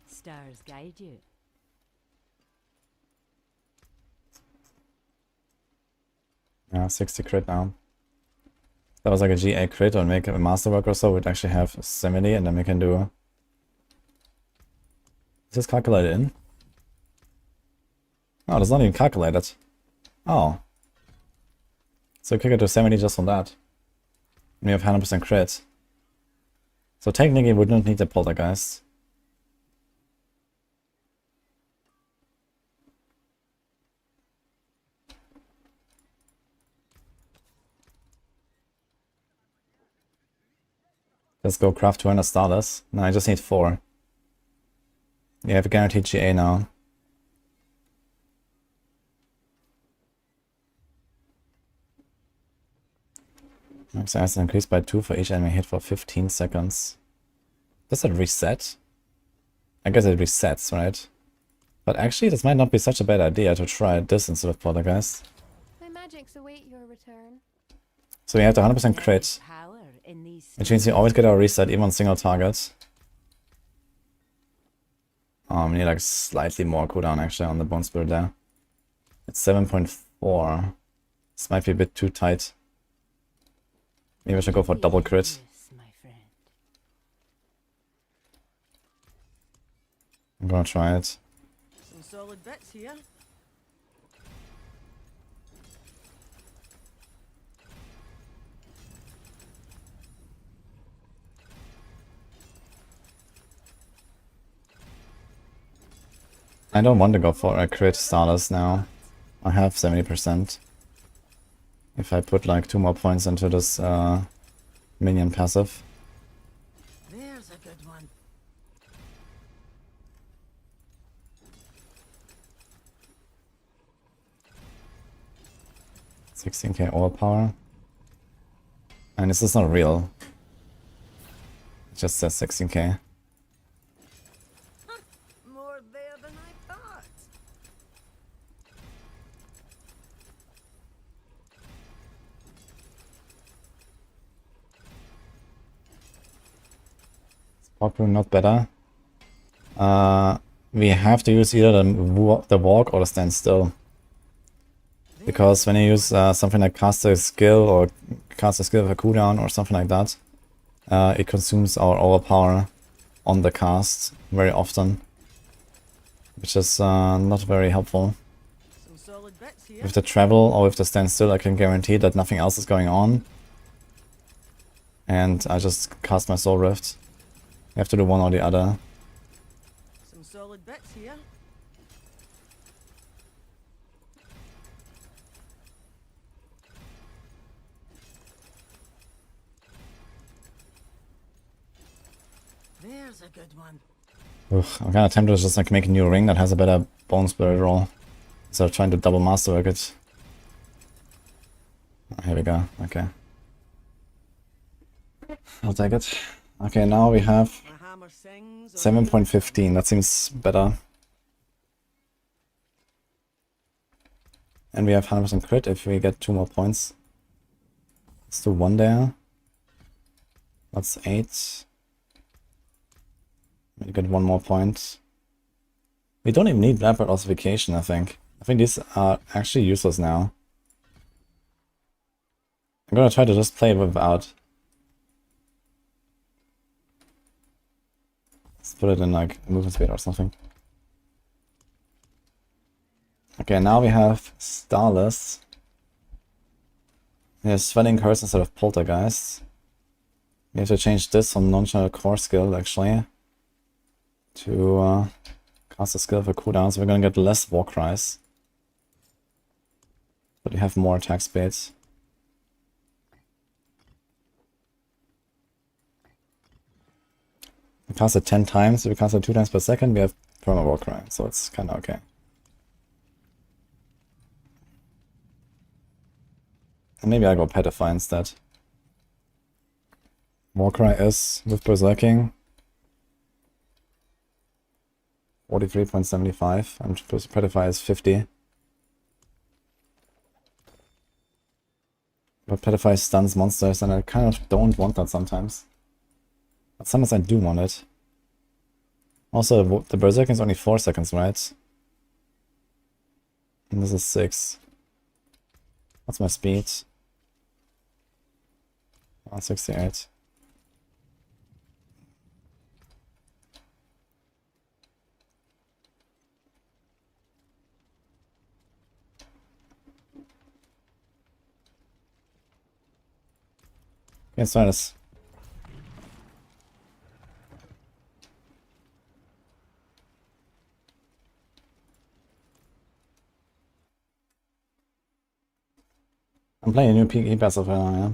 Stars guide you. Yeah, 60 crit now. That was like a GA crit or make a masterwork or so, we'd actually have 70 and then we can do... Is this calculated in? Oh, that's not even calculated. Oh. So we could get to 70 just on that. And we have 100% crit. So technically we wouldn't need the poltergeist. Let's go craft 200 starters. No, I just need 4. We have a guaranteed GA now. Max ice increased by 2 for each enemy hit for 15 seconds. Does it reset? I guess it resets, right? But actually, this might not be such a bad idea to try this instead of poltergeist. My magics await your return. So we have the 100% crit, Power in these which means you always get our reset even on single targets. We need like slightly more cooldown actually on the Bone Spirit there. It's 7.4. This might be a bit too tight. Maybe I should go for double crit. my friend. I'm gonna try it. Some solid bits here. I don't want to go for a crit starters now. I have 70%. If I put like 2 more points into this minion passive. There's a good one. 16k overpower. And this is not real. It just says 16k. More there than I thought. Probably not better. We have to use either the walk or the stand still. Because when you use something like cast a skill or cast a skill with a cooldown or something like that, it consumes our overpower on the cast very often, which is not very helpful. Some solid bits here. With the travel or with the stand still, I can guarantee that nothing else is going on. And I just cast my Soul Rift. You have to do one or the other. Some solid bits here. There's a good one. Ugh, I'm kinda tempted to just like make a new ring that has a better Bone Spirit roll. Instead of trying to double masterwork it. Here we go, okay. I'll take it. Okay, now we have My hammer sings. 7.15, that seems better. And we have 100% crit if we get 2 more points. Let's do 1 there. That's 8. We get 1 more point. We don't even need Rapid Ossification, I think. I think these are actually useless now. I'm gonna try to just play without. Let's put it in like movement speed or something. Okay, now we have Starless. We have Sweating Curse instead of Poltergeist. We have to change this from non-channel core skill actually to cast a skill for cooldown, so we're gonna get less war cries. But we have more attack speeds. We cast it 10 times, if we cast it 2 times per second, we have perma war cry, so it's kinda okay. And maybe I go Petrify instead. Warcry is with Berserking. 43.75. And Petrify is 50. But Petrify stuns monsters, and I kind of don't want that sometimes. But sometimes I do want it. Also, the Berserk is only 4 seconds, right? And this is 6. What's my speed? 168. Okay, let's try this. I'm playing a new PE passive right now, yeah.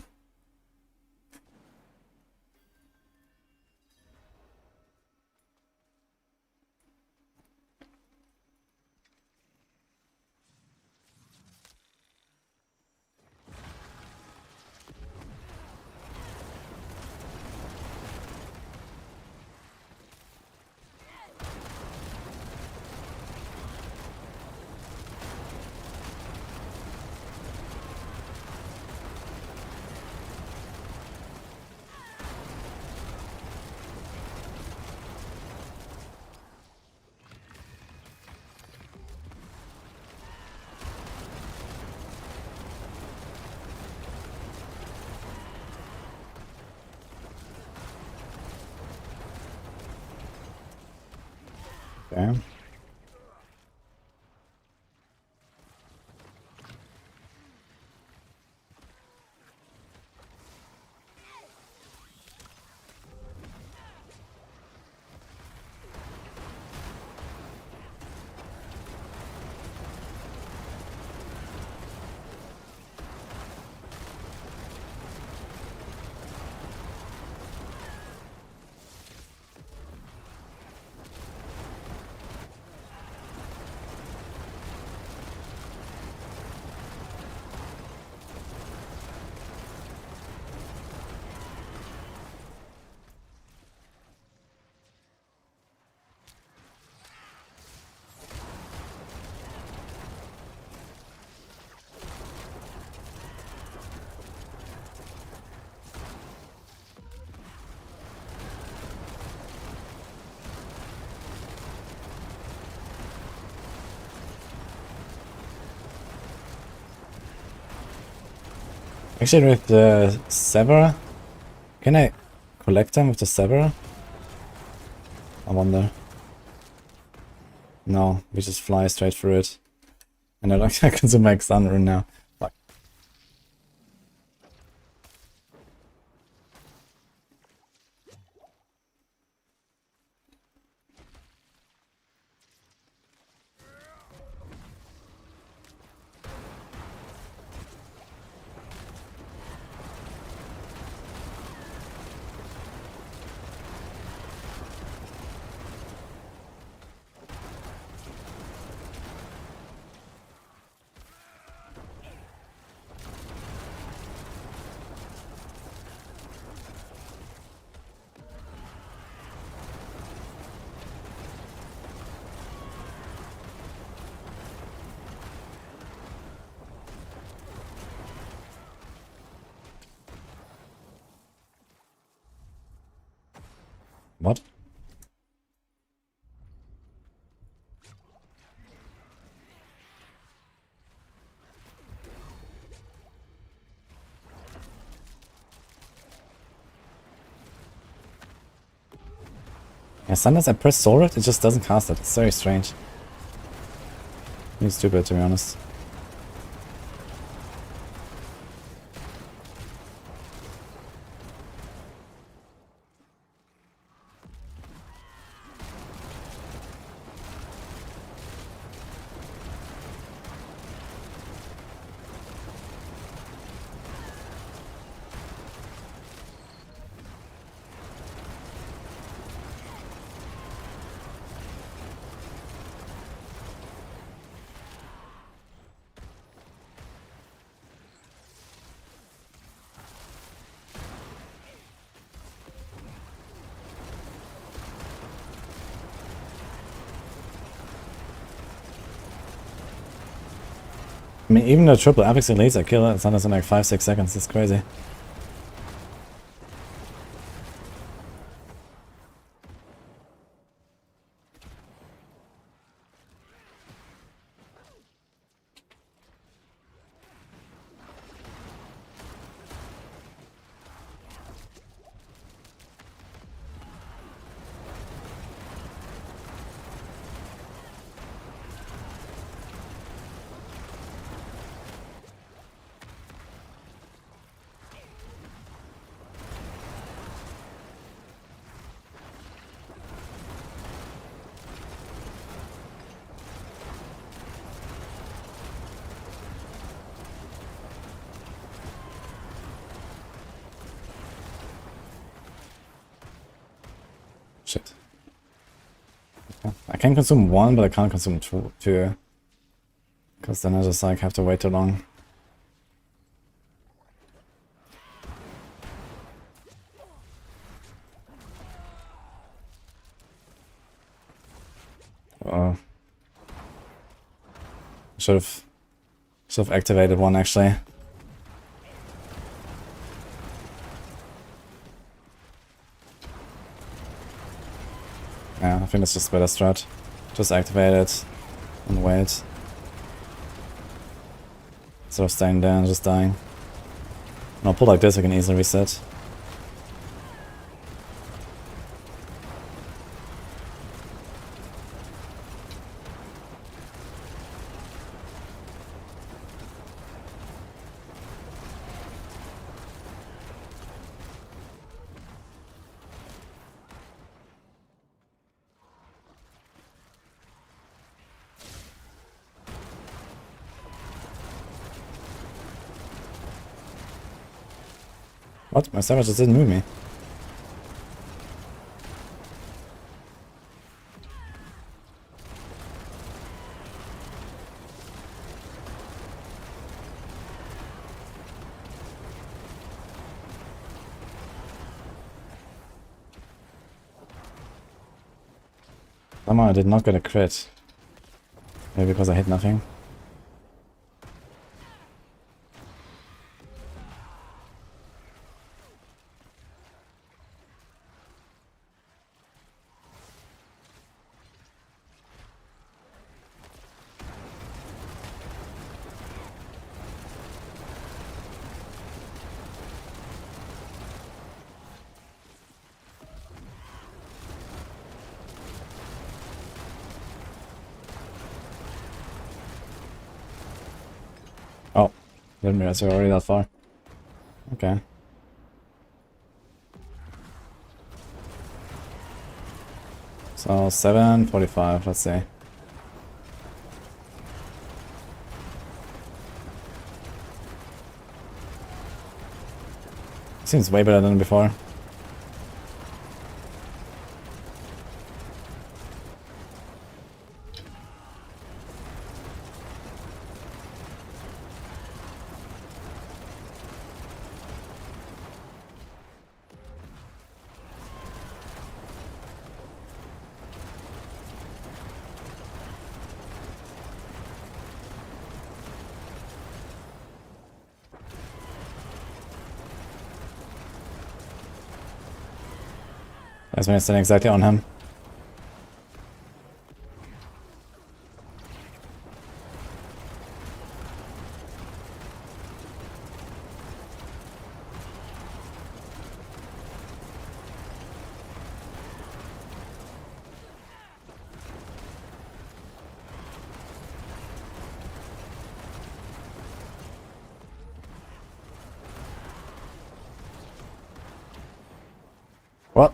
Okay. Actually, with the Sever, can I collect them with the Sever? I wonder. No, we just fly straight through it. And I don't I consume my Xan rune now. Fuck. What? Yeah, sometimes I press Sword, it just doesn't cast it. It's very strange. It's stupid, to be honest. I mean, even the triple apex elites I kill it sometimes in like 5-6 seconds. It's crazy. Shit. I can consume one, but I can't consume two. Because then I just like have to wait too long. Should have activated one actually. Yeah, I think it's just better strat. Just activate it and wait. Instead of staying there and just dying. And I'll pull like this, I can easily reset. What? My savage just didn't move me. Somehow I did not get a crit. Maybe because I hit nothing. Oh, didn't realize we're already that far. Okay. So 7:45, let's see. Seems way better than before. That's when I stand exactly on him. What?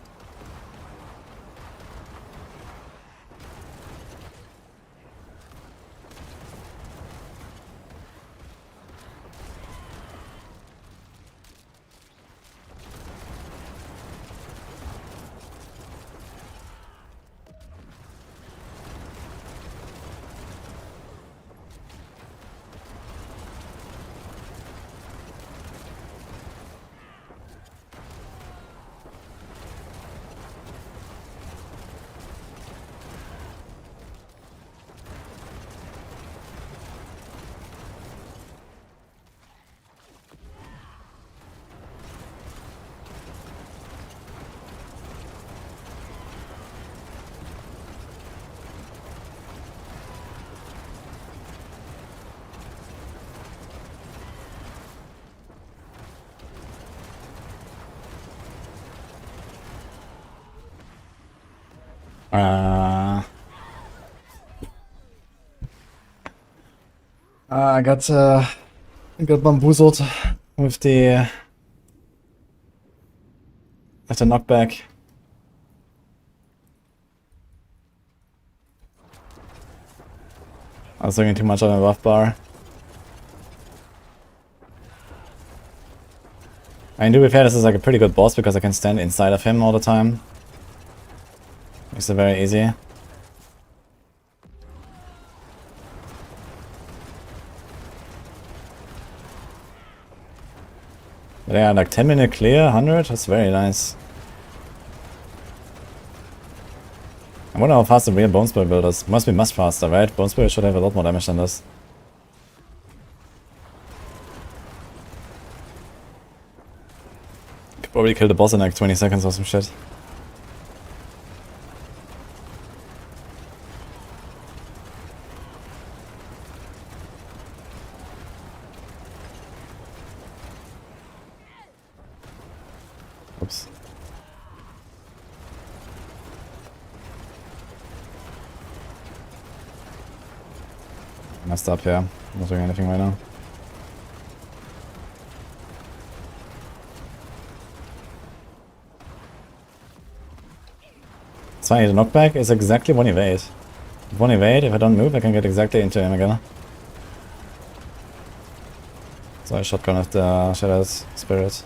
I got bamboozled with the knockback. I was looking too much on my buff bar. I mean, to be fair, this is like a pretty good boss because I can stand inside of him all the time. Makes it very easy. But yeah, like 10-minute clear, 100, that's very nice. I wonder how fast the real Bone Spirit build is. Must be much faster, right? Bone Spirit should have a lot more damage than this. Could probably kill the boss in like 20 seconds or some shit. Oops. Messed up here. Not doing anything right now. It's funny, the knockback is exactly 1 evade. 1 evade, if I don't move, I can get exactly into him again. So I shotgun with the Shadow's Spirit.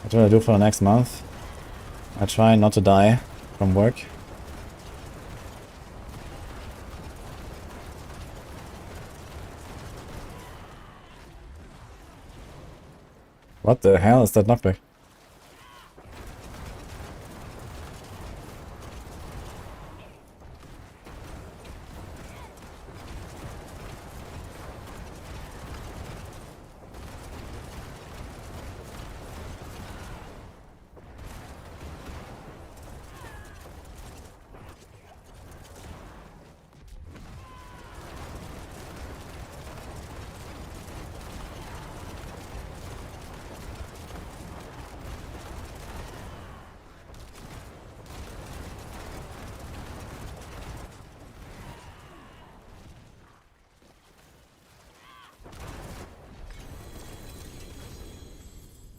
What do I do for the next month? I try not to die from work. What the hell is that knockback?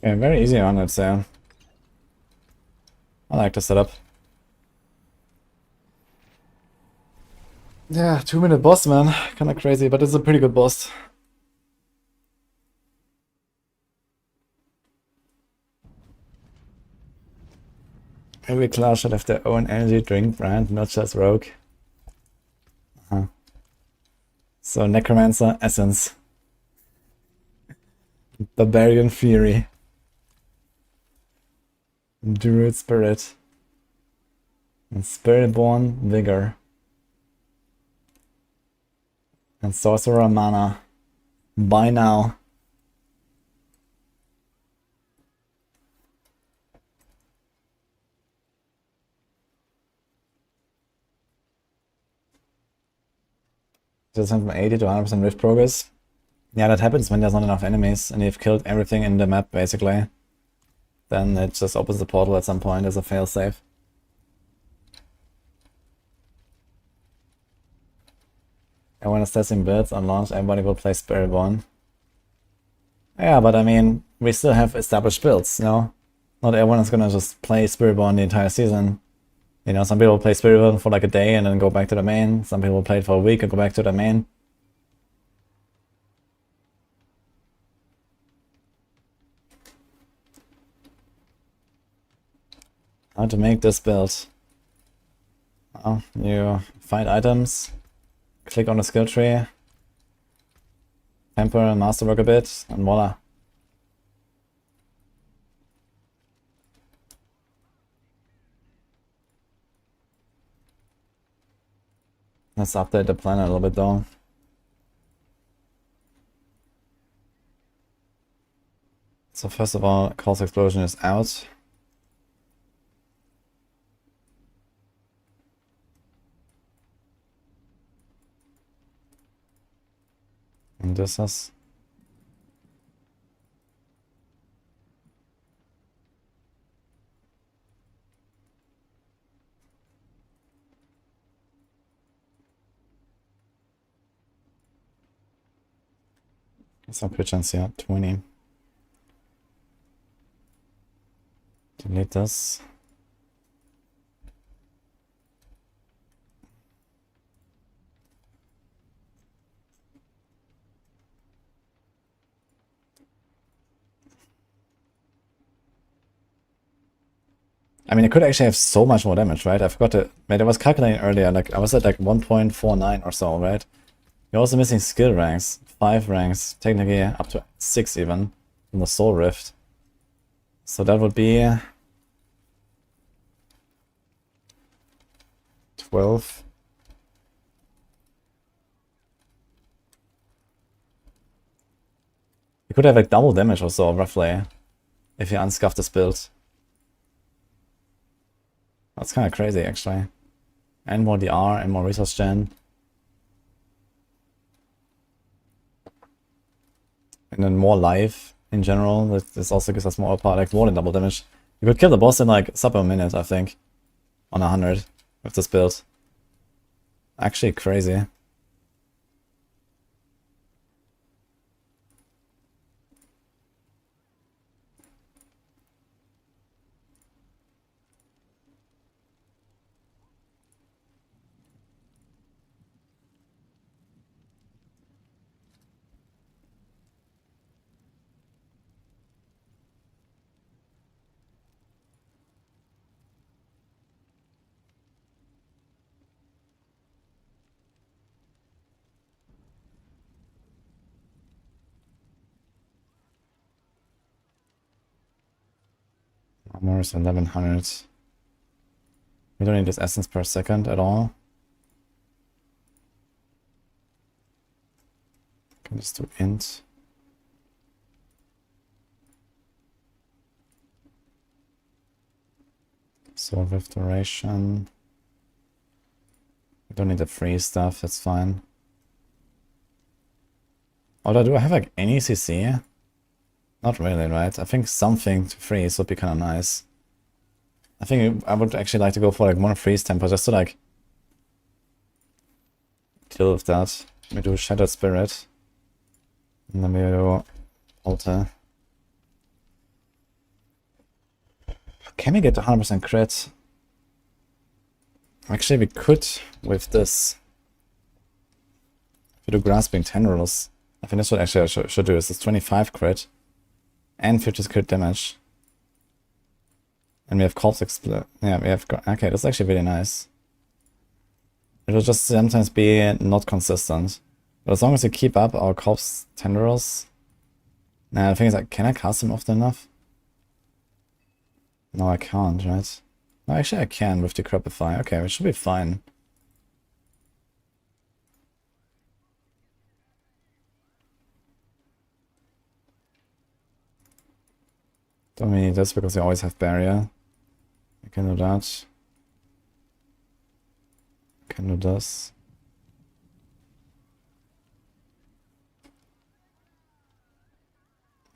Yeah, very easy on it, so I like the setup. Yeah, 2-minute boss, man. Kinda crazy, but it's a pretty good boss. Every class should have their own energy drink brand, not just Rogue. So Necromancer Essence. Barbarian Fury. Druid Spirit. And Spiritborn Vigor. And Sorcerer Mana. Buy now. Just went from 80 to 100% rift progress. Yeah, that happens when there's not enough enemies and you've killed everything in the map, basically. Then it just opens the portal at some point as a failsafe. And when it's testing builds on launch, everybody will play Spiritborn. Yeah, but I mean, we still have established builds, you know? Not everyone is gonna just play Spiritborn the entire season. You know, some people play Spiritborn for like a day and then go back to the main. Some people play it for a week and go back to the main. How to make this build? Well, you find items, click on the skill tree, temper and masterwork a bit, and voila. Let's update the plan a little bit though. So first of all, Cause Explosion is out. And this has... Some crit chance here, 20. Delete this. I mean, I could actually have so much more damage, right? I forgot to... Wait, I was calculating earlier, like, I was at like 1.49 or so, right? You're also missing skill ranks. 5 ranks, technically up to 6 even, in the Soul Rift. So that would be... 12. You could have like double damage or so, roughly, if you unscuff this build. That's kind of crazy, actually. And more DR, and more resource gen. And then more life in general. This also gives us more power, like more than double damage. You could kill the boss in like sub a minute, I think. On 100 with this build. Actually crazy. Armor is 1100. We don't need this essence per second at all. Can just do int. Soul Rift duration. We don't need the free stuff, that's fine. Although, do I have like any CC? Not really, right? I think something to freeze would be kind of nice. I think I would actually like to go for like more freeze tempo just to like deal with that. We do Shattered Spirit. And then we do Altar. Can we get to 100% crit? Actually, we could with this. If we do Grasping Tendrils. I think that's what actually I should do. Is this 25 crit. And 50 crit damage. And we have Corpse Explosion. Yeah, we have... Okay, that's actually really nice. It will just sometimes be not consistent. But as long as we keep up our Corpse Tendrils... Nah, the thing is, like, can I cast them often enough? No, I can't, right? No, actually I can with Decrepify. Okay, it should be fine. Don't we need this because we always have barrier. I can do that. I can do this.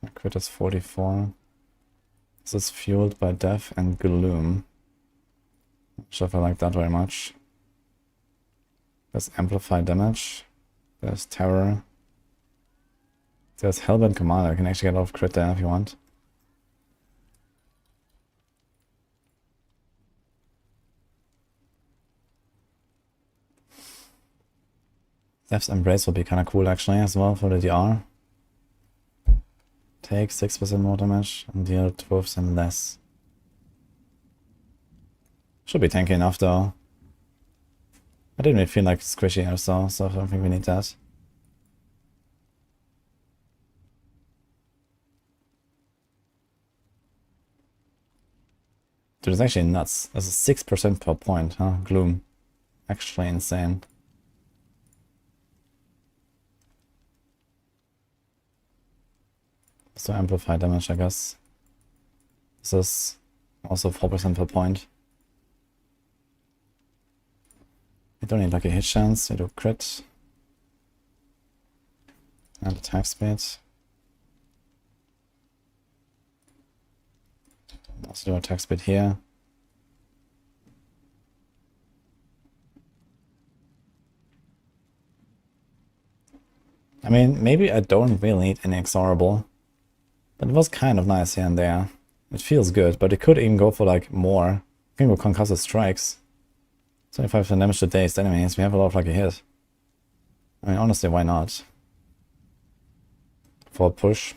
My crit is 44. This is fueled by death and gloom. Not sure if I like that very much. There's amplified damage. There's terror. There's Hellbent Commander. I can actually get a lot of crit there if you want. Death's Embrace would be kind of cool actually as well for the DR. Take 6% more damage and deal 12% less. Should be tanky enough though. I didn't really feel like squishy or so I don't think we need that. Dude, it's actually nuts. That's a 6% per point, huh? Gloom. Actually insane. So amplify damage, I guess. This is also 4% per point. We don't need like a hit chance, we do crit. And attack speed. Also do attack speed here. I mean, maybe I don't really need inexorable. But it was kind of nice here and there. It feels good, but it could even go for like more. I can go concussive strikes. 25% damage to dazed enemies. We have a lot of lucky hit. I mean, honestly, why not? For a push.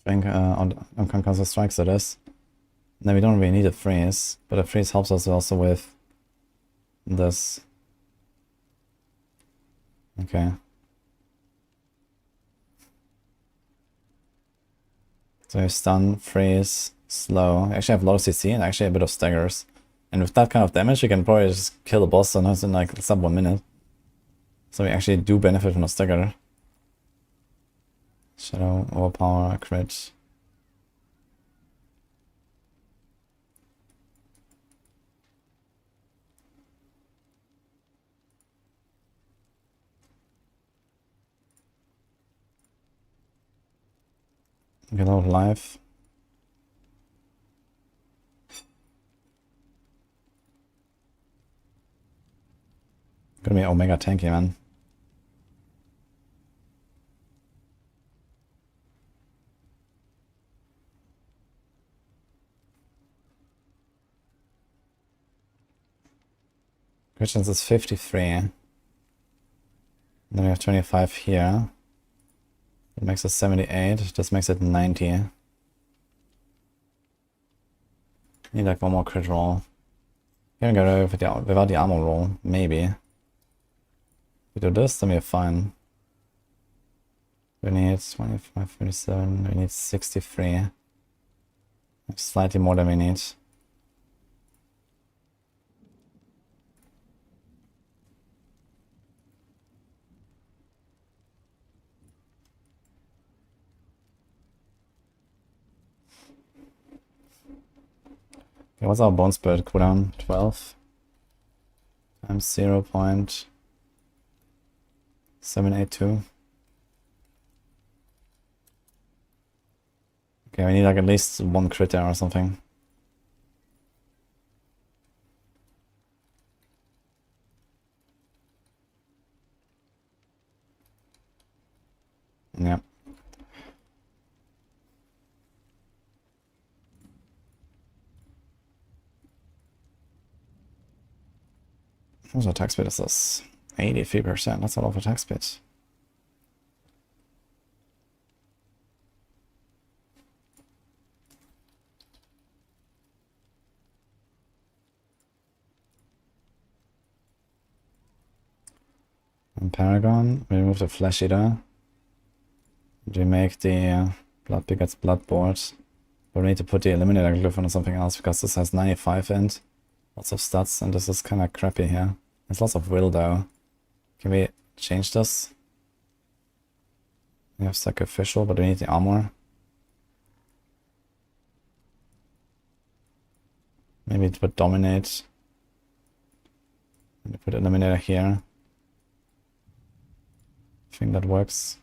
I think on concussive strikes it is. Then we don't really need a freeze, but a freeze helps us also with this. Okay. So you stun, freeze, slow. I actually have low CC and actually a bit of staggers. And with that kind of damage, you can probably just kill the boss in like sub 1 minute. So we actually do benefit from the stagger. Shadow, overpower, crit. Get a lot of life. Gonna be Omega tanky, man. Christians is 53. Then we have 25 here. That makes it 78. This makes it 90. Need like one more crit roll. Can get away without the armor roll, maybe. If we do this, then we're fine. We need 25, 37, we need 63. Slightly more than we need. Okay, what's our bone spirit cooldown? 12 times 0.782. Okay, we need like at least one crit there or something. Yeah. What's our attack speed is this? 83%, that's a lot of attack speed. And Paragon, we remove the Flesh Eater. We make the Blood Bigots Bloodboard. But we need to put the Eliminator Glyph on something else because this has 95 int. Lots of stats, and this is kind of crappy here. There's lots of will though. Can we change this? We have Sacrificial, but we need the armor. Maybe put Dominate. And put Eliminator here. I think that works.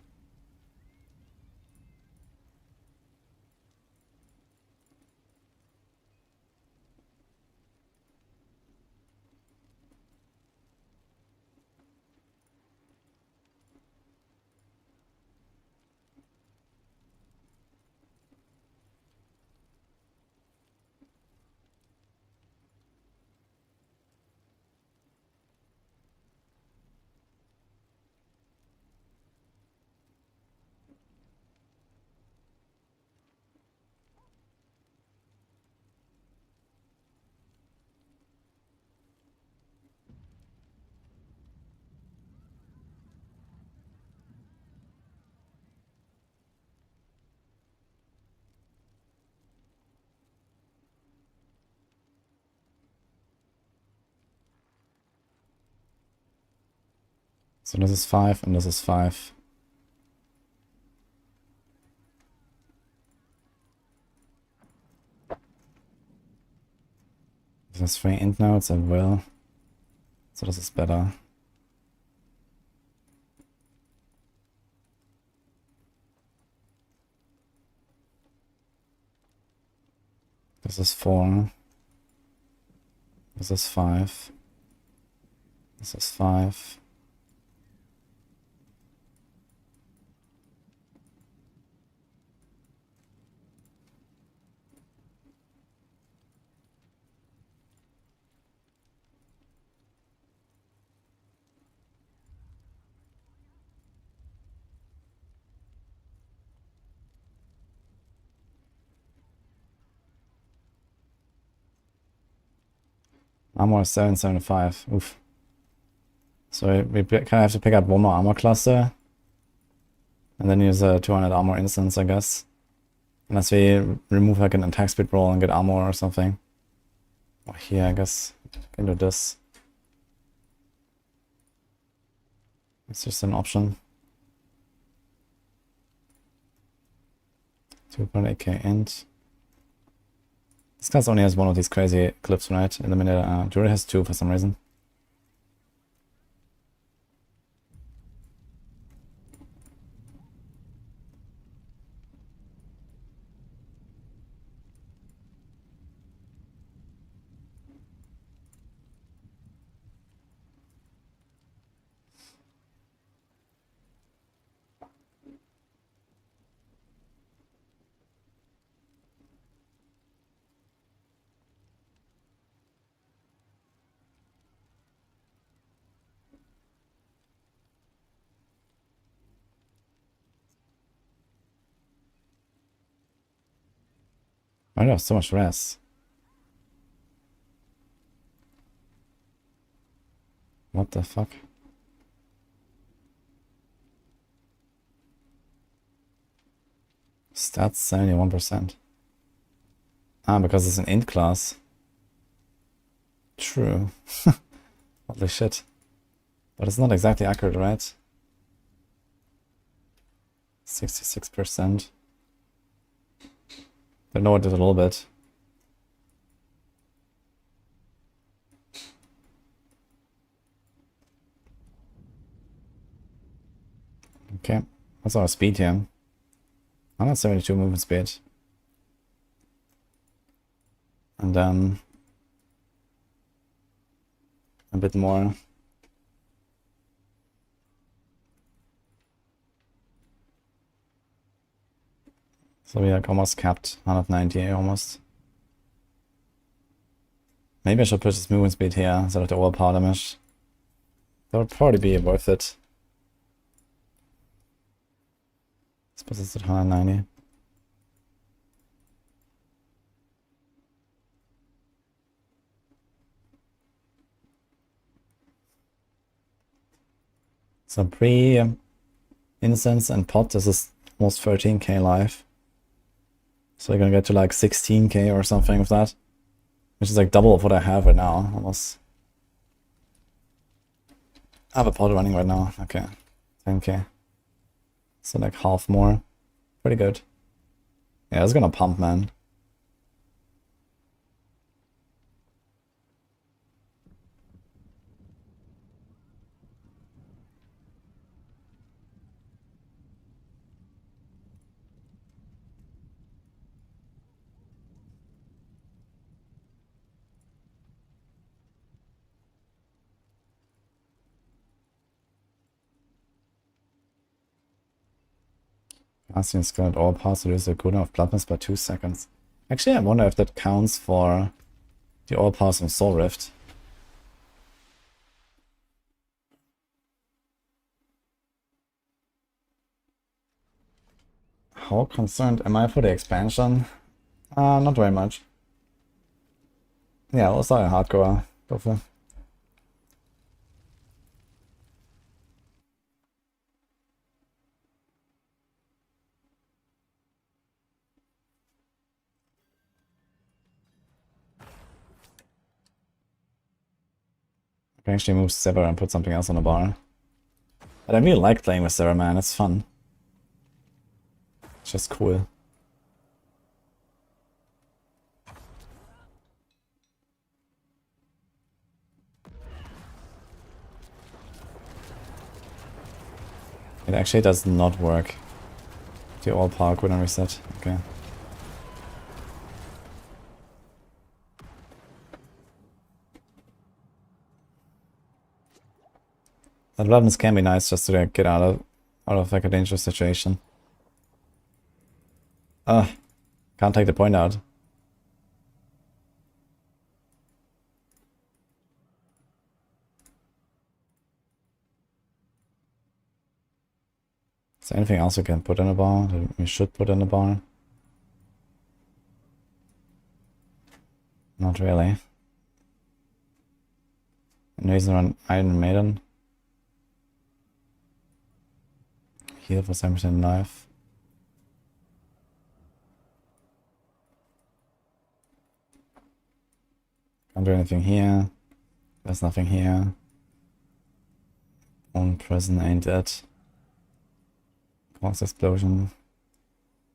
So this is 5 and this is 5. This is 3 int nodes and will. So this is better. This is 4. This is 5. This is 5. Armor is 775. Oof. So we kind of have to pick up one more armor cluster. And then use a 200 armor instance, I guess. Unless we remove like an attack speed roll and get armor or something. Or here, I guess. Can do this. It's just an option. 2.8k int. This class only has one of these crazy clips, right? In the minute, Jury has 2 for some reason. Why do I have so much res? What the fuck? Stats 71%. Ah, because it's an int class. True. Holy shit. But it's not exactly accurate, right? 66%. I know it did a little bit. Okay, what's our speed here? 172 movement speed. And then a bit more. So we like almost capped 190 almost. Maybe I should put this movement speed here instead of the overpower damage. That would probably be worth it. Let's put this at 190. So pre-instance and pot, this is almost 13k live. So you're gonna get to like 16k or something with that. Which is like double of what I have right now, almost. I have a pod running right now, okay. 10k. So like half more. Pretty good. Yeah, it's gonna pump, man. Asking skilled overpass to reduce the cooldown of bloodness by 2 seconds. Actually, I wonder if that counts for the overpass on Soul Rift. How concerned am I for the expansion? Not very much. Yeah, also a hardcore. Go for. I can actually move Sever and put something else on the bar. But I really like playing with Sarah, man. It's fun. It's just cool. It actually does not work. The all park wouldn't reset. Okay. That buttons can be nice just to like, get out of like a dangerous situation. Can't take the point out. Is there anything else we can put in a bar that we should put in a bar? Not really. And reason on Iron Maiden. Heal for 7% life. Can't do anything here. There's nothing here. Own prison ain't it. Cause explosion.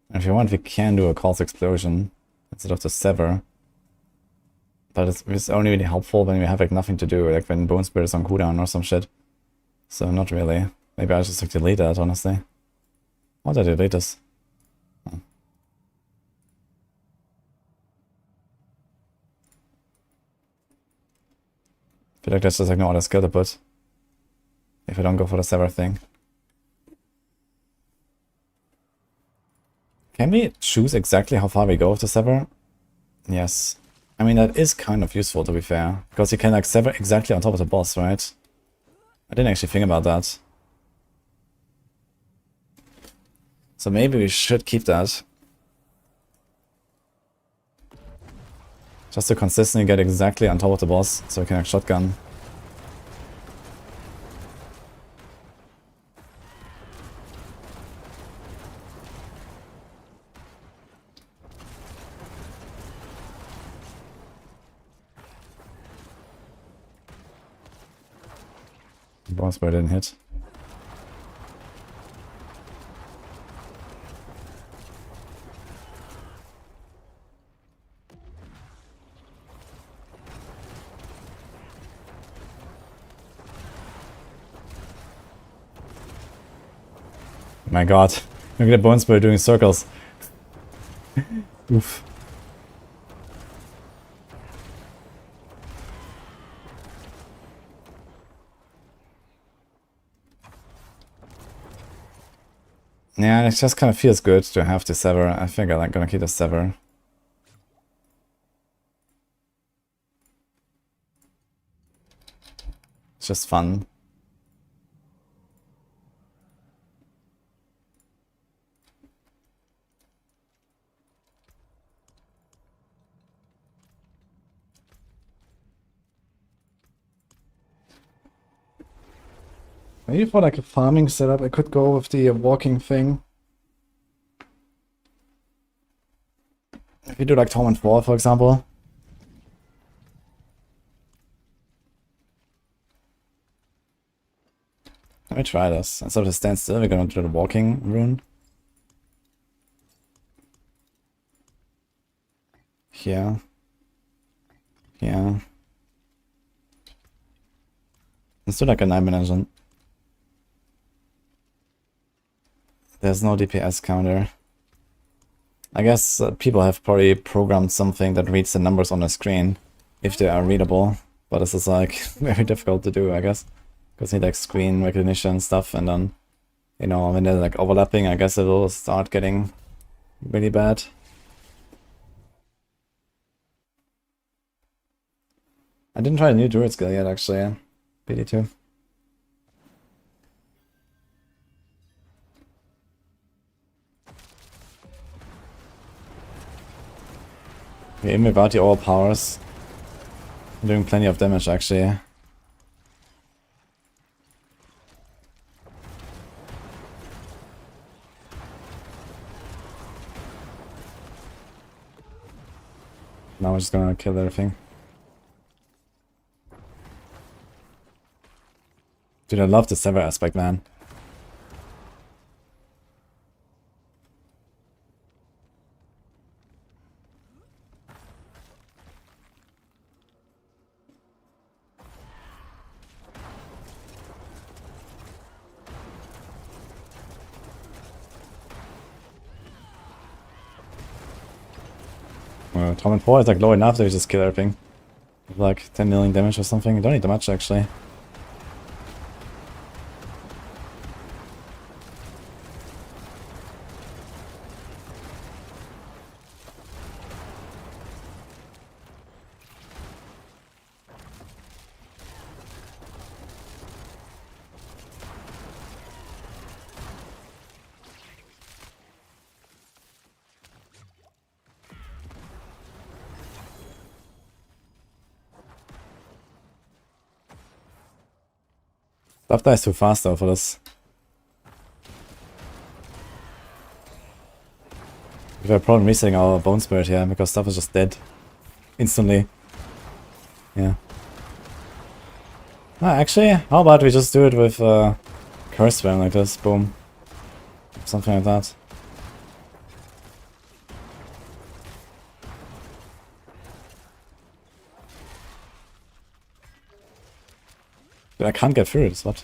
And if you want, we can do a cause explosion instead of the sever. But it's only really helpful when we have like nothing to do, like when Bone Spirit is on cooldown or some shit. So not really. Maybe I just like delete that, honestly. Why did I delete this? Oh. I feel like there's just like no other skill to put. If I don't go for the sever thing. Can we choose exactly how far we go with the sever? Yes. I mean, that is kind of useful, to be fair. Because you can like sever exactly on top of the boss, right? I didn't actually think about that. So maybe we should keep that. Just to consistently get exactly on top of the boss, so we can like shotgun. The boss bar didn't hit. My god, look at the Bone Spirit doing circles. Oof. Yeah, it just kind of feels good to have the sever. I think I'm gonna keep the sever. It's just fun. Maybe for like a farming setup, I could go with the walking thing. If you do like Torment 4, for example. Let me try this. Instead of the stand still, we're gonna do the walking rune. Here. Here. Let's do like a 9-minute engine. There's no DPS counter. I guess people have probably programmed something that reads the numbers on the screen, if they are readable. But this is like very difficult to do, I guess. Because you need like screen recognition and stuff, and then, you know, when they're like overlapping, I guess it will start getting really bad. I didn't try a new druid skill yet, actually. PD2. Okay, even without the overpowers, I'm doing plenty of damage actually. Now we're just gonna kill everything. Dude, I love the sever aspect, man. Torment 4 is like low enough that you just kill everything. Like 10 million damage or something. You don't need that much actually. Stuff dies too fast though for this. We have a problem resetting our Bone Spirit here because stuff is just dead. Instantly. Yeah. Ah, actually, how about we just do it with Curse Spell like this, boom. Something like that. Dude, I can't get through this, what?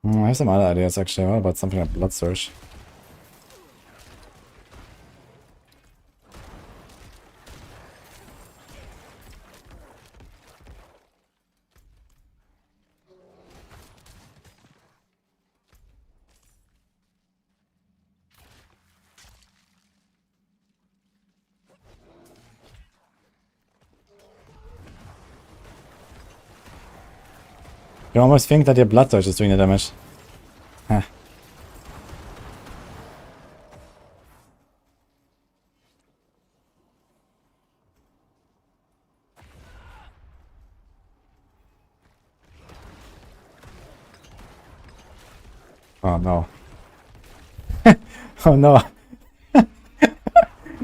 I have some other ideas actually. What about something like Blood Surge? You almost think that your Blood Surge is doing the damage. Huh. Oh no. Oh no.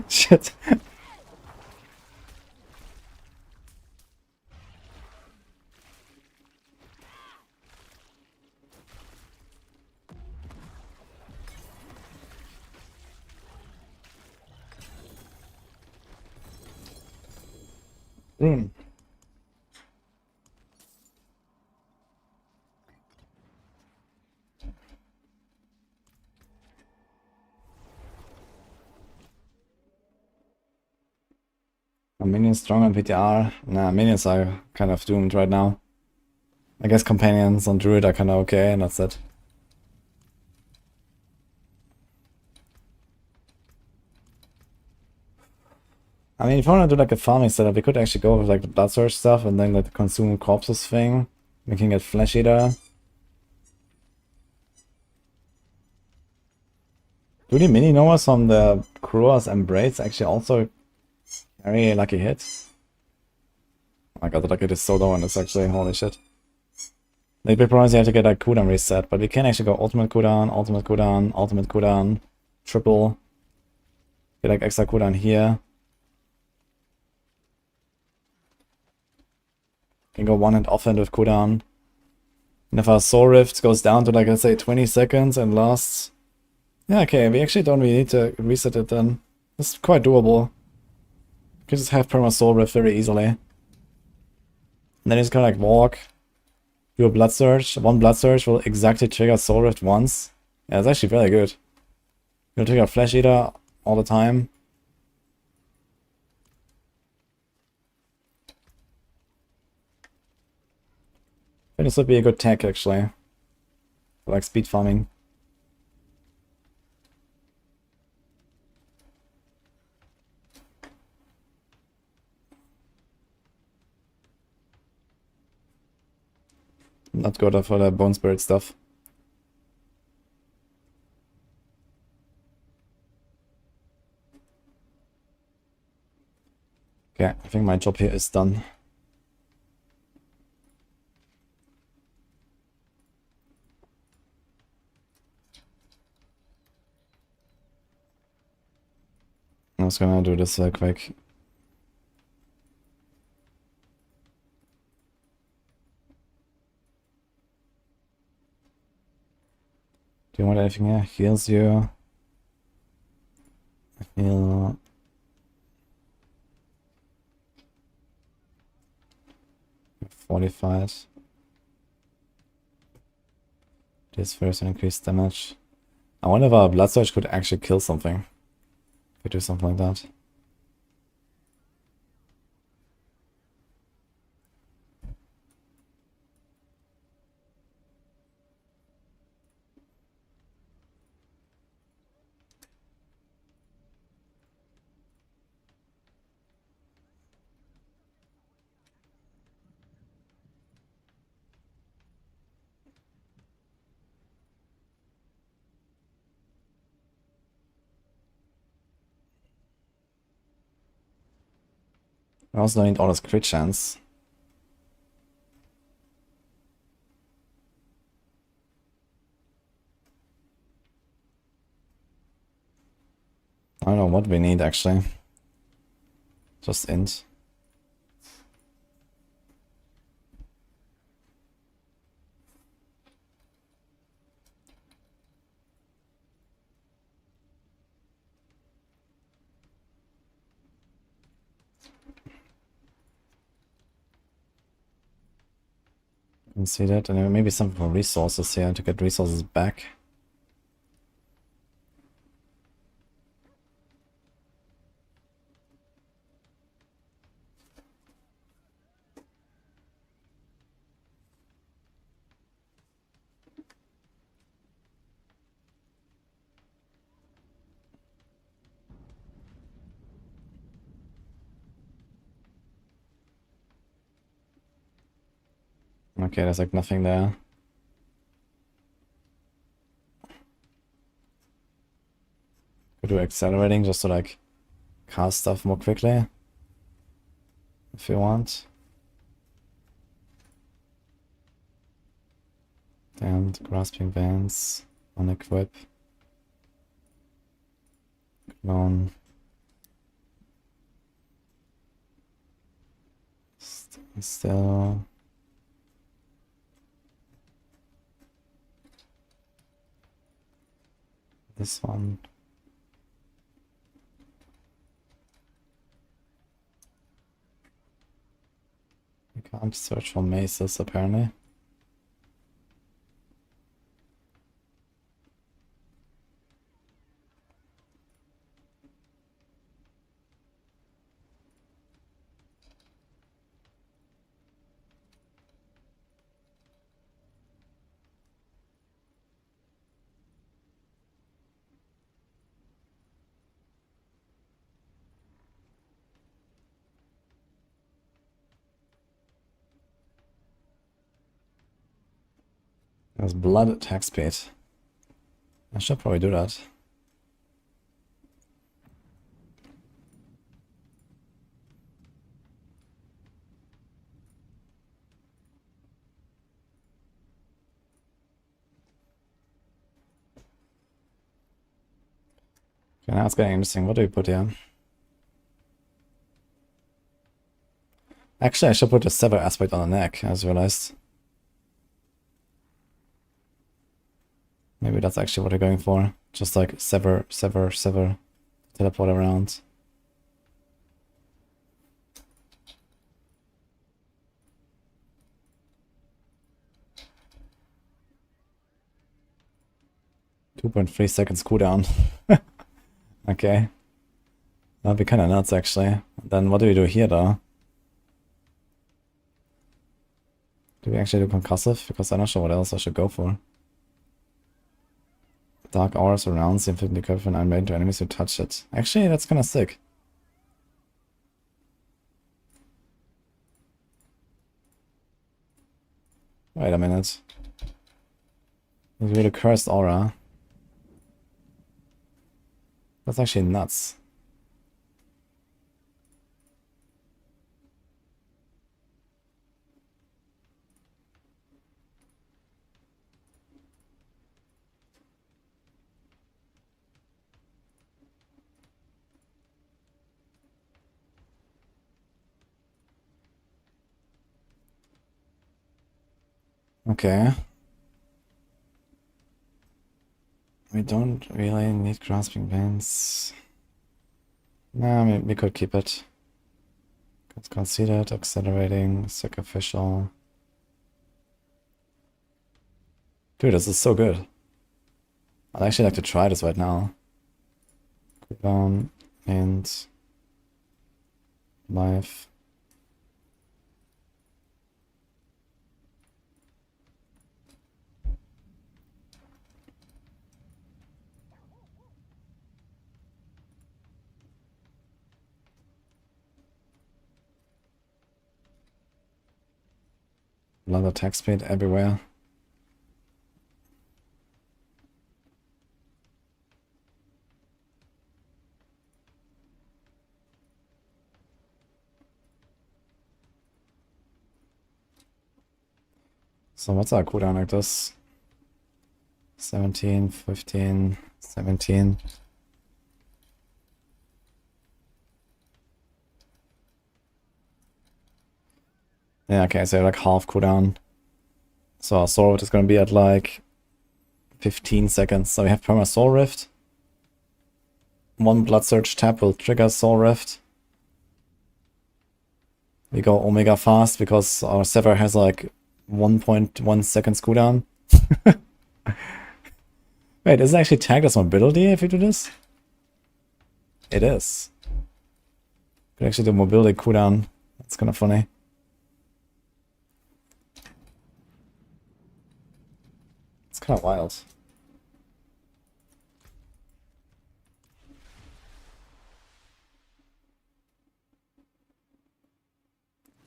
Shit. Rune. Are minions strong on PTR? Nah, minions are kind of doomed right now. I guess companions on Druid are kind of okay, and that's it. I mean, if you want to do like a farming setup, we could actually go with like the Blood Surge stuff and then like the Consume Corpses thing. We can get Flesh Eater. Do the mini Novas from the Crua's Embrace actually also carry lucky hits? Oh my god, the lucky hit is so low on this actually, holy shit. Like, big problem is you have to get like cooldown reset, but we can actually go ultimate cooldown, ultimate cooldown, ultimate cooldown, triple. Get like extra cooldown here. Can go one and offhand with cooldown. And if our Soul Rift goes down to like, let's say 20 seconds and lasts... Yeah, okay, we actually don't really need to reset it then. It's quite doable. You can just have perma Soul Rift very easily. And then you just kind of like walk, do a Blood Surge. One Blood Surge will exactly trigger Soul Rift once. Yeah, it's actually very good. You'll trigger Flesh Eater all the time. I think this would be a good tech actually. For like speed farming. Not good for the Bone Spirit stuff. Okay, I think my job here is done. I was gonna do this quick. Do you want anything here? Heals you. Heal. fortified. This first increased damage. I wonder if our Blood Surge could actually kill something. If we do something like that. I also don't need all this crit chance. I don't know what we need actually. Just int. Can see that, and maybe something for resources here to get resources back. Okay, there's like nothing there. Could do accelerating just to like cast stuff more quickly. If you want. Damned, grasping bands, unequip. Clone. Still. This one. You can't search for maces apparently. There's blood attack speed. I should probably do that. Okay, now it's getting interesting. What do we put here? Actually, I should put a sever aspect on the neck, I just realized. Maybe that's actually what we're going for. Just like sever, sever, sever. Teleport around. .3 seconds cooldown. Okay. That'd be kind of nuts actually. Then what do we do here though? Do we actually do concussive? Because I'm not sure what else I should go for. Dark auras around the infinity curve and unmade to enemies who touch it. Actually, that's kind of sick. Wait a minute. It's really cursed aura. That's actually nuts. Okay. We don't really need grasping bands. Nah, I mean, we could keep it. Could consider it accelerating, sacrificial. Dude, this is so good. I'd actually like to try this right now. Cooldown and life. A lot of attack speed everywhere. So what's our cooldown like this? 17, 15, 17. Yeah, okay, so like half cooldown. So our Soul Rift is gonna be at like 15 seconds. So we have perma Soul Rift. One Blood Surge tap will trigger Soul Rift. We go Omega fast because our Sever has like 1.1 seconds cooldown. Wait, is it actually tagged as mobility if you do this? It is. Could actually do mobility cooldown. That's kind of funny. It's kind of wild.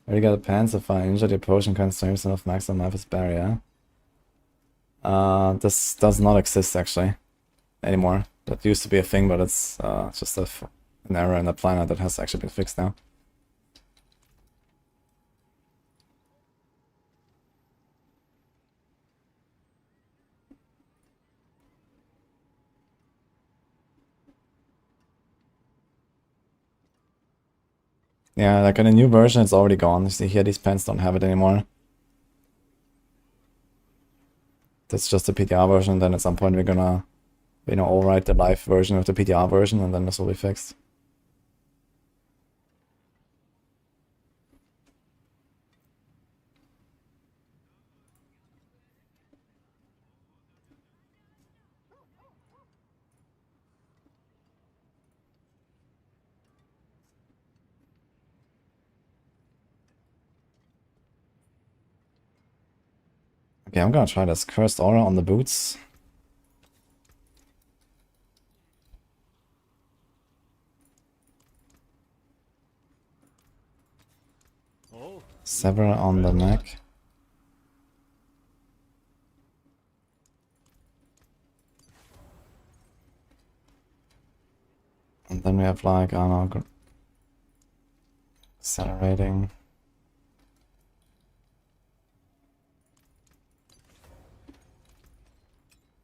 Already got a pants if I injure the potion constraints of maximum life is barrier. This does not exist actually anymore. That used to be a thing, but it's just an error in the planner that has actually been fixed now. Yeah, like in a new version it's already gone. You see here, these pants don't have it anymore. That's just the PTR version, and then at some point we're gonna, you know, overwrite the live version of the PTR version, and then this will be fixed. Okay, I'm gonna try this Cursed Aura on the boots. Sever on the neck. And then we have like, I don't know, accelerating.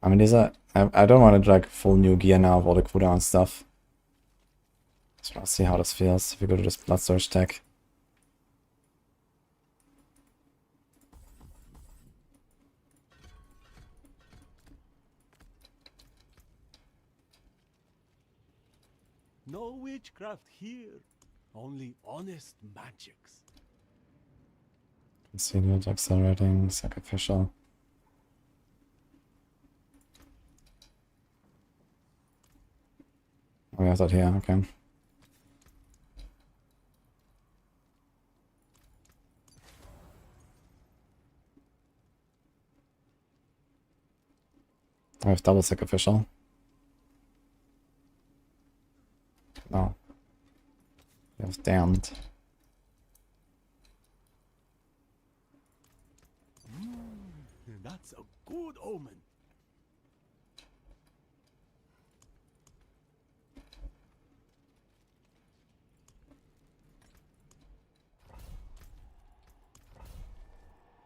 I mean, these are, I don't want to drag full new gear now of all the cooldown stuff. Just want to see how this feels if we go to this Blood Surge tech. No witchcraft here, only honest magics. Concealed, accelerating, sacrificial. Oh, we have that here, okay. I have double sacrificial. No. We have damned. That's a good omen.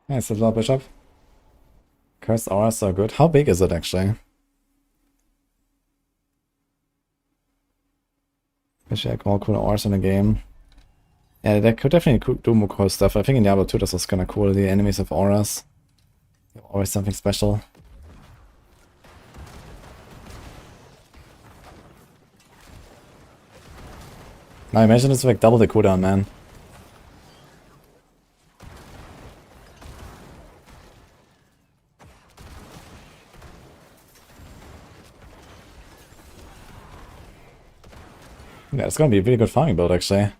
Nice, little bishop. Cursed Aura is so good. How big is it actually? Wish I had more cool auras in the game. Yeah, that could definitely do more cool stuff. I think in Diablo 2 this was kinda cool. The enemies have auras. Always something special. Now imagine it's like double the cooldown, man. Yeah, it's gonna be a really good farming build actually.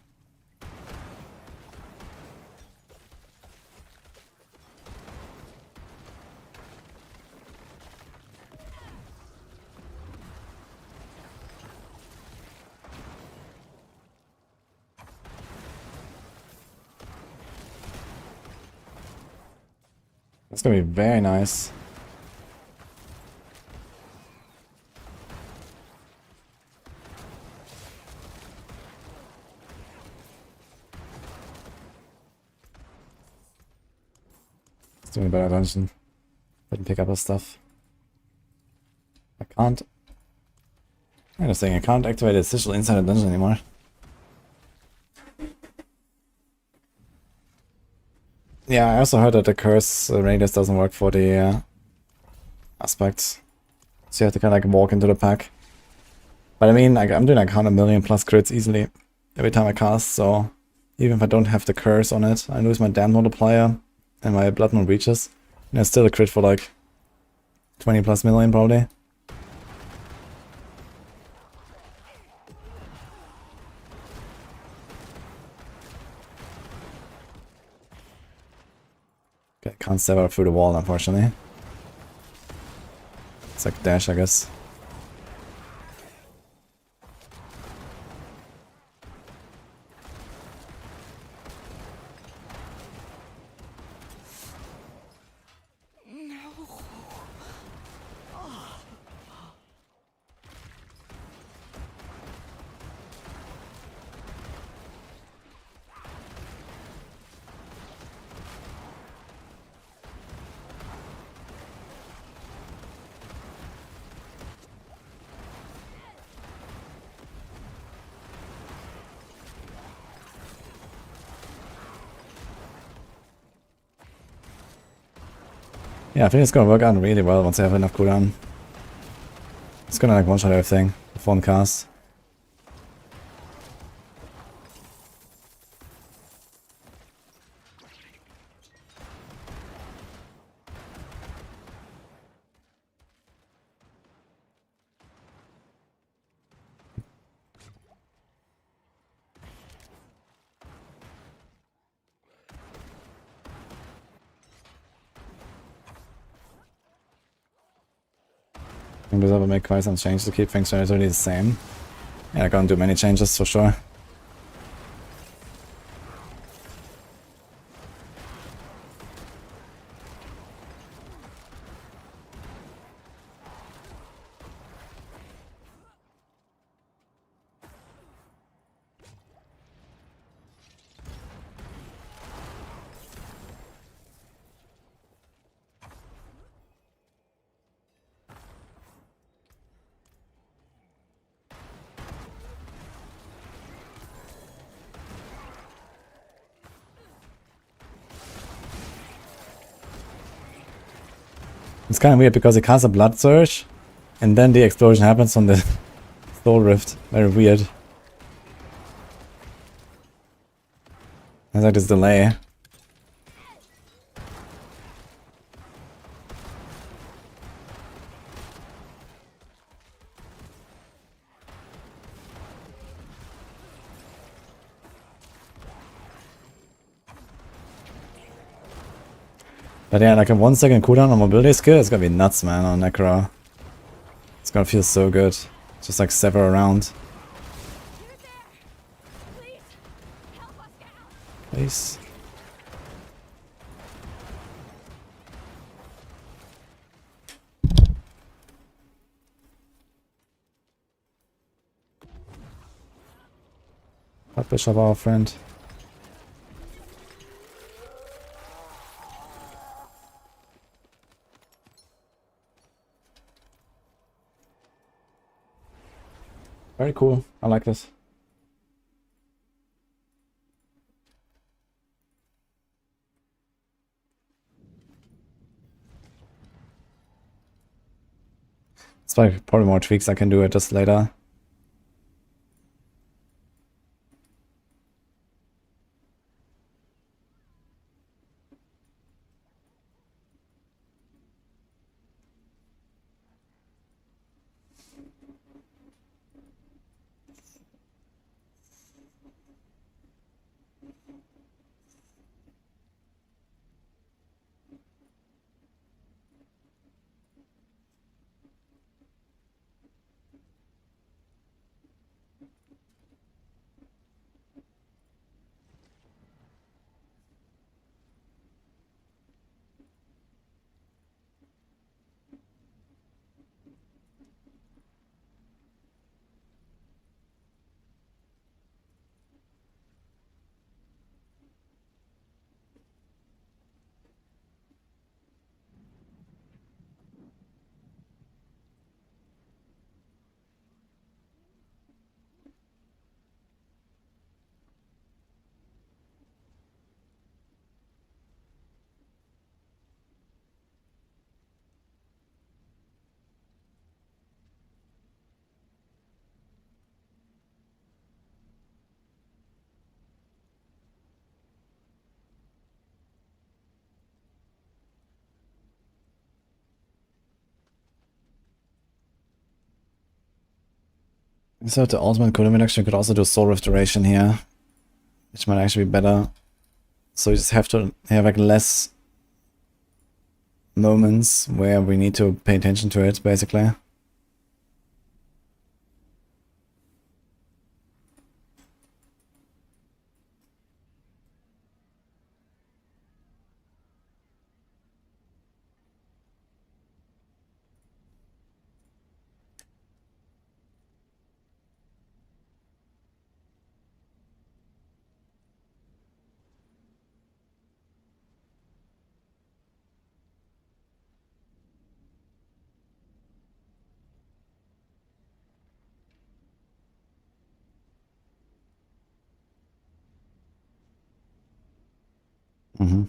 It's gonna be very nice. It's doing a better dungeon. Didn't pick up his stuff. I can't. Interesting, I can't activate a sigil inside a dungeon anymore. Yeah, I also heard that the curse radius doesn't work for the aspects. So you have to kind of like walk into the pack. But I mean, like, I'm doing like 100 million plus crits easily every time I cast, so even if I don't have the curse on it, I lose my damn multiplier and my blood moon reaches. And it's still a crit for like 20 plus million probably. Okay, can't step out through the wall unfortunately. It's like dash, I guess. Yeah, I think it's gonna work out really well once I have enough cooldown. It's gonna like one-shot everything with one cast. I'm gonna make quite some changes to keep things relatively the same. Yeah, I'm gonna do many changes for sure. It's kind of weird because it casts a blood surge and then the explosion happens on the soul rift. Very weird. There's like this delay. But yeah, like a 1 second cooldown on mobility skill, it's gonna be nuts, man, on Necro. It's gonna feel so good. Just like sever around. Please. That bishop, our friend. Very cool. I like this. It's like probably more tweaks I can do it just later. So the ultimate cooldown actually could also do soul restoration here, which might actually be better. So you just have to have like less moments where we need to pay attention to it, basically. Mm-hmm.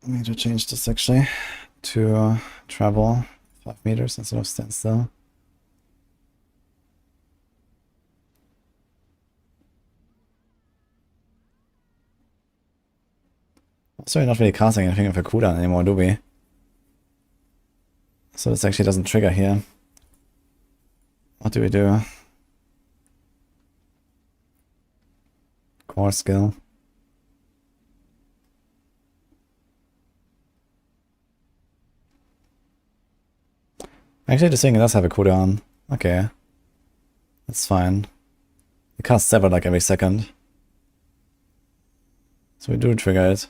I need to change this actually to travel 5 meters instead of standstill. Also, we're not really casting anything with a cooldown anymore, do we? So this actually doesn't trigger here. What do we do? Core skill. Actually, this thing does have a cooldown. Okay. That's fine. We cast Sever like every second. So we do trigger it.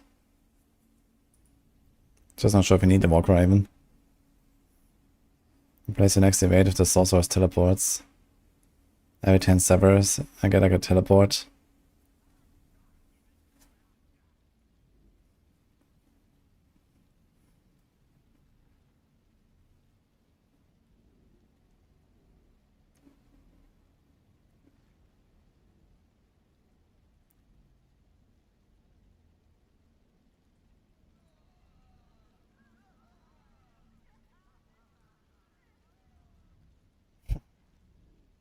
Just not sure if we need the Walker even. Place the next evade if the sorceress teleports. Every 10 severs, I get like a teleport.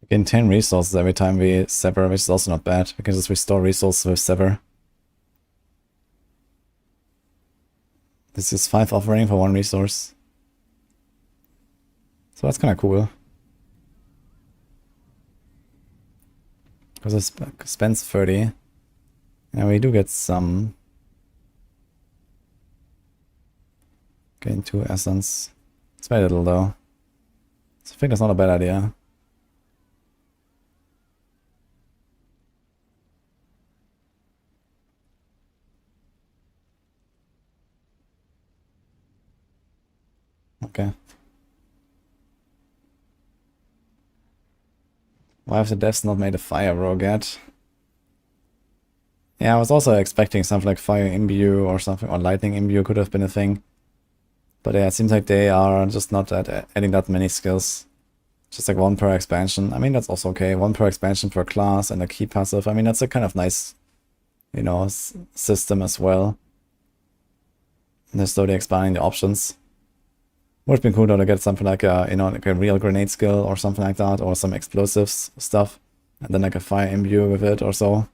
Gain 10 resources every time we sever, which is also not bad. We can just restore resources with sever. This is 5 offering for 1 resource. So that's kind of cool. Because it spends 30. And we do get some. Gain 2 essence. It's very little though. So I think that's not a bad idea. Okay. Why have the devs not made a fire rogue yet? Yeah, I was also expecting something like fire imbue or something, or lightning imbue could have been a thing. But yeah, it seems like they are just not adding that many skills. Just like 1 per expansion. I mean, that's also okay. 1 per expansion per class and a key passive. I mean, that's a kind of nice, you know, system as well. And they're slowly expanding the options. Would have been cool though to get something like a, you know, like a real grenade skill or something like that, or some explosives stuff, and then like a fire imbue with it or so.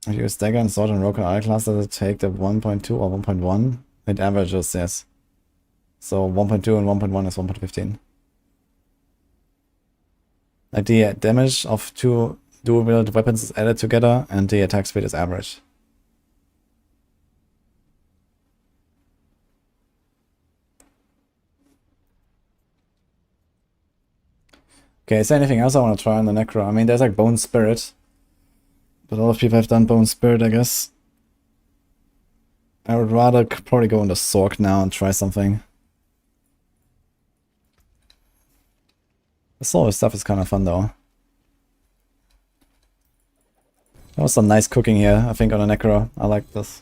If you use dagger and sword and rogue and eye class, does it take the 1.2 or 1.1? It averages, yes. So 1.2 and 1.1 is 1.15. Like the damage of 2 dual-wielded weapons is added together, and the attack speed is average. Okay, is there anything else I want to try on the Necro? I mean, there's like Bone Spirit. But a lot of people have done Bone Spirit, I guess. I would rather probably go on the Sork now and try something. The solo stuff is kind of fun though. There was some nice cooking here, I think, on a Necro. I like this.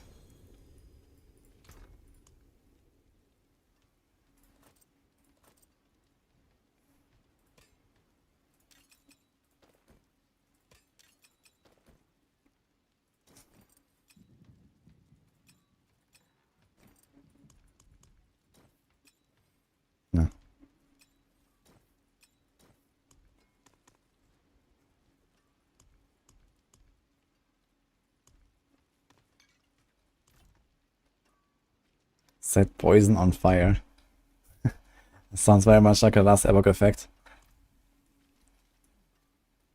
Set poison on fire. Sounds very much like a last evoke effect.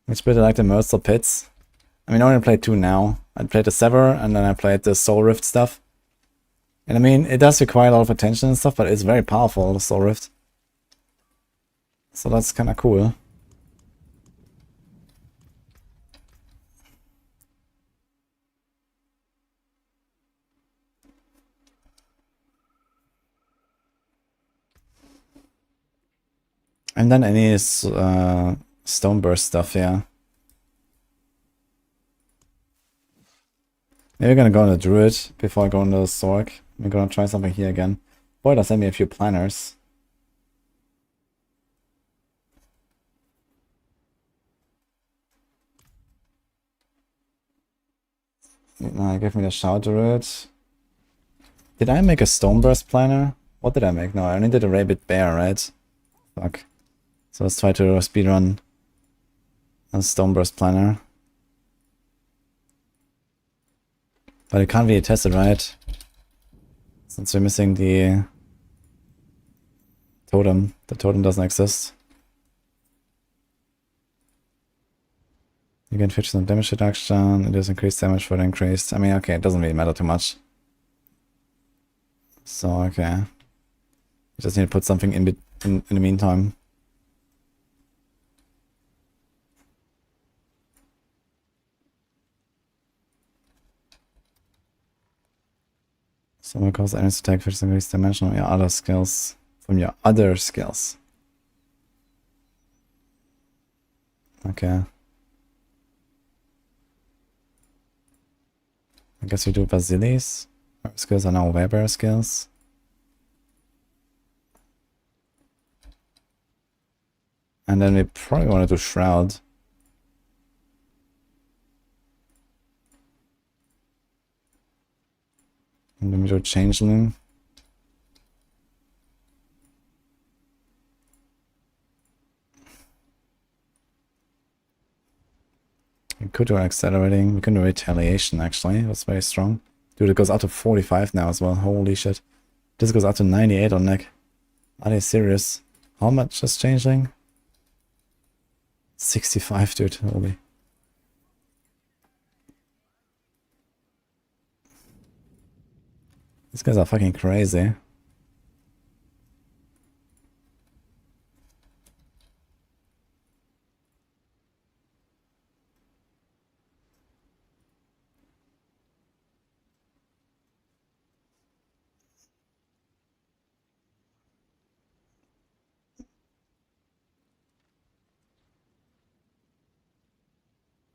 Which bit I like the most? The pits. I mean, I only played 2 now. I played the Sever and then I played the Soul Rift stuff. And I mean, it does require a lot of attention and stuff, but it's very powerful, the Soul Rift. So that's kind of cool. And then any stone burst stuff, yeah. Maybe we're gonna go on the druid before I go on the Sork. We're gonna try something here again. Boy, that sent me a few planners. Nah, give me the Shout Druid. Did I make a Stoneburst planner? What did I make? No, I only did a Rabbit Bear, right? Fuck. So let's try to speedrun a Stoneburst planner. But it can't be tested, right? Since we're missing the totem. The totem doesn't exist. You can fetch some damage reduction. It is increased damage for the increased. I mean, okay, it doesn't really matter too much. So, okay. We just need to put something in the meantime. Someone calls enemies attack fetch increased damage from your other skills. From your other skills. Okay. I guess we do Basilis. Our skills are now Weber skills. And then we probably want to do Shroud. And then we do Changeling. We could do Accelerating. We can do Retaliation, actually. That's very strong. Dude, it goes up to 45 now as well. Holy shit. This goes up to 98 on Neck. Are they serious? How much is Changeling? 65, dude. Holy. These guys are fucking crazy.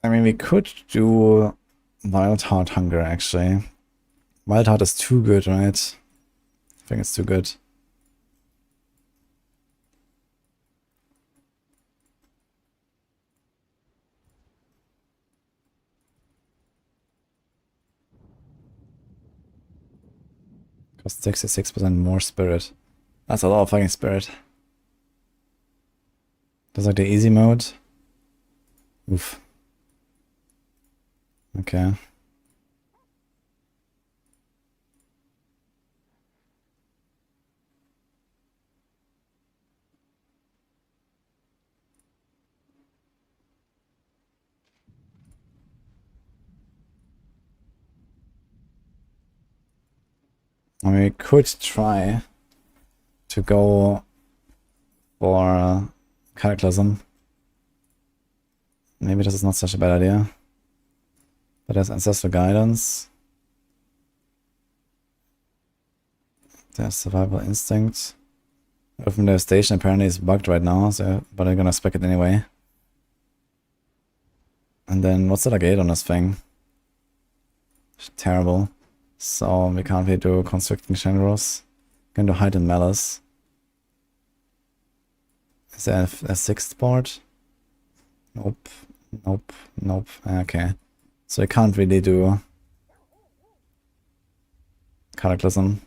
I mean, we could do Wild Heart Hunger, actually. Wild Heart is too good, right? I think it's too good. Costs 66% more spirit. That's a lot of fucking spirit. That's like the easy mode. Oof. Okay. I mean, we could try to go for Cataclysm. Maybe this is not such a bad idea. But there's Ancestral Guidance. There's Survival Instinct. Open Devastation apparently is bugged right now, so but I'm gonna spec it anyway. And then what's the gate on this thing? Terrible. So we can't really do Constricting Generals. Can do Hide and Malice. Is there a sixth board? Nope. Nope. Nope. Okay. So I can't really do Cataclysm.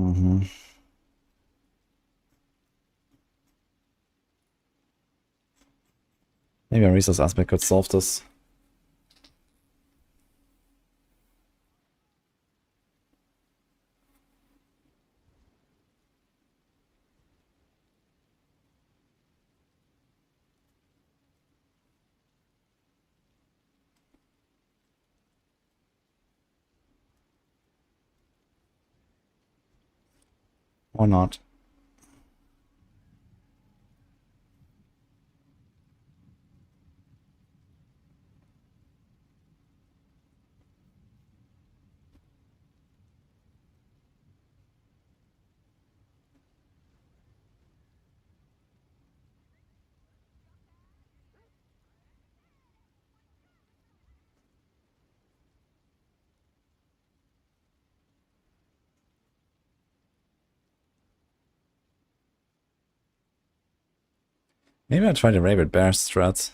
Mm-hmm. Maybe a resource aspect could solve this. Or not. Maybe I'll try the Rabid Bear strat.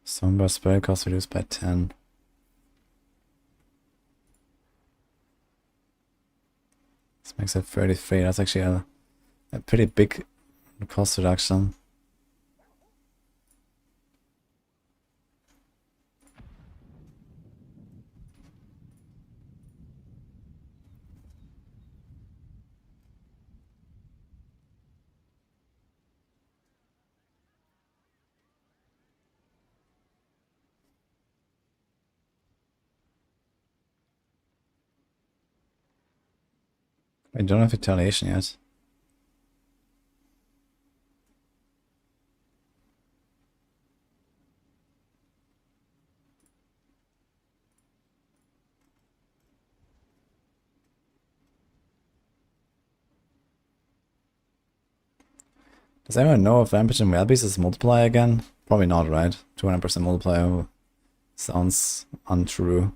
Somber spell cost reduced by 10. This makes it 33. That's actually a pretty big cost reduction. I don't have retaliation yet. Does anyone know if Rampage and Wellbeast is multiply again? Probably not, right? 200% multiplier sounds untrue.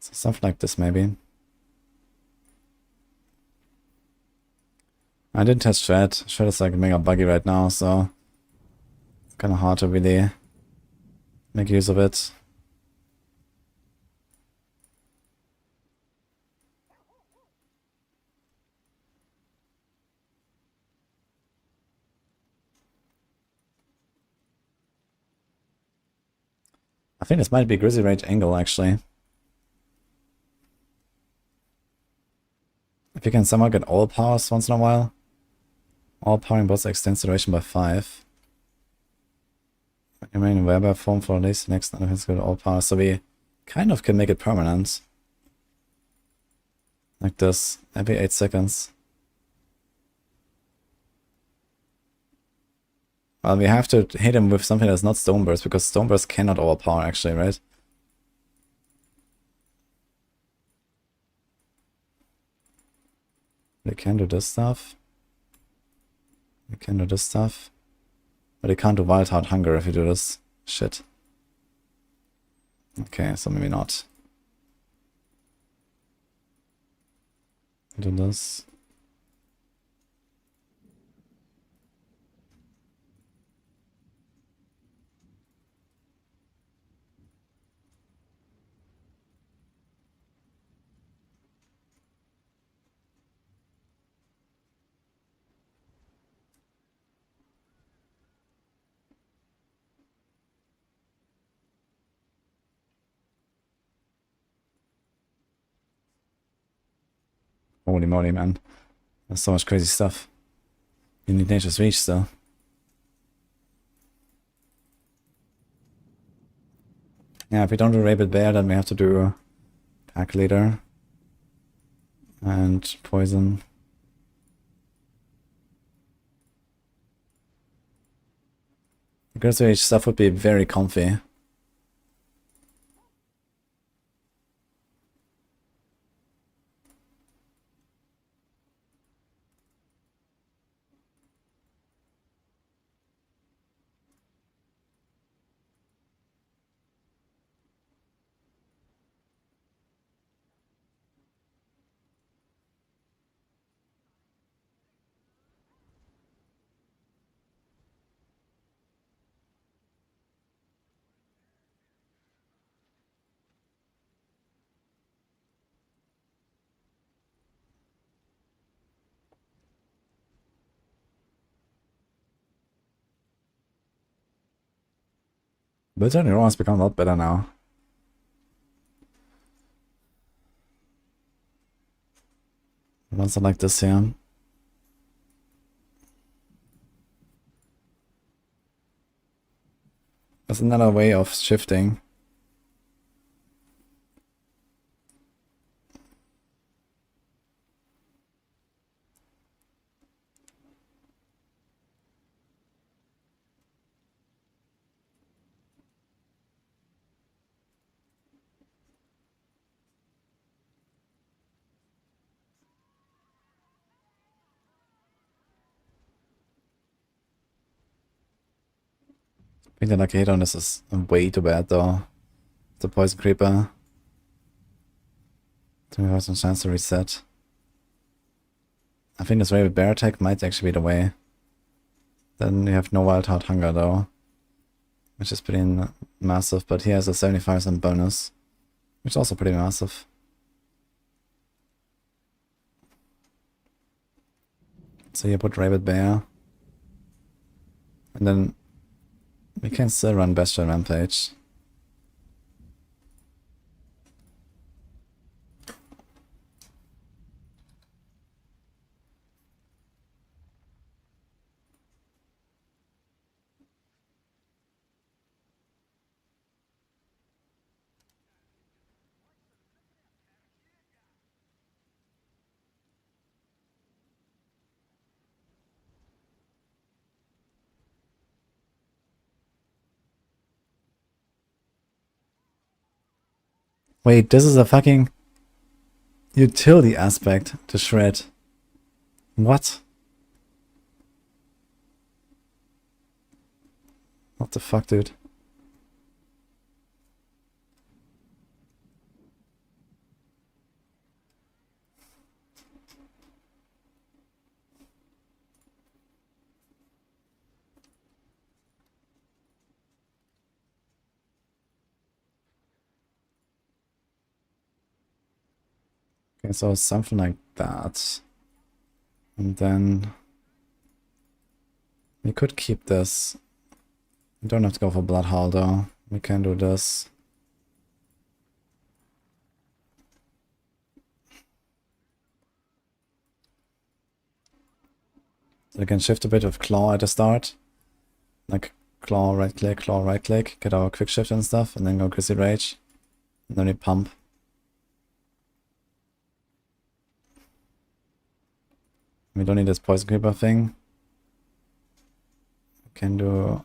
So something like this, maybe. I didn't test Shred. Shred is like mega buggy right now, so kind of hard to really make use of it. I think this might be Grizzly Rage Angle, actually. If you can somehow get all powers once in a while. All powering bots extends duration by 5. Remain in wearable form for at least the next 9 events go to all powers. So we kind of can make it permanent. Like this, every 8 seconds. Well, we have to hit him with something that's not Stoneburst, because Stoneburst cannot overpower actually, right? We can do this stuff. We can do this stuff. But we can't do Wild Heart Hunger if we do this. Shit. Okay, so maybe not. Do this. Holy moly, man. There's so much crazy stuff. You need Nature's Reach still. Yeah, if we don't do Rabid Bear, then we have to do Pack Leader. And Poison. Grizzly Rage stuff would be very comfy. But then your has become a lot better now. Ones like this here. There's another way of shifting. I think the like hit on this is way too bad though. The poison creeper. So we have some chance to reset. I think this way with bear attack might actually be the way. Then you have no wild heart hunger though. Which is pretty massive, but he has a 75% bonus. Which is also pretty massive. So you put Rabbit Bear. And then we can still run Bestial Rampage. Wait, this is a fucking utility aspect to shred. What? What the fuck, dude? Okay, so something like that. And then we could keep this. We don't have to go for Bloodhowl though. We can do this. So we can shift a bit with Claw at the start. Like Claw, right click, get our quick shift and stuff, and then go Grizzly Rage. And then we pump. We don't need this Poison Creeper thing. We can do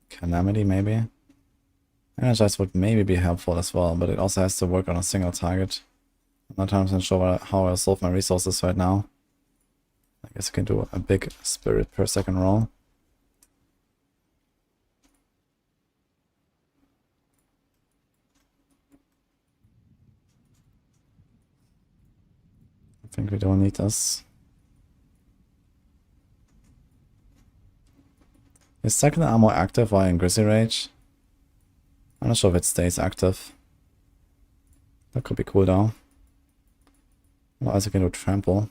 Calamity maybe. Energize would maybe be helpful as well, but it also has to work on a single target. I'm not 100% sure how I'll solve my resources right now. I guess I can do a big spirit per second roll. I think we don't need this. Is second armor active while in Grizzly Rage? I'm not sure if it stays active. That could be cool though. Otherwise I can do Trample.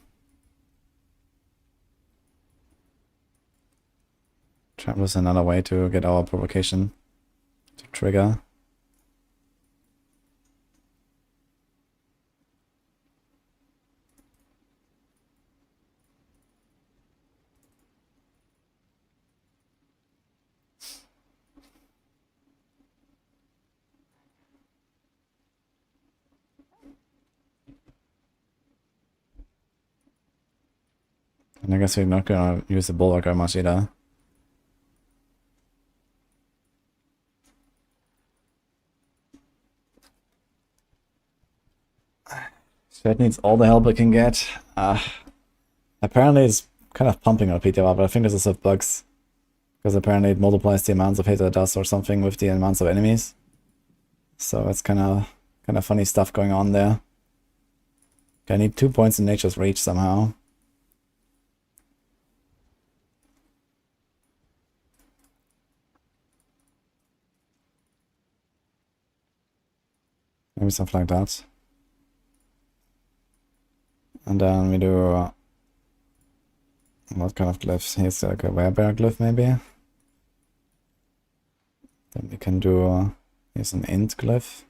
Trample is another way to get our provocation to trigger. And I guess we're not gonna use the Bulwark very much either. Shed needs all the help it can get. Apparently it's kind of pumping our PTR, but I think this is with bugs. Because apparently it multiplies the amounts of hit it does or something with the amounts of enemies. So it's kind of funny stuff going on there. Okay, I need 2 points in Nature's Reach somehow. Maybe something like that. And then we do... what kind of glyphs? Here's like a werebear glyph maybe? Then we can do, here's an int glyph.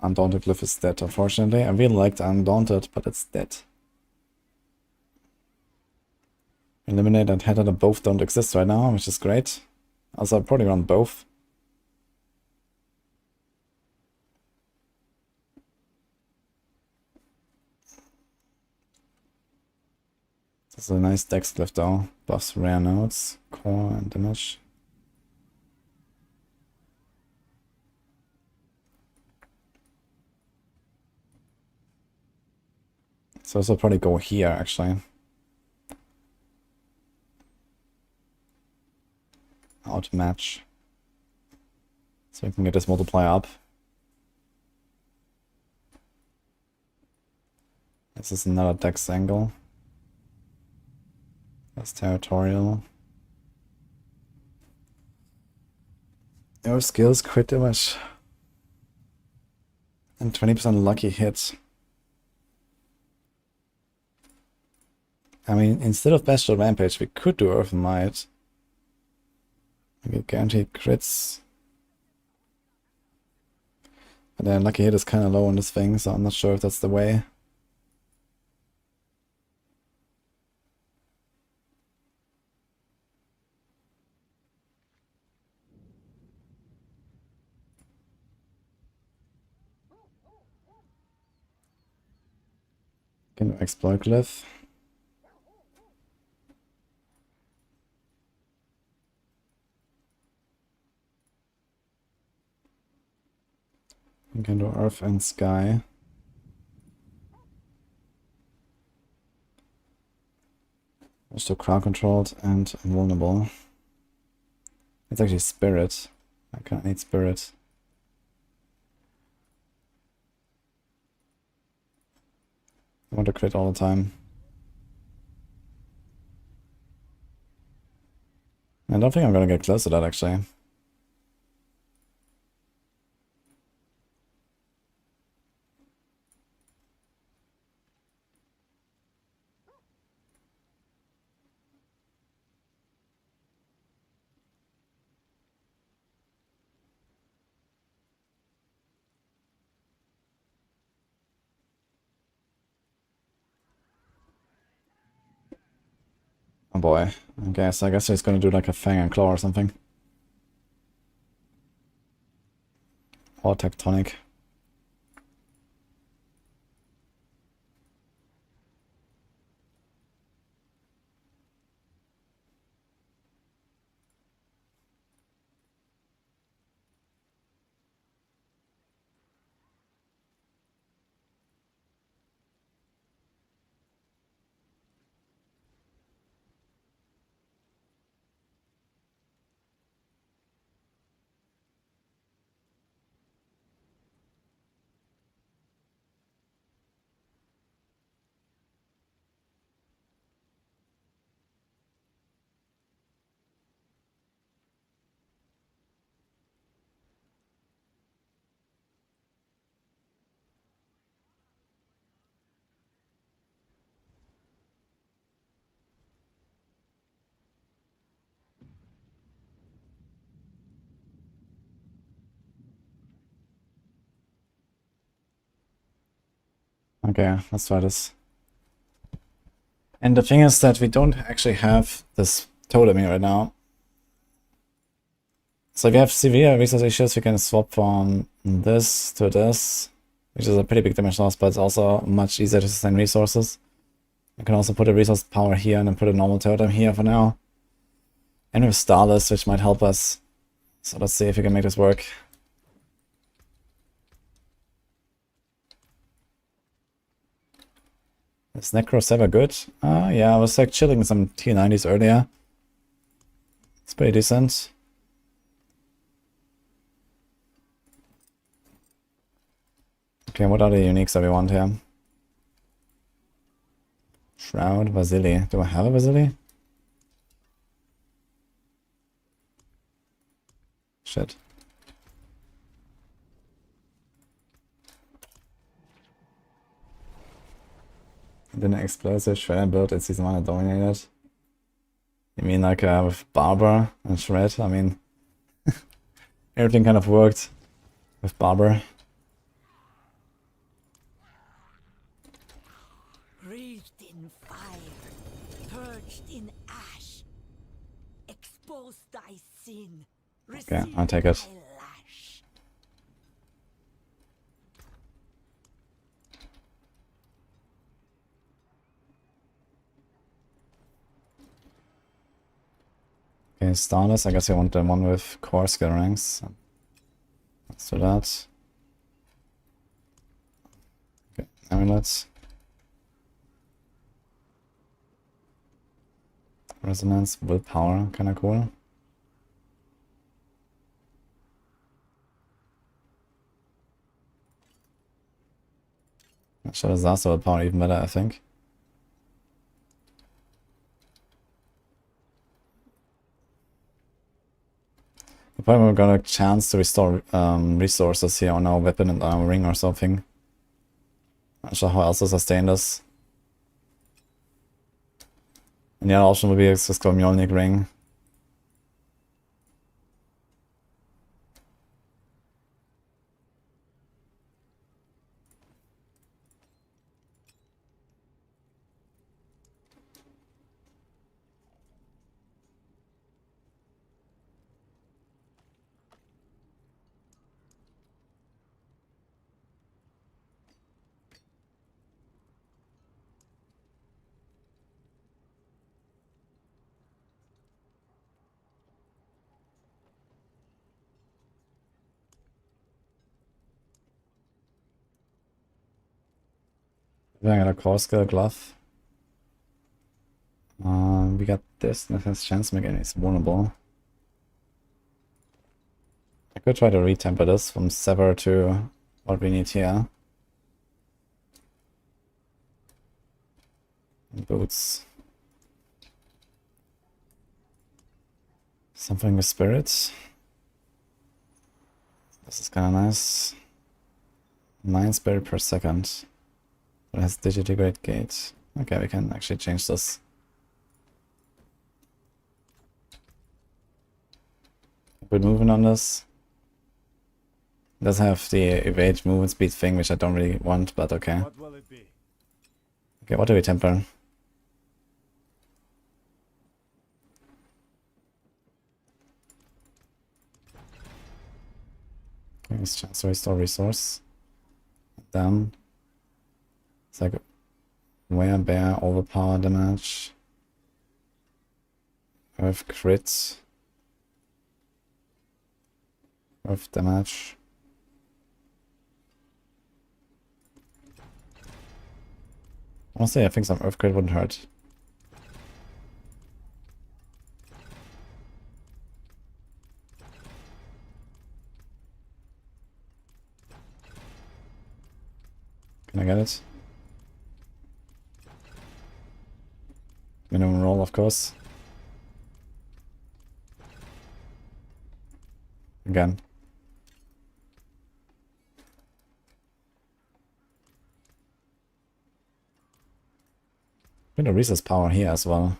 Undaunted glyph is dead, unfortunately. I really liked Undaunted, but it's dead. Eliminate and header both don't exist right now, which is great. Also, I'll probably run both. This is a nice dex glyph though. Buffs rare nodes, core and damage. So this will probably go here actually. Outmatch. So we can get this multiplier up. This is another dex angle. That's territorial. Your skills crit damage. And 20% lucky hit. I mean, instead of Bestial Rampage, we could do Earth and Might. We get guaranteed crits. But then lucky hit is kind of low on this thing, so I'm not sure if that's the way. Can do exploit glyph. We can do Earth and Sky. Also crowd controlled and invulnerable. It's actually Spirit. I can't need Spirit. I want to crit all the time. I don't think I'm gonna get close to that actually. Oh boy. I guess he's gonna do like a Fang and Claw or something. Or Tectonic. Okay, let's try this. And the thing is that we don't actually have this totem here right now. So if you have severe resource issues, we can swap from this to this, which is a pretty big damage loss, but it's also much easier to sustain resources. You can also put a resource power here and then put a normal totem here for now. And we have Starless, which might help us. So let's see if we can make this work. Is Necro ever good? Yeah, I was like chilling some T90s earlier. It's pretty decent. Okay, what are the uniques that we want here? Shroud, Vasily. Do I have a Vasily? Shit. Then explosive shredder build in season 1 and dominated. You mean like with Barber and Shred? I mean, everything kind of worked with Barber. Wreathed in fire, purged in ash. Expose thy sin. Okay, I'll take it. Thy lash. Okay, Starless. I guess I want the one with core skill ranks. Let's do that. Okay, amulets. Resonance, willpower, kinda cool. Should have disaster willpower even better, I think. We probably got a chance to restore resources here on our weapon and our ring or something. Not sure how else to sustain this. And the other option would be a Cisco Mjolnir ring. I got a core skill glove. We got this. This has chance again. It's vulnerable. I could try to retemper this from Sever to what we need here. Boots. Something with spirits. This is kinda nice. 9 spirit per second. It has digidegrade gate. Okay, we can actually change this. Good movement on this. It does have the evade movement speed thing, which I don't really want, but okay. What will it be? Okay, what do we temper? Okay, let's chance to restore resource. Then it's like wear bear overpower damage. Earth crit. Earth damage. Honestly, I think some earth crit wouldn't hurt. Can I get it? Minimum roll, of course. Again. Bit of resource power here as well.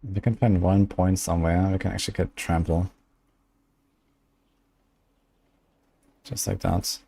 If we can find 1 point somewhere, we can actually get trample. Just like that.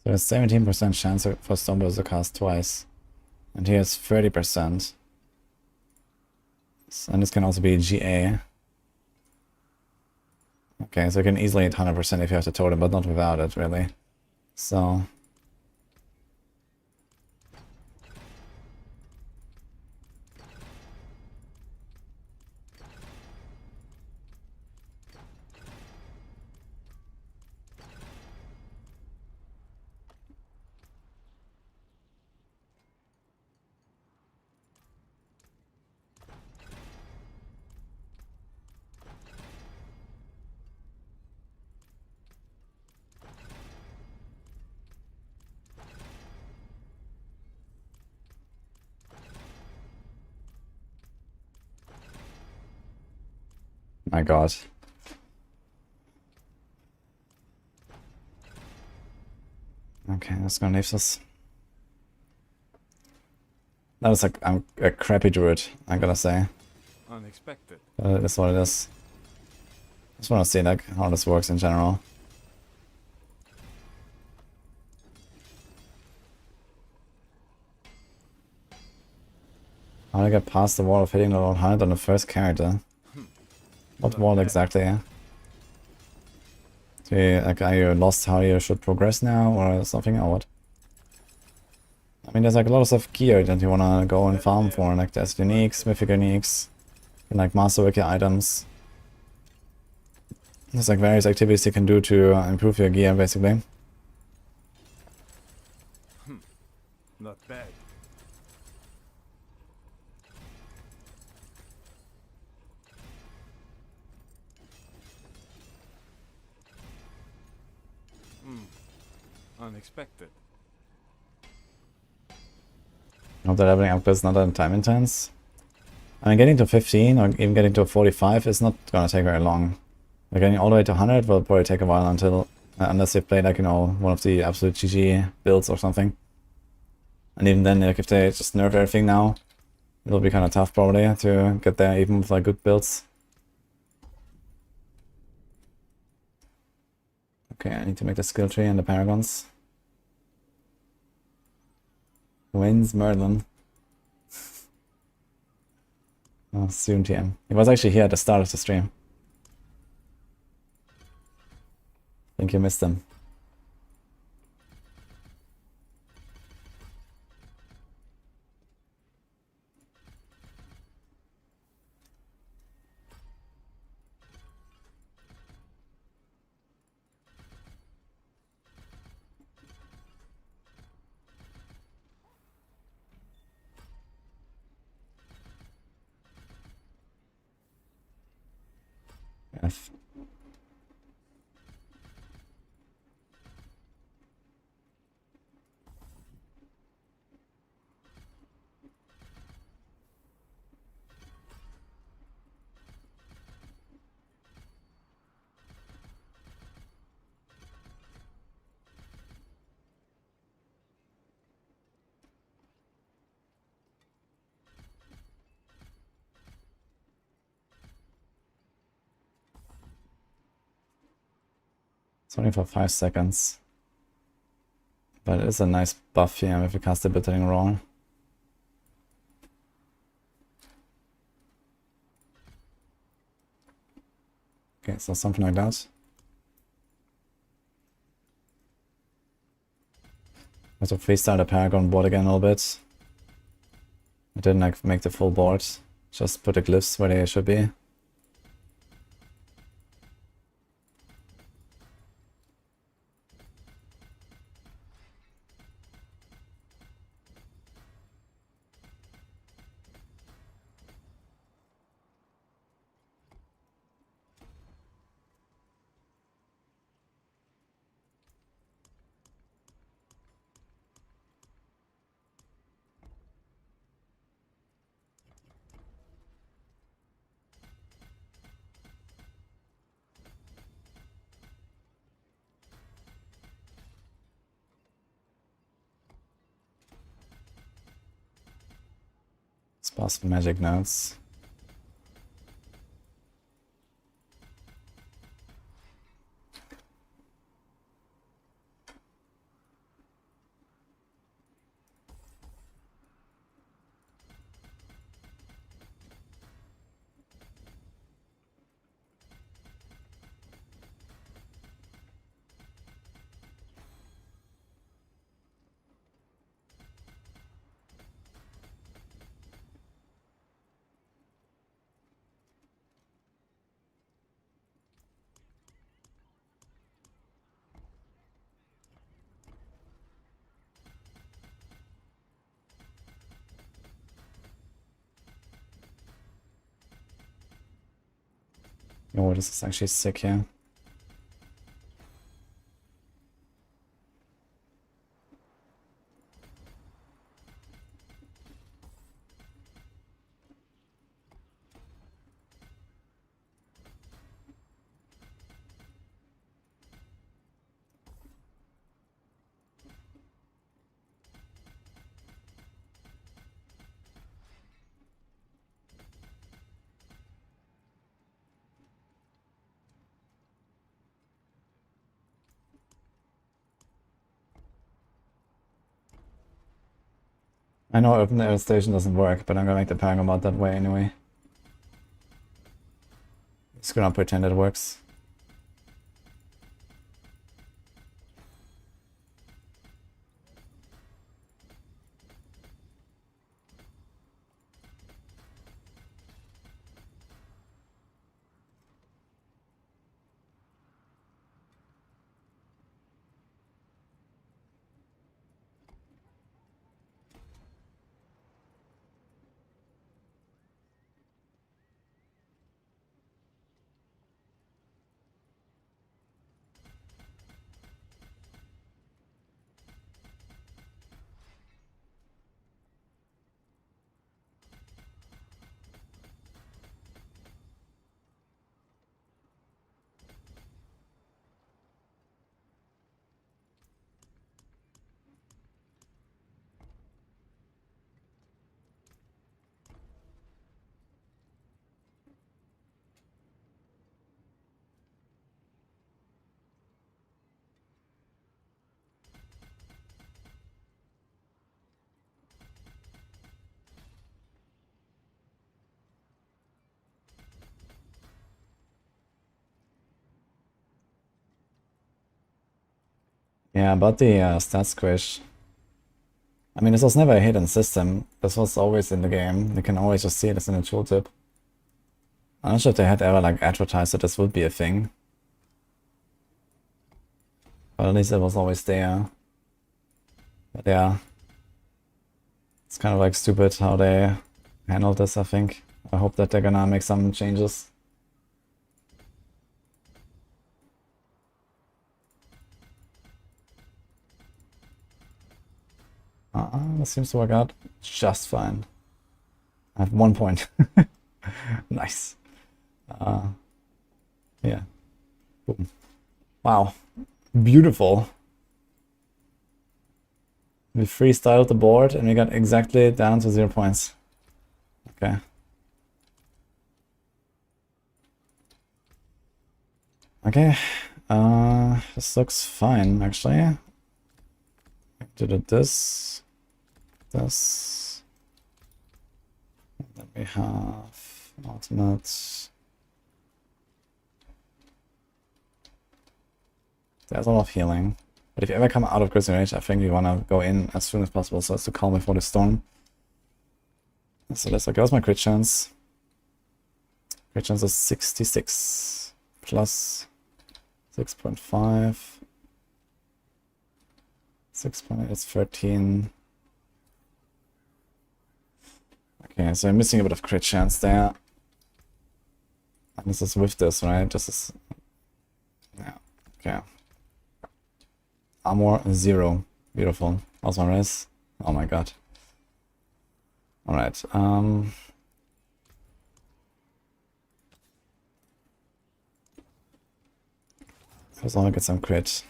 So there's 17% chance for Stoneblast to cast twice. And he has 30%. And this can also be GA. Okay, so you can easily hit 100% if you have the totem, but not without it, really. So... My god. Okay, that's gonna leave this. That was like a crappy druid, I gotta say. Unexpected. That's what it is. Just wanna see like how this works in general. How do I get past the wall of hitting the level 100 on the first character? What wall exactly? So you, like, are you lost how you should progress now or something, or what? I mean, there's like a lot of gear that you wanna go and farm for, like there's uniques, mythic uniques, and like master wiki items. There's like various activities you can do to improve your gear, basically. Not bad. Unexpected. Hope the leveling up is not that time intense. I mean, getting to 15 or even getting to 45 is not gonna take very long. Like getting all the way to 100 will probably take a while until, unless you play like, you know, one of the absolute GG builds or something. And even then, like if they just nerf everything now, it'll be kind of tough probably to get there even with like good builds. Okay, I need to make the skill tree and the paragons. Wins Merlin. Oh, soon TM. He was actually here at the start of the stream. I think you missed him. F. It's only for 5 seconds. But it is a nice buff here if you cast a Bittering Roll. Okay, so something like that. I have to freestyle the Paragon board again a little bit. I didn't like make the full board. Just put the glyphs where they should be. Sparse magic notes. Oh, this is actually sick here. I know open air station doesn't work, but I'm gonna make the Paragon mod that way anyway. Just gonna pretend it works. Yeah, about the stat squish. I mean, this was never a hidden system. This was always in the game. You can always just see it as in a tooltip. I'm not sure if they had ever like advertised that this would be a thing. But at least it was always there. But yeah. It's kind of like stupid how they handled this, I think. I hope that they're gonna make some changes. This seems to work out just fine. I have 1 point. Nice. Yeah. Boom. Wow. Beautiful. We freestyled the board and we got exactly down to 0 points. Okay. Okay. This looks fine, actually. Did this. This. And then we have ultimate. There's a lot of healing. But if you ever come out of Crimson Rage, I think you want to go in as soon as possible so as to calm before the storm. So let's look. That was my crit chance. Crit chance is 66 plus 6.5. 6.8 is 13. Okay, so I'm missing a bit of crit chance there. And this is with this, right? This is... Yeah, okay. Armor 0. Beautiful. How's my res? Oh my god. Alright, First I want to get some crit.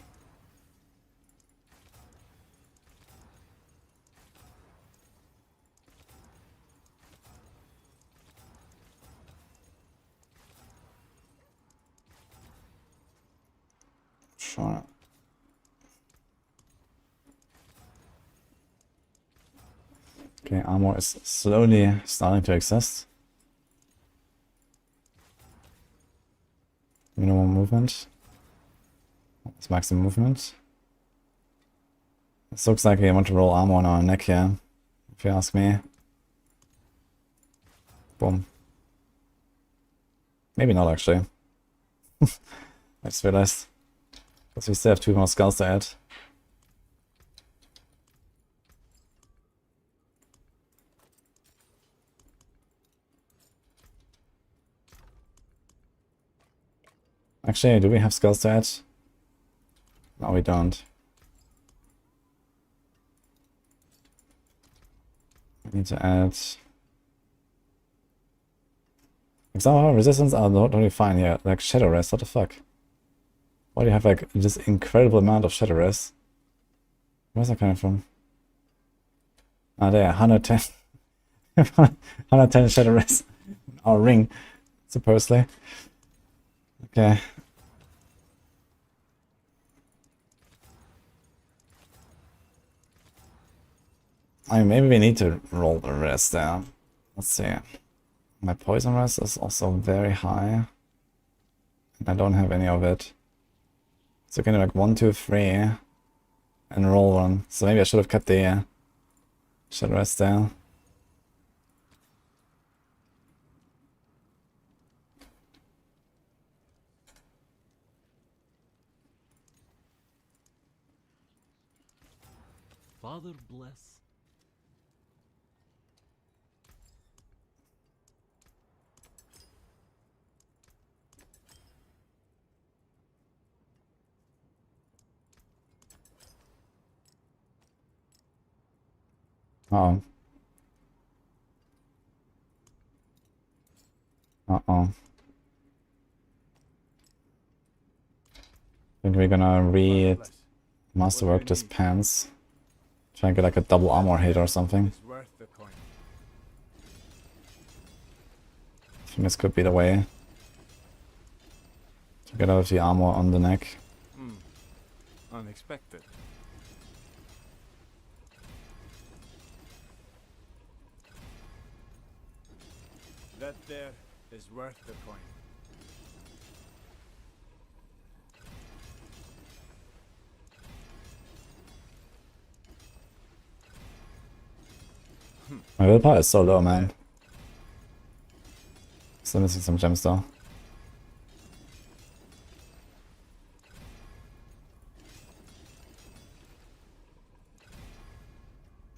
Sure. Okay, armor is slowly starting to exist. Minimum movement. It's maximum movement. This looks like we want to roll armor on our neck here, if you ask me. Boom. Maybe not actually. I just realized. Because we still have 2 more skulls to add. Actually, do we have skills to add? No, we don't. We need to add... Somehow resistance are not totally fine here. Like shadow rest, what the fuck? Why do you have like this incredible amount of shadow rest? Where's that coming from? Ah, there, 110. 110 shadow rest. Our ring, supposedly. Okay. I mean, maybe we need to roll the rest down. Let's see. My poison rest is also very high. And I don't have any of it. So kind of like 1, 2, 3 and roll one. So maybe I should have kept the shadow rest down. Father bless. Uh-oh. Uh-oh. I think we're gonna read Masterwork this pants. Try and get like a double armor hit or something. Is worth the coin. I think this could be the way. To get out of the armor on the neck. Unexpected. That there is worth the coin. My willpower is so low, man. Still missing some gems though.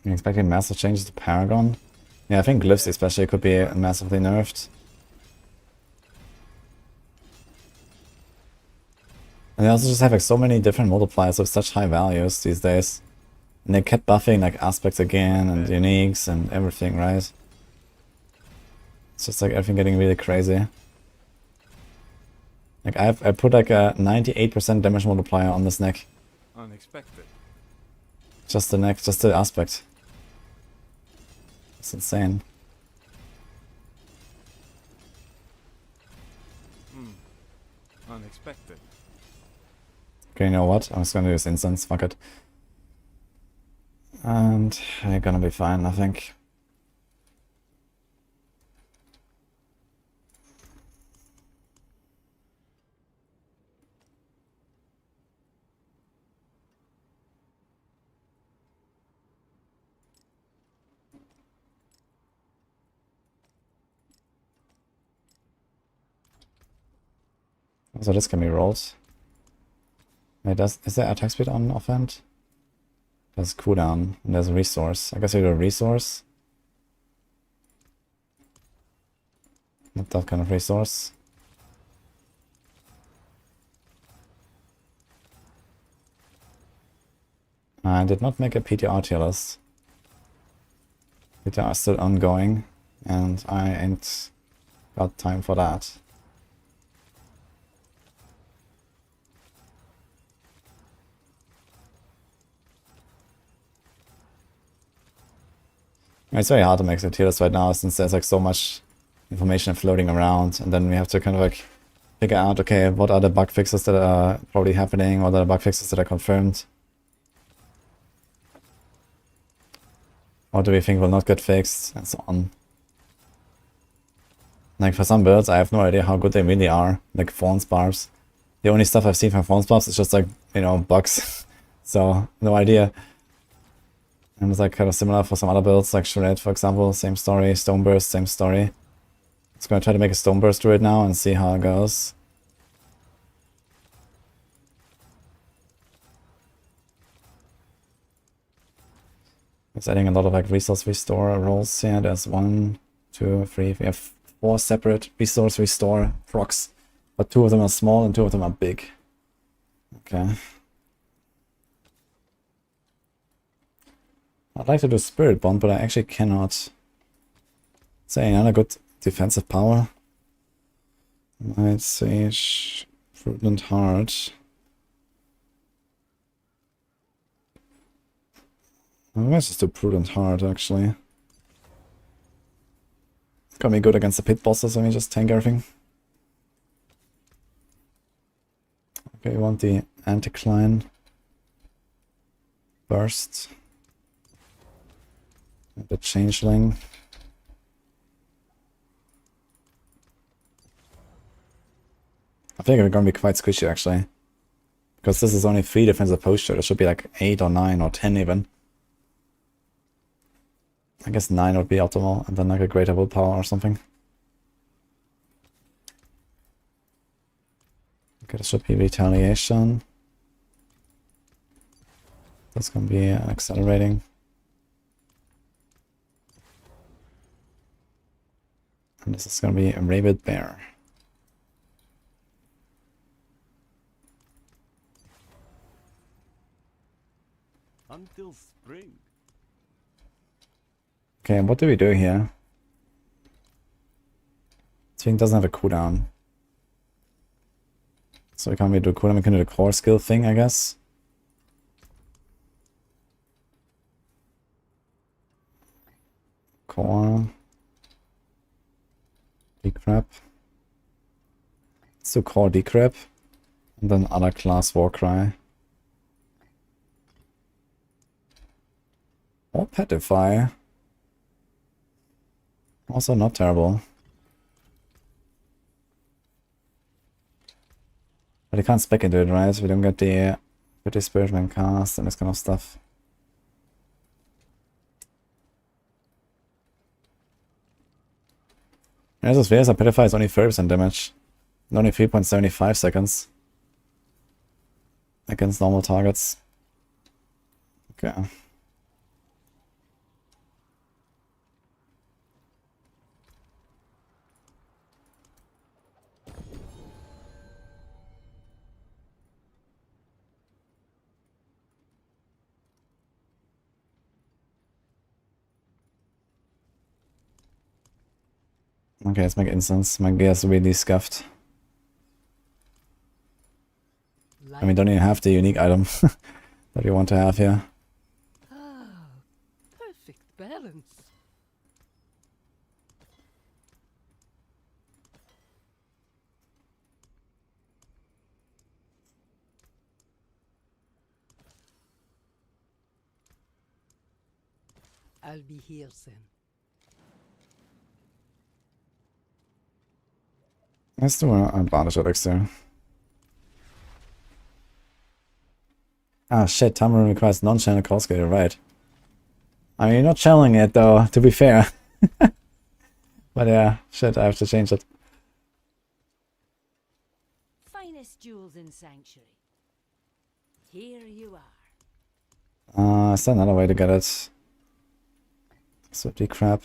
I'm expecting massive changes to Paragon. Yeah, I think glyphs especially could be massively nerfed. And they also just have like so many different multipliers with such high values these days. And they kept buffing like aspects again and uniques and everything, right? It's just like everything getting really crazy. Like I put like a 98% damage multiplier on this neck. Unexpected. Just the neck, just the aspect. It's insane. Unexpected. Okay, you know what? I'm just gonna use instance, fuck it. And we're gonna be fine, I think. So this can be rolled. Wait, is there attack speed on offhand? There's cooldown, and there's a resource. I guess we do a resource. Not that kind of resource. I did not make a PTR tier list. PTR is still ongoing, and I ain't got time for that. It's very hard to make the tier list right now since there's like so much information floating around, and then we have to kind of like figure out, okay, what are the bug fixes that are probably happening, what are the bug fixes that are confirmed, what do we think will not get fixed, and so on. Like for some builds I have no idea how good they really are, like Fawn Spars. The only stuff I've seen from Fawn Spars is just like, you know, bugs. So no idea. And it's like kind of similar for some other builds, like Shred for example, same story, Stoneburst, same story. Just gonna try to make a Stoneburst druid now and see how it goes. It's adding a lot of like resource restore rolls here. There's 1, 2, 3, we have 4 separate resource restore procs But 2 of them are small and 2 of them are big. Okay. I'd like to do Spiritborn, but I actually cannot. Say another good defensive power. Might Sage, Prudent Heart. I might just do Prudent Heart actually. Gonna be good against the pit bosses when we just tank everything. Okay, we want the Anticline. Burst. The Changeling. I think we're gonna be quite squishy actually. Because this is only 3 defensive posture. It should be like 8 or 9 or 10 even. I guess 9 would be optimal, and then like a greater willpower or something. Okay, this should be retaliation. That's gonna be accelerating. And this is gonna be a rabid bear. Until spring. Okay, and what do we do here? This thing doesn't have a cooldown. So we can't really do a cooldown, we can do the core skill thing, I guess. Core. Decrep. Let's do core decrep. And then other class warcry. Or petrify. Also not terrible. But you can't spec into it, right? We don't get the Spiritman cast and this kind of stuff. As of Spheres, Petrify is only 30% damage. And only 3.75 seconds. Against normal targets. Okay. Okay, let's make instance. My gear is really scuffed. I mean, don't even have the unique item that we want to have here. Ah, perfect balance. I'll be here soon. Let's do an advantage elixir. Ah shit, Tamarind requires non-channel call scaler, right. I mean, you're not channeling it though, to be fair. But yeah, shit, I have to change it. Finest jewels in Sanctuary. Here you are. Is there another way to get it? So decrep.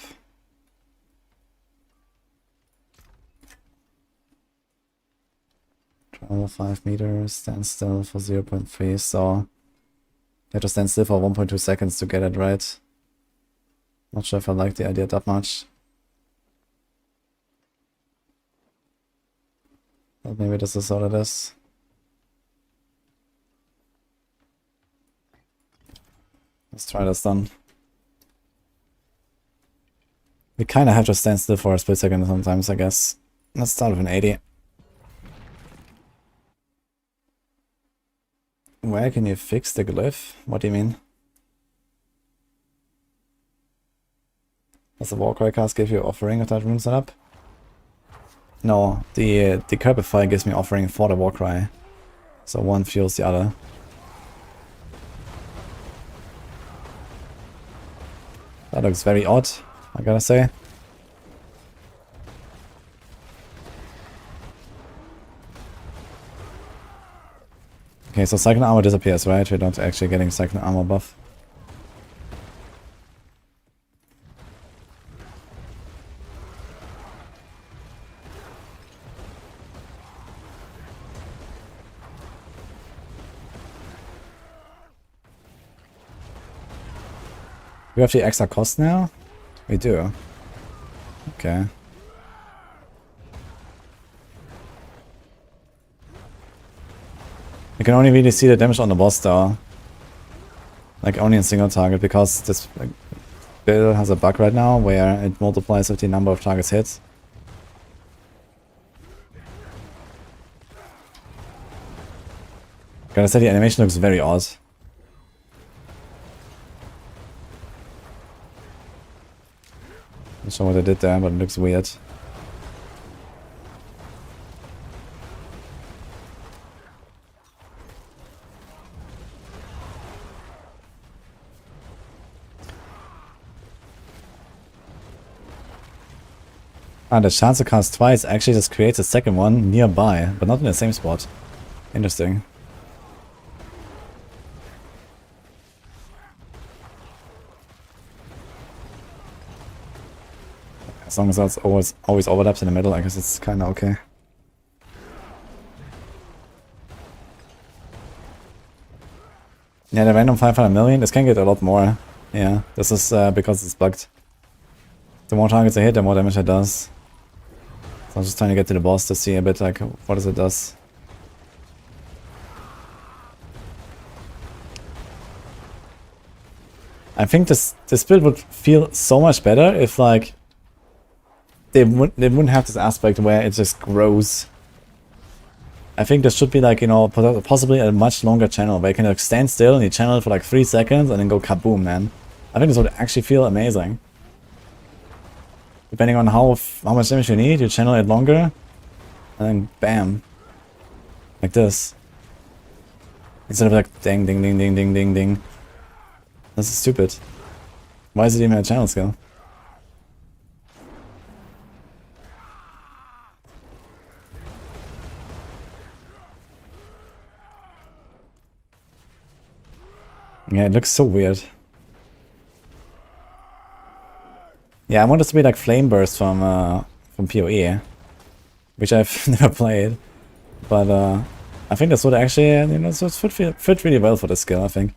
Travel 5 meters, stand still for 0.3, so you have to stand still for 1.2 seconds to get it right. Not sure if I like the idea that much. But maybe this is all it is. Let's try this then. We kind of have to stand still for a split second sometimes, I guess. Let's start with an 80. Where can you fix the glyph? What do you mean? Does the Warcry cast give you offering of that rune setup? No, the Decrepify gives me offering for the Warcry. So one fuels the other. That looks very odd, I gotta say. Okay, so second armor disappears, right? We're not actually getting second armor buff. we have the extra cost now? We do. Okay. You can only really see the damage on the boss though. Like only in single target, because this like, build has a bug right now where it multiplies with the number of targets hit. Gotta say the animation looks very odd. Not sure what I did there, but it looks weird. Ah, the chance to cast twice actually just creates a second one nearby, but not in the same spot. Interesting. As long as that's always overlaps in the middle, I guess it's kinda okay. Yeah, the random 500 million, this can get a lot more. Yeah, this is because it's bugged. The more targets I hit, the more damage it does. So I'm just trying to get to the boss to see a bit like what it does. I think this build would feel so much better if like they wouldn't have this aspect where it just grows. I think there should be like, you know, possibly a much longer channel where you can like stand still and you channel it for like 3 seconds and then go kaboom, man. I think this would actually feel amazing. Depending on how much damage you need, you channel it longer, and then bam, like this. Instead of like ding ding ding ding ding ding ding. This is stupid. Why is it even a channel skill? Yeah, it looks so weird. Yeah, I want this to be like Flame Burst from PoE, which I've never played, but I think this would actually, you know, so fit really well for the skill, I think.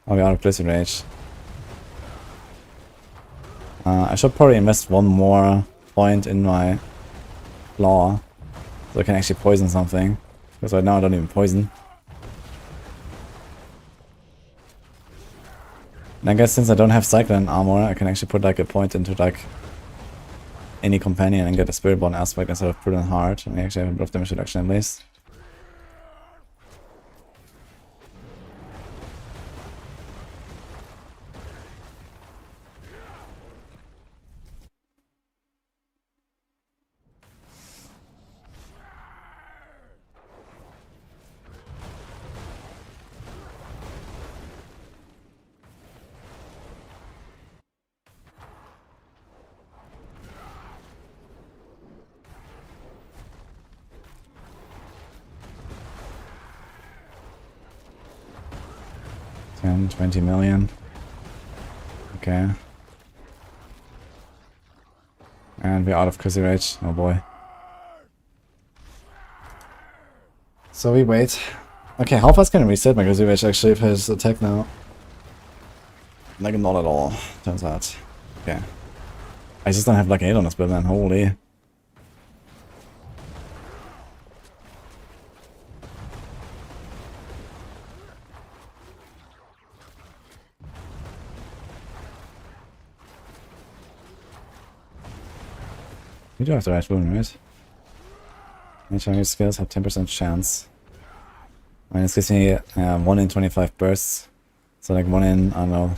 Oh, we're out of Blizzard Rage. I should probably invest one more point in my Claw, so I can actually poison something, because right now I don't even poison. And I guess since I don't have Cyclone armor, I can actually put like a point into like any companion and get a Spiritborn aspect instead of Prudent Heart, and we actually have a bit of damage reduction at least. $20 million. Okay. And we're out of Crazy Rage. Oh boy. So we wait. Okay, how fast can I reset my Crazy Rage actually if his attack now? Like not at all, turns out. Okay. I just don't have like 8 on this build, man. Holy. You do have the right rune, right? Nature skills have 10% chance. I mean, this gives me 1 in 25 bursts. So like 1 in, I don't know,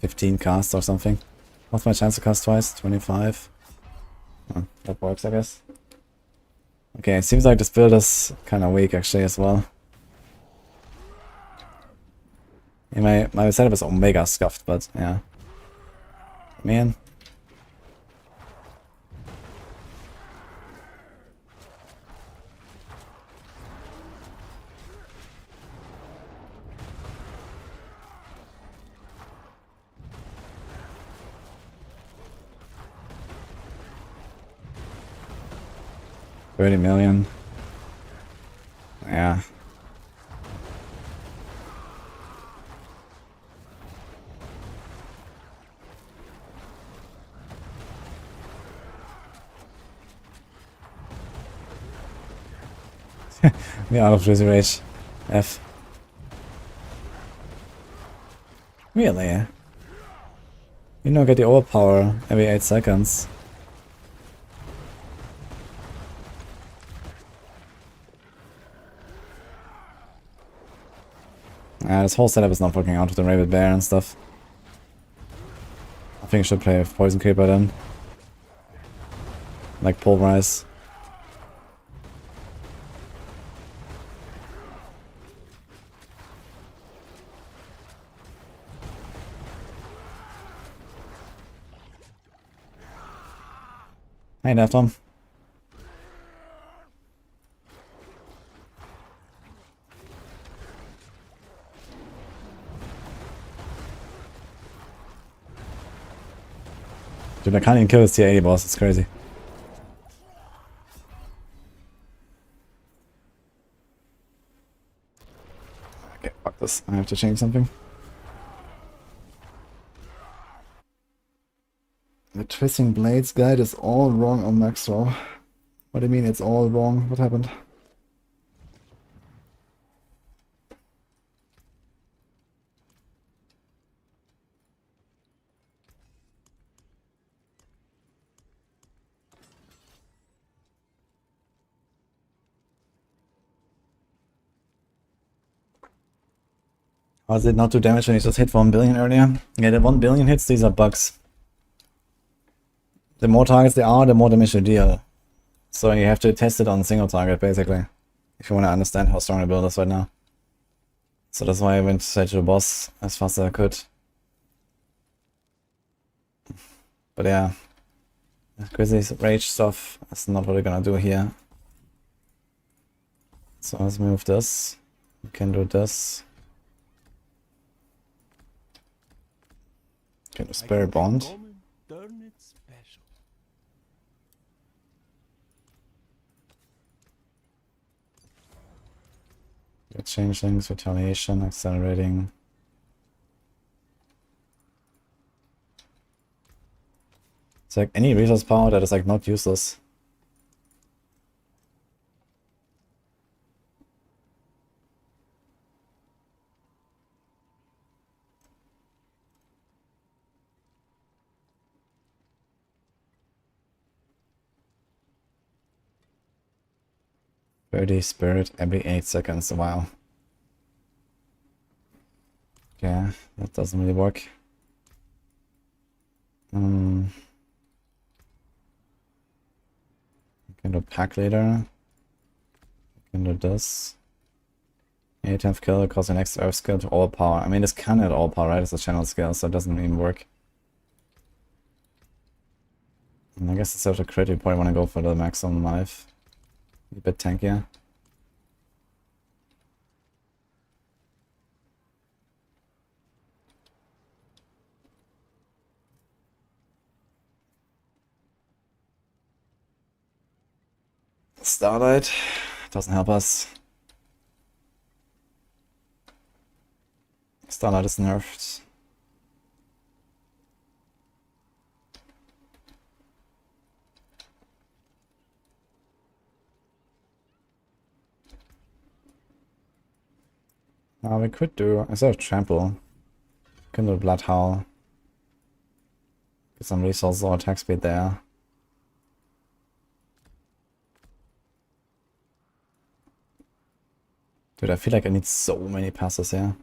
15 casts or something. What's my chance to cast twice? 25. Oh, that works, I guess. Okay, it seems like this build is kind of weak actually as well. Yeah, my setup is omega scuffed, but yeah. Man. $30 million. Yeah. We're out of Drizzy Rage. F. Really? You don't get the overpower every 8 seconds. This whole setup is not working out with the Rabid Bear and stuff. I think I should play with Poison Creeper then. Like Pulverize. Hey, Deftom. Dude, I can't even kill this tier 80 boss, it's crazy. Okay, fuck this. I have to change something. The Twisting Blades guide is all wrong on Necro. What do you mean it's all wrong? What happened? How is it not do damage when you just hit 1 billion earlier? Yeah, the 1 billion hits, these are bugs. The more targets there are, the more damage you deal. So you have to test it on a single target, basically. If you want to understand how strong the build is right now. So that's why I went straight to the boss as fast as I could. But yeah. Grizzly's rage stuff is not what we're gonna do here. So let's move this. We can do this. Can do Spiritborn. Turn it special. Get changelings, retaliation, accelerating. It's like any resource power that is like not useless. Spirit every 8 seconds. Wow. Okay, that doesn't really work. Can do pack later. Can do this. 8th kill cause the next earth skill to overpower. I mean, this can at overpower, right? It's a channel skill, so it doesn't even work. And I guess instead of the crit, you probably want to go for the maximum life. A bit tankier. Starlight doesn't help us. Starlight is nerfed. Now we could do, instead of trample, we can do blood howl. Get some resources or attack speed there. Dude, I feel like I need so many passes here.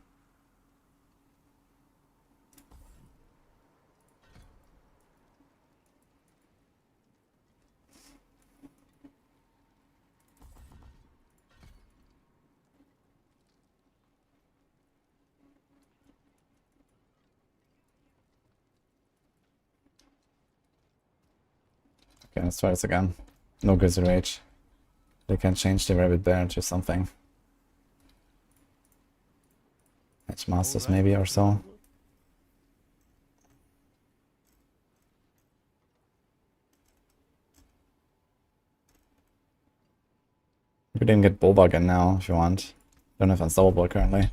Okay, let's try this again. No Grizzly Rage. They can change the Rabbit Bear into something. Edge Masters maybe or so. We can get Bulba again now if you want. Don't have Unstoppable currently.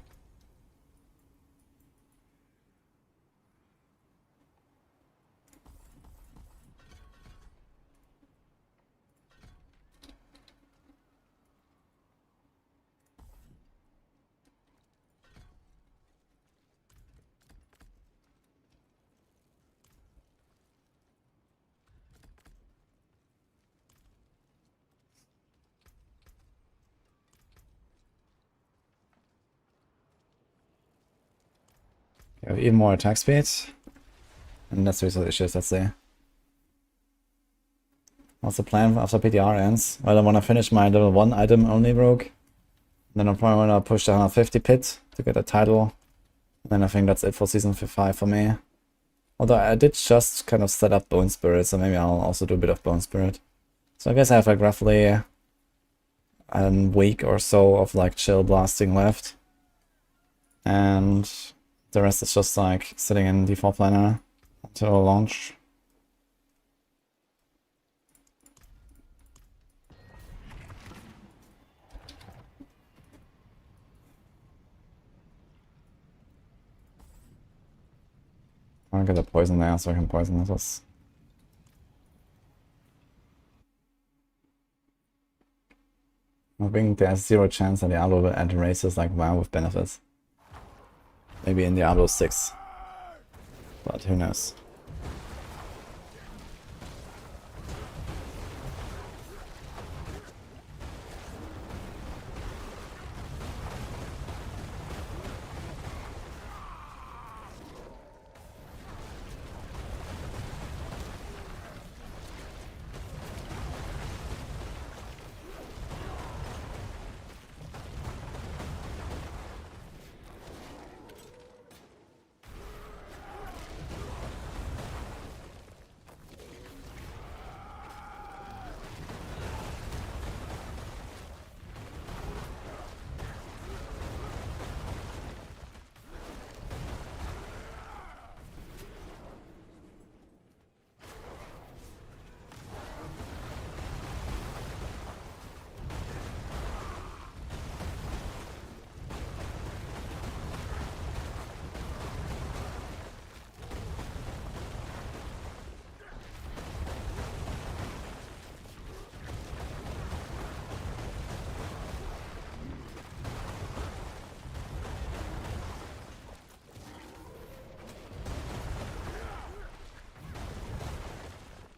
You have even more attack speed. And that's resource issues, let's say. What's the plan after PTR ends? Well, I want to finish my level 1 item only rogue. Then I'm probably going to push the 150 pit to get a title. And then I think that's it for season 5 for me. Although I did just kind of set up Bone Spirit, so maybe I'll also do a bit of Bone Spirit. So I guess I have like roughly a week or so of like chill blasting left. And the rest is just like sitting in default planner until launch. I'll get a poison there so I can poison this. I think there's 0 chance that Diablo will add races like WoW with benefits. Maybe in Diablo 6. But who knows.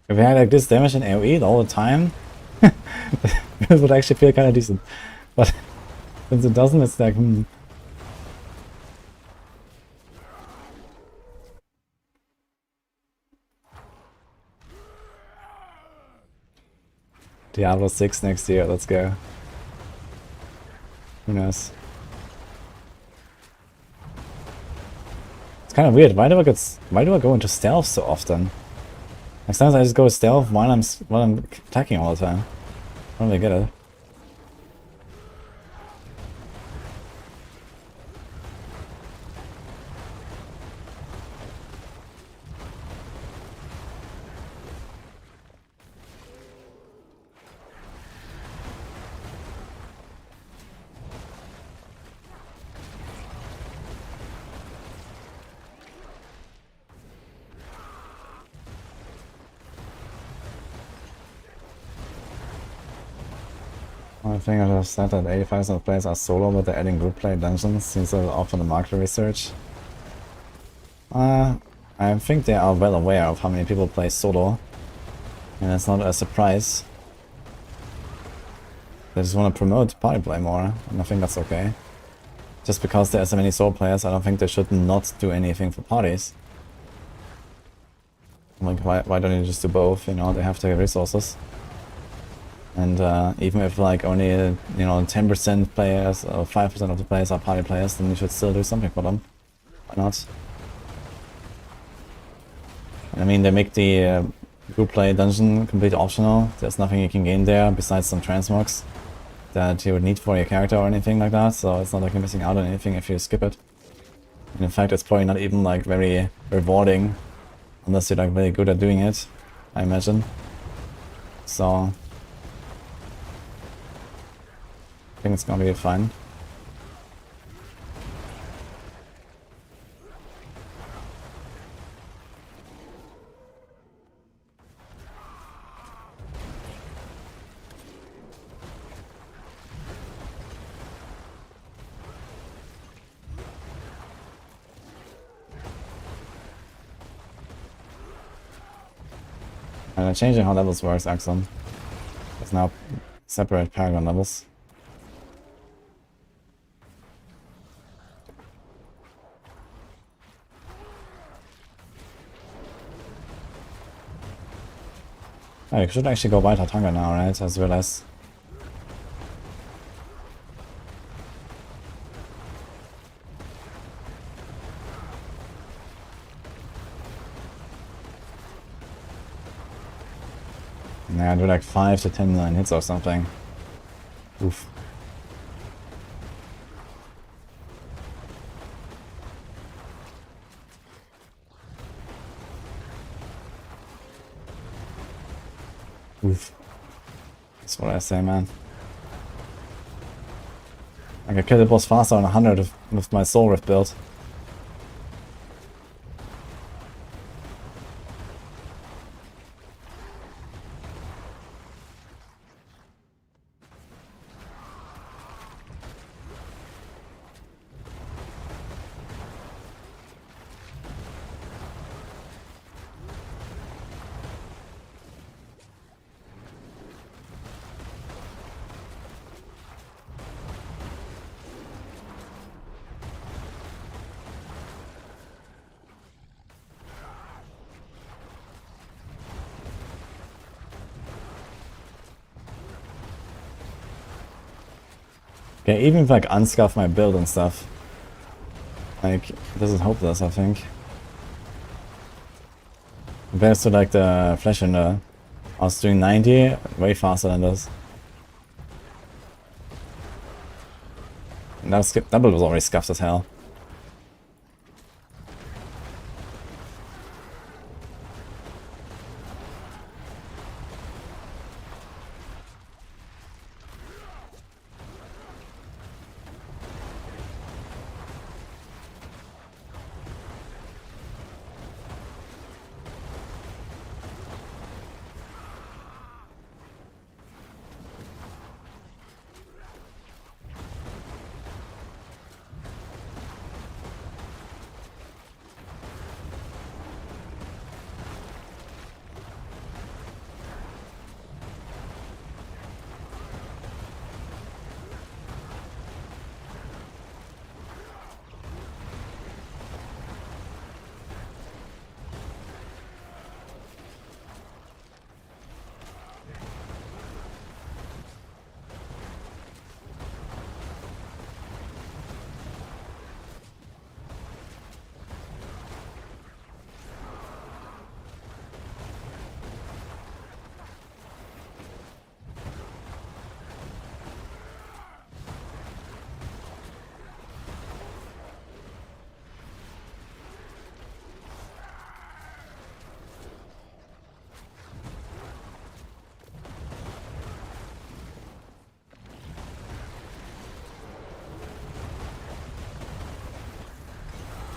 If we had like this damage in AoE all the time, it would actually feel kind of decent. But since it doesn't, it's like, Diablo 6 next year, let's go. Who knows? It's kind of weird. Why do I go into stealth so often? Like sometimes I just go stealth while I'm attacking all the time. I don't really get it. I think I have said that 85% of players are solo, but they're adding group play dungeons since they're often the market research. I think they are well aware of how many people play solo, and it's not a surprise. They just want to promote party play more, and I think that's okay. Just because there are so many solo players, I don't think they should not do anything for parties. Like, why don't you just do both? You know, they have the resources. And even if like only, 10% players or 5% of the players are party players, then you should still do something for them. Why not? I mean, they make the group play dungeon completely optional. There's nothing you can gain there besides some transmogs that you would need for your character or anything like that, so it's not like you're missing out on anything if you skip it. And in fact, it's probably not even like very rewarding unless you're like very good at doing it, I imagine. So I think it's gonna be fine. Changing how levels works, Axon. There's now separate Paragon levels. I should actually go White Hot Hunger now, right? I just realized. Yeah, do like 5 to 10 million hits or something. Oof. Oof. That's what I say, man. I can kill the boss faster on 100 with my Soul Rift build. Okay, even if I like unscuff my build and stuff, like this is hopeless, I think. Compared to like the Flesh and I was doing 90 way faster than this. And that build was already scuffed as hell.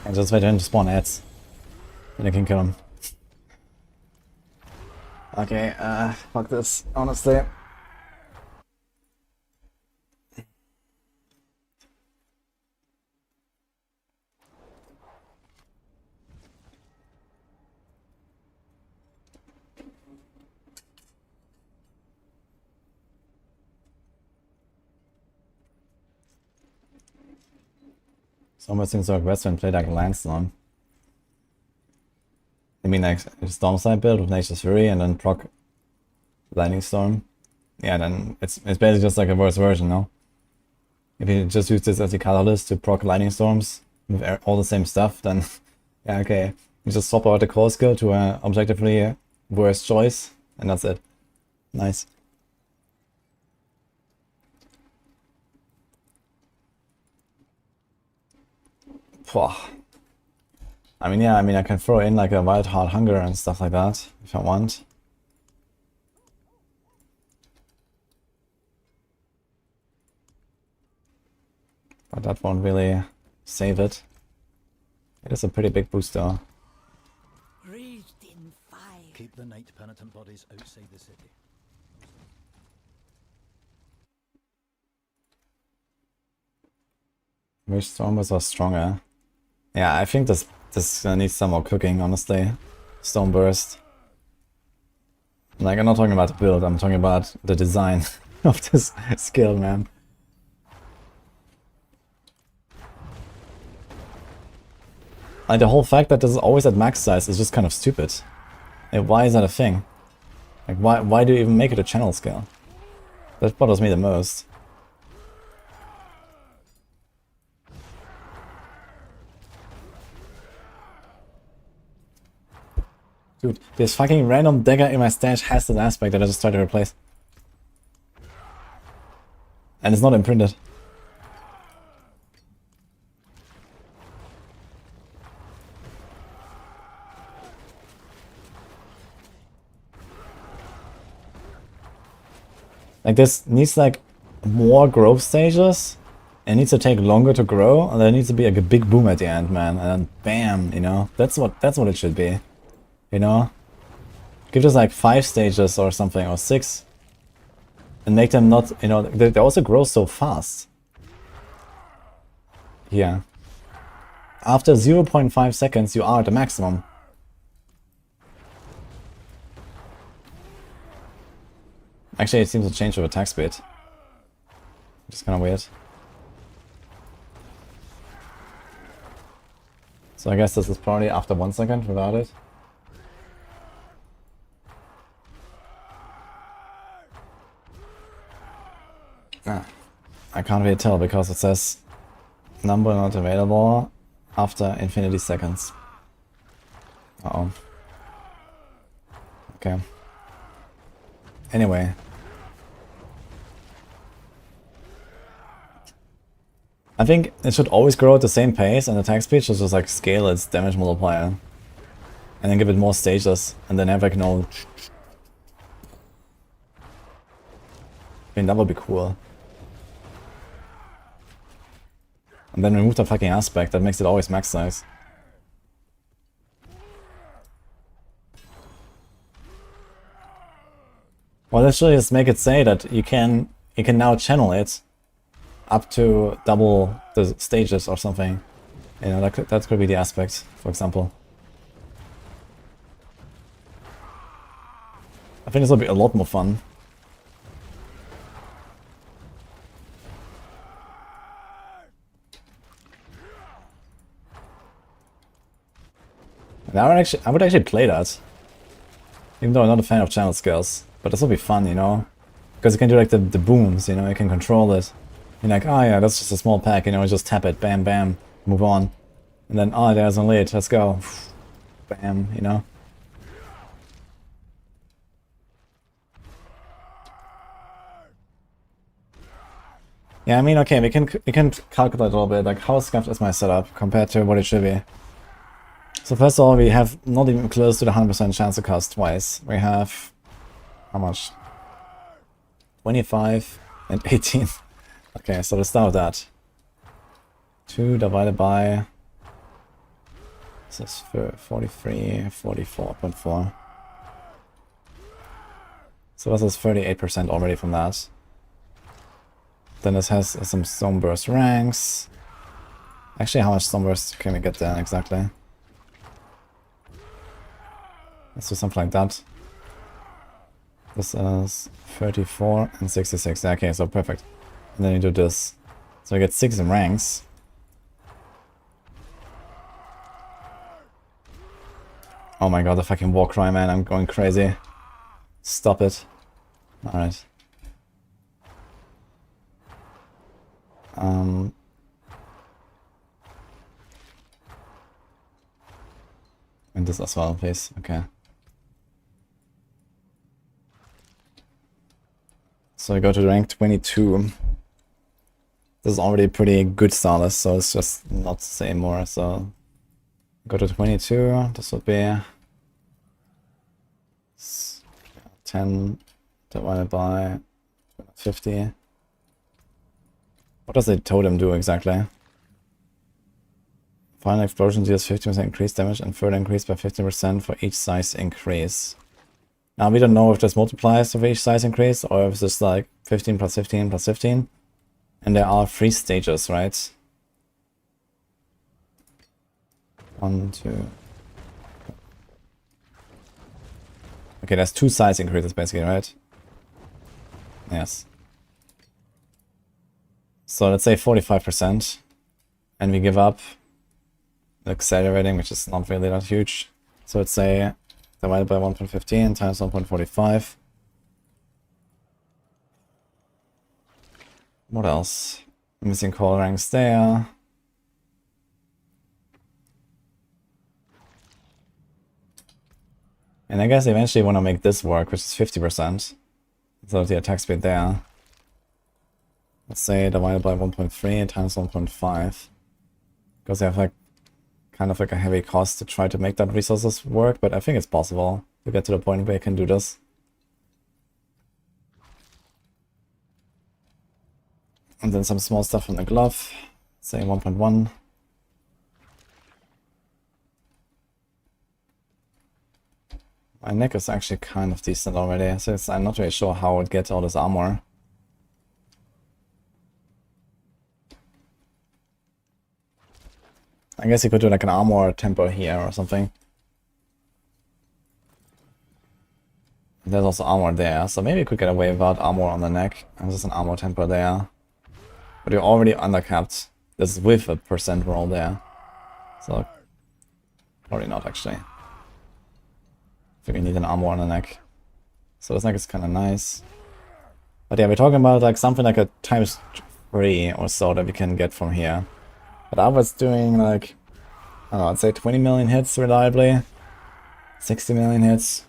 And just wait to spawn ads. Then I can kill him. Okay, fuck this, honestly. So almost seems like Western played like Landstorm. I mean like Stormside build with Nature's Fury and then proc Lightning Storm. Yeah, then it's basically just like a worse version, no? If you just use this as a catalyst to proc Lightning Storms with all the same stuff, then yeah, okay. You just swap out the core skill to an objectively worse choice, and that's it. Nice. I mean, yeah, I can throw in like a Wild Heart Hunger and stuff like that, if I want. But that won't really save it. It is a pretty big boost though. Wreathed in fire. Keep the Night Penitent bodies outside the city. Wish Stormburst was stronger. Yeah, I think this needs some more cooking, honestly. Stoneburst. Like, I'm not talking about the build, I'm talking about the design of this skill, man. Like, the whole fact that this is always at max size is just kind of stupid. Like, why is that a thing? Like, why do you even make it a channel skill? That bothers me the most. Dude, this fucking random dagger in my stash has this aspect that I just tried to replace. And it's not imprinted. Like, this needs like more growth stages. It needs to take longer to grow, and there needs to be like a big boom at the end, man. And then bam, you know? That's what it should be. You know? Give us like 5 stages or something, or 6. And make them not, you know, they also grow so fast. Yeah. After 0.5 seconds, you are at the maximum. Actually, it seems to change with attack speed. Which is kind of weird. So I guess this is probably after 1 second without it. I can't really tell because it says number not available after infinity seconds. Uh-oh. Okay. Anyway. I think it should always grow at the same pace, and attack speed should just like scale its damage multiplier. And then give it more stages, and then have like no... I mean, that would be cool. And then remove the fucking aspect, that makes it always max size. Well, let's just make it say that you can now channel it up to double the stages or something. You know, that could be the aspect, for example. I think this will be a lot more fun. And I would actually play that. Even though I'm not a fan of channel skills. But this will be fun, you know? Because you can do like the booms, you know, you can control it. You're like, oh yeah, that's just a small pack, you know, just tap it, bam, bam, move on. And then, oh, there's a lid, let's go. Bam, you know? Yeah, I mean, okay, we can calculate a little bit, like how scuffed is my setup compared to what it should be. So first of all, we have not even close to the 100% chance to cast twice. We have... how much? 25 and 18. Okay, so let's start with that. 2 divided by... this is 43, 44.4. So this is 38% already from that. Then this has some Stoneburst ranks. Actually, how much Stoneburst can we get there exactly? Let's do something like that. This is 34 and 66. Okay, so perfect. And then you do this. So I get 6 in ranks. Oh my god, the fucking war cry, man. I'm going crazy. Stop it. Alright. And this as well, please. Okay. So I go to rank 22. This is already a pretty good stylus, so it's just not the same more. So go to 22. This would be 10 divided by 50. What does the totem do exactly? Final explosion deals 50% increased damage and further increased by 15% for each size increase. Now we don't know if this multiplies for each size increase or if it's like 15 plus 15 plus 15. And there are 3 stages, right? 1, 2. Okay, there's 2 size increases basically, right? Yes. So let's say 45%. And we give up accelerating, which is not really that huge. So let's say divided by 1.15 times 1.45. What else? Missing call ranks there. And I guess eventually want to make this work, which is 50%. So the attack speed there. Let's say divided by 1.3 times 1.5. Because they have like kind of like a heavy cost to try to make that resources work, but I think it's possible to get to the point where you can do this. And then some small stuff from the glove, say 1.1. My neck is actually kind of decent already, so I'm not really sure how I would get all this armor. I guess you could do like an armor tempo here or something. There's also armor there, so maybe you could get away without armor on the neck. And there's an armor tempo there. But you're already undercapped. This is with a percent roll there. So, probably not actually. I think we need an armor on the neck. So this neck is kind of nice. But yeah, we're talking about like something like a ×3 or so that we can get from here. But I was doing like, I don't know, I'd say 20 million hits reliably. 60 million hits.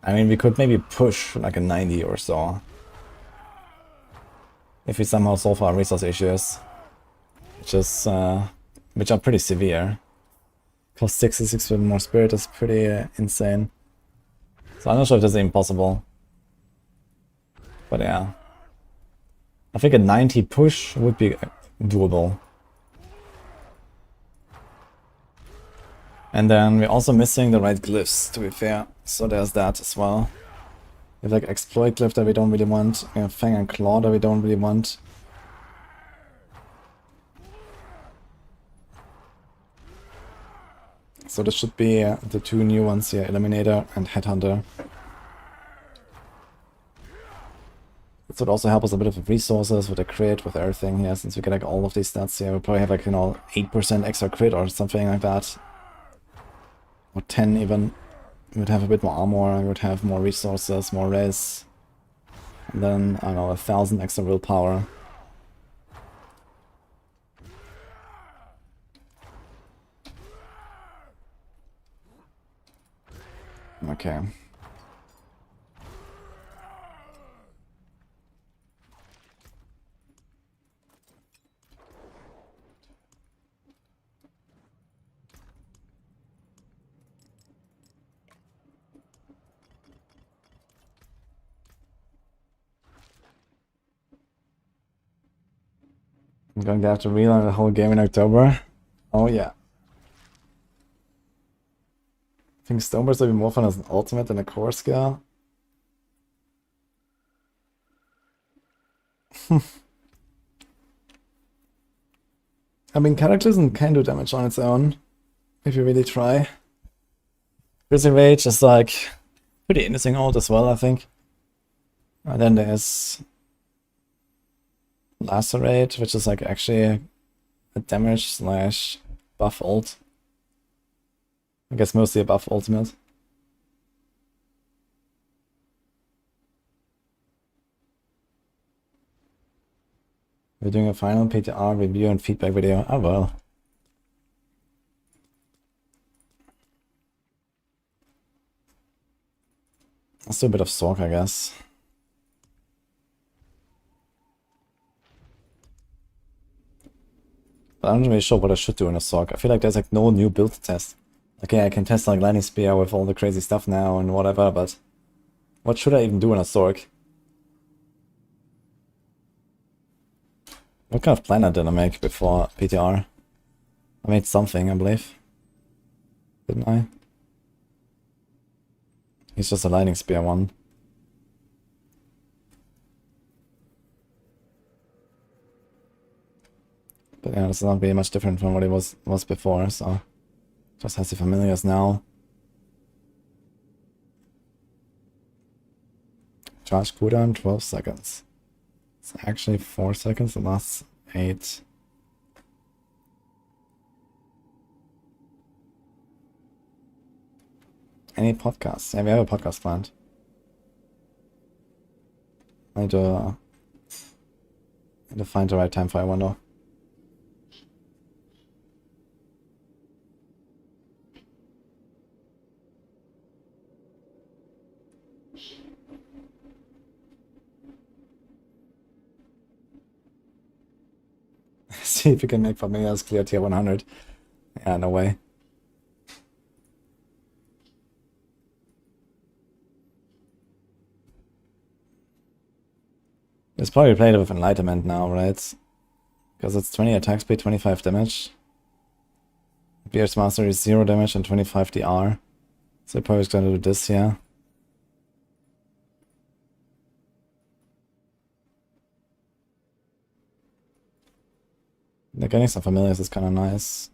I mean, we could maybe push like a 90 or so. If we somehow solve our resource issues. Which are pretty severe. Cost 66 with more spirit is pretty insane. So I'm not sure if that's even possible. But yeah. I think a 90 push would be doable. And then we're also missing the right glyphs, to be fair. So there's that as well. We have like exploit glyph that we don't really want. We have fang and claw that we don't really want. So this should be the two new ones here, Eliminator and Headhunter. This would also help us a bit of resources with the crit, with everything here, since we get like all of these stats here. We'll probably have like, you know, 8% extra crit or something like that. Or 10 even. We would have a bit more armor, we would have more resources, more res. And then, I don't know, 1000 extra willpower. Okay. I'm going to have to relearn the whole game in October. Oh yeah. I think Stoneburst will be more fun as an ultimate than a core skill. I mean, Cataclysm can do damage on its own, if you really try. Grizzly Rage is like pretty interesting ult as well, I think. And then there's Lacerate, which is like actually a damage slash buff ult. I guess mostly a buff ultimate. We're doing a final PTR review and feedback video. Oh well. Let's do a bit of Sork, I guess. But I'm not really sure what I should do in a Sork. I feel like there's like no new build to test. Okay, I can test like Lightning Spear with all the crazy stuff now and whatever, but what should I even do in a Sork? What kind of planner did I make before PTR? I made something, I believe. Didn't I? It's just a Lightning Spear one. But yeah, it's not really much different from what it was before, so just has the familiars now. Charge cooldown 12 seconds. It's actually 4 seconds, the last 8. Any podcasts? Yeah, we have a podcast planned. I need to find the right time for a window. See if we can make familiars clear tier 100. Yeah, no way. It's probably played with Enlightenment now, right? Because it's 20 attack speed, 25 damage. Beard's Master is 0 damage and 25 DR. So probably gonna do this here. They're getting some familiars is kind of nice.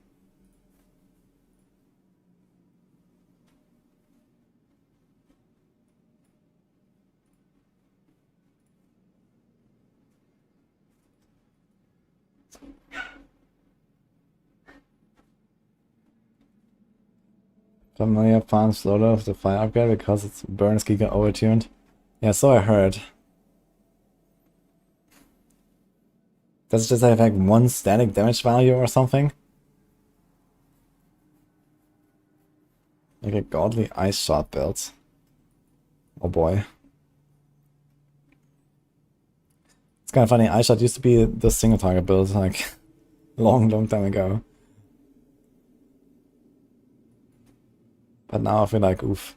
Familiar farms slower with the fire upgrade because its burn skill got overtuned. Yeah, so I heard. Does it just have like one static damage value or something? Like a godly ice shot build. Oh boy. It's kind of funny, ice shot used to be the single target build like long time ago. But now I feel like, oof.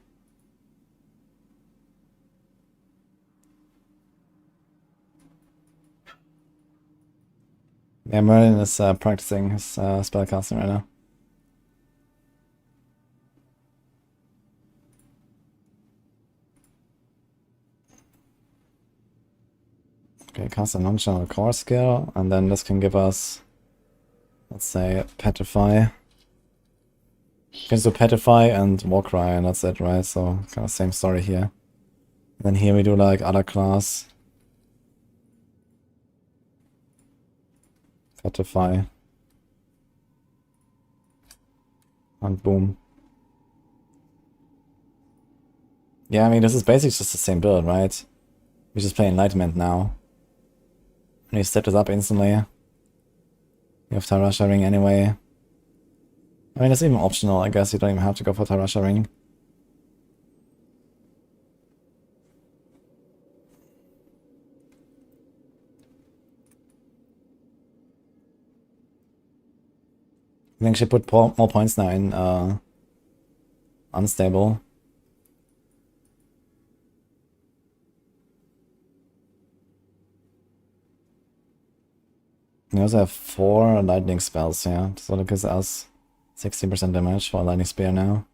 Yeah, Merlin is practicing his spellcasting right now. Okay, cast a non-channel core skill, and then this can give us, let's say, Petrify. You can do Petrify and Warcry, and that's it, right? So, kind of same story here. And then here we do like other class. Petrify. And boom. Yeah, I mean, this is basically just the same build, right? We just play Enlightenment now. And you step this up instantly. You have Tarasha Ring anyway. I mean, it's even optional, I guess. You don't even have to go for Tarasha Ring. I think she put more points now in Unstable. We also have 4 lightning spells, yeah. So that gives us 16% damage for a lightning spear now.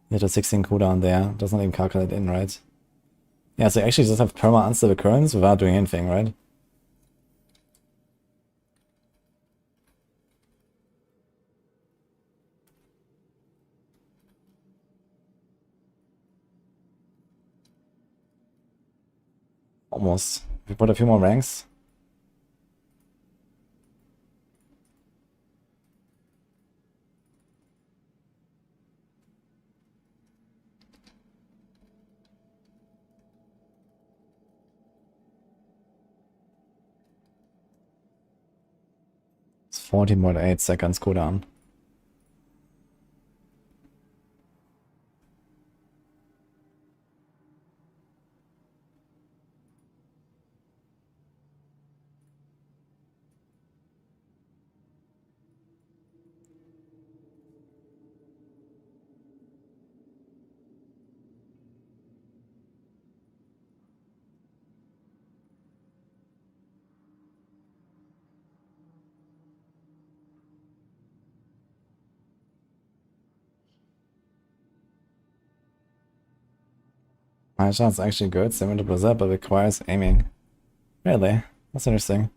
You have a 16 cooldown there. Doesn't even calculate in, right? Yeah, so you actually just have perma unstable currents without doing anything, right? Almost. If we put a few more ranks. It's 14.8 seconds cooldown. My shot's actually good, 70%, but requires aiming. Really? That's interesting.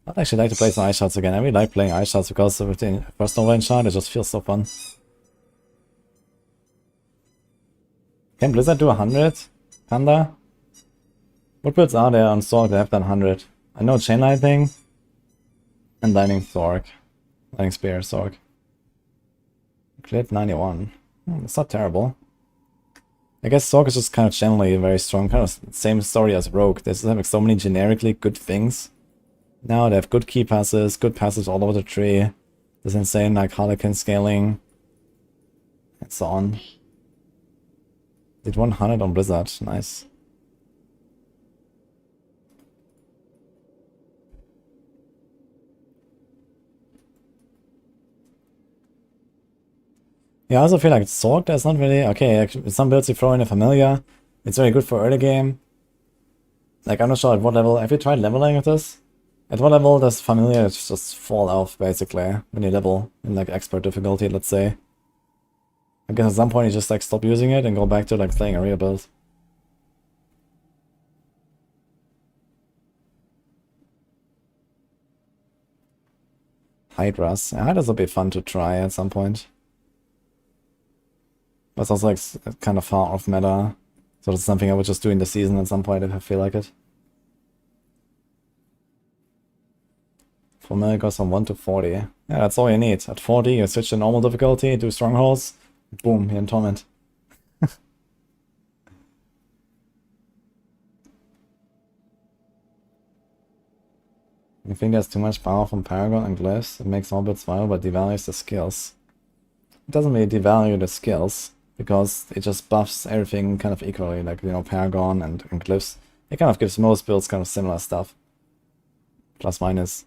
I'd actually like to play some ice shots again. I really like playing ice shots because with the first range shot, it just feels so fun. Can Blizzard do 100? Panda? What builds are there on Sorg that have done 100? I know Chain Lightning and Lightning Sorg. Lightning Spear Sorg. Crit 91. It's not terrible. I guess Sork is just kind of generally very strong, kind of same story as Rogue. They just have like so many generically good things. Now they have good key passes, good passes all over the tree. There's insane like Harlequin scaling. And so on. Did 100 on Blizzard, nice. Yeah, I also feel like Sork, there's not really... Okay, some builds you throw in a Familiar. It's very good for early game. Like, I'm not sure at what level... Have you tried leveling with this? At what level does Familiar just fall off, basically, when you level in, like, expert difficulty, let's say? I guess at some point you just, like, stop using it and go back to, like, playing a real build. Hydras. Yeah, Hydras would be fun to try at some point. But it's also like kind of far off meta. So it's something I would just do in the season at some point if I feel like it. For me it goes from 1 to 40. Yeah, that's all you need. At 40 you switch to normal difficulty, do strongholds, boom, you're in Torment. You think there's too much power from Paragon and Glyphs? It makes all builds viable but devalues the skills. It doesn't really devalue the skills, because it just buffs everything kind of equally, like, you know, Paragon and Glyphs. It kind of gives most builds kind of similar stuff. Plus minus.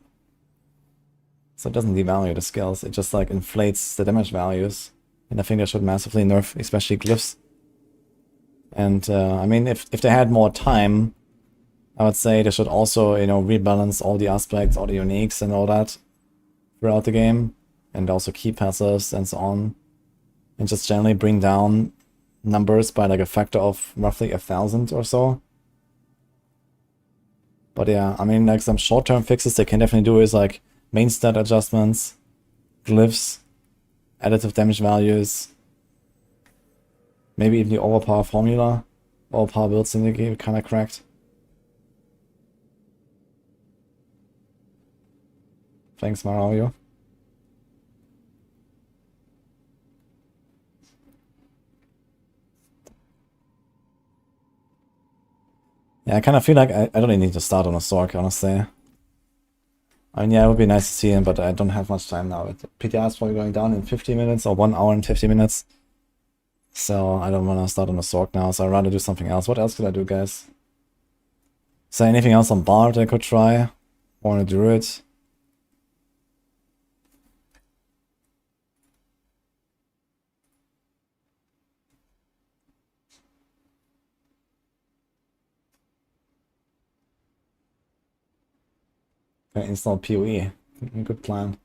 So it doesn't devalue the skills, it just like inflates the damage values. And I think they should massively nerf, especially Glyphs. And I mean, if they had more time, I would say they should also, you know, rebalance all the aspects, all the uniques and all that throughout the game. And also key passives and so on. And just generally bring down numbers by like a factor of roughly 1,000 or so. But yeah, I mean, like some short-term fixes they can definitely do is like main stat adjustments, glyphs, additive damage values, maybe even the overpower formula. Overpower builds in the game kind of cracked. Thanks, Mario. Yeah, I kind of feel like I don't really need to start on a Sork, honestly. I mean, yeah, it would be nice to see him, but I don't have much time now. PTR is probably going down in 50 minutes, or 1 hour and 50 minutes. So I don't want to start on a Sork now, so I'd rather do something else. What else could I do, guys? Is there anything else on Bard I could try? Or on a Druid? Install PoE. Good plan.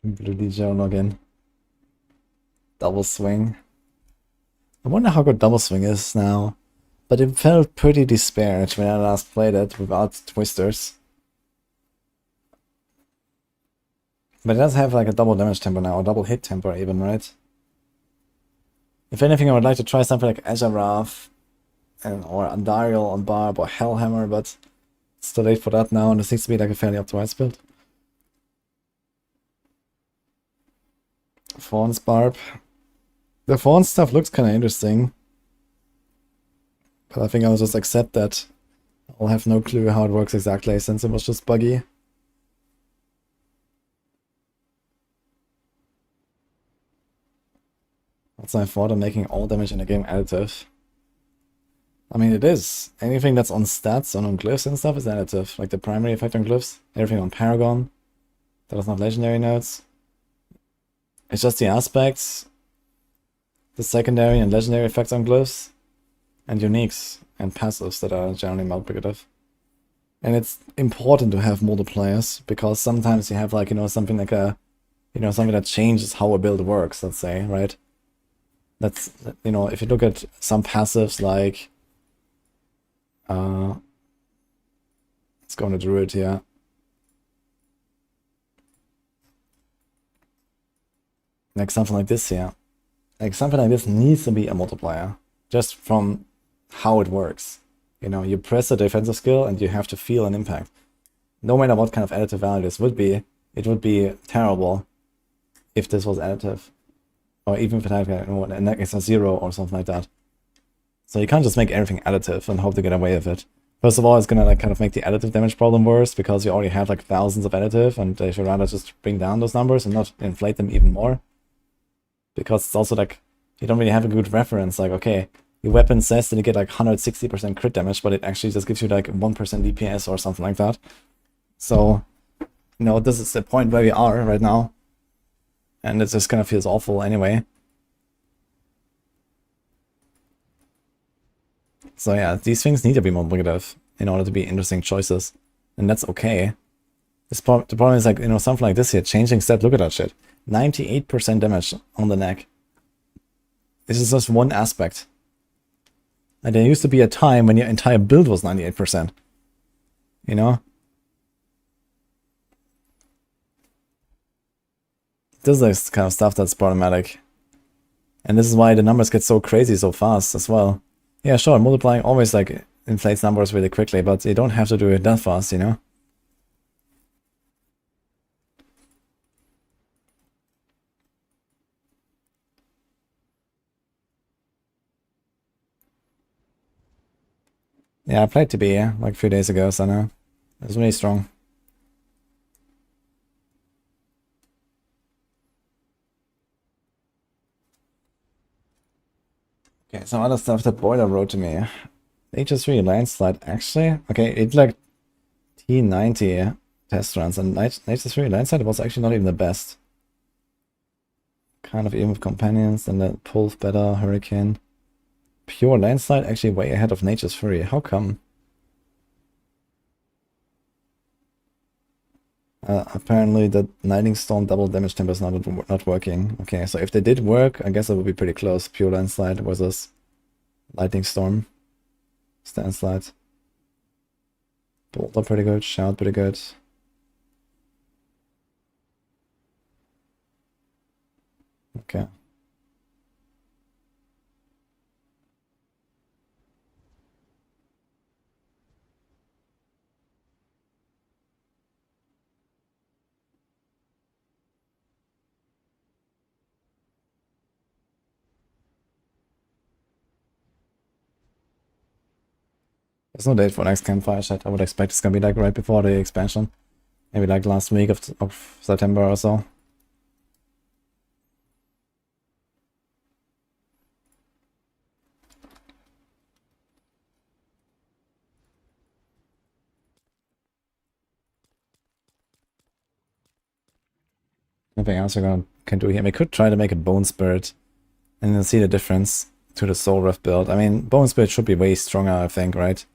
Wudijo login. Double swing. I wonder how good double swing is now. But it felt pretty despaired when I last played it without twisters. But it does have like a double damage tempo now, or double hit tempo even, right? If anything, I would like to try something like Azarath, or Andariel on Barb, or Hellhammer, but it's too late for that now, and it seems to be like a fairly optimized build. Fawn's Barb. The Fawn stuff looks kind of interesting. But I think I'll just accept that I'll have no clue how it works exactly, since it was just buggy. What's my thought on making all damage in the game additive? I mean, it is. Anything that's on stats and on glyphs and stuff is additive. Like the primary effect on glyphs, everything on Paragon that does not legendary nodes. It's just the aspects, the secondary and legendary effects on glyphs, and uniques and passives that are generally multiplicative. And it's important to have multipliers, because sometimes you have like, you know, something like a, you know, something that changes how a build works, let's say, right? That's, you know, if you look at some passives like, let's go on the Druid here. Like something like this here. Like something like this needs to be a multiplier. Just from how it works. You know, you press a defensive skill and you have to feel an impact. No matter what kind of additive value this would be, it would be terrible if this was additive. Or even if it had an extra 0 or something like that. So you can't just make everything additive and hope to get away with it. First of all, it's gonna like kind of make the additive damage problem worse because you already have like thousands of additive, and they should rather just bring down those numbers and not inflate them even more. Because it's also like you don't really have a good reference. Like, okay, your weapon says that you get like 160% crit damage, but it actually just gives you like 1% DPS or something like that. So, you know, this is the point where we are right now. And it just kind of feels awful anyway. So yeah, these things need to be multiplicative in order to be interesting choices. And that's okay. The problem is like, you know, something like this here, changing stat, look at that shit. 98% damage on the neck. This is just one aspect. And there used to be a time when your entire build was 98%. You know? This is kind of stuff that's problematic. And this is why the numbers get so crazy so fast as well. Yeah, sure, multiplying always like inflates numbers really quickly, but you don't have to do it that fast, you know? Yeah, I played TB like a few days ago, so no. It was really strong. Okay, some other stuff that Boiler wrote to me. HS3 landslide, actually? Okay, it like T90 test runs, and HS3 landslide was actually not even the best. Kind of even with companions, and the pull better, hurricane. Pure landslide actually way ahead of Nature's Fury. How come? Apparently the Lightning Storm double damage temper is not working. Okay, so if they did work, I guess it would be pretty close. Pure landslide versus Lightning Storm. Standslide. Boulder pretty good, shout pretty good. Okay. There's no date for next campfire chat. I would expect it's gonna be like right before the expansion. Maybe like last week of September or so. Nothing else can do here. We could try to make a Bone Spirit and then see the difference to the Soul Rift build. I mean, Bone Spirit should be way stronger, I think, right?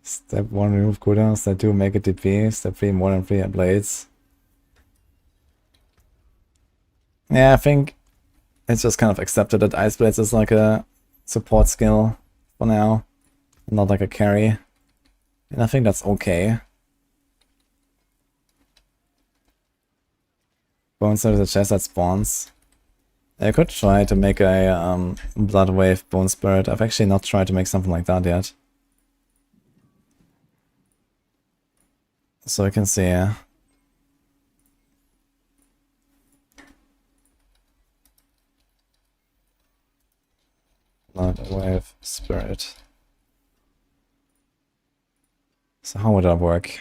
Step 1, remove cooldown. Step 2, make it DP. Step 3, more than 3 blades. Yeah, I think it's just kind of accepted that Ice Blades is like a support skill for now, not like a carry. And I think that's okay. Bone Spirit is a chest that spawns. I could try to make a Blood Wave Bone Spirit. I've actually not tried to make something like that yet. So I can see. Blood Wave Spirit. So how would that work?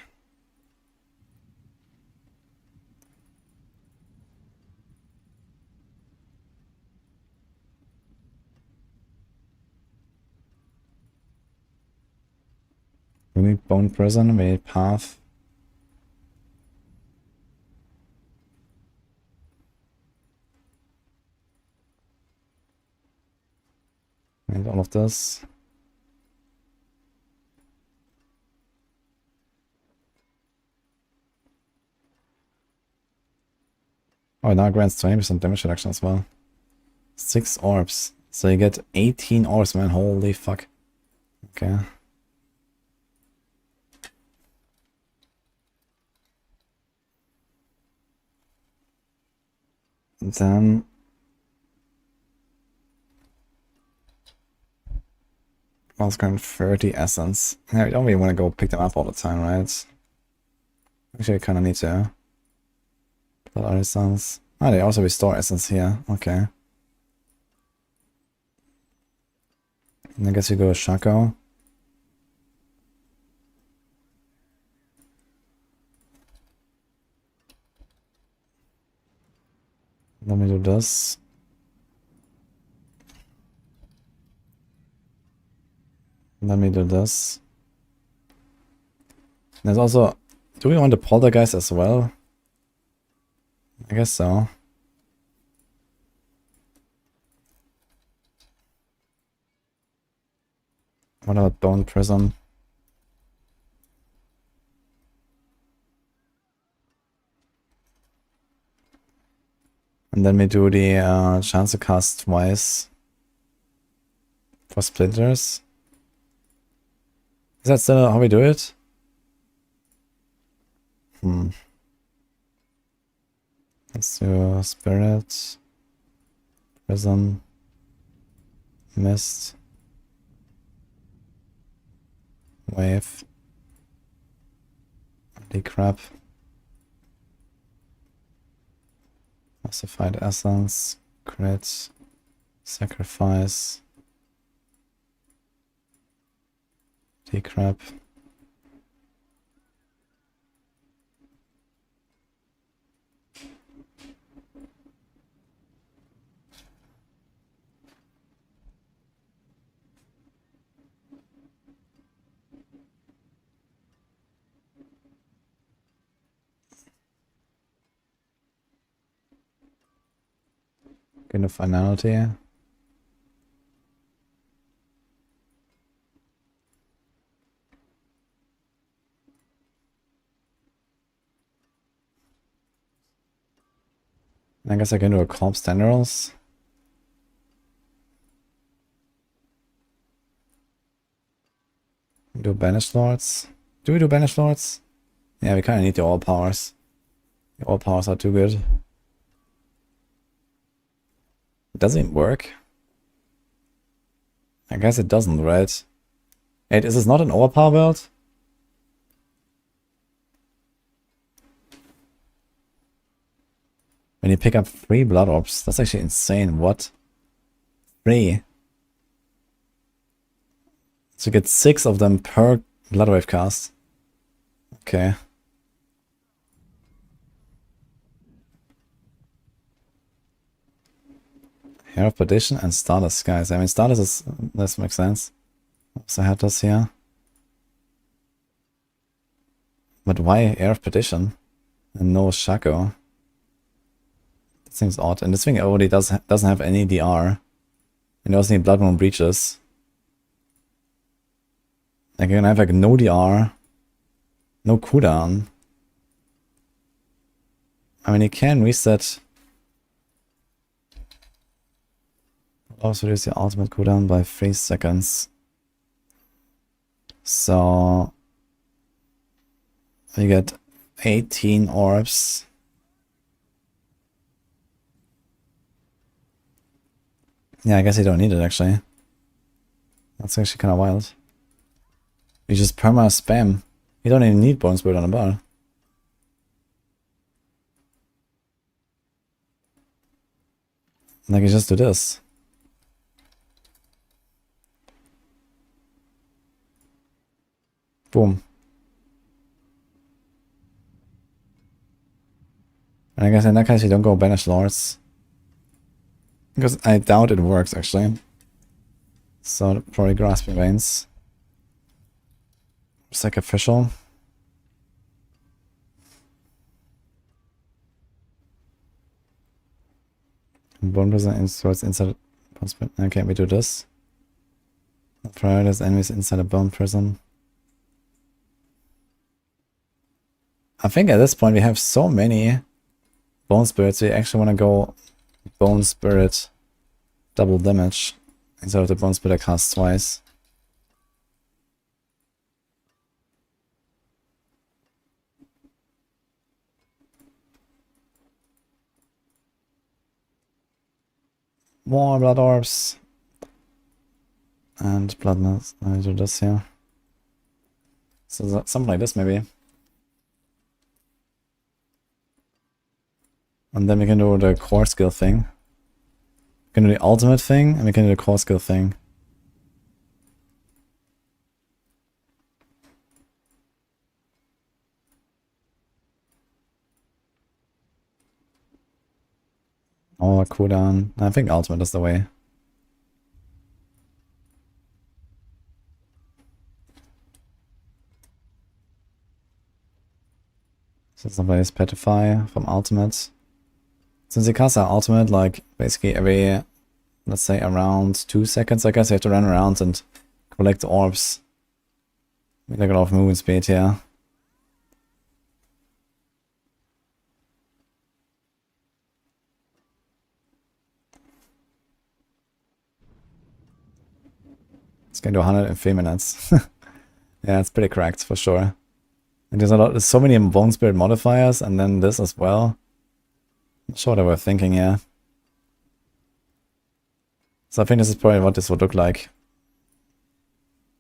We need Bone Prison, we need Path. And all of this. Oh, now it grants 20% damage reduction as well. 6 orbs. So you get 18 orbs, man. Holy fuck. Okay. And then... I was going 30 essence. Yeah, we don't really want to go pick them up all the time, right? Actually, I kind of need to. Blood artisans. Oh, they also restore essence here. Okay. And I guess you go with Shaco. Let me do this. Let me do this. There's also... Do we want the poltergeist as well? I guess so. What about Bone Prism? And then we do the chance to cast twice for splinters. Is that still how we do it? Let's do Spirit, Prism, Mist, Wave, Decrap, Ossified Essence, Crit, Sacrifice, Decrap. Kind of finality. And I guess I can do a Corpse Tendrils. Do Banished Lords. Do we do Banished Lords? Yeah, we kind of need the all powers. The all powers are too good. It doesn't work. I guess it doesn't, right? Wait, is this not an overpower build? When you pick up 3 blood orbs, that's actually insane. What? 3? So you get 6 of them per blood wave cast. Okay. Hair of Perdition and Stardust Skies. I mean, Stardust is... This makes sense. So I have this here. But why Air of Perdition? And no Shaco? That seems odd. And this thing already doesn't have any DR. And you also need Blood Moon Breaches. Like, you're gonna have like no DR. No cooldown. I mean, you can reset... Also reduce your ultimate cooldown by 3 seconds. So you get 18 orbs. Yeah, I guess you don't need it actually. That's actually kind of wild. You just perma spam. You don't even need Bone Spirit on the bar. Like, you just do this. Boom. And I guess in that case you don't go Banish Lords. Because I doubt it works actually. So probably Grasping Veins. Sacrificial. Bone Prison inserts inside. Okay, we do this. Prioritize enemies inside a Bone Prison. I think at this point we have so many Bone Spirit, so you actually want to go Bone Spirit double damage instead of the Bone Spirit I cast twice. More blood orbs. And bloodness. I do this here. So something like this maybe. And then we can do the core skill thing. We can do the ultimate thing, and we can do the core skill thing. Or cooldown. I think ultimate is the way. So somebody's petrify from ultimate. Since you cast our ultimate, like basically every, let's say around 2 seconds, I guess you have to run around and collect orbs. We like a lot of movement speed here. It's going to 100 in 3 minutes. Yeah, it's pretty cracked for sure. And there's so many Bone Spirit modifiers, and then this as well. I'm sure they were thinking here. So I think this is probably what this would look like.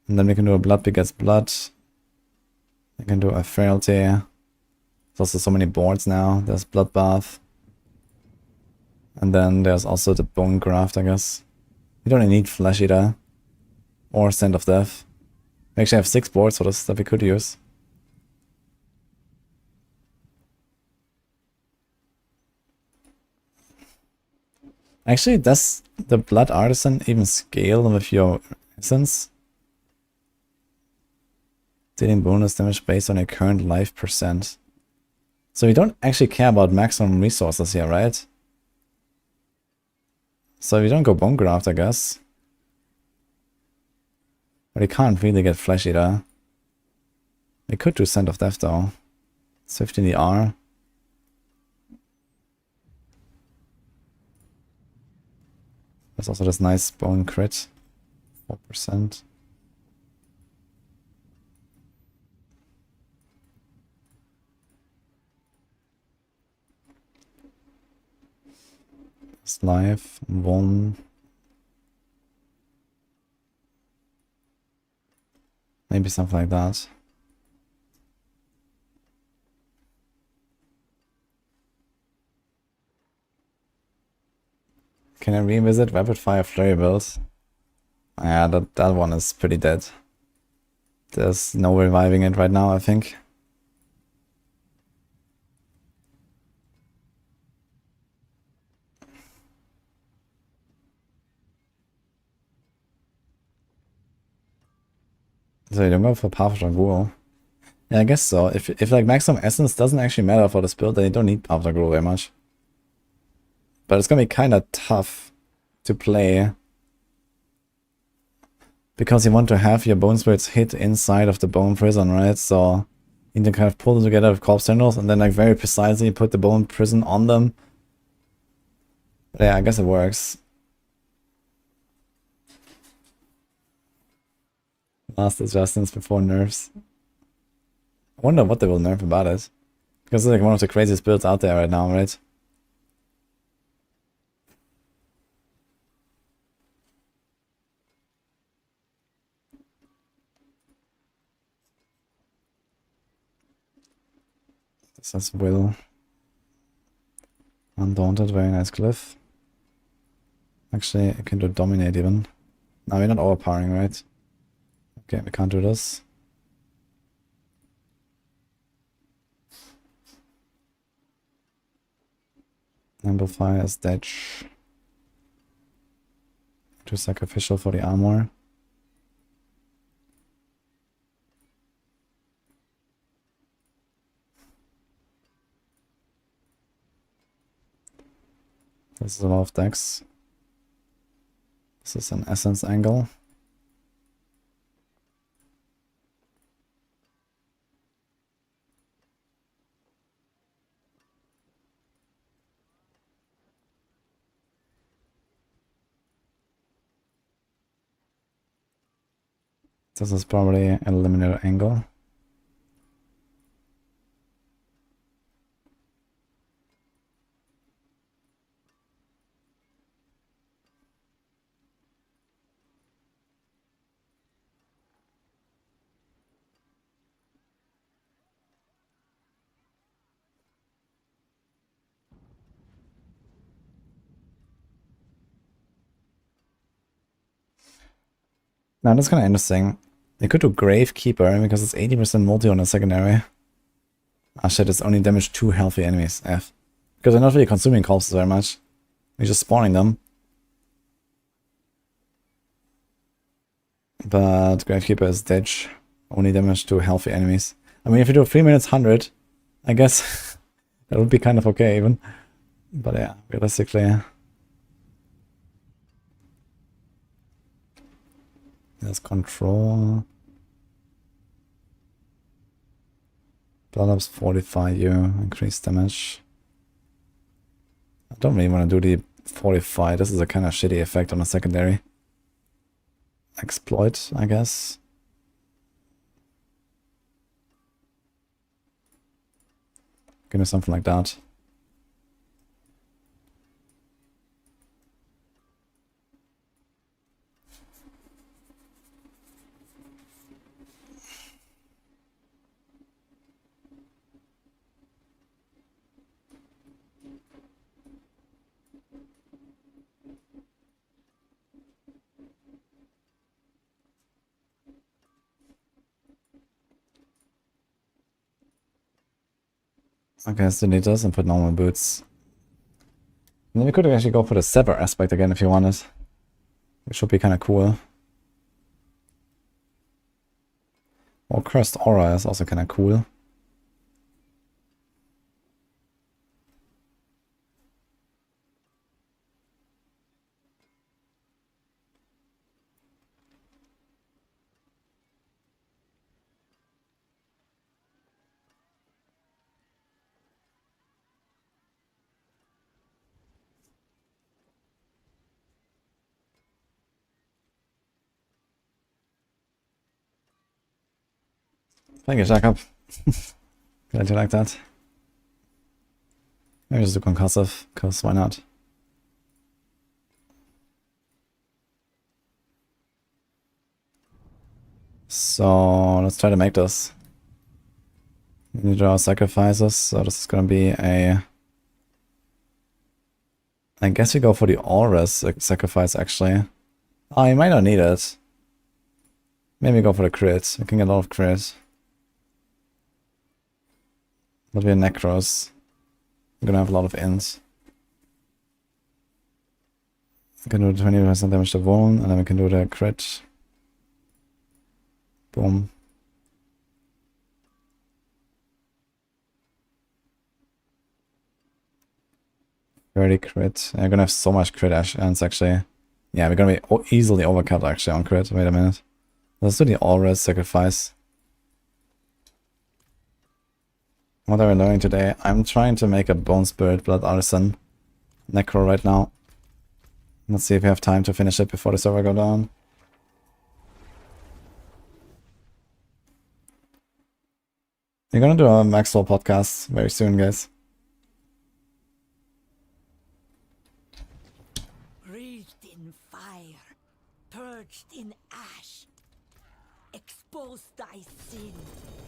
And then we can do a blood begets blood. We can do a frailty. There's also so many boards now. There's bloodbath. And then there's also the bone graft, I guess. We don't need flesh eater. Or scent of death. We actually have 6 boards for this that we could use. Actually, does the Blood Artisan even scale with your essence? Dealing bonus damage based on your current life percent. So you don't actually care about maximum resources here, right? So we don't go Bone Graft, I guess. But you can't really get Flesh Eater. We could do Scent of Death though. It's 15 the R. There's also this nice bone crit. 4%. It's life. 1. Maybe something like that. Can I revisit Rapid Fire Flurry build? Yeah, that one is pretty dead. There's no reviving it right now, I think. So you don't go for Path of Dragul. Yeah, I guess so. If like maximum essence doesn't actually matter for this build, then you don't need Path of Dragul very much. But it's gonna be kinda tough to play. Because you want to have your Bone Spirits hit inside of the Bone Prison, right? So you need to kind of pull them together with Corpse Tendrils and then like very precisely put the Bone Prison on them. But yeah, I guess it works. Last adjustments before nerfs. I wonder what they will nerf about it. Because it's like one of the craziest builds out there right now, right? This is Will. Undaunted, very nice glyph. Actually, I can do Dominate even. No, we're not overpowering, right? Okay, we can't do this. Amplify is Detch. Too sacrificial for the armor. This is a lot of decks. This is an essence angle. This is probably an eliminator angle. Now that's kind of interesting. They could do Gravekeeper because it's 80% multi on a secondary. Ah shit, it's only damage 2 healthy enemies. F. Because they're not really consuming corpses very much. You're just spawning them. But Gravekeeper is ditch. Only damage 2 healthy enemies. I mean, if you do 3 minutes 100, I guess that would be kind of okay even. But yeah, realistically. There's control. Blood ups fortify you, increase damage. I don't really want to do the fortify. This is a kind of shitty effect on a secondary. Exploit, I guess. Give me something like that. Okay, let's delete this and put normal boots. And then we could actually go for the sever aspect again if you wanted. Which would be kind of cool. Or cursed aura is also kind of cool. Thank you, Jacob. Glad you like that. Maybe just do concussive, because why not? So let's try to make this. We need to draw sacrifices, so this is gonna be a... I guess we go for the Aura's sacrifice actually. Oh, you might not need it. Maybe go for the crit. We can get a lot of crit. But we're Necros. We're gonna have a lot of ins. We can do 20% damage to wound, and then we can do the crit. Boom. Very crit. Yeah, we're gonna have so much crit ends actually. Yeah, we're gonna be easily overcut actually on crit. Wait a minute. Let's do the all-res sacrifice. What are we doing today? I'm trying to make a Bone Spirit Blood Artisan Necro right now. Let's see if we have time to finish it before the server go down. We're gonna do a Maxwell podcast very soon, guys. Breathed in fire, purged in ash. Expose thy sin,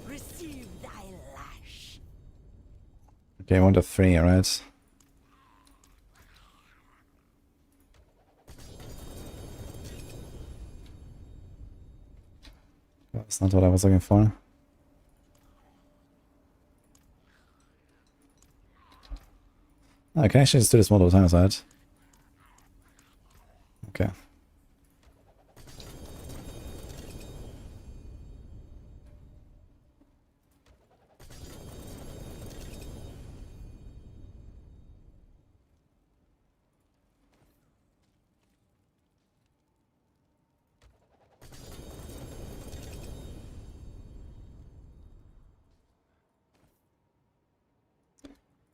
receive thy lash. Okay, 1 to 3, right? That's not what I was looking for. I can actually just do this multiple times, right? Okay.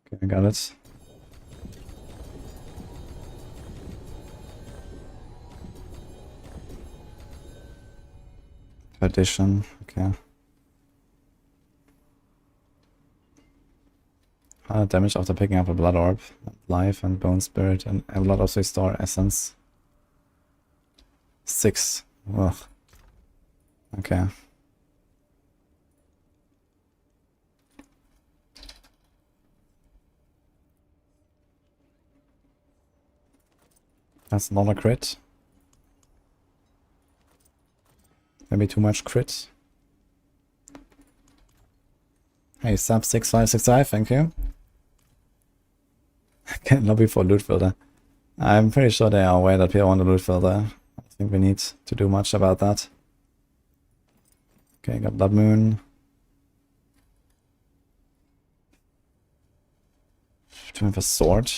Okay, I got it. Addition, okay. 100 damage after picking up a blood orb, life and bone spirit, and a lot of restore essence. 6. Ugh. Okay. That's not a crit. Maybe too much crit. Hey, sub 6565, thank you. Can't lobby for loot filter. I'm pretty sure they are aware that people want a loot filter. I think we need to do much about that. Okay, got Blood Moon. Do we have a sword?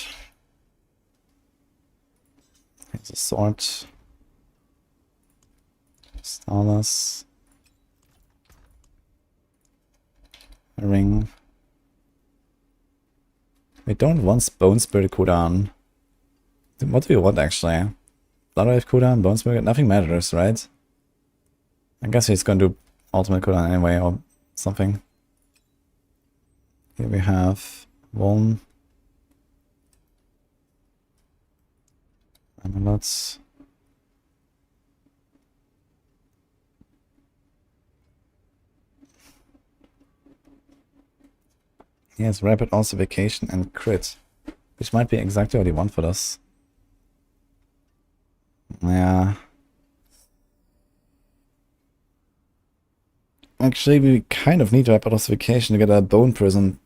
Here's a sword. Starless. A ring. We don't want Bone Spirit cooldown. What do we want actually? Blood Wave cooldown, Bone Spirit, nothing matters, right? I guess he's gonna do ultimate cooldown anyway or something. Here we have one. Amulets. He has rapid ossification and crit, which might be exactly what he wants for us. Yeah. Actually, we kind of need rapid ossification to get a bone prison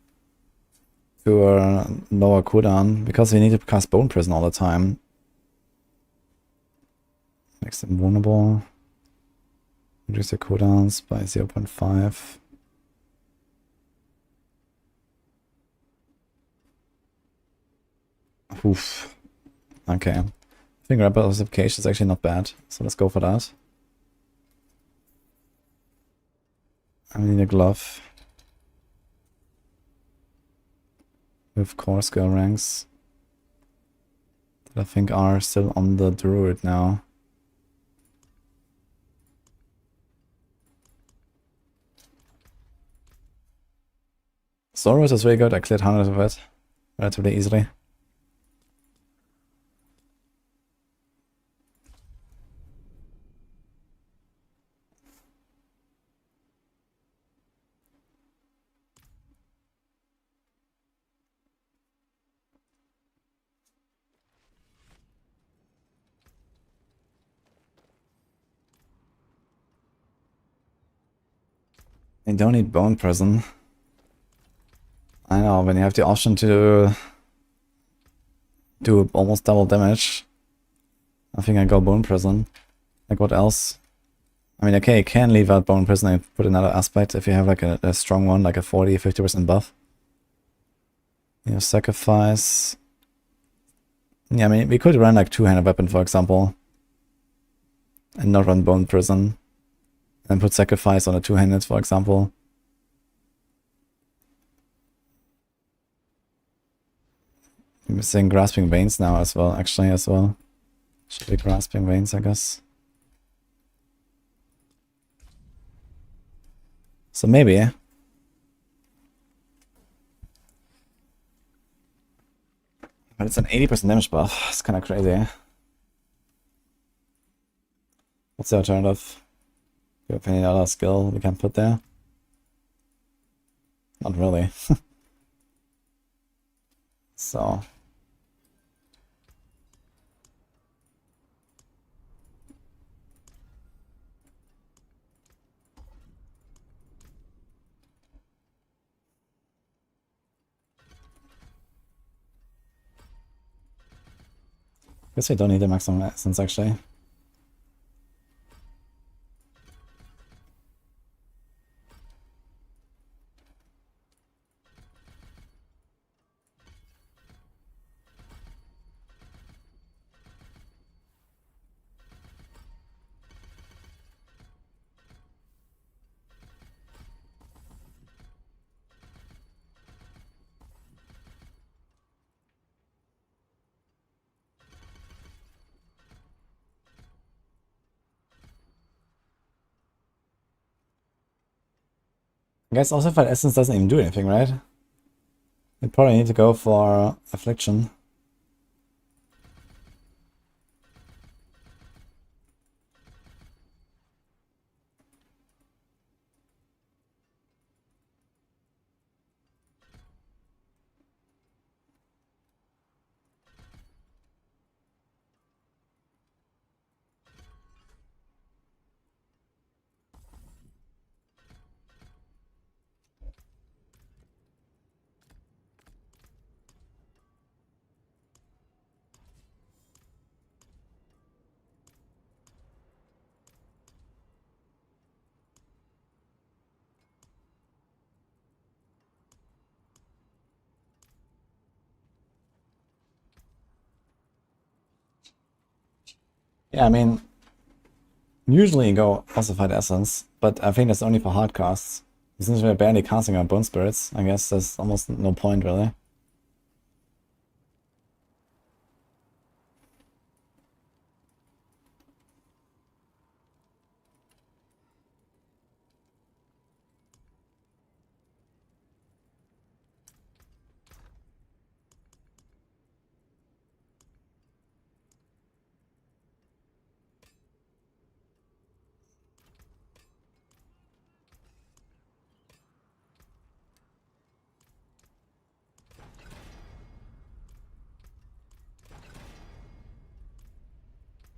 to a lower cooldown, because we need to cast bone prison all the time. Makes them vulnerable. Reduce their cooldowns by 0.5. Oof. Okay. I think rapid ossification is actually not bad, so let's go for that. I need a glove. With core skill ranks. That I think are still on the druid now. Soros is really good, I cleared 100 of it relatively easily. You don't need bone prison. I know, when you have the option to do almost double damage, I think I go bone prison. Like what else? I mean, okay, you can leave out bone prison and put another aspect if you have like a strong one, like a 40-50% buff. You know, sacrifice. Yeah, I mean, we could run like two-handed weapon, for example, and not run bone prison, and put sacrifice on a two-handed, for example. I'm missing grasping veins now as well, actually, as well. Should be grasping veins, I guess. So maybe. But it's an 80% damage buff. It's kind of crazy. What's the alternative? Do you have any other skill we can put there? Not really. So. Guess I don't need the maximum essence actually. I guess also Fight Essence doesn't even do anything, right? We probably need to go for Affliction. Yeah, I mean, usually you go Ossified Essence, but I think that's only for hard casts. Since we're barely casting our Bone Spirits, I guess there's almost no point really.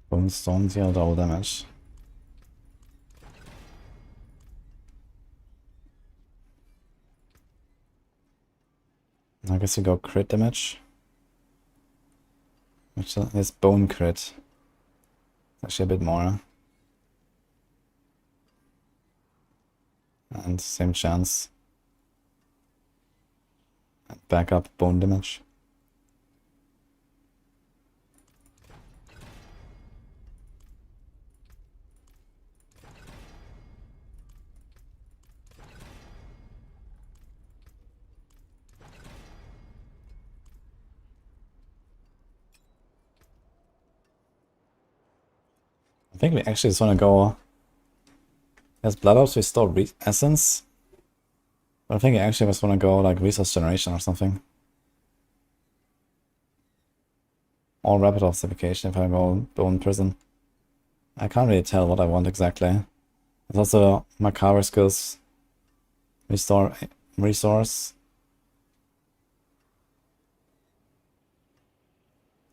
Bone Stone deal double damage. I guess we go crit damage. Which is bone crit. Actually a bit more. And same chance. And back up bone damage. I think we actually just want to go... As Blood Orbs, we store Essence. But I think I actually just want to go like Resource Generation or something. Or Rapid Ossification if I go Bone Prison. I can't really tell what I want exactly. There's also Macabre skills. Restore Resource.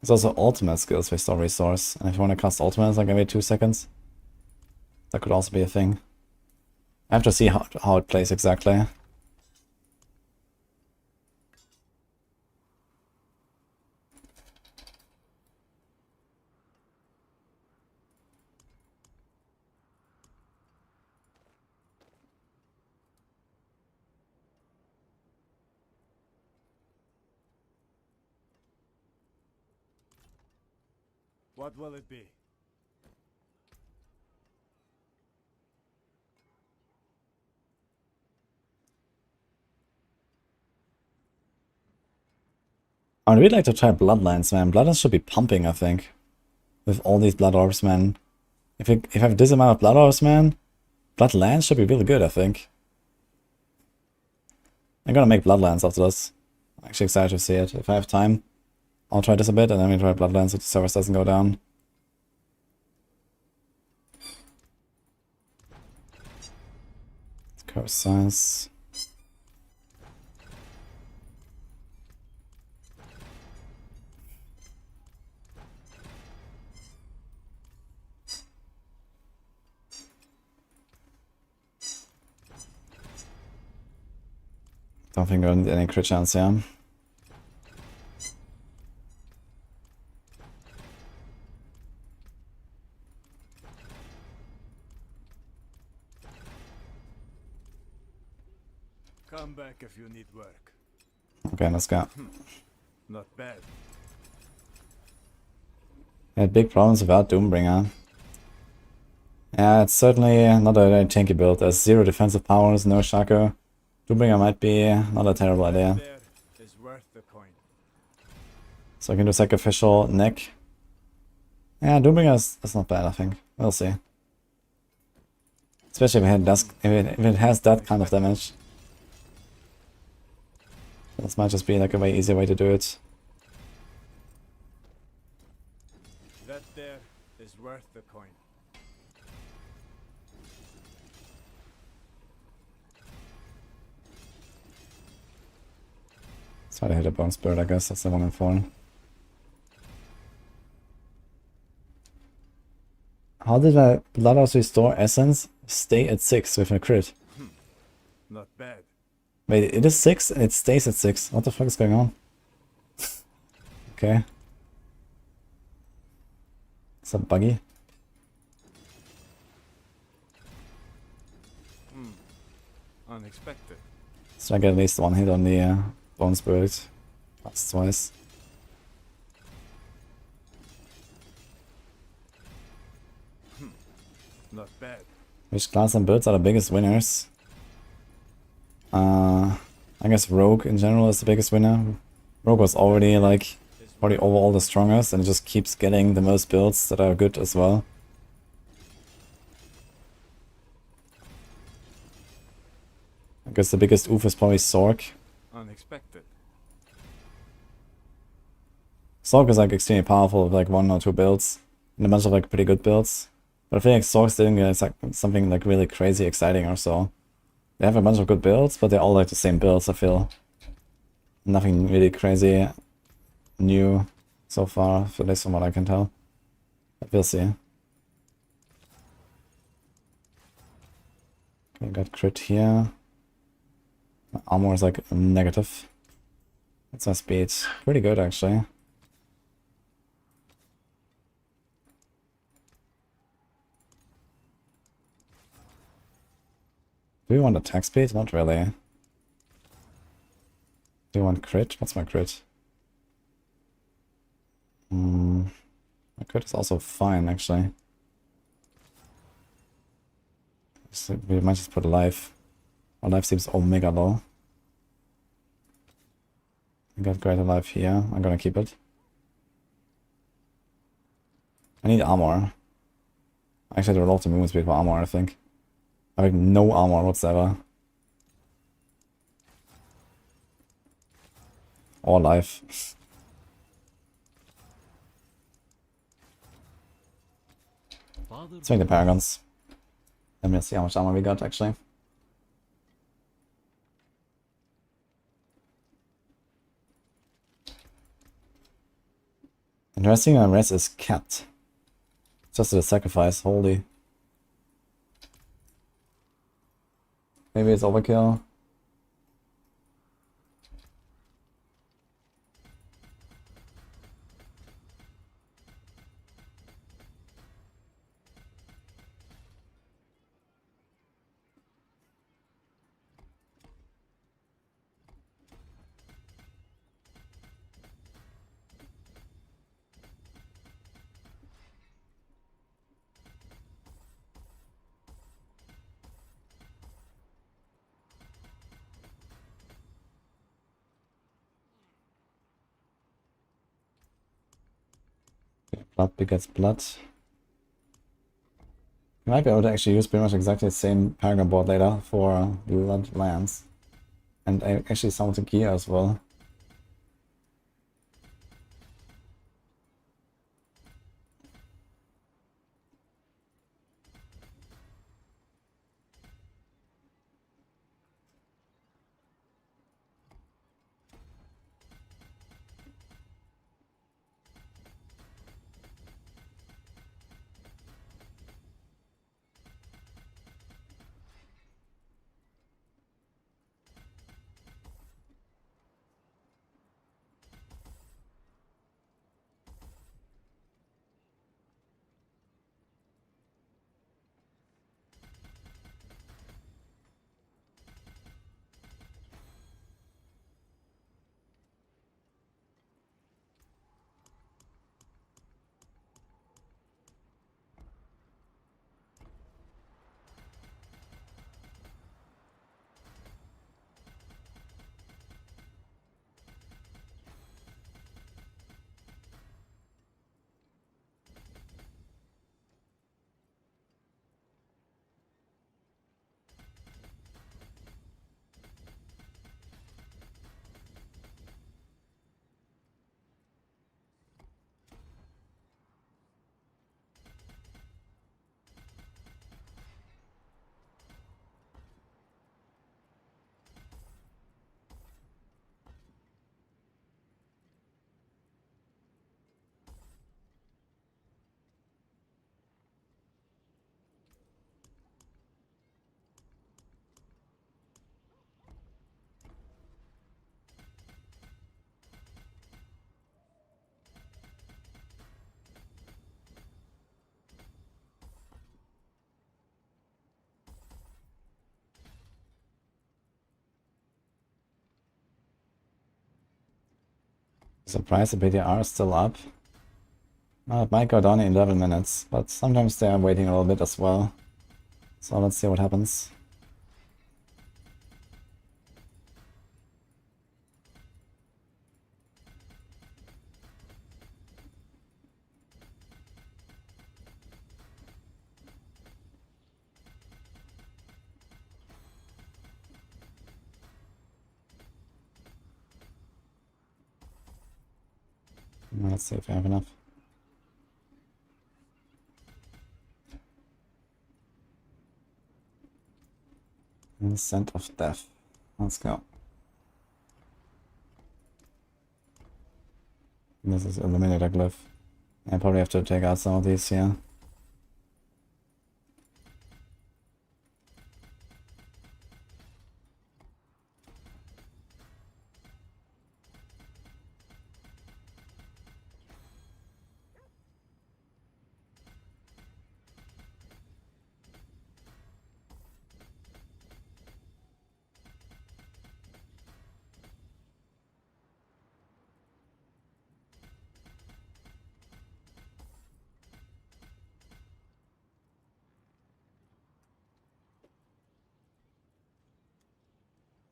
There's also Ultimate skills, Restore Resource. And if you want to cast Ultimate, like every 2 seconds. That could also be a thing. I have to see how it plays exactly. What will it be? I would really like to try Bloodlines, man. Bloodlines should be pumping, I think. With all these Blood Orbs, man. If you have this amount of Blood Orbs, man, Bloodlands should be really good, I think. I'm gonna make Bloodlands after this. I'm actually excited to see it. If I have time, I'll try this a bit, and then we try Bloodlands if the service doesn't go down. Curse size. Don't think I need any crit chance, yeah. Come back if you need work. Okay, let's go. Not bad. I had big problems without Doombringer. Yeah, it's certainly not a very tanky build. There's 0 defensive powers, no Shaco. Doombringer might be not a terrible idea. There is worth the coin. So I can do Sacrificial Neck. Yeah, Doombringer is not bad, I think. We'll see. Especially if it has that kind of damage. This might just be like a way easier way to do it. That there is worth the coin. Try to hit a bone spirit, I guess. That's the 1 in 4. How did my Bloodhouse Restore Essence stay at 6 with a crit? Not bad. Wait, it is 6 and it stays at 6. What the fuck is going on? Okay. Is that buggy? Unexpected. So I get at least 1 hit on the bone spirit. That's twice. Not bad. Which class and builds are the biggest winners? I guess Rogue in general is the biggest winner. Rogue was already like probably overall the strongest and it just keeps getting the most builds that are good as well. I guess the biggest oof is probably Sork. Unexpected. Sork is like extremely powerful with like 1 or 2 builds and a bunch of like pretty good builds. But I feel like Sork's doing like something like really crazy exciting or so. They have a bunch of good builds, but they're all like the same builds, I feel. Nothing really crazy new so far, at least from what I can tell. But we'll see. Okay, got crit here. My armor is like negative. That's my speed. Pretty good actually. Do we want attack speed? Not really. Do you want crit? What's my crit? My crit is also fine, actually. So we might just put life. Our life seems omega low. I got greater life here. I'm gonna keep it. I need armor. I actually had to roll off the movement speed for armor, I think. I have no armor whatsoever. Or life. Let's make the Paragons. Let me see how much armor we got actually. Interesting, my res is capped. Just a sacrifice, holy. Maybe it's overkill. Blood begets blood. You might be able to actually use pretty much exactly the same Paragon board later for Blood Lands. And actually some of the gear as well. Surprised the PTR is still up. Well, it might go down in 11 minutes, but sometimes they are waiting a little bit as well. So let's see what happens. Let's see if we have enough. And Scent of Death. Let's go. This is Illuminator Glyph. I probably have to take out some of these here.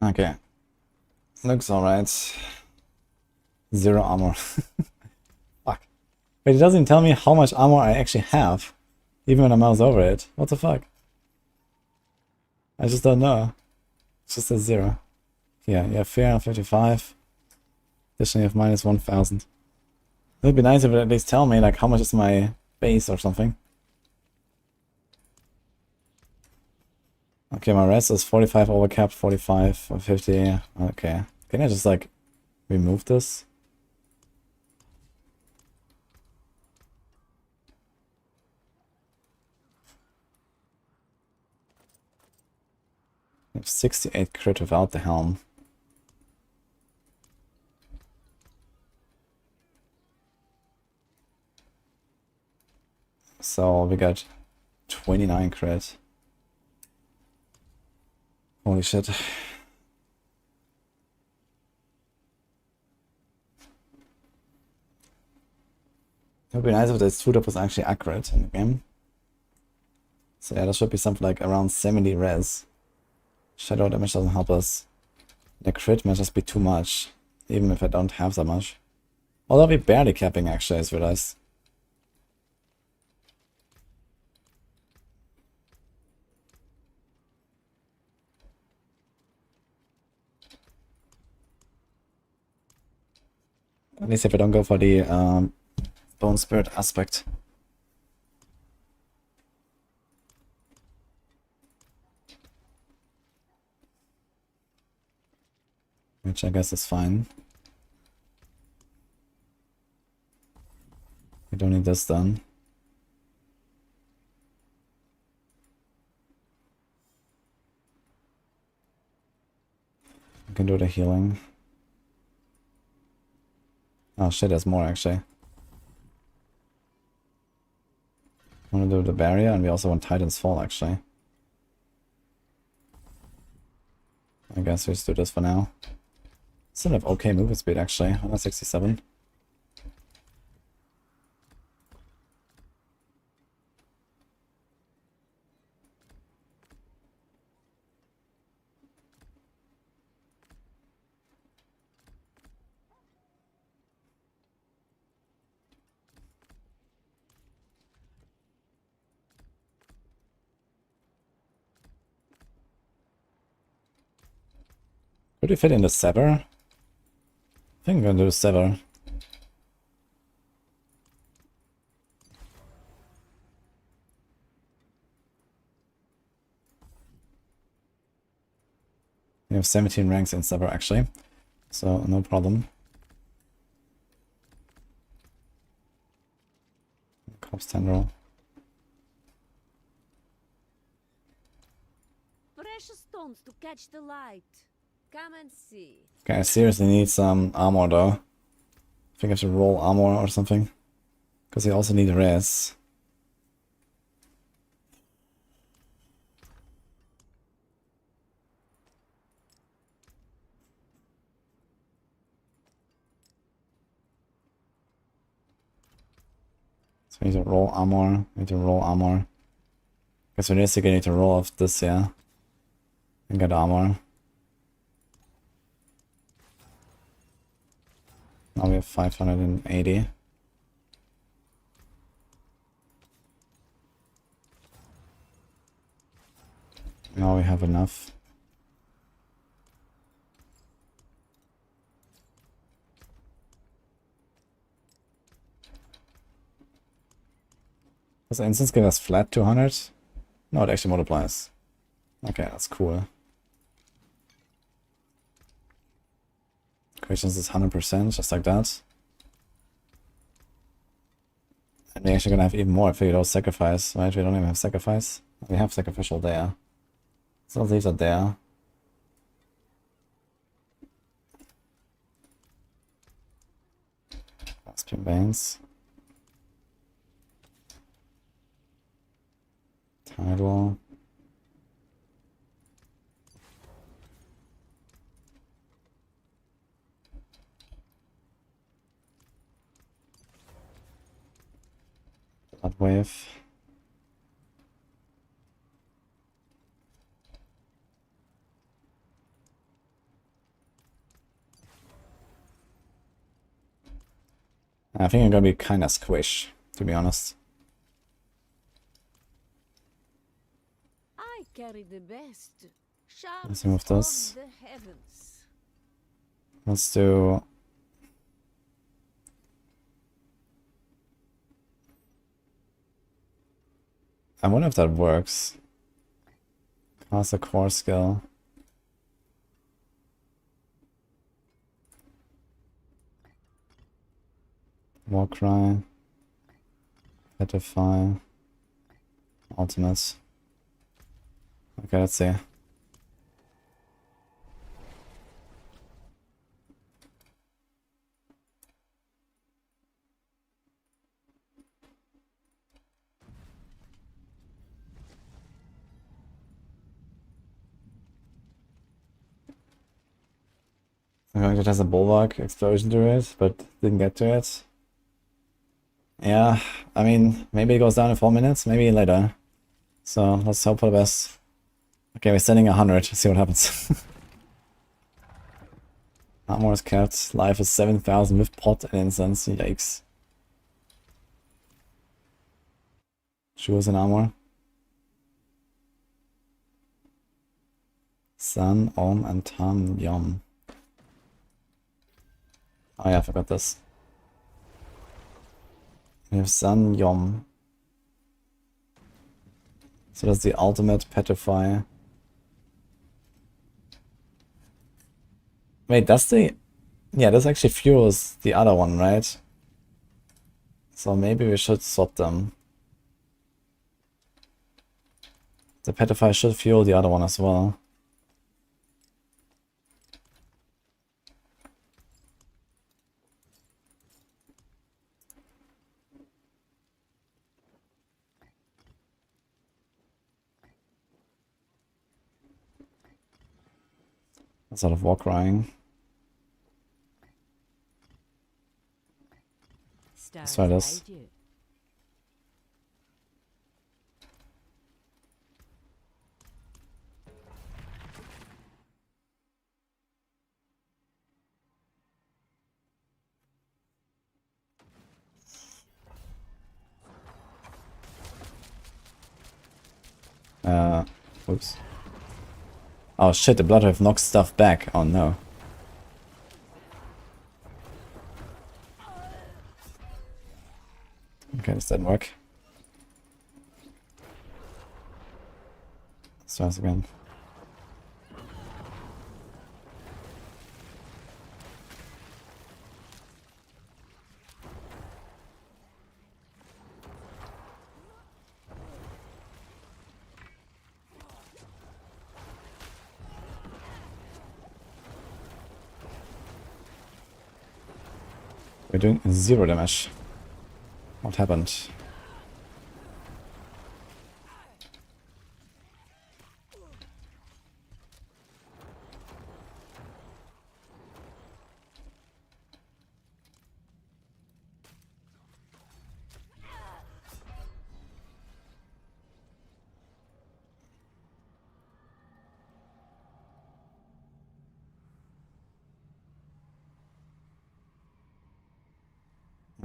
Okay. Looks alright. 0 armor. Fuck. But it doesn't tell me how much armor I actually have. Even when I mouse over it. What the fuck? I just don't know. It's just a 0. Yeah, you have 355. Additionally, you have minus 1000. It would be nice if it at least tell me like how much is my base or something. Okay, my rest is 45 overcapped, 45 or 50. Okay. Can I just like remove this? I have 68 crit without the helm. So we got 29 crit. Holy shit. It would be nice if the suit up was actually accurate in the game. So yeah, that should be something like around 70 res. Shadow damage doesn't help us. The crit might just be too much, even if I don't have that much. Although we're barely capping actually, I just realized. At least if I don't go for the Bone Spirit aspect. Which I guess is fine. We don't need this done. We can do the healing. Oh shit, there's more actually. I want to do the barrier, and we also want Titan's Fall actually. I guess we just do this for now. Still have okay movement speed actually, 167. Could we fit in the Sever? I think I'm gonna do Sever. We have 17 ranks in Sever actually, so no problem. Corpse Tendril. Precious stones to catch the light. Come and see. Okay, I seriously need some armor though. I think I should roll armor or something. Because I also need res. So we need to roll armor. We need to roll armor. Guess realistically, I need to roll off this, yeah. And get armor. Now we have 580. Now we have enough. Does the instance give us flat 200? No, it actually multiplies. Okay, that's cool. Equations is 100%, just like that. And we're actually gonna have even more if we don't sacrifice, right? We don't even have sacrifice. We have sacrificial there. So these are there. Aspian veins. Tidal. Blood wave. I think I'm gonna be kinda squish, to be honest. I carry the best. Let's Shards remove of this. the heavens. Let's do... I wonder if that works. Cast a core skill. Warcry. Petrify. Ultimate. Okay, let's see. I think it has a bulwark explosion to it, but didn't get to it. Yeah, I mean, maybe it goes down in 4 minutes, maybe later. So let's hope for the best. Okay, we're sending 100, see what happens. Armor is kept, life is 7,000 with pot and incense, yikes. Shoes and armor. Sun, Om, and Tam, Yom. Oh yeah, I forgot this. We have Sun, Yom. So that's the ultimate petrify. Wait, that's the... Yeah, this actually fuels the other one, right? So maybe we should swap them. The petrify should fuel the other one as well. That's out of war crying. Let's try this. Oops. Oh shit, the Bloodwave knocks stuff back. Oh no. Okay, this didn't work. Let's try this again. We're doing 0 damage. What happened?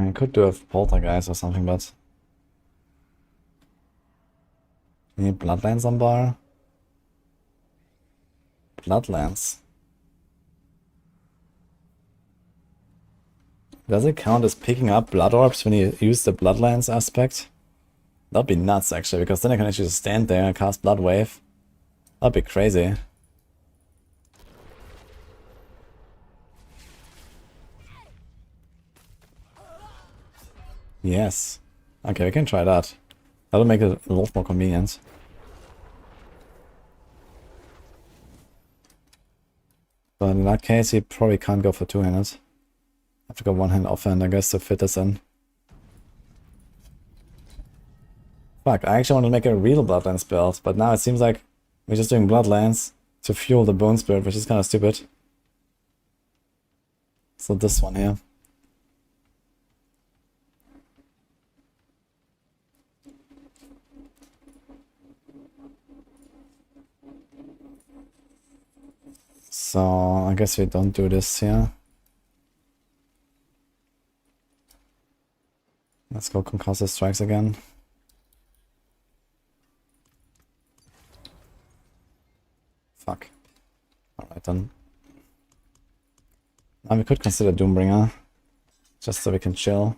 I could do a poltergeist or something, but... Need Bloodlands on bar? Bloodlands. Does it count as picking up blood orbs when you use the Bloodlands aspect? That'd be nuts actually, because then I can actually just stand there and cast Blood Wave. That'd be crazy. Yes. Okay, we can try that. That'll make it a lot more convenient. But in that case, you probably can't go for two-handed. Have to go one-hand offhand, I guess, to fit this in. Fuck, I actually want to make a real Bloodlands build, but now it seems like we're just doing Bloodlands to fuel the Bone Spirit, which is kind of stupid. So this one here. So I guess we don't do this here. Let's go Concussive Strikes again. Fuck. Alright then. Now we could consider Doombringer. Just so we can chill.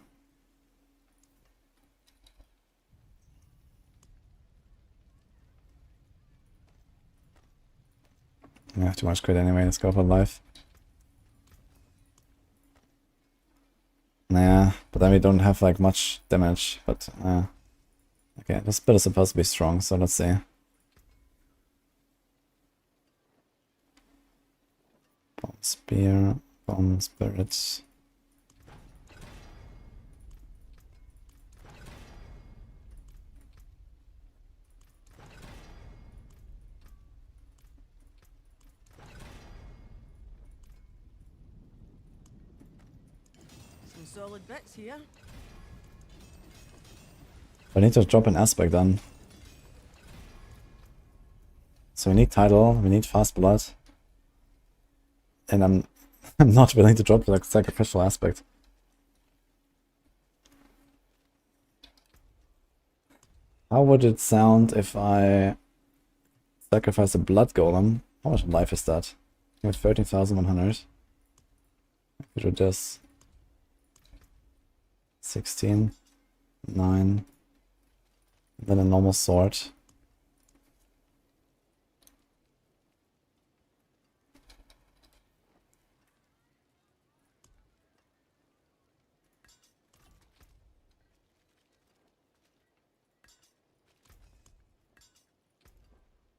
We have too much crit anyway, let's go for life. Nah, but then we don't have like much damage, but okay, this build is supposed to be strong, so let's see. Bone Spear, Bone Spirits. Solid bits here. I need to drop an aspect then. So we need title, we need fast blood. And I'm not willing to drop the sacrificial aspect. How would it sound if I sacrifice a blood golem? How much life is that? I have 13,100. I could do this. 16, 9, then a normal sword.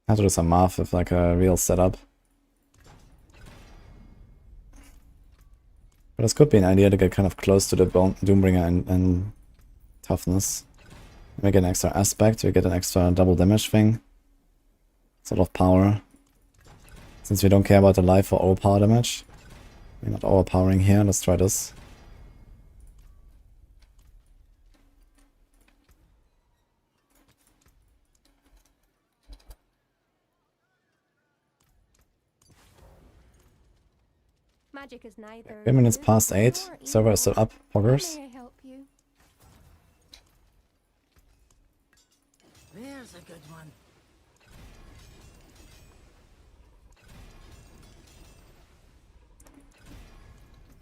I have to do some math with like a real setup. But this could be an idea to get kind of close to the Doombringer and toughness. Make an extra aspect, we get an extra double damage thing. It's a lot of power. Since we don't care about the life or overpower damage. We're not overpowering here, let's try this. Magic is neither 3 minutes good past 8, nor server is evil. still up, How poggers. may I help you? There's a good one.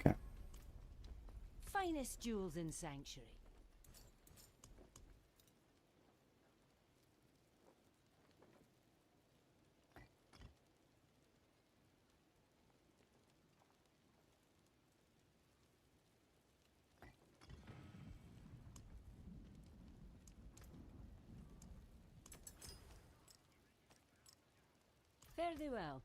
Okay. Finest jewels in Sanctuary. Fare thee well.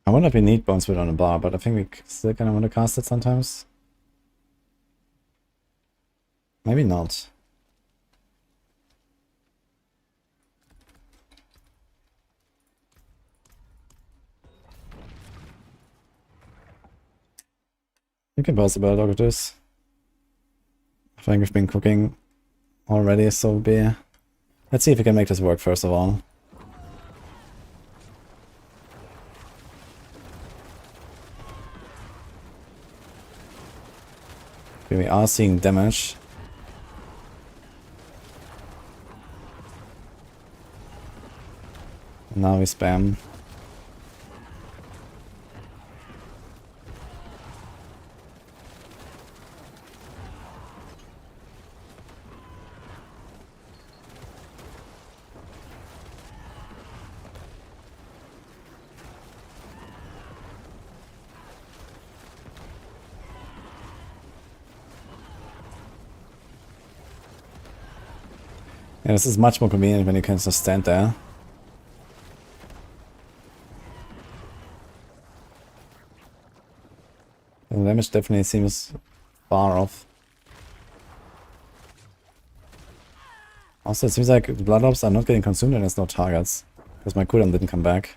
I wonder if we need Bone Spirit on a bar, but I think we still kind of want to cast it sometimes. Maybe not. You can possibly look at this. I think we've been cooking already, so be. Let's see if we can make this work first of all. Okay, we are seeing damage. Now we spam. Yeah, this is much more convenient when you can just stand there. The damage definitely seems far off. Also, it seems like the blood orbs are not getting consumed and there's no targets. Because my cooldown didn't come back.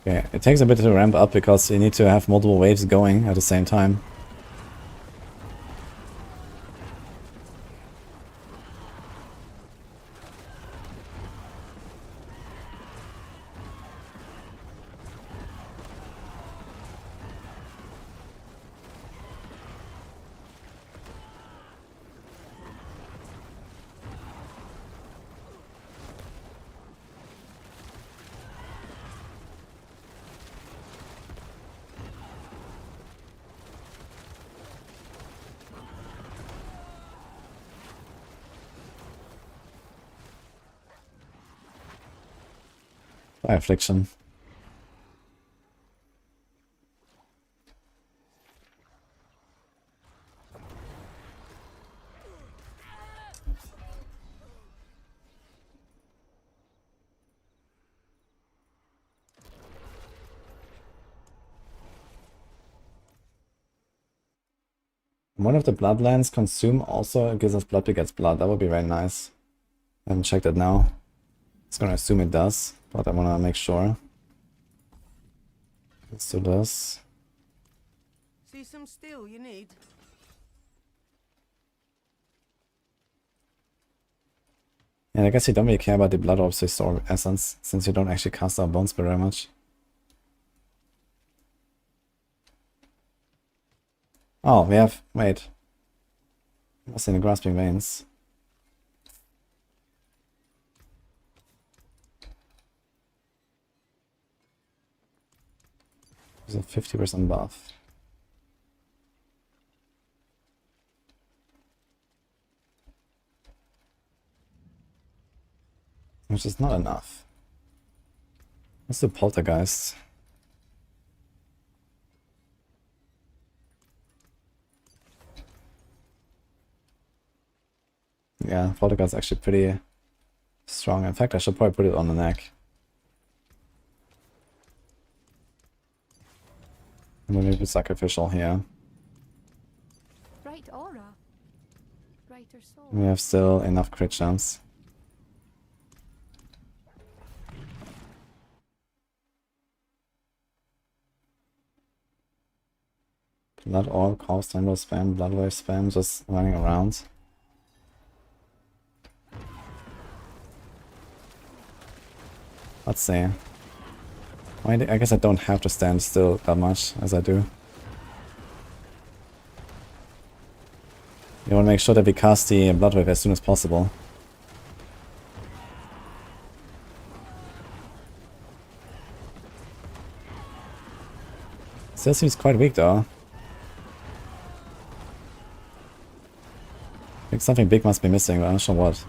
Okay, it takes a bit to ramp up because you need to have multiple waves going at the same time. By affliction. One of the bloodlands consume also gives us blood begets blood. That would be very nice. I haven't checked it now. It's gonna assume it does, but I wanna make sure. It still does. See some steel you need? And I guess you don't really care about the blood orbs restore essence, since you don't actually cast out bone spirit very much. Oh, we have... wait. What's in the grasping veins? There's a 50% buff. Which is not enough. Let's do poltergeist. Yeah, poltergeist is actually pretty strong. In fact, I should probably put it on the neck. And then maybe sacrificial here. Bright aura. Brighter soul. We have still enough crit chance. Blood orb, corpse, temple spam, blood wave spam, just running around. Let's see. I guess I don't have to stand still that much as I do. You want to make sure that we cast the blood wave as soon as possible. Still seems quite weak though. I think something big must be missing, but I'm not sure what.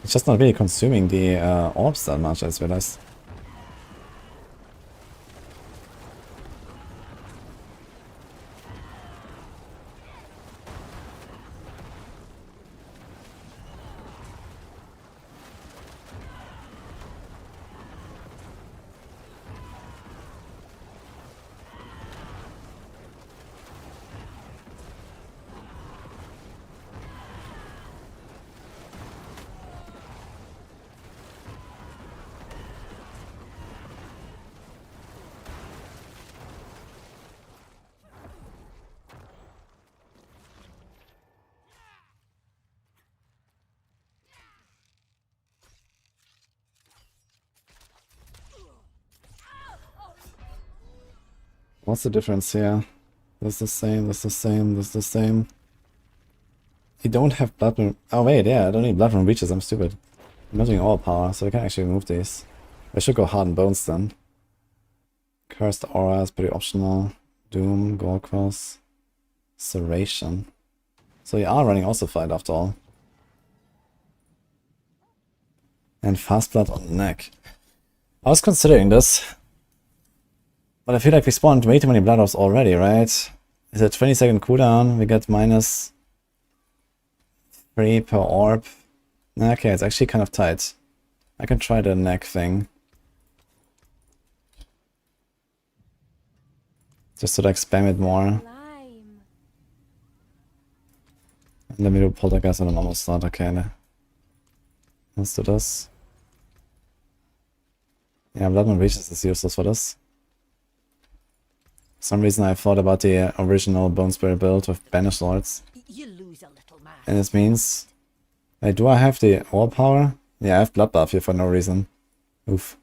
It's just not really consuming the orbs that much, I just realized. What's the difference here? This is the same, this is the same, this is the same. You don't have blood rune. Oh wait, yeah, I don't need blood rune reaches, I'm stupid. I'm not doing all power, so we can actually remove these. I should go hardened bones then. Cursed aura is pretty optional. Doom, gold cross, serration. So you are running also fight after all. And fast blood on the neck. I was considering this. But I feel like we spawned way too many blood orbs already, right? Is it 20-second cooldown? We get -3 per orb. Okay, it's actually kind of tight. I can try the neck thing. Just to like spam it more. Lime. And let me do poltergeist on a normal start, okay. Let's do this. Yeah, blood and reaches is useless for this. For some reason I thought about the original Bone Spirit build with Banish Lords. You lose a little man. And this means... Wait, do I have the all power? Yeah, I have blood buff here for no reason. Oof.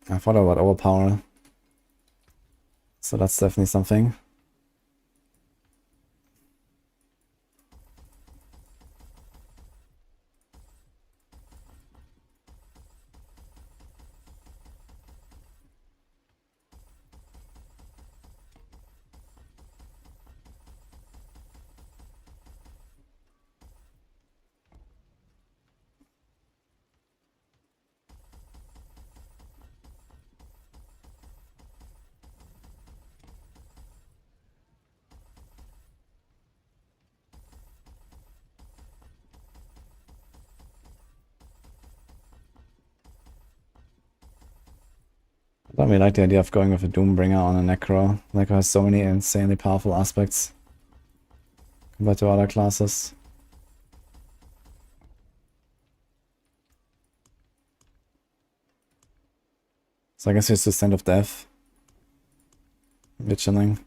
I thought about overpower. So that's definitely something. I don't really like the idea of going with a Doombringer on a Necro. Necro has so many insanely powerful aspects compared to other classes. So I guess it's the Stand of Death. A bit chilling.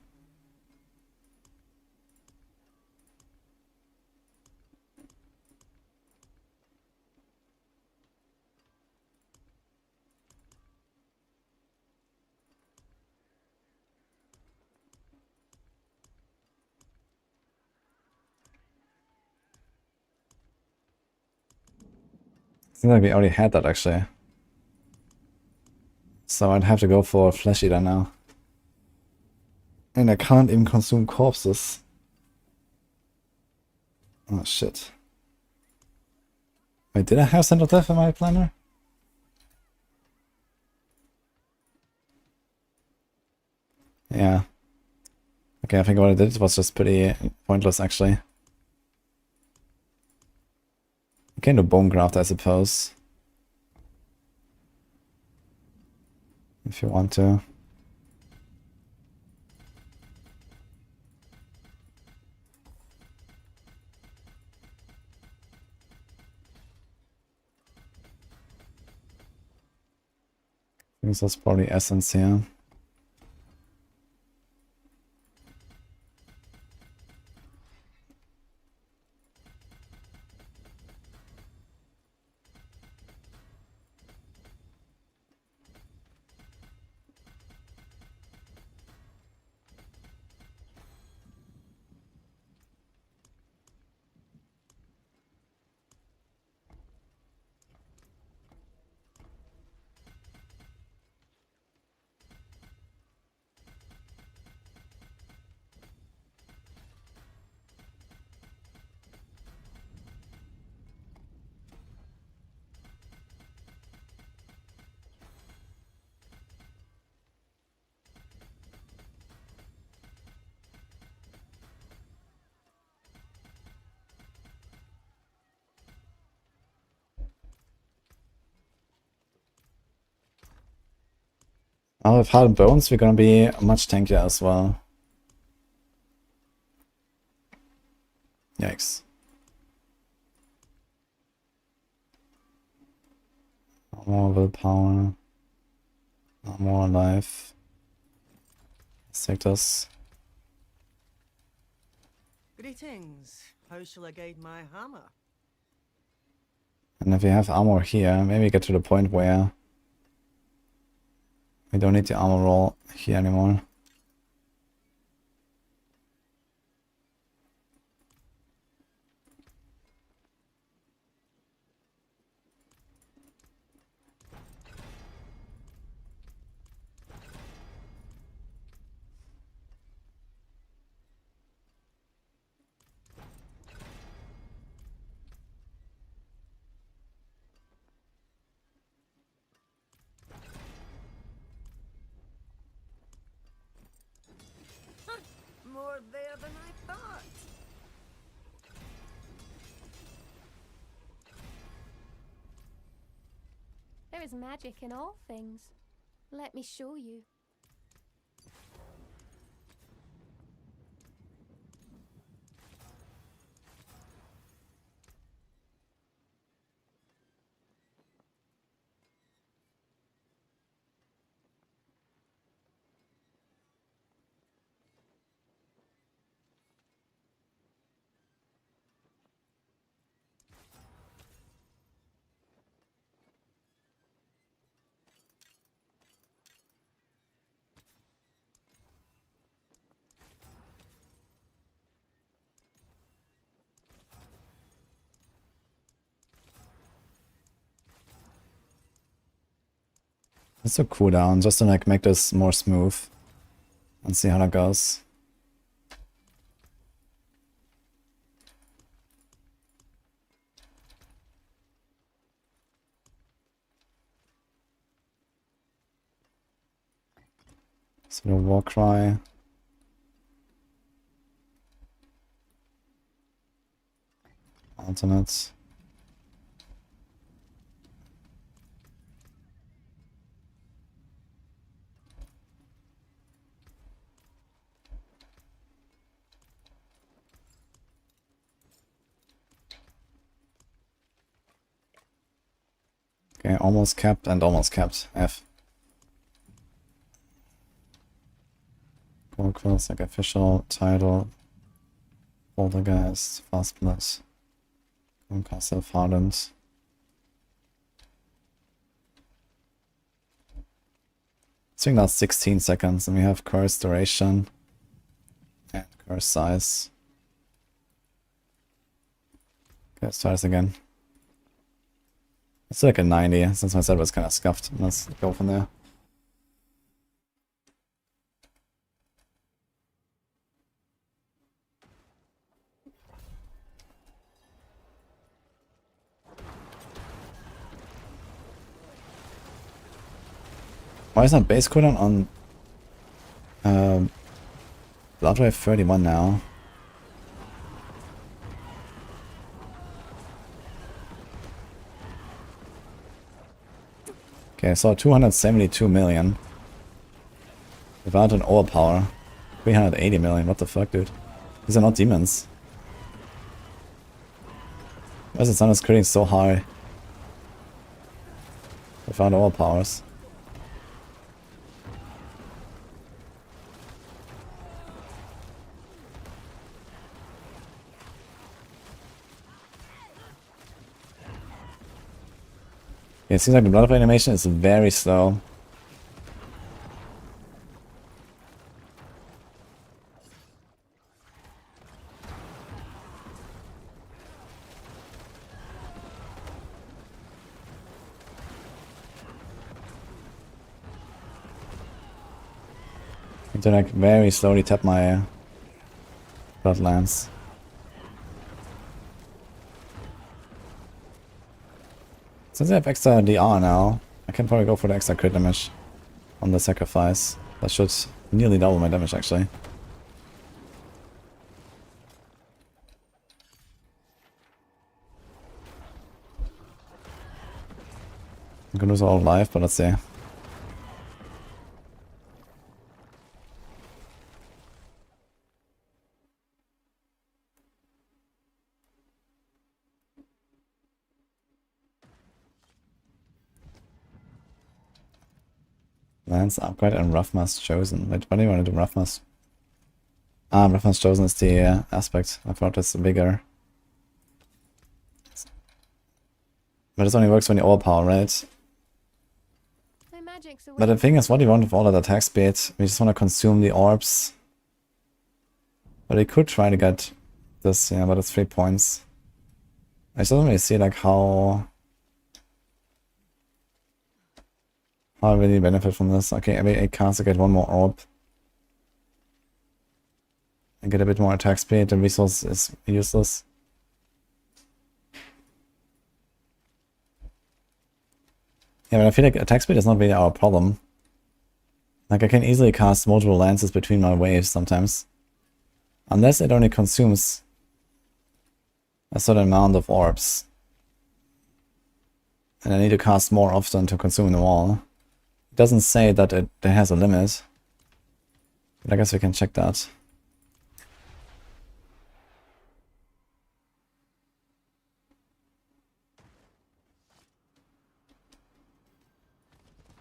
Seems like we already had that actually. So I'd have to go for a Flesh Eater now. And I can't even consume corpses. Oh shit. Wait, did I have Stand of Death in my planner? Yeah. Okay, I think what I did was just pretty pointless actually. You can do Bonegraft, I suppose. If you want to. I think that's probably essence here. Now with Hardened Bones, we're gonna be much tankier as well. Yikes. No more willpower. No more life. Let's take this. Greetings. How shall I guide my hammer? And if we have armor here, maybe get to the point where We don't need the armor roll here anymore. More there than I thought. There is magic in all things. Let me show you. Let's do cooldown just to like make this more smooth and see how that goes. So the war cry. Alternates. Okay, almost capped and almost capped. F. Conquest, like official title. Poltergeist, Fast Plus. Castle Hardened. I think that's 16 seconds, and we have curse duration and curse size. Okay, let's try this again. It's like a 90, since my set was kind of scuffed. Let's go from there. Why is that base cooldown on Blood Wave 31 now? Okay, so 272 million. Without an overpower. 380 million, what the fuck, dude? These are not demons. Why is the sun is critting so high? Without overpowers. Yeah, it seems like the blood animation is very slow. I need to like very slowly tap my bloodlands. Since I have extra DR now, I can probably go for the extra crit damage on the sacrifice. That should nearly double my damage actually. I'm gonna lose all life, but let's see. Lance upgrade and Rough Mask Chosen. Wait, what do you want to do Rough Mask? Ah, Rough Mask Chosen is the aspect. I thought it's bigger. But this only works when you overpower, right? My magic's away. But the thing is, what do you want with all that attack speed? We just want to consume the orbs. But we could try to get this, yeah, but it's 3 points. I just don't really see like how I really benefit from this. Okay, every 8 cards I get 1 more orb. I get a bit more attack speed, the resource is useless. Yeah, but I feel like attack speed is not really our problem. Like I can easily cast multiple lances between my waves sometimes. Unless it only consumes a certain amount of orbs. And I need to cast more often to consume them all. It doesn't say that it has a limit. But I guess we can check that.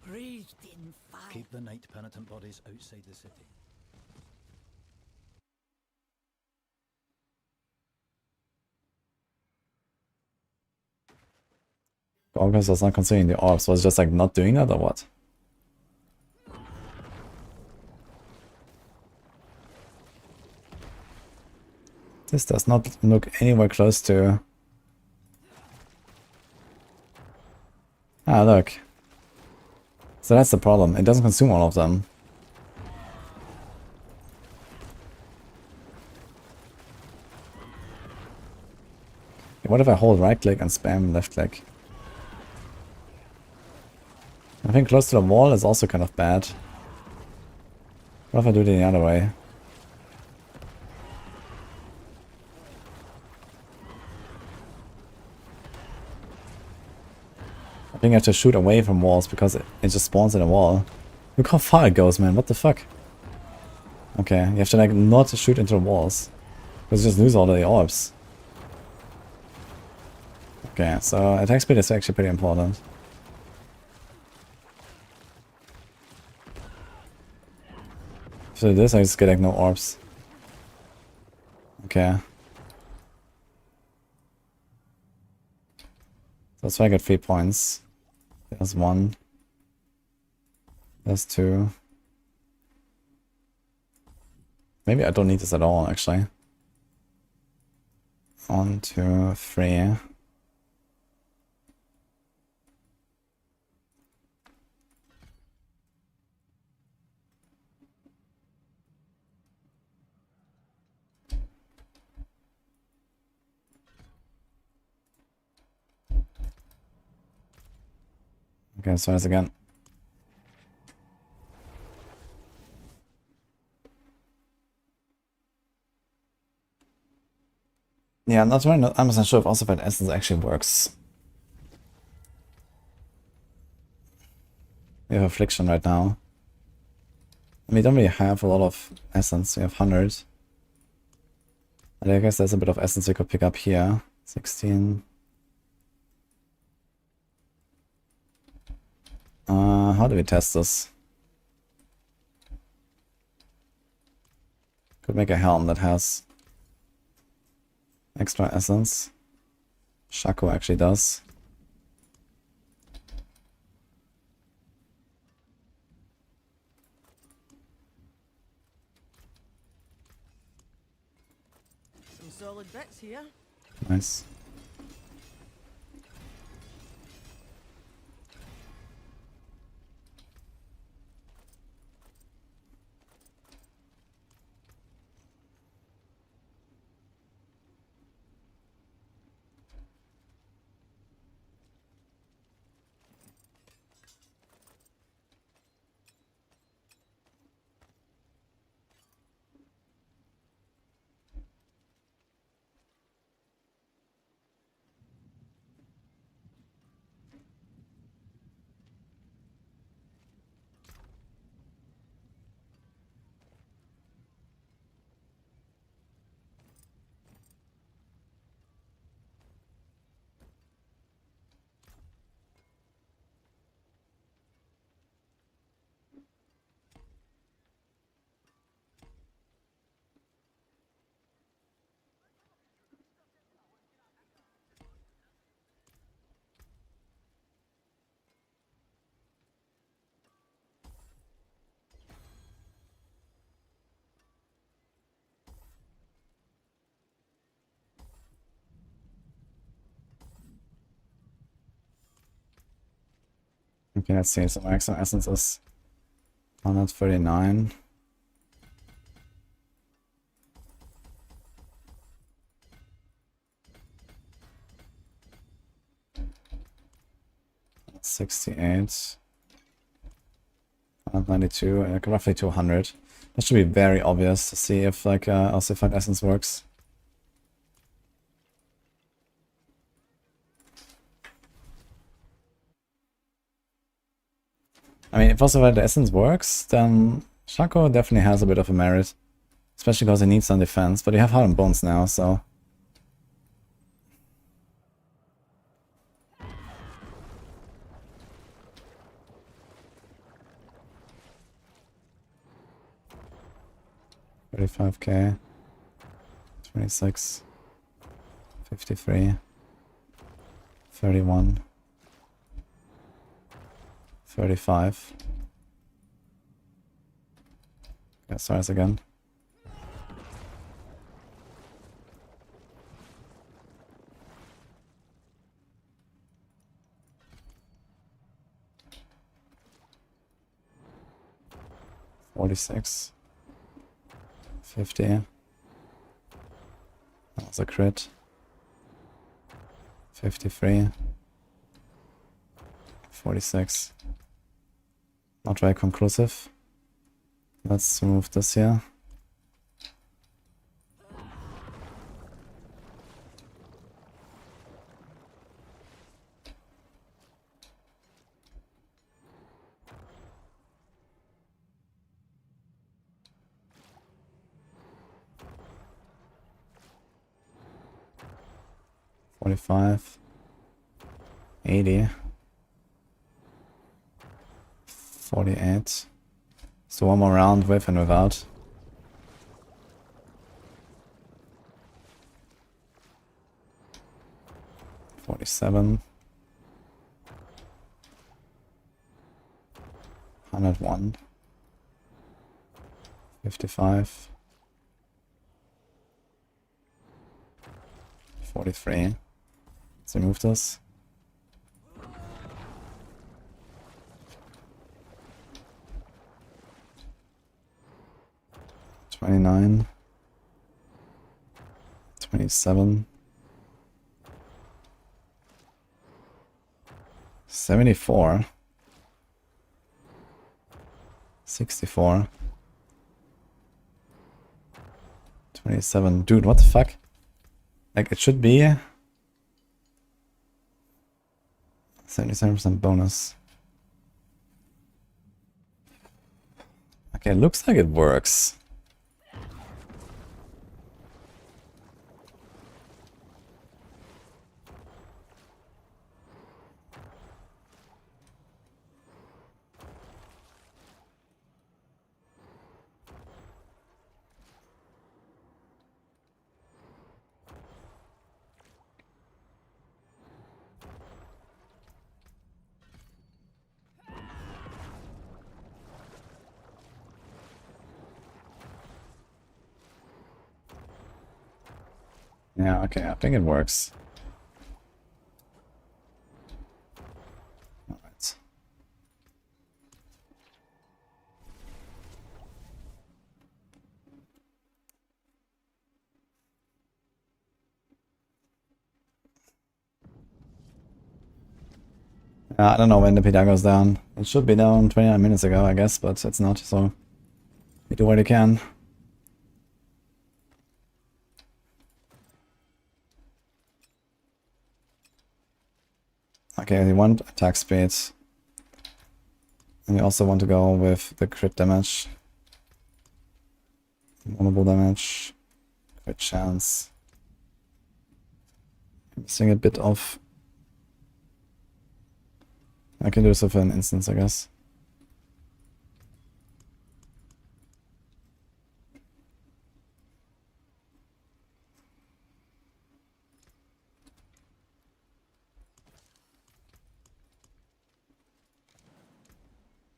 Breathed in fire. Keep the Knight Penitent bodies outside the city. August was not consuming the orbs, was it just like not doing that or what? This does not look anywhere close to... Ah, look. So that's the problem, it doesn't consume all of them. Okay, what if I hold right click and spam left click? I think close to the wall is also kind of bad. What if I do it the other way? I think I have to shoot away from walls because it just spawns in a wall. Look how far it goes, man. What the fuck? Okay, you have to like not shoot into the walls. Because you just lose all of the orbs. Okay, so attack speed is actually pretty important. So this, I just get like no orbs. Okay. So that's why I get 3 points. There's 1. There's 2. Maybe I don't need this at all, actually. 1, 2, 3. Okay, so it's again. Yeah, I'm not 100% sure if Ossified Essence actually works. We have Affliction right now. And we don't really have a lot of Essence, we have 100. And I guess there's a bit of Essence we could pick up here. 16. How do we test this? Could make a helm that has extra essence. Shaco actually does. Some solid bits here. Nice. Okay, let's see. So maximum essence is 139. $68. 192, roughly 200. That should be very obvious to see if like ossified essence works. I mean, if ossified essence works, then Shaco definitely has a bit of a merit. Especially because he needs some defense, but you have Heart and Bones now, so... $35k, 26, 53, 31, 35. Yeah, sorry again. $46. 50. That's a crit. 53. 46. Not very conclusive. Let's remove this here. $45. 80. 48. So one more round with and without. $47. 101. 55. 43. Let's remove this. $29. 27. 74. 64. 27. Dude, what the fuck? Like, it should be 77% bonus. Okay, it looks like it works. Yeah, okay, I think it works. Alright. I don't know when the PTR goes down. It should be down 29 minutes ago, I guess, but it's not, so we do what we can. Okay, we want attack speed. And we also want to go with the crit damage. Vulnerable damage. Crit chance. Missing a bit of... I can do this with an instance, I guess.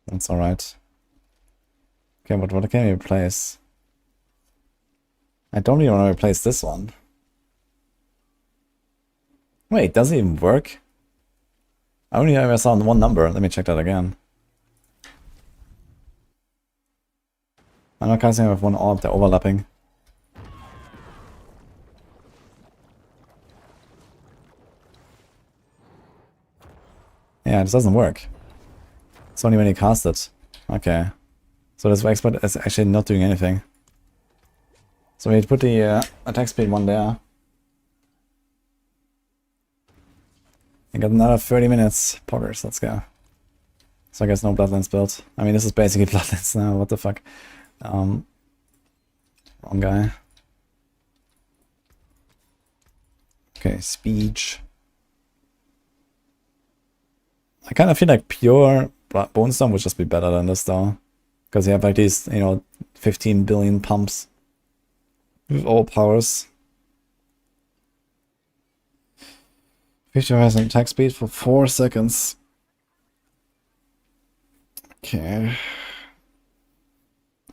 That's alright. Okay, but what can we replace? I don't really want to replace this one. Wait, does it even work? I only ever saw one number. Let me check that again. I'm not casting with one orb, they're overlapping. Yeah, this doesn't work. It's only when you cast it. Okay. So this expert is actually not doing anything. So we put the attack speed one there. We got another 30 minutes. Poggers, let's go. So I guess no Bloodlands build. I mean, this is basically Bloodlands now, what the fuck. Wrong guy. Okay, speech. I kind of feel like pure Bone Storm would just be better than this though. Because you have like these, you know, 15 billion pumps. With all powers. 50% attack speed for 4 seconds. Okay.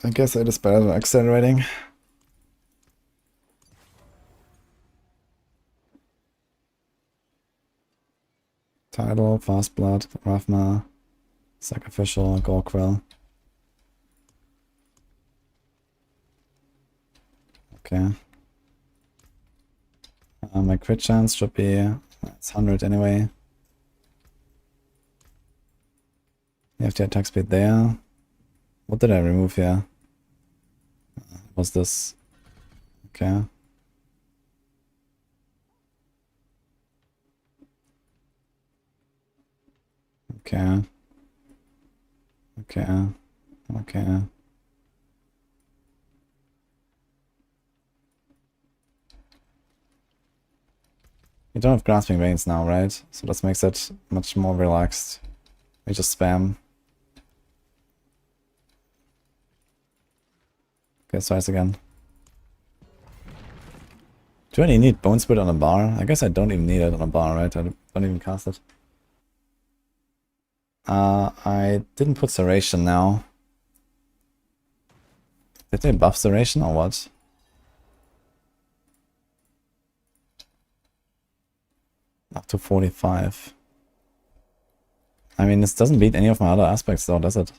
I guess it is better than accelerating. Tidal, Fast Blood, Ravma, Sacrificial, Gorkrell. Okay. My crit chance should be, it's 100 anyway. You have the attack speed there. What did I remove here? What's this? Okay. Okay. Okay. Okay. You don't have grasping veins now, right? So this makes it much more relaxed. We just spam. Okay, twice again. Do I really need Bone Spirit on a bar? I guess I don't even need it on a bar, right? I don't even cast it. I didn't put Serration now. Did they buff Serration or what? Up to 45. I mean, this doesn't beat any of my other aspects though, does it?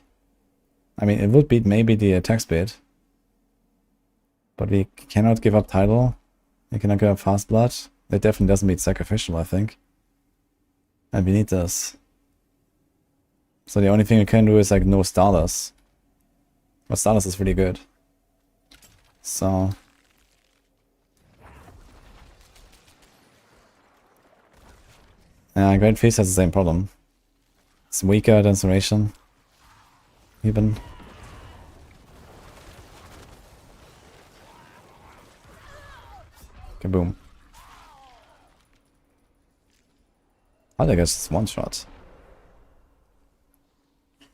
I mean, it would beat maybe the attack speed. But we cannot give up Tidal. We cannot give up Fast Blood. It definitely doesn't beat Sacrificial, I think. And we need this. So the only thing we can do is like no Starless. But Starless is really good. So... yeah, Great Feast has the same problem. It's weaker than Serration. Even. Kaboom. I guess it's one shot.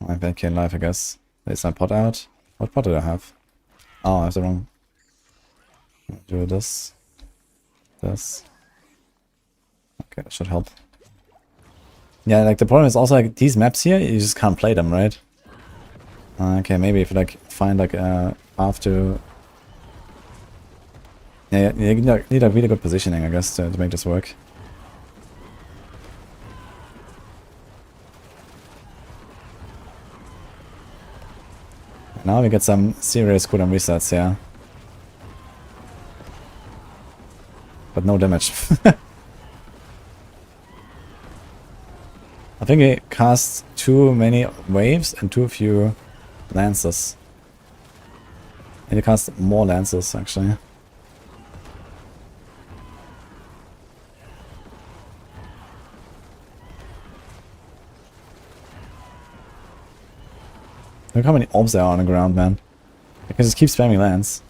I'm back here in life, I guess. Is my pot out? What pot did I have? Oh, I have the wrong. Do this. This. Okay, that should help. Yeah, like the problem is also like these maps here, you just can't play them, right? Okay, maybe if you like find like a path to... yeah, you need a really good positioning, I guess, to make this work. Now we get some serious cooldown resets here. But no damage. I think he cast too many waves and too few lances. And he cast more lances, actually. Look how many orbs there are on the ground, man. I can just keep spamming lands.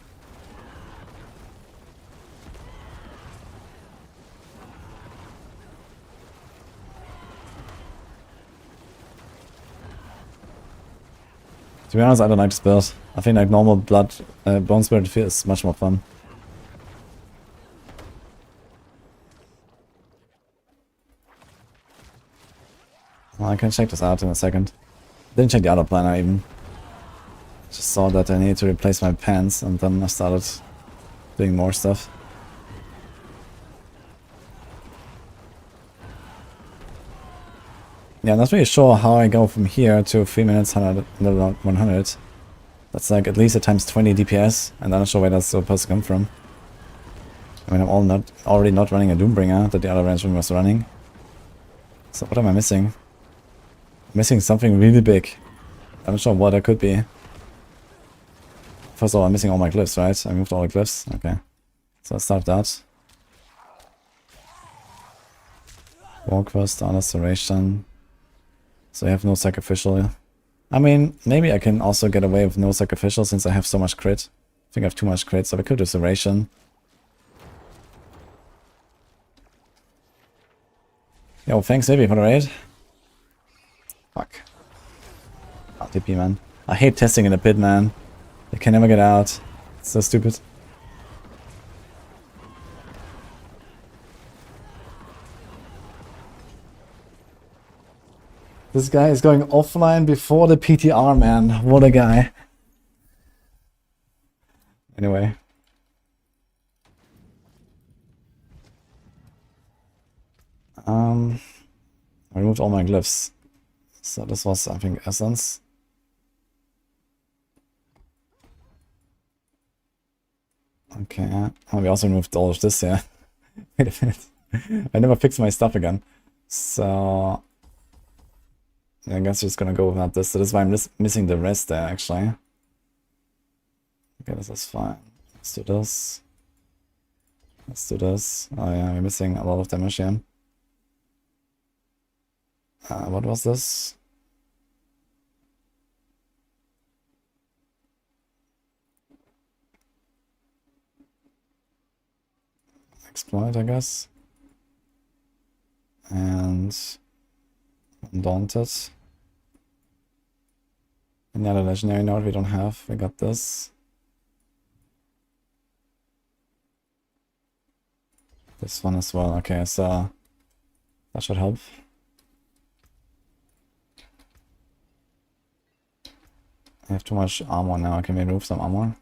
To be honest, I don't like this build. I think like normal blood, Bone Spirit Fear is much more fun. Well, I can check this out in a second. Didn't check the other planner even. Just saw that I needed to replace my pants and then I started doing more stuff. Yeah, I'm not really sure how I go from here to 3 minutes 100. That's like at least a times 20 DPS, and I'm not sure where that's supposed to come from. I mean, I'm already not running a Doombringer that the other rangeman was running. So what am I missing? I'm missing something really big. I'm not sure what that could be. First of all, I'm missing all my glyphs, right? I moved all the glyphs. Okay. So let's start that. War quest, restoration. So I have no sacrificial. I mean, maybe I can also get away with no sacrificial since I have so much crit. I think I have too much crit, so we could do Serration. Yo, thanks Vivi for the raid. Fuck. RTP, man. I hate testing in a pit, man. They can never get out. It's so stupid. This guy is going offline before the PTR, man. What a guy. Anyway. I removed all my glyphs. So this was, I think, Essence. Okay. Oh, we also removed all of this, yeah. Wait a minute. I never fixed my stuff again. So... I guess just gonna go without this. So this is why I'm just missing the rest there, actually. Okay, this is fine. Let's do this. Let's do this. Oh yeah, we're missing a lot of damage here. What was this? Exploit, I guess. And Undaunted. Any other legendary node we don't have? We got this. This one as well. Okay, so that should help. I have too much armor now. Can we remove some armor?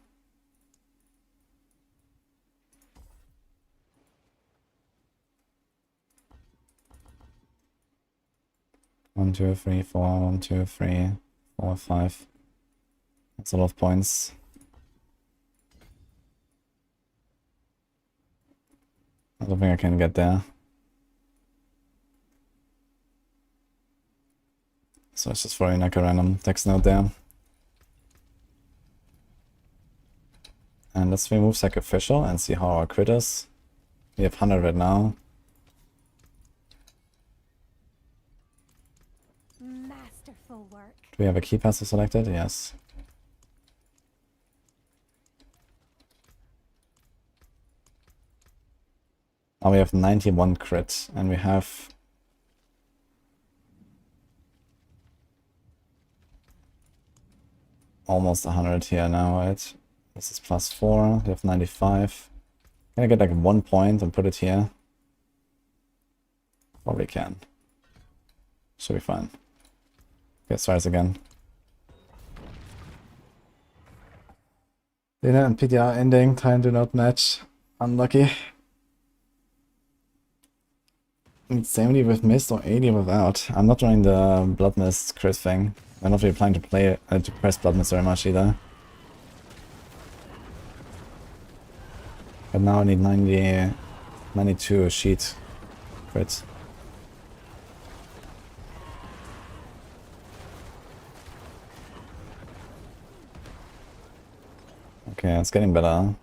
One, two, three, four. 1, 2, 3, 4, 5. That's a lot of points. I don't think I can get there. So it's just throwing like a random text node there. And let's remove sacrificial and see how our crit is. We have 100 right now. Masterful work. Do we have a key passive selected? Yes. Oh, we have 91 crit and we have almost 100 here now, right? This is +4, we have 95. Can I get like 1 point and put it here? Probably can. Should be fine. Okay, tries again. Dinner and PTR ending, time do not match. Unlucky. It's 70 with mist or 80 without. I'm not running the blood mist crit thing. I'm not really planning to play to press blood mist very much either. But now I need 92 sheet crit. Okay, it's getting better.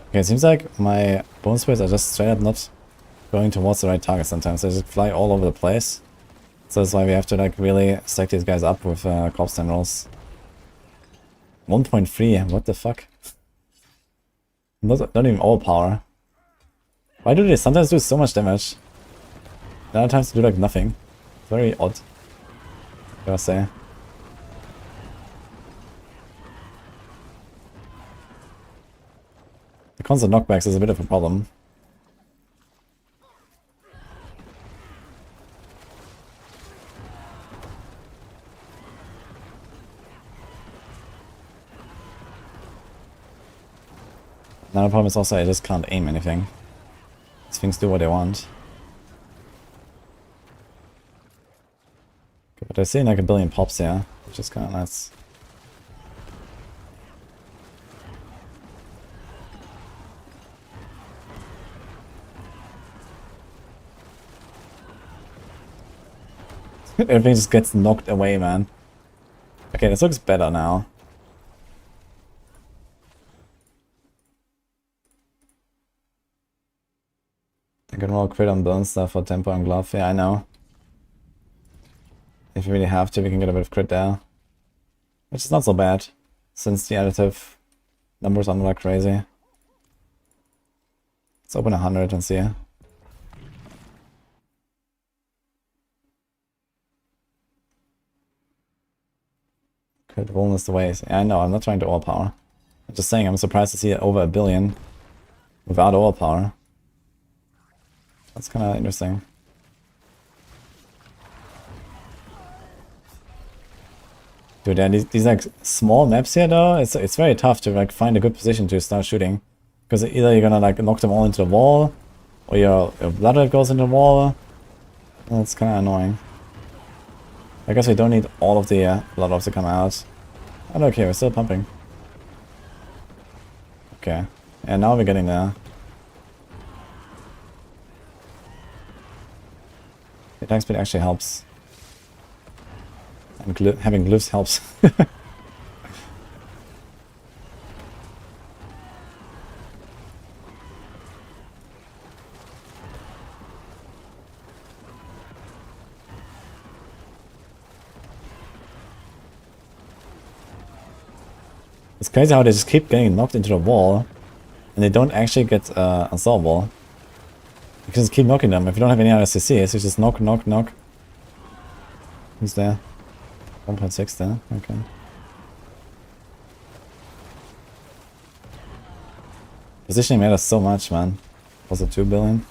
Okay, it seems like my bone spirits are just straight up not going towards the right target sometimes. They just fly all over the place. So that's why we have to like really stack these guys up with corpse time rolls. 1.3, what the fuck? Not even all power. Why do they sometimes do so much damage? And other times they do like nothing. Very odd, I gotta say. The constant knockbacks is a bit of a problem. Another problem is also I just can't aim anything. These things do what they want. Okay, but they're seeing like a billion pops here, which is kind of nuts. Everything just gets knocked away, man. Okay, this looks better now. I can roll crit on burn stuff for tempo and glove. Yeah, I know. If you really have to, we can get a bit of crit there. Which is not so bad, since the additive numbers are not like crazy. Let's open 100 and see. Crit roll is the way. Yeah, I know, I'm not trying to overpower. I'm just saying, I'm surprised to see it over 1 billion without overpower. That's kind of interesting. Dude, yeah, these like small maps here though, it's very tough to like find a good position to start shooting. Because either you're gonna like knock them all into the wall, or your blood red goes into the wall. That's kind of annoying. I guess we don't need all of the blood orbs to come out. I don't care, we're still pumping. Okay, and now we're getting there. The attack speed actually helps. And having glyphs helps. It's crazy how they just keep getting knocked into the wall and they don't actually get unsolvable. You can just keep knocking them. If you don't have any other CCs, you just knock, knock, knock. Who's there? 1.6 there, okay. Positioning matters so much, man. Was it 2 billion?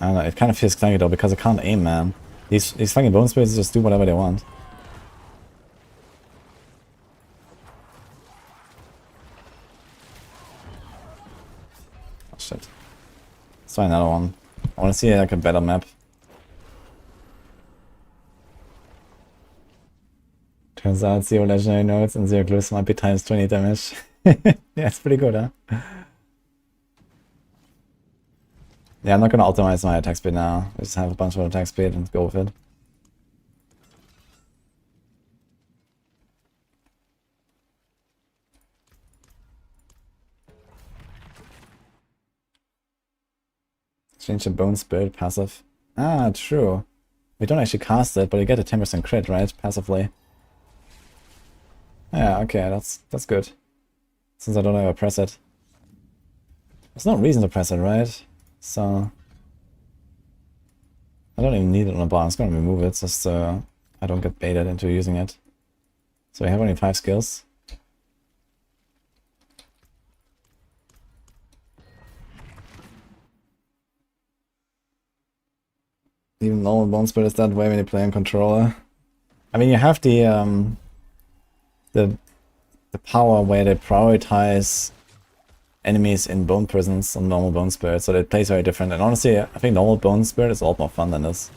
I don't know, it kind of feels clunky though, because I can't aim, man. These fucking bone spirits just do whatever they want. Oh shit. Let's try another one. I want to see like a better map. Turns out 0 legendary nodes and 0 glyphs might be times 20 damage. Yeah, it's pretty good, huh? Yeah, I'm not gonna optimize my attack speed now. I just have a bunch of attack speed and go with it. Change the bone spirit passive. Ah, true. We don't actually cast it, but you get a 10% crit, right? Passively. Yeah, okay, that's good. Since I don't ever press it. There's no reason to press it, right? So I don't even need it on a bar. I'm just gonna remove it just so I don't get baited into using it. So we have only 5 skills. Even normal bone spirit is that way when you play on controller. I mean, you have the power where they prioritize enemies in bone prisons on normal bone spirit, so it plays very different. And honestly, I think normal bone spirit is a lot more fun than this.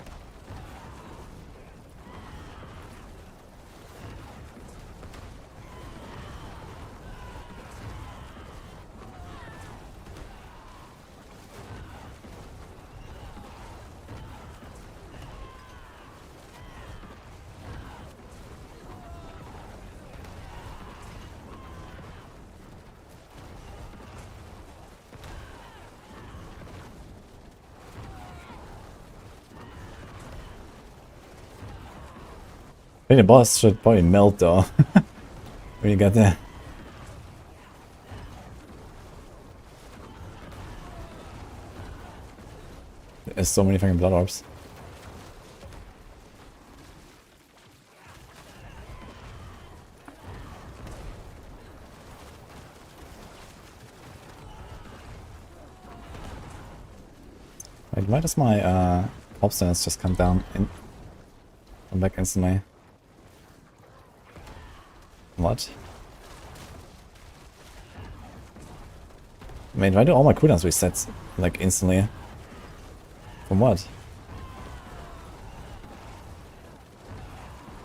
I think the boss should probably melt though. When you get there. There's so many fucking blood orbs. Wait, why does my obstinance just come down and come back instantly? What? Man, why do all my cooldowns reset like instantly? From what?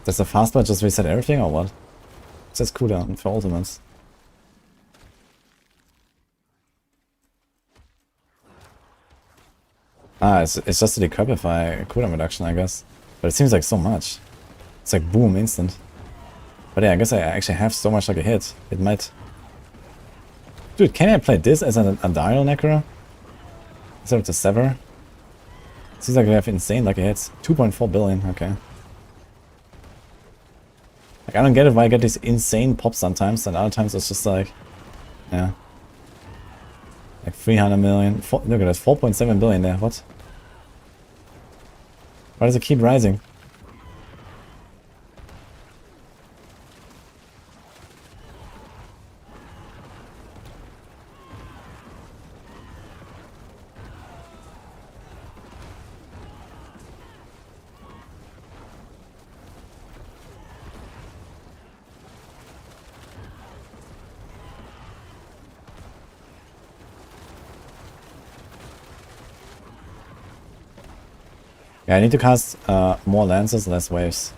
Does the fastball just reset everything or what? It says cooldown for ultimates. Ah, it's just to decrepify cooldown reduction, I guess. But it seems like so much. It's like boom, instant. But yeah, I guess I actually have so much like a hit. It might... Dude, can I play this as a dial Necro? Instead of the Sever? Seems like we have insane lucky hits. 2.4 billion, okay. Like, I don't get it why I get these insane pops sometimes, and other times it's just like... Yeah. Like 300 million. Look at that, 4.7 billion there, what? Why does it keep rising? Yeah, I need to cast more lances, less waves.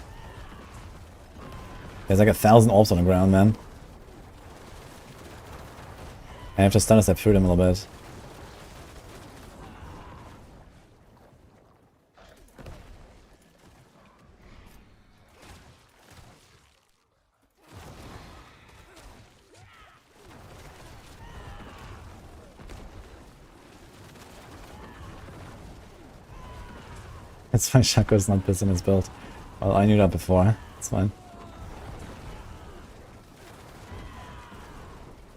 There's like 1,000 orbs on the ground, man. I have to stun step through them a little bit. It's fine, Shaco is not busy in his build. Well, I knew that before. It's fine.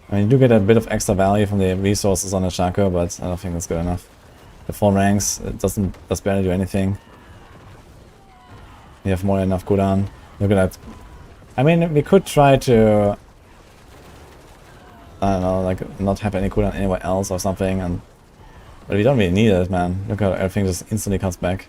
I mean, you do get a bit of extra value from the resources on the Shaco, but I don't think that's good enough. The 4 ranks, it does barely do anything. You have more than enough cooldown. Look at that. I mean, we could try to... I don't know, like, not have any cooldown anywhere else or something, and... But we don't really need it, man. Look how everything just instantly comes back.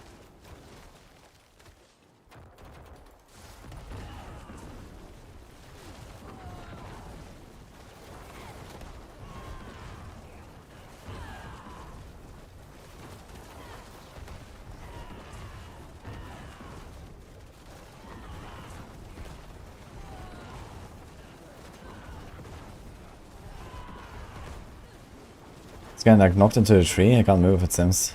It's getting like knocked into a tree, I can't move it seems.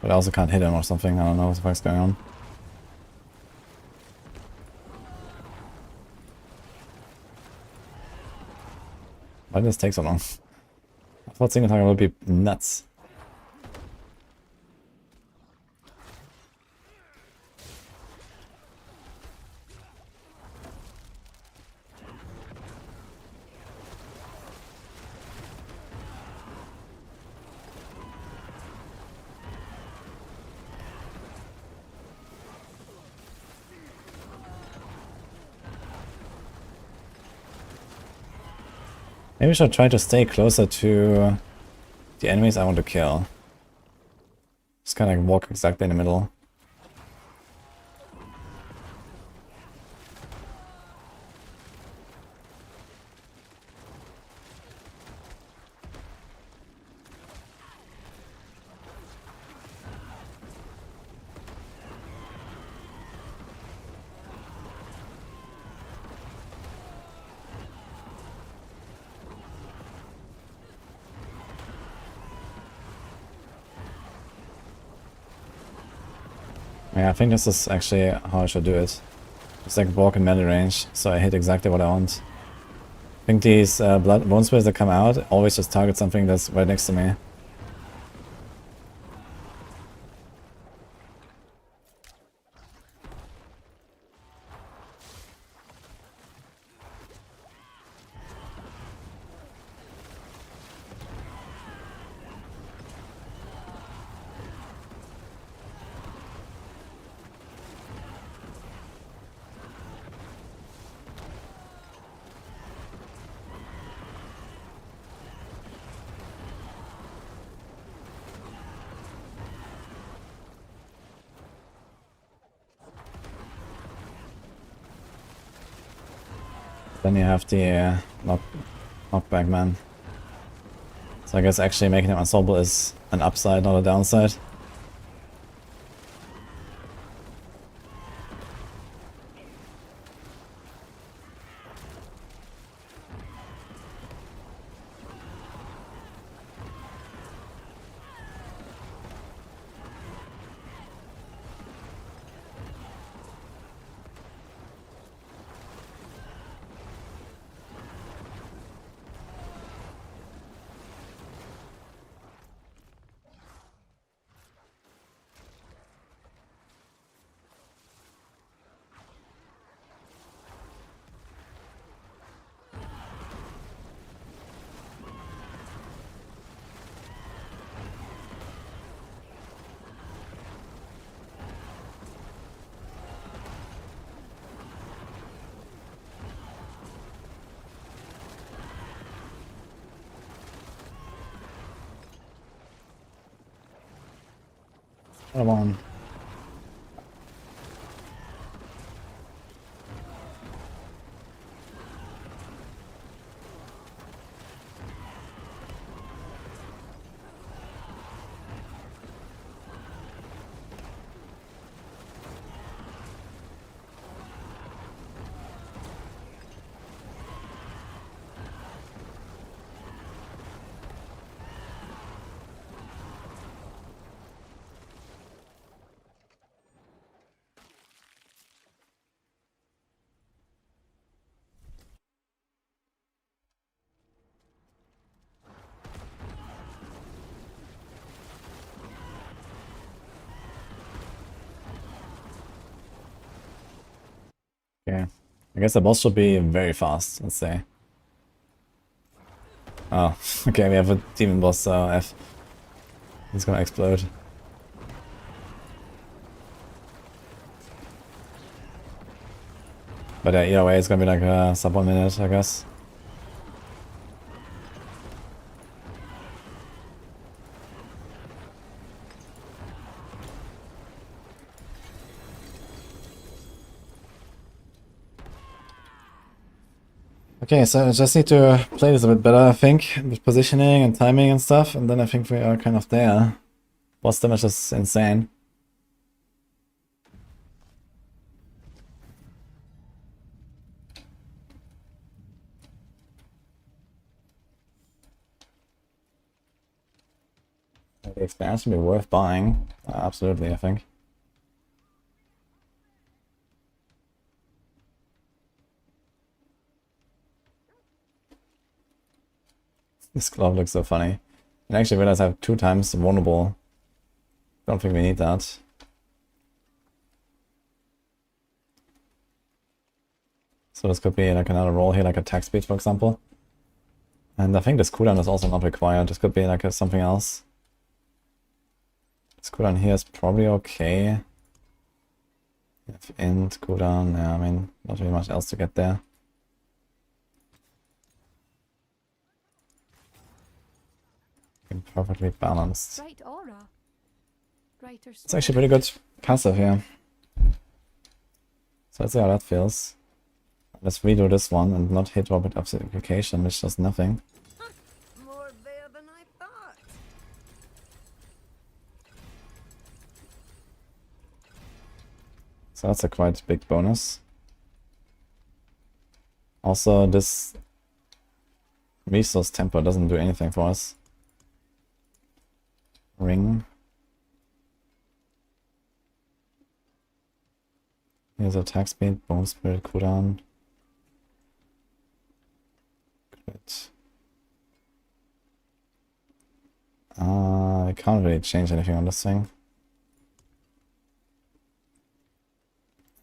But I also can't hit him or something, I don't know what the fuck's going on. Why did this take so long? I thought single target would be nuts. Maybe I should try to stay closer to the enemies I want to kill. Just kind of like walk exactly in the middle. Yeah, I think this is actually how I should do it. Just like walk in melee range, so I hit exactly what I want. I think these bone spirits that come out always just target something that's right next to me. Then you have the knockback man. So I guess actually making him unsolvable is an upside, not a downside. Come on. Okay. I guess the boss should be very fast, let's say. Oh, okay, we have a demon boss, so F. He's gonna explode. But either way, it's gonna be like a sub 1 minute, I guess. Okay, so I just need to play this a bit better, I think, with positioning and timing and stuff, and then I think we are kind of there. Boss damage is insane. The expansion would be worth buying. Absolutely, I think. This glove looks so funny. And I actually realize I have 2 times vulnerable. Don't think we need that. So this could be like another roll here, like attack speed, for example. And I think this cooldown is also not required. This could be like something else. This cooldown here is probably okay. If int cooldown, yeah, I mean, not really much else to get there. Perfectly balanced. Bright aura. Brighter It's actually pretty good passive here. So let's see how that feels. Let's redo this one and not hit Robert Application, which does nothing. More there than I thought. So that's a quite big bonus. Also, this resource temper doesn't do anything for us. Ring. Here's attack speed, bone spirit cooldown. Crit. I can't really change anything on this thing.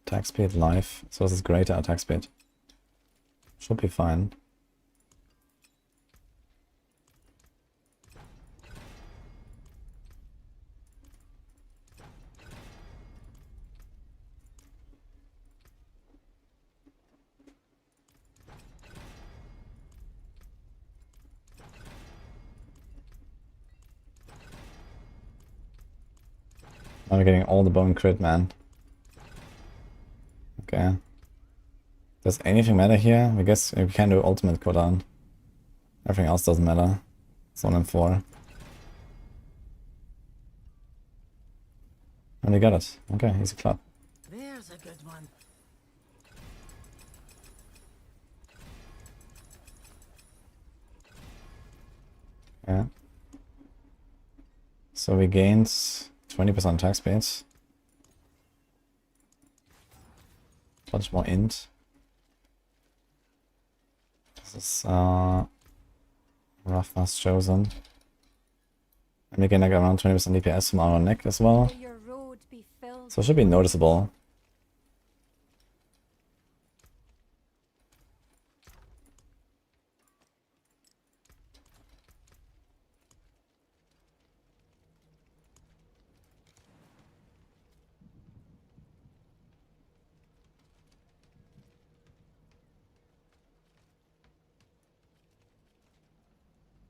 Attack speed, life. So this is greater attack speed. Should be fine. Now we're getting all the bone crit, man. Okay. Does anything matter here? I guess we can do ultimate cooldown. Everything else doesn't matter. It's 1 and 4. And we got it. Okay, easy clap. There's a good one. Yeah. So we gained 20% attack speed. Bunch more int. This is roughness chosen. And we gain like around 20% DPS from our neck as well. May your road be filled So it should be noticeable.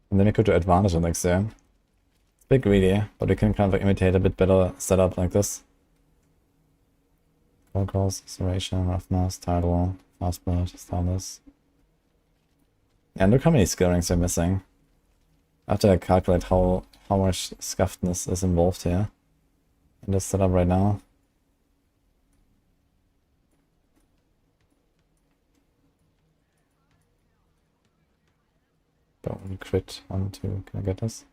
And then we could do advantage index there. It's a bit greedy, but we can kind of like imitate a bit better setup like this. Focus, acceleration, roughness, tidal, fast blood, stardust. Yeah, look how many skill ranks we're missing. I have to calculate how much scuffedness is involved here in this setup right now. Don't crit 1, 2. Can I get this?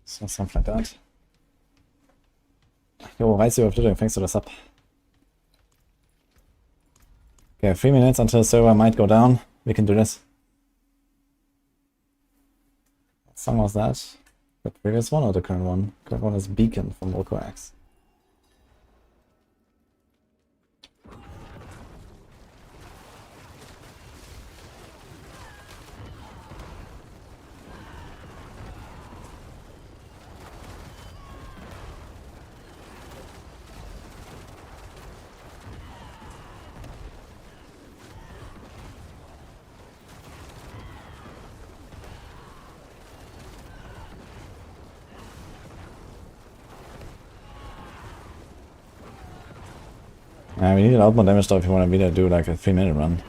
So something like that. Yo, Reise of doing, thanks for the sub. Okay, 3 minutes until the server might go down. We can do this. What song was that? The previous one or the current one? The current one is Beacon from Volko X. We need a lot more damage though if you want to really do like a 3-minute run.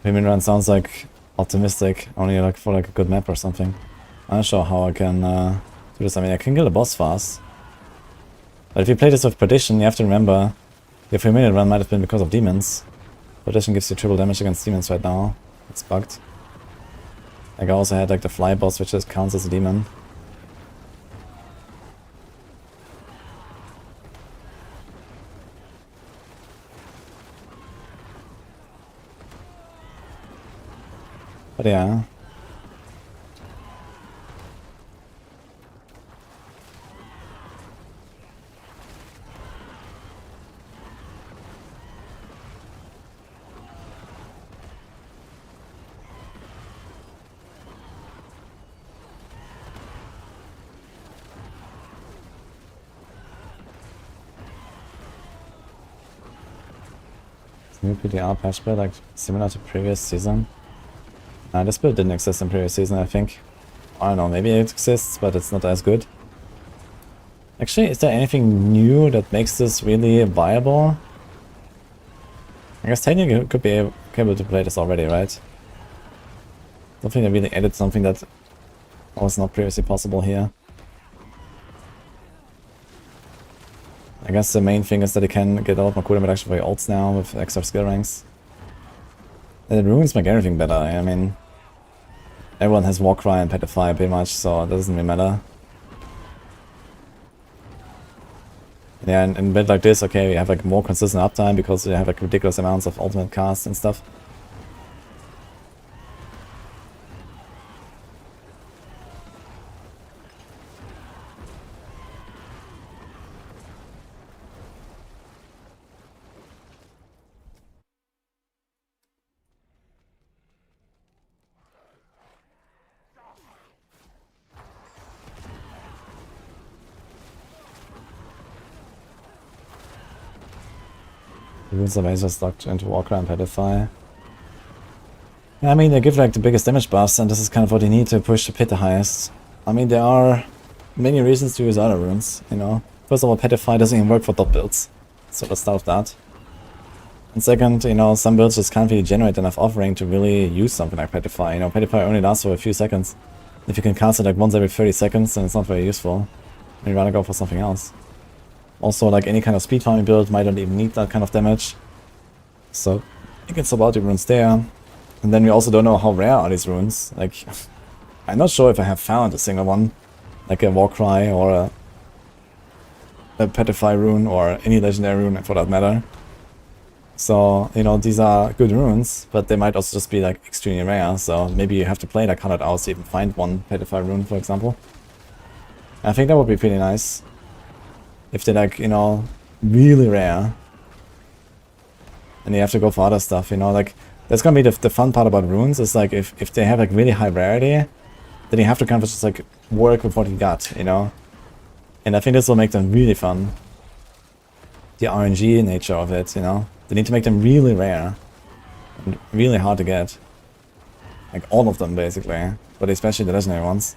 3-minute run sounds like optimistic, only like for like a good map or something. I'm not sure how I can do this. I mean, I can kill the boss fast. But if you play this with Perdition, you have to remember your 3-minute run might have been because of demons. Perdition gives you triple damage against demons right now. It's bugged. Like I also had like the fly boss, which just counts as a demon. But yeah. New PTR patch build, like similar to previous season. This build didn't exist in previous season, I think. I don't know, maybe it exists, but it's not as good. Actually, is there anything new that makes this really viable? I guess technically you could be able to play this already, right? I don't think they really added something that was not previously possible here. I guess the main thing is that you can get a lot more cooldown reduction for your ults now with extra skill ranks. And the runes make everything better, I mean... Everyone has Warcry and Petrify pretty much, so it doesn't really matter. Yeah, and in a bit like this, okay, we have like more consistent uptime because we have like ridiculous amounts of ultimate casts and stuff. The runes are just locked into Warcry and Petrify. I mean, they give like the biggest damage buffs, and this is kind of what you need to push the pit the highest. I mean, there are many reasons to use other runes, you know. First of all, Petrify doesn't even work for top builds, so let's start with that. And second, you know, some builds just can't really generate enough offering to really use something like Petrify. You know, Petrify only lasts for a few seconds. If you can cast it like once every 30 seconds, then it's not very useful. You'd rather go for something else. Also, like any kind of speed farming build might not even need that kind of damage. So, you can swap out the runes there. And then we also don't know how rare are these runes. Like, I'm not sure if I have found a single one. Like a Warcry or a Petrify rune or any legendary rune for that matter. So, you know, these are good runes, but they might also just be like extremely rare. So maybe you have to play like 100 hours to even find one Petrify rune, for example. I think that would be pretty nice. If they're like, you know, really rare. And you have to go for other stuff, you know, like that's gonna be the fun part about runes, is like if they have like really high rarity, then you have to kind of just like work with what you got, you know. And I think this will make them really fun. The RNG nature of it, you know. They need to make them really rare. And really hard to get. Like all of them basically, but especially the legendary ones.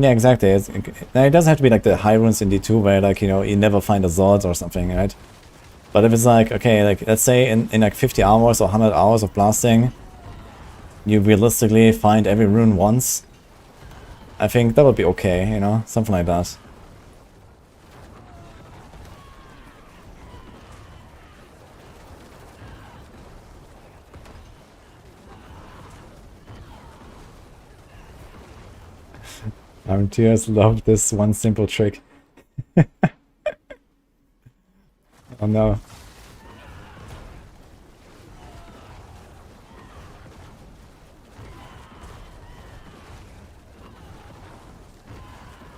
Yeah, exactly. It doesn't have to be like the high runes in D2 where like, you know, you never find a sword or something, right? But if it's like, okay, like let's say in like 50 hours or 100 hours of blasting, you realistically find every rune once, I think that would be okay, you know? Something like that. Tears love this one simple trick. Oh no.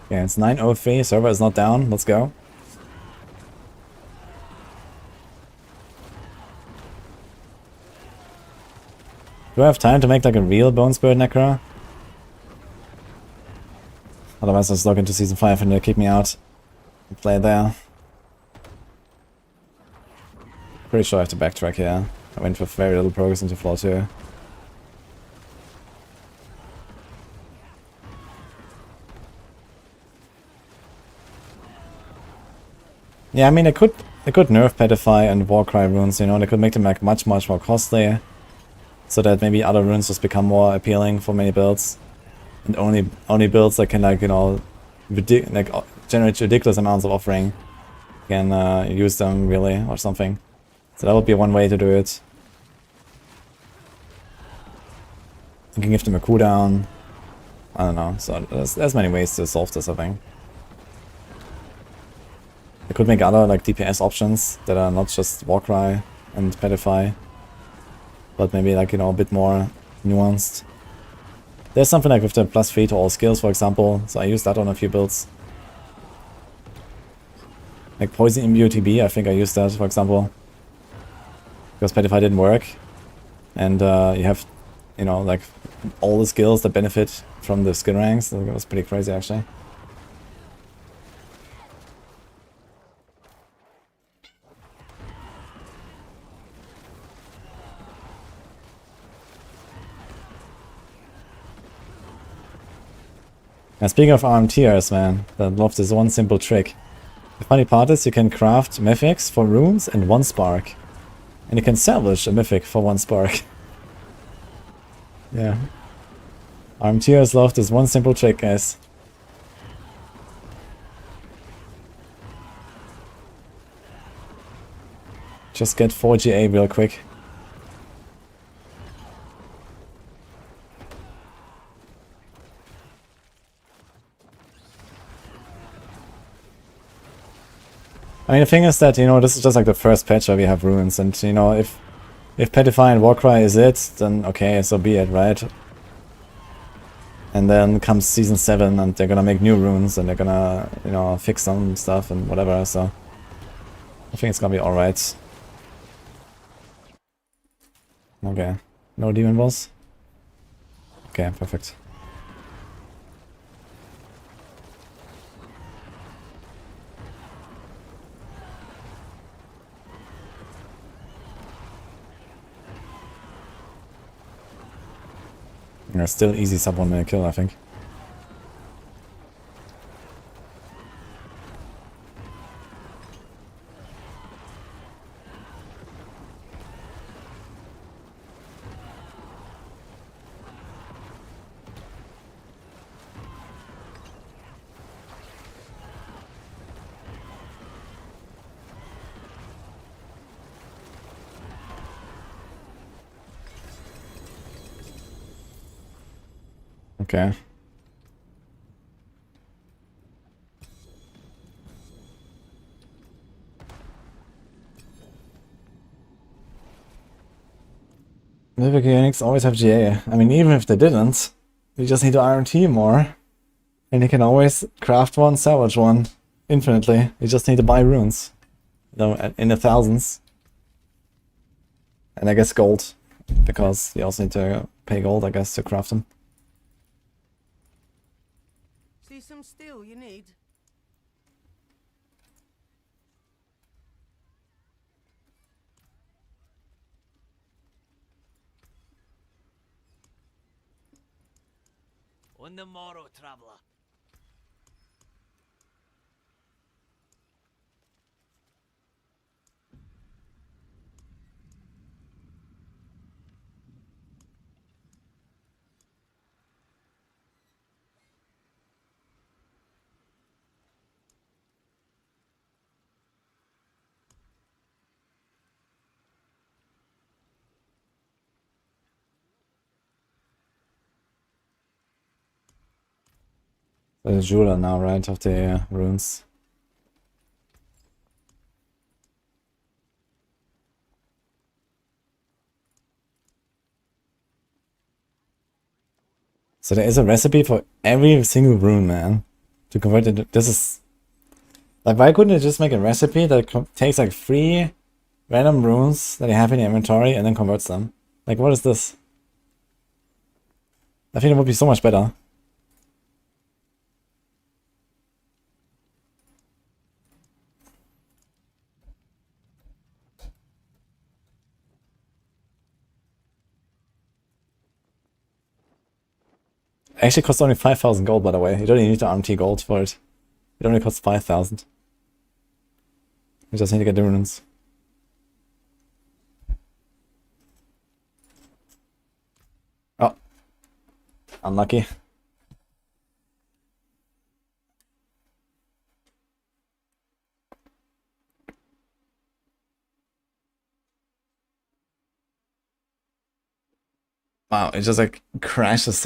Yeah, it's 9:03, server is not down, let's go. Do I have time to make like a real Bone Spirit Necro? Otherwise I'll just log into Season 5 and they'll kick me out and play there. Pretty sure I have to backtrack here. I went with very little progress into floor 2. Yeah, I mean they could nerf Petrify and Warcry runes, you know, they could make them like much more costly. So that maybe other runes just become more appealing for many builds. And only builds that can like, you know, generate ridiculous amounts of offering can use them really or something. So that would be one way to do it. You can give them a cooldown. I don't know. So there's many ways to solve this, I think. They could make other like DPS options that are not just Warcry and Petrify, but maybe like, you know, a bit more nuanced. There's something like with the +3 to all skills, for example, so I use that on a few builds. Like Poison Imbue TB, I think I used that, for example. Because Petrify didn't work. And you have, you know, like all the skills that benefit from the skill ranks. So it was pretty crazy, actually. Now speaking of RMTers, man, I love this one simple trick. The funny part is you can craft mythics for runes and 1 spark. And you can salvage a mythic for 1 spark. Yeah. RMTers love this one simple trick, guys. Just get 4 GA real quick. I mean, the thing is that, you know, this is just like the first patch where we have runes, and, you know, if Petrify and Warcry is it, then okay, so be it, right? And then comes Season 7 and they're gonna make new runes and they're gonna, you know, fix some stuff and whatever, so I think it's gonna be alright. Okay. No demon boss? Okay, perfect. Yeah, still easy sub 1 minute kill, I think. Okay. Mythic Unix always have GA. I mean, even if they didn't, we just need to RMT more. And you can always craft one, salvage one, infinitely. You just need to buy runes. You know, in the thousands. And I guess gold. Because you also need to pay gold, I guess, to craft them. See some steel you need? On the morrow, traveler. The jeweler now, right, of the runes. So there is a recipe for every single rune, man. To convert it. This is... Like, why couldn't it just make a recipe that takes like 3 random runes that you have in your inventory and then converts them? Like, what is this? I think it would be so much better. Actually costs only 5,000 gold, by the way. You don't even need to RMT gold for it. It only costs 5,000. You just need to get the runes. Oh. Unlucky. Wow, it just like crashes.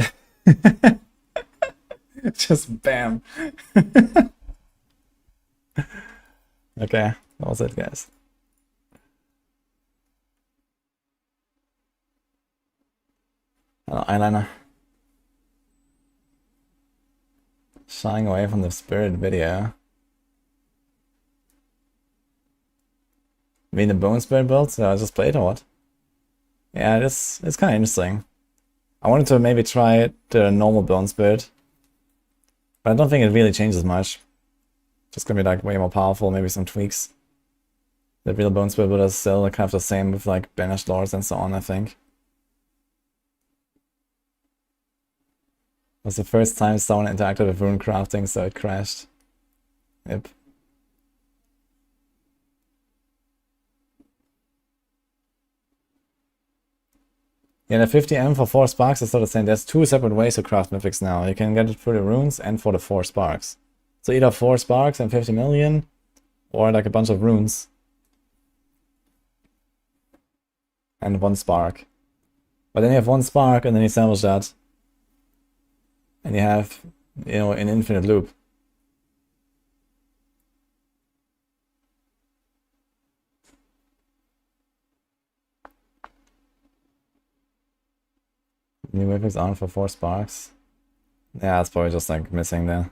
Just bam. Okay, that was it, guys. Hello, eyeliner. Shying away from the spirit video. I mean the bone spirit build that I just played or what? Yeah, it's kind of interesting. I wanted to maybe try the normal bone spirit, but I don't think it really changes much. Just gonna be like way more powerful, maybe some tweaks. The real bone spirit build is still kind of the same with like banished lords and so on, I think. It was the first time someone interacted with rune crafting, so it crashed. Yep. Yeah, the 50M for 4 sparks is sort of saying there's 2 separate ways to craft mythics now. You can get it through the runes and for the 4 sparks. So either 4 sparks and 50 million, or like a bunch of runes. And 1 spark. But then you have 1 spark and then you salvage that. And you have, you know, an infinite loop. New mythics on for 4 sparks. Yeah, it's probably just like missing there.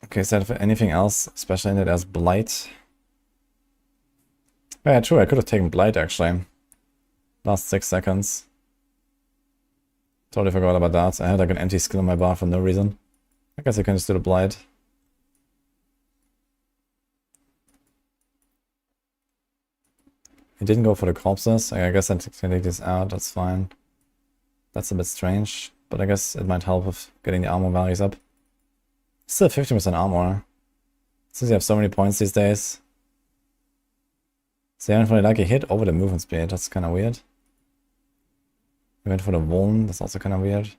Okay, so for anything else, especially in it as Blight. Yeah, true, I could have taken Blight actually. Last 6 seconds. Totally forgot about that. I had like an empty skill in my bar for no reason. I guess I can just do the Blight. He didn't go for the corpses. I guess I can take this out, that's fine. That's a bit strange, but I guess it might help with getting the armor values up. Still 50% armor. Since you have so many points these days. So you haven't really like a hit over the movement speed, that's kinda weird. We went for the Vuln, that's also kinda weird.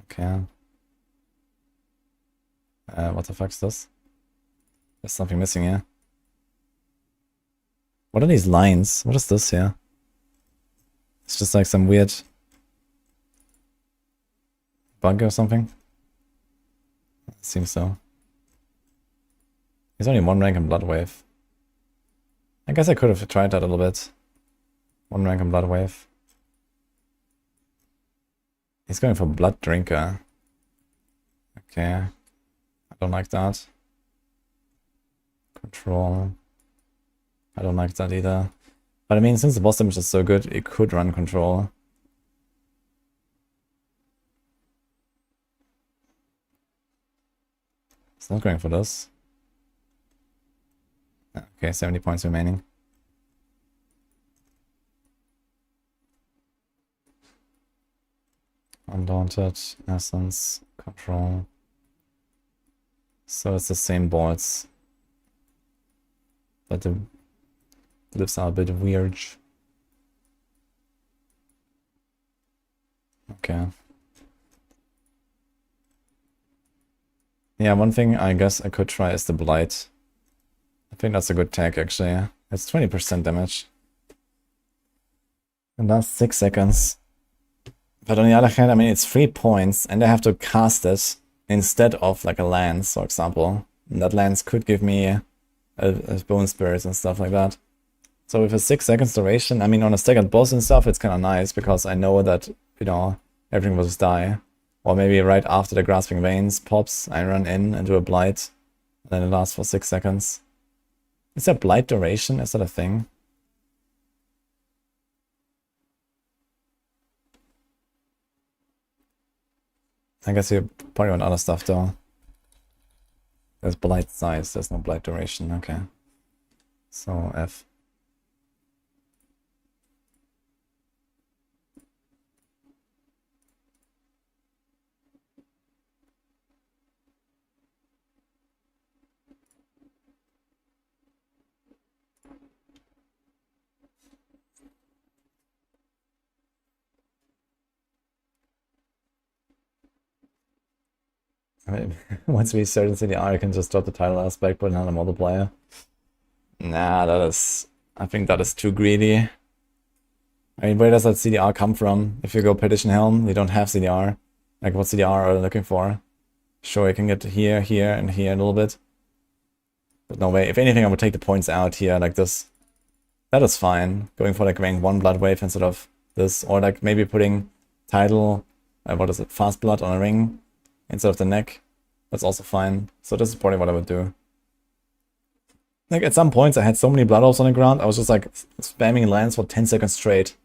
Okay. What the fuck's this? There's something missing here. What are these lines? What is this here? It's just like some weird bug or something. It seems so. He's only 1 rank in Blood Wave. I guess I could have tried that a little bit. 1 rank in Blood Wave. He's going for Blood Drinker. Okay. I don't like that. Control. I don't like that either. But I mean, since the boss damage is so good, it could run control. It's not going for this. Okay, 70 points remaining. Undaunted, Essence, Control. So it's the same boards. But the lives are a bit weird. Okay. Yeah, one thing I guess I could try is the Blight. I think that's a good tag actually. It's 20% damage. And that's 6 seconds. But on the other hand, I mean, it's 3 points and I have to cast it instead of like a lance, for example. And that lance could give me a bone spirits and stuff like that. So with a 6 seconds duration, I mean, on a staggered boss and stuff, it's kind of nice because I know that, you know, everything will just die. Or maybe right after the Grasping Veins pops, I run in and do a Blight. And then it lasts for 6 seconds. Is there Blight duration? Is that a thing? I guess you probably want other stuff though. There's Blight size, there's no Blight duration, okay. So F. I mean, once we start in CDR, I can just drop the title aspect, put another multiplier. Nah, that is... I think that is too greedy. I mean, where does that CDR come from? If you go Perdition Helm, you don't have CDR. Like, what CDR are you looking for? Sure, you can get here, here, and here a little bit. But no way. If anything, I would take the points out here, like this. That is fine. Going for like rank 1 Blood Wave instead of this. Or like maybe putting title, what is it, Fast Blood on a ring instead of the neck. That's also fine. So this is probably what I would do. Like at some points I had so many blood orbs on the ground, I was just like spamming lands for 10 seconds straight.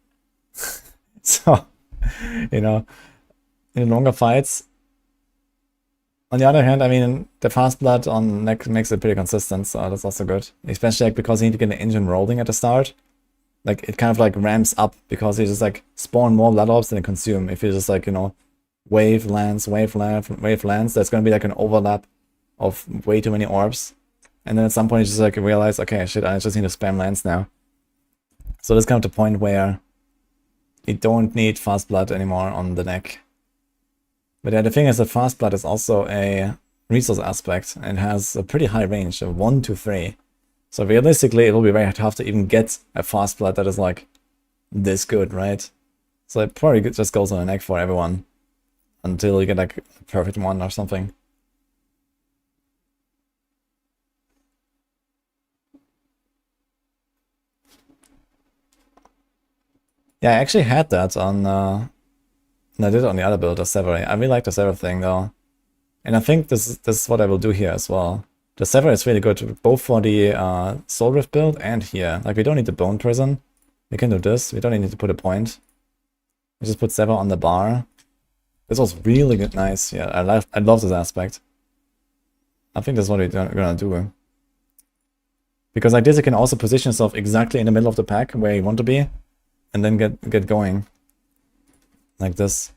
So, you know, in longer fights. On the other hand, I mean, the fast blood on neck makes it pretty consistent, so that's also good. Especially like because you need to get the engine rolling at the start. Like it kind of like ramps up because you just like spawn more blood orbs than you consume. If you just like, you know, wave lands, wave lands, there's gonna be like an overlap of way too many orbs. And then at some point you just like realize, okay, shit, I just need to spam lands now. So this comes to the point where you don't need fast blood anymore on the neck. But yeah, the thing is that fast blood is also a resource aspect and has a pretty high range of 1 to 3. So realistically, it will be very tough to even get a fast blood that is like this good, right? So it probably just goes on the neck for everyone until you get like a perfect one or something. Yeah, I actually had that on, I did it on the other build, the Sever. I really like the Sever thing though. And I think this is what I will do here as well. The Sever is really good, both for the Soul Rift build and here. Like, we don't need the Bone Prison. We can do this. We don't need to put a point. We just put Sever on the bar. This was really good, nice. Yeah, I love this aspect. I think that's what we're gonna do. Because like this, you can also position yourself exactly in the middle of the pack where you want to be, and then get going. Like this.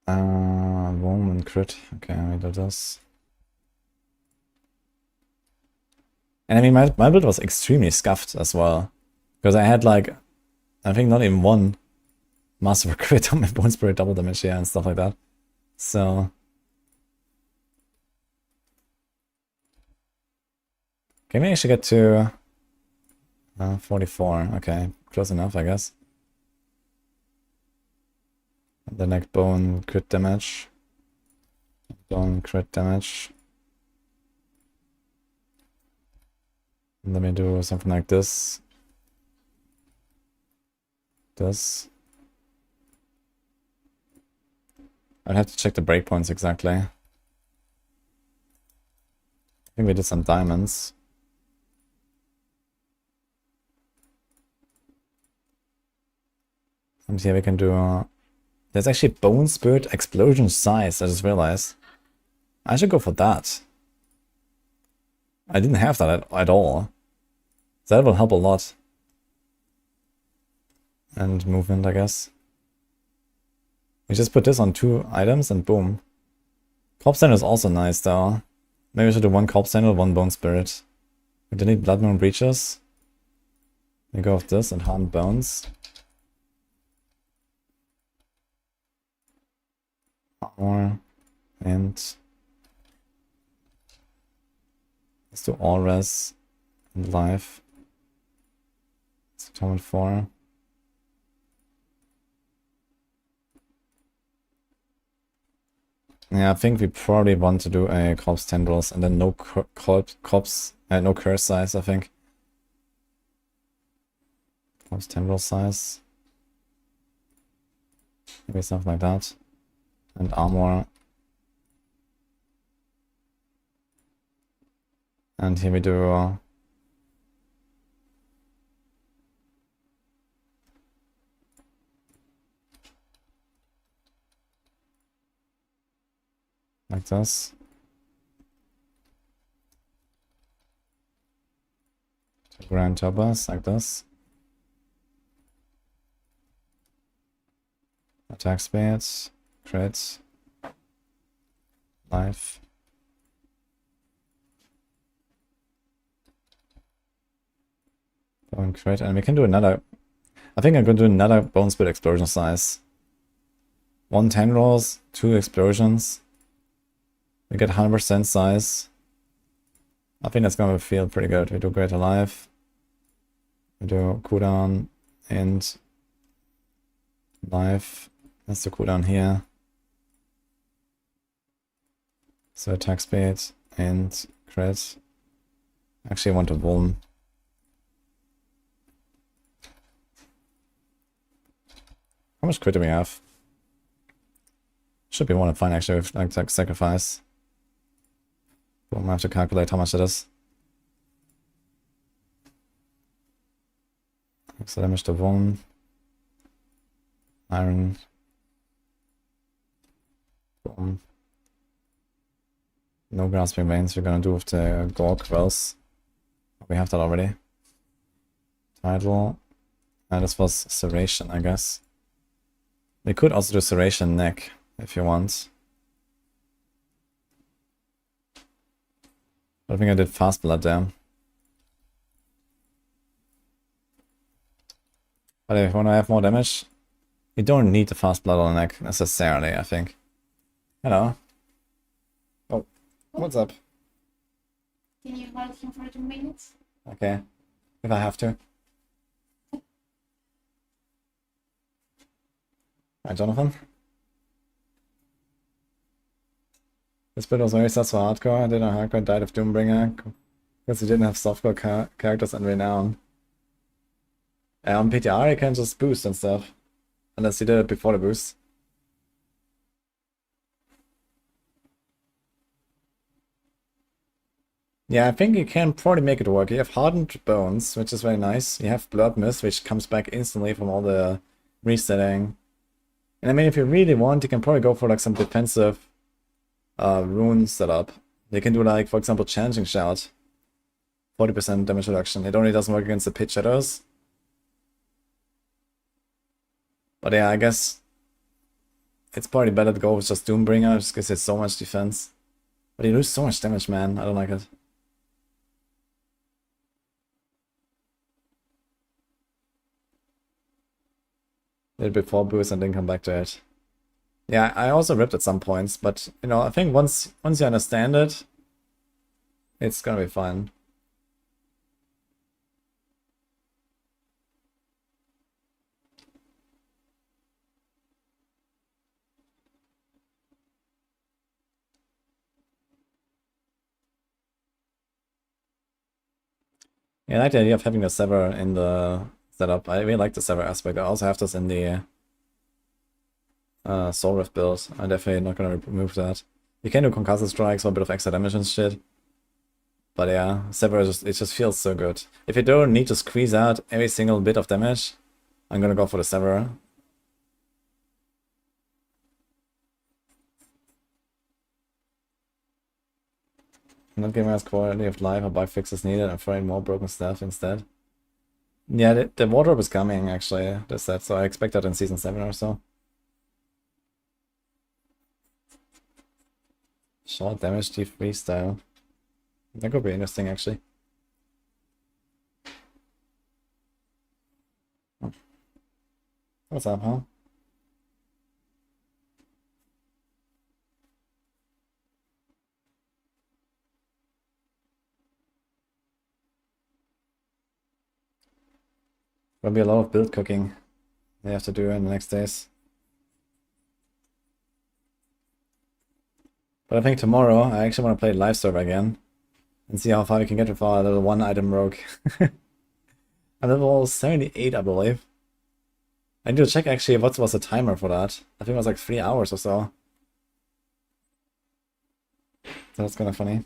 Woman crit. Okay, we do this. And I mean, my build was extremely scuffed as well. Because I had like, I think not even one master crit on my Bone Spirit double damage here and stuff like that. So. Can we actually get to 44? Okay, close enough, I guess. The neck bone crit damage. Bone crit damage. Let me do something like this. This. I'd have to check the breakpoints exactly. I think we did some diamonds. And here we can do... there's actually Bone Spirit Explosion Size, I just realized. I should go for that. I didn't have that at all. That will help a lot. And movement, I guess. We just put this on 2 items and boom. Corpse Center is also nice though. Maybe we should do 1 Corpse Center, 1 Bone Spirit. We delete Blood Moon Breaches. We go with this and Hardened Bones. Armor. And let's do all res and life. It's Torment 4. Yeah, I think we probably want to do a Corpse Tendrils and then no no curse size, I think. Corpse Tendril size. Maybe something like that. And armor. And here we do like this. Grand turbos like this. Attack speeds, crits, life. Bone crit, and we can do another. I think I'm going to do another Bone Spirit Explosion size. 1 tendrils, 2 explosions. We get 100% size. I think that's gonna feel pretty good. We do Greater Life. We do cooldown and life. Let's do cooldown here. So attack speed and crit. Actually, I want to Vuln. How much crit do we have? Should be one to find actually with like sacrifice. We'll have to calculate how much it is. So damage to Vuln. Iron. Boom. No grasping veins, we're gonna do with the Gore Quells. We have that already. Title. And this was Serration, I guess. We could also do Serration Neck, if you want. I think I did Fast Blood there. But if you want to have more damage, you don't need the Fast Blood on the neck necessarily, I think. Hello. Oh, what's up? Can you hold him for 2 minutes? Okay, if I have to. Hi, Jonathan. This build was very sus for hardcore. I did on hardcore and died of Doombringer because he didn't have softcore characters and renown. On PTR you can just boost and stuff. Unless you did it before the boost. Yeah, I think you can probably make it work. You have Hardened Bones, which is very nice. You have Blood Mist, which comes back instantly from all the resetting. And I mean, if you really want, you can probably go for like some defensive rune setup. You can do like, for example, Challenging Shout. 40% damage reduction. It only doesn't work against the Pit Shadows. But yeah, I guess it's probably better to go with just Doombringer, just because it's so much defense. But you lose so much damage, man. I don't like it. Did it before boost and then come back to it. Yeah, I also ripped at some points, but you know, I think once you understand it, it's gonna be fun. Yeah, I like the idea of having the Sever in the setup. I really like the Sever aspect. I also have this in the Soul Rift build. I'm definitely not gonna remove that. You can do concussive strikes for a bit of extra damage and shit. But yeah, Sever it just feels so good. If you don't need to squeeze out every single bit of damage, I'm gonna go for the Sever. Not giving us quality of life or bug fixes needed and throwing more broken stuff instead. Yeah, the wardrobe is coming actually, this set, so I expect that in season 7 or so. Short damage D3 style. That could be interesting actually. What's up, huh? There'll be a lot of build cooking they have to do in the next days. But I think tomorrow I actually want to play live server again and see how far we can get with our little one item rogue. I'm level 78, I believe. I need to check actually what was the timer for that. I think it was like 3 hours or so. That's kind of funny.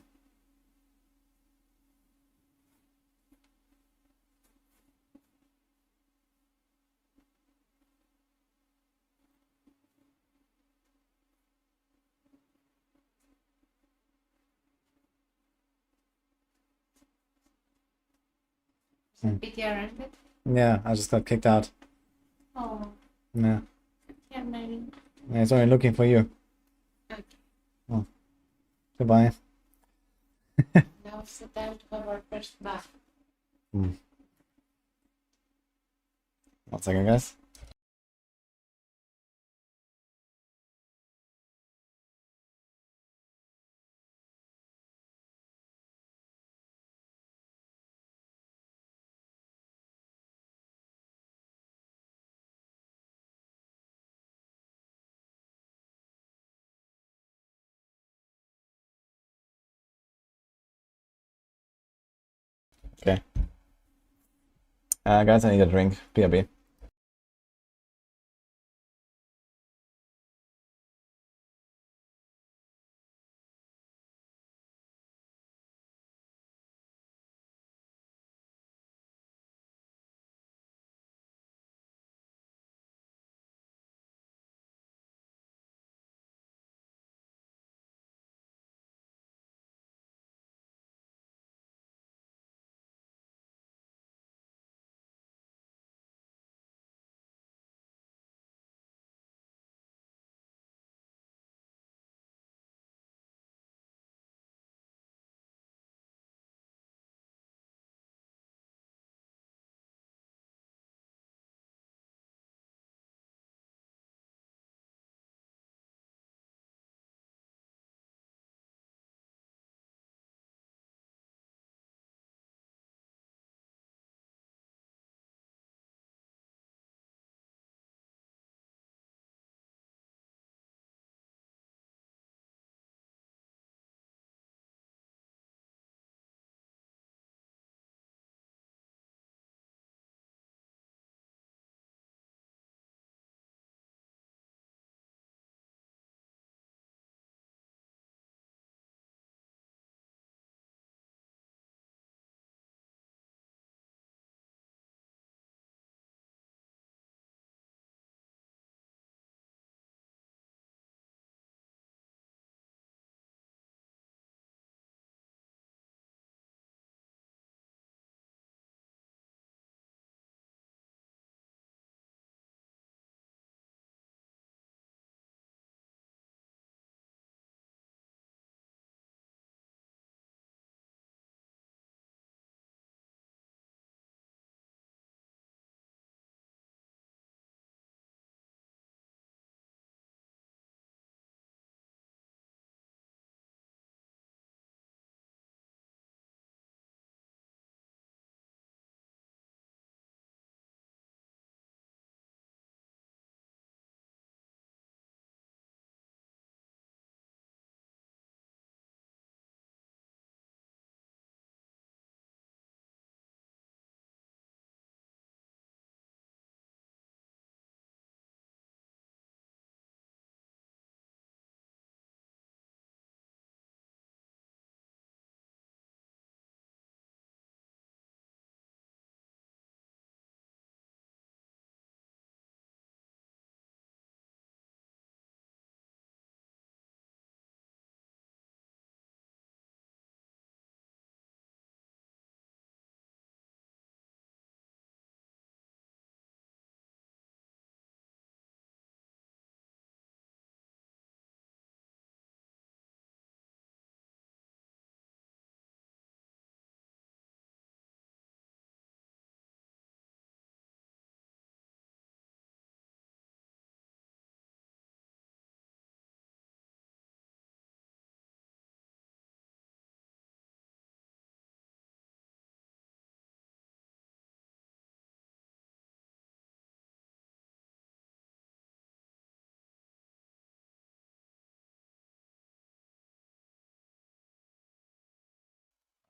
PTR ended. Yeah, I just got kicked out. Oh, Yeah, yeah, maybe. yeah, it's only looking for you. Okay. Oh. Goodbye. Now it's the time to have our first bath. 1 second, guys. Okay. Guys, I need a drink. BRB.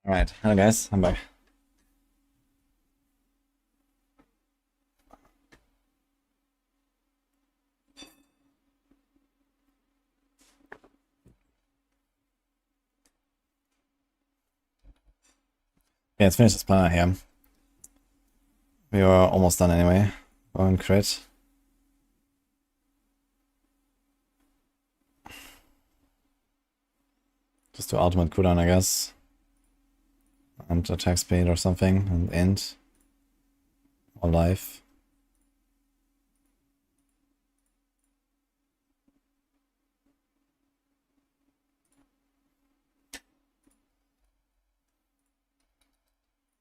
Alright, hello guys, I'm back. Yeah, let's finish this planet here. We are almost done anyway. One crit. Just do ultimate cooldown, I guess. And attack speed or something, and end. Or life.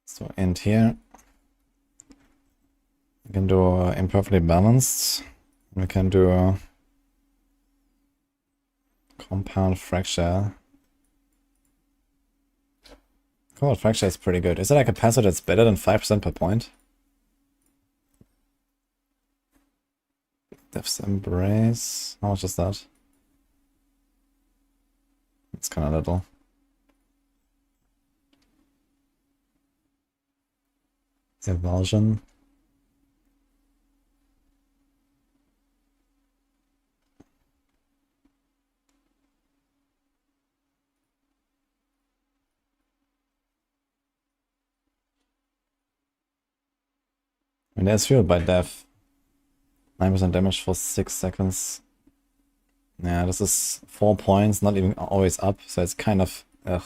So end here. We can do imperfectly balanced. We can do compound fracture. Compound fracture is pretty good. Is it like a passive that's better than 5% per point? Death's Embrace. How much is that? It's kind of little. Evulsion. And that's fueled by death. 9% damage for 6 seconds. Yeah, this is 4 points, not even always up, so it's kind of... Ugh.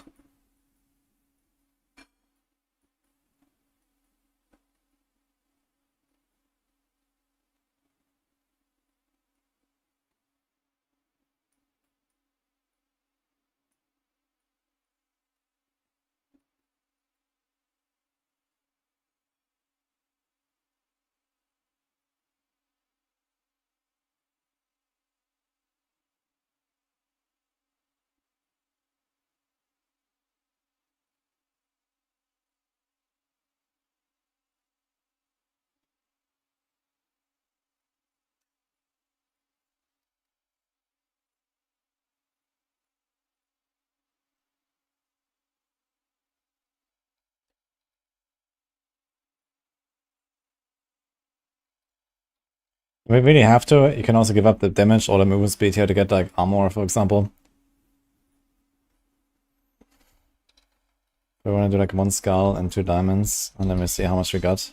We really have to. You can also give up the damage or the movement speed here to get like armor, for example. We want to do like 1 skull and 2 diamonds, and then we see how much we got.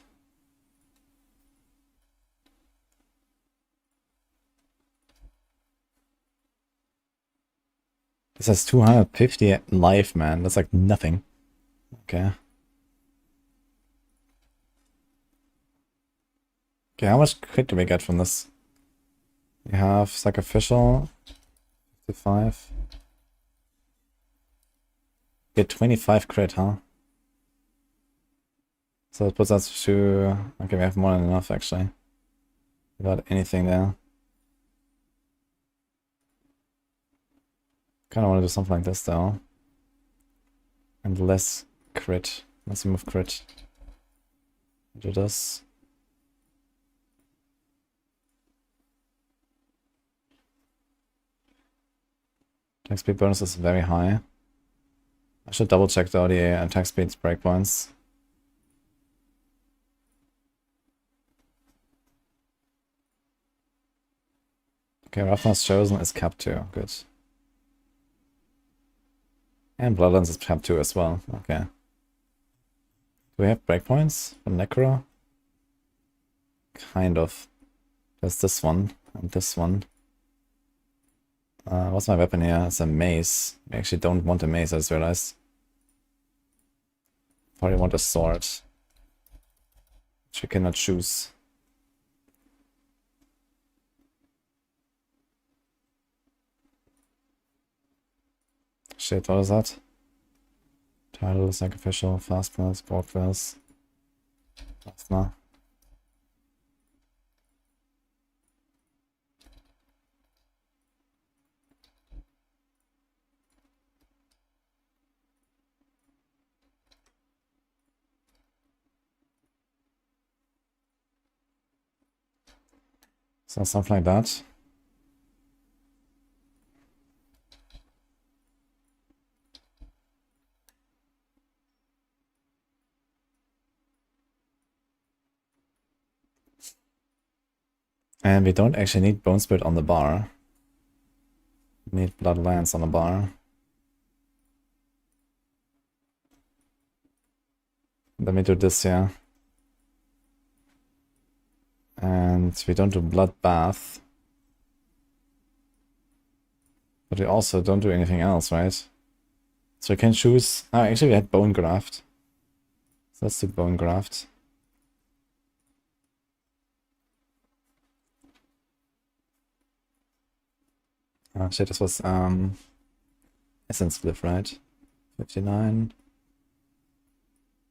This has 250 life, man. That's like nothing. Okay. Okay, how much crit do we get from this? We have Sacrificial, 55. Get 25 crit, huh? So it puts us to... Okay, we have more than enough, actually. Without anything there. Kinda wanna do something like this, though. And less crit. Let's remove crit. Do this. Attack speed bonus is very high. I should double check though the attack speed's breakpoints. Okay, Roughness Chosen is cap 2. Good. And Bloodlines is cap 2 as well. Okay. Do we have breakpoints for Necro? Kind of. There's this one and this one. What's my weapon here? It's a mace. I actually don't want a mace, I just realized. Probably want a sword. Which we cannot choose. Shit, what is that? Title, Sacrificial, Fastness, Portfels. Plasma. So something like that. And we don't actually need Bone Spirit on the bar. We need Bloodlands on the bar. Let me do this here. And we don't do Bloodbath. But we also don't do anything else, right? So we can choose... Oh, actually we had Bone Graft. So let's do Bone Graft. Oh shit, this was Essence Glyph, right? 59.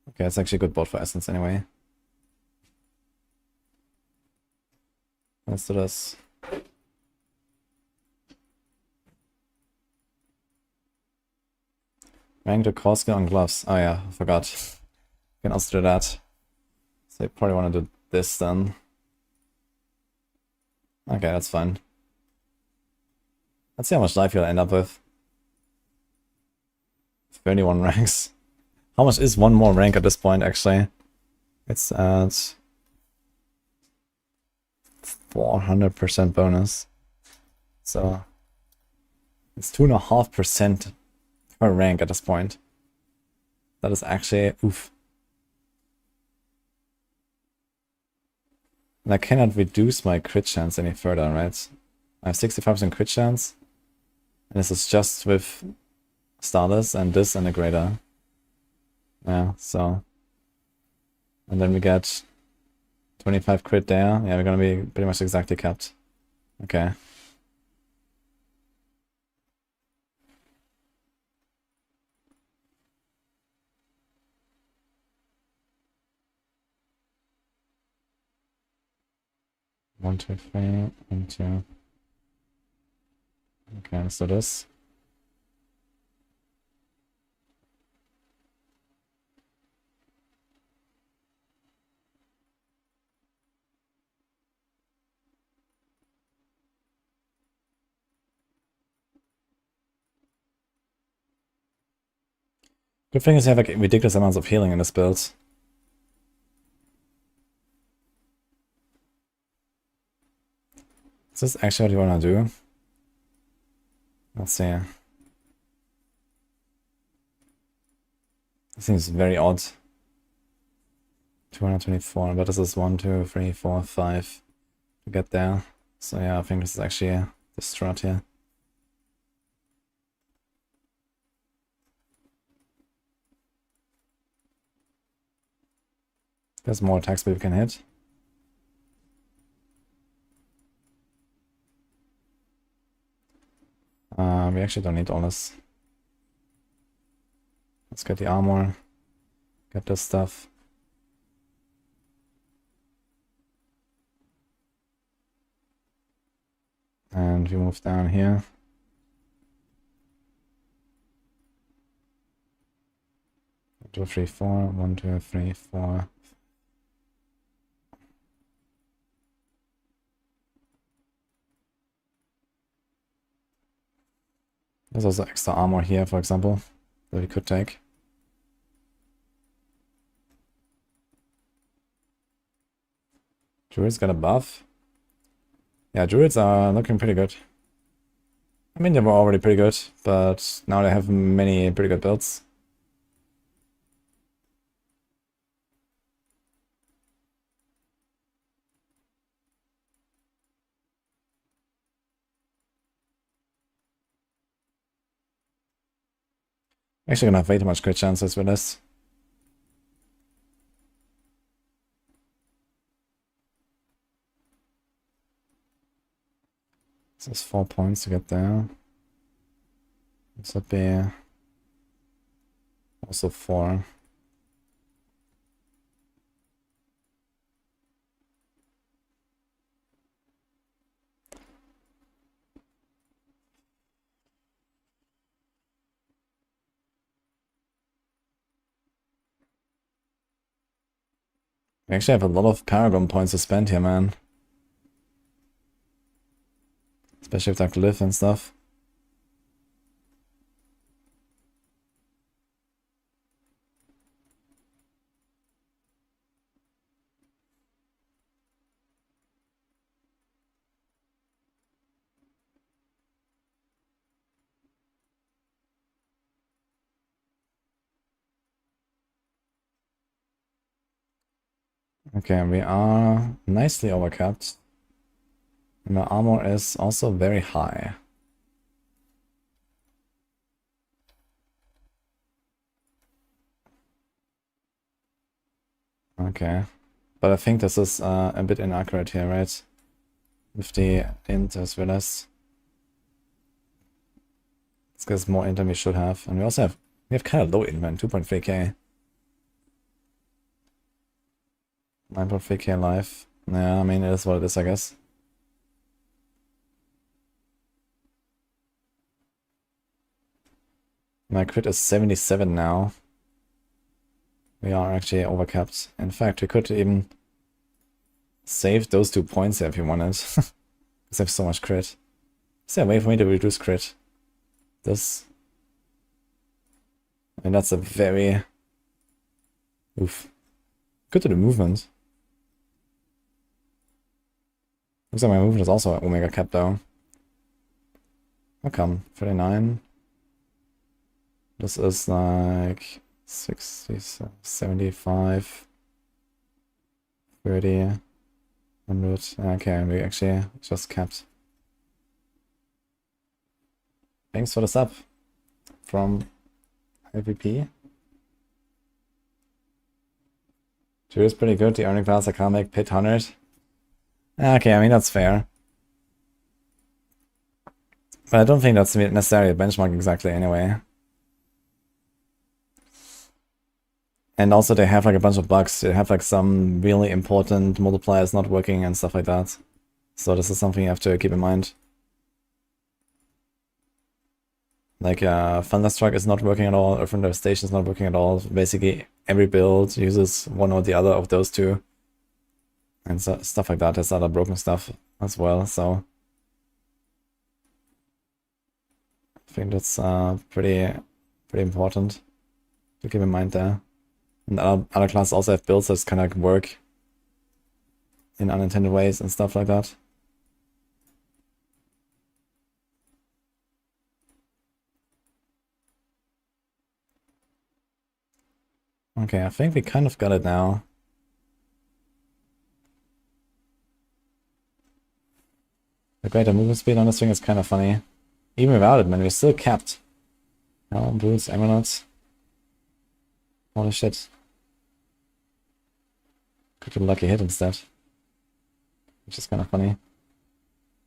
Okay, it's actually a good board for Essence anyway. Let's do this. Rank the core skill on gloves. Oh yeah, I forgot. You can also do that. So you probably want to do this then. Okay, that's fine. Let's see how much life you'll end up with. 31 ranks. How much is one more rank at this point, actually? It's at 400% bonus. So it's 2.5% per rank at this point. That is actually oof. And I cannot reduce my crit chance any further, right? I have 65% crit chance. And this is just with Starless and this and a greater. Yeah, so. And then we get 25 crit there. Yeah, we're gonna be pretty much exactly capped. Okay. One, two, three, 1, 2. Okay, let's do this. Good thing is you have like ridiculous amounts of healing in this build. Is this actually what you want to do? Let's see. This seems very odd. 224, but this is 1, 2, 3, 4, 5 to get there. So yeah, I think this is actually the strat here. There's more attacks we can hit. We actually don't need all this. Let's get the armor. Get this stuff. And we move down here. One, 2, 3, 4. 1, 2, 3, 4. There's also extra armor here, for example, that we could take. Druids got a buff. Yeah, Druids are looking pretty good. I mean, they were already pretty good, but now they have many pretty good builds. Actually gonna have way too much crit chances with this. This is 4 points to get there. This would be also 4. We actually have a lot of Paragon points to spend here, man. Especially with that glyph and stuff. Okay, we are nicely overcapped. And our armor is also very high. Okay. But I think this is a bit inaccurate here, right? With the int as well as... This guy's more int than we should have. And we also have... We have kind of low int, man. 2.3k. 9.3k life. Yeah, I mean, it is what it is, I guess. My crit is 77 now. We are actually overcapped. In fact, we could even save those 2 points here if you wanted. Because I have so much crit. Is there a way for me to reduce crit? This. I mean, that's a very... Oof. Good to the movement. Looks like my movement is also omega capped though. How come? 39. This is like 60, 75, 30, 100. Okay, we actually just capped. Thanks for the sub from IVP. Drew is pretty good. The earning class I can't make pit 100. Okay, I mean that's fair. But I don't think that's necessarily a benchmark exactly anyway. And also they have like a bunch of bugs. They have like some really important multipliers not working and stuff like that. So this is something you have to keep in mind. Like Thunderstruck is not working at all, Earth Devastation is not working at all. Basically every build uses one or the other of those two. And so, stuff like that. There's other broken stuff as well, so I think that's pretty important to keep in mind there. And other classes also have builds that kind of work in unintended ways and stuff like that. Okay, I think we kind of got it now. The greater movement speed on this thing is kind of funny. Even without it, man, we're still capped. Oh, boots, emeralds. Holy shit. Could get a lucky hit instead. Which is kind of funny.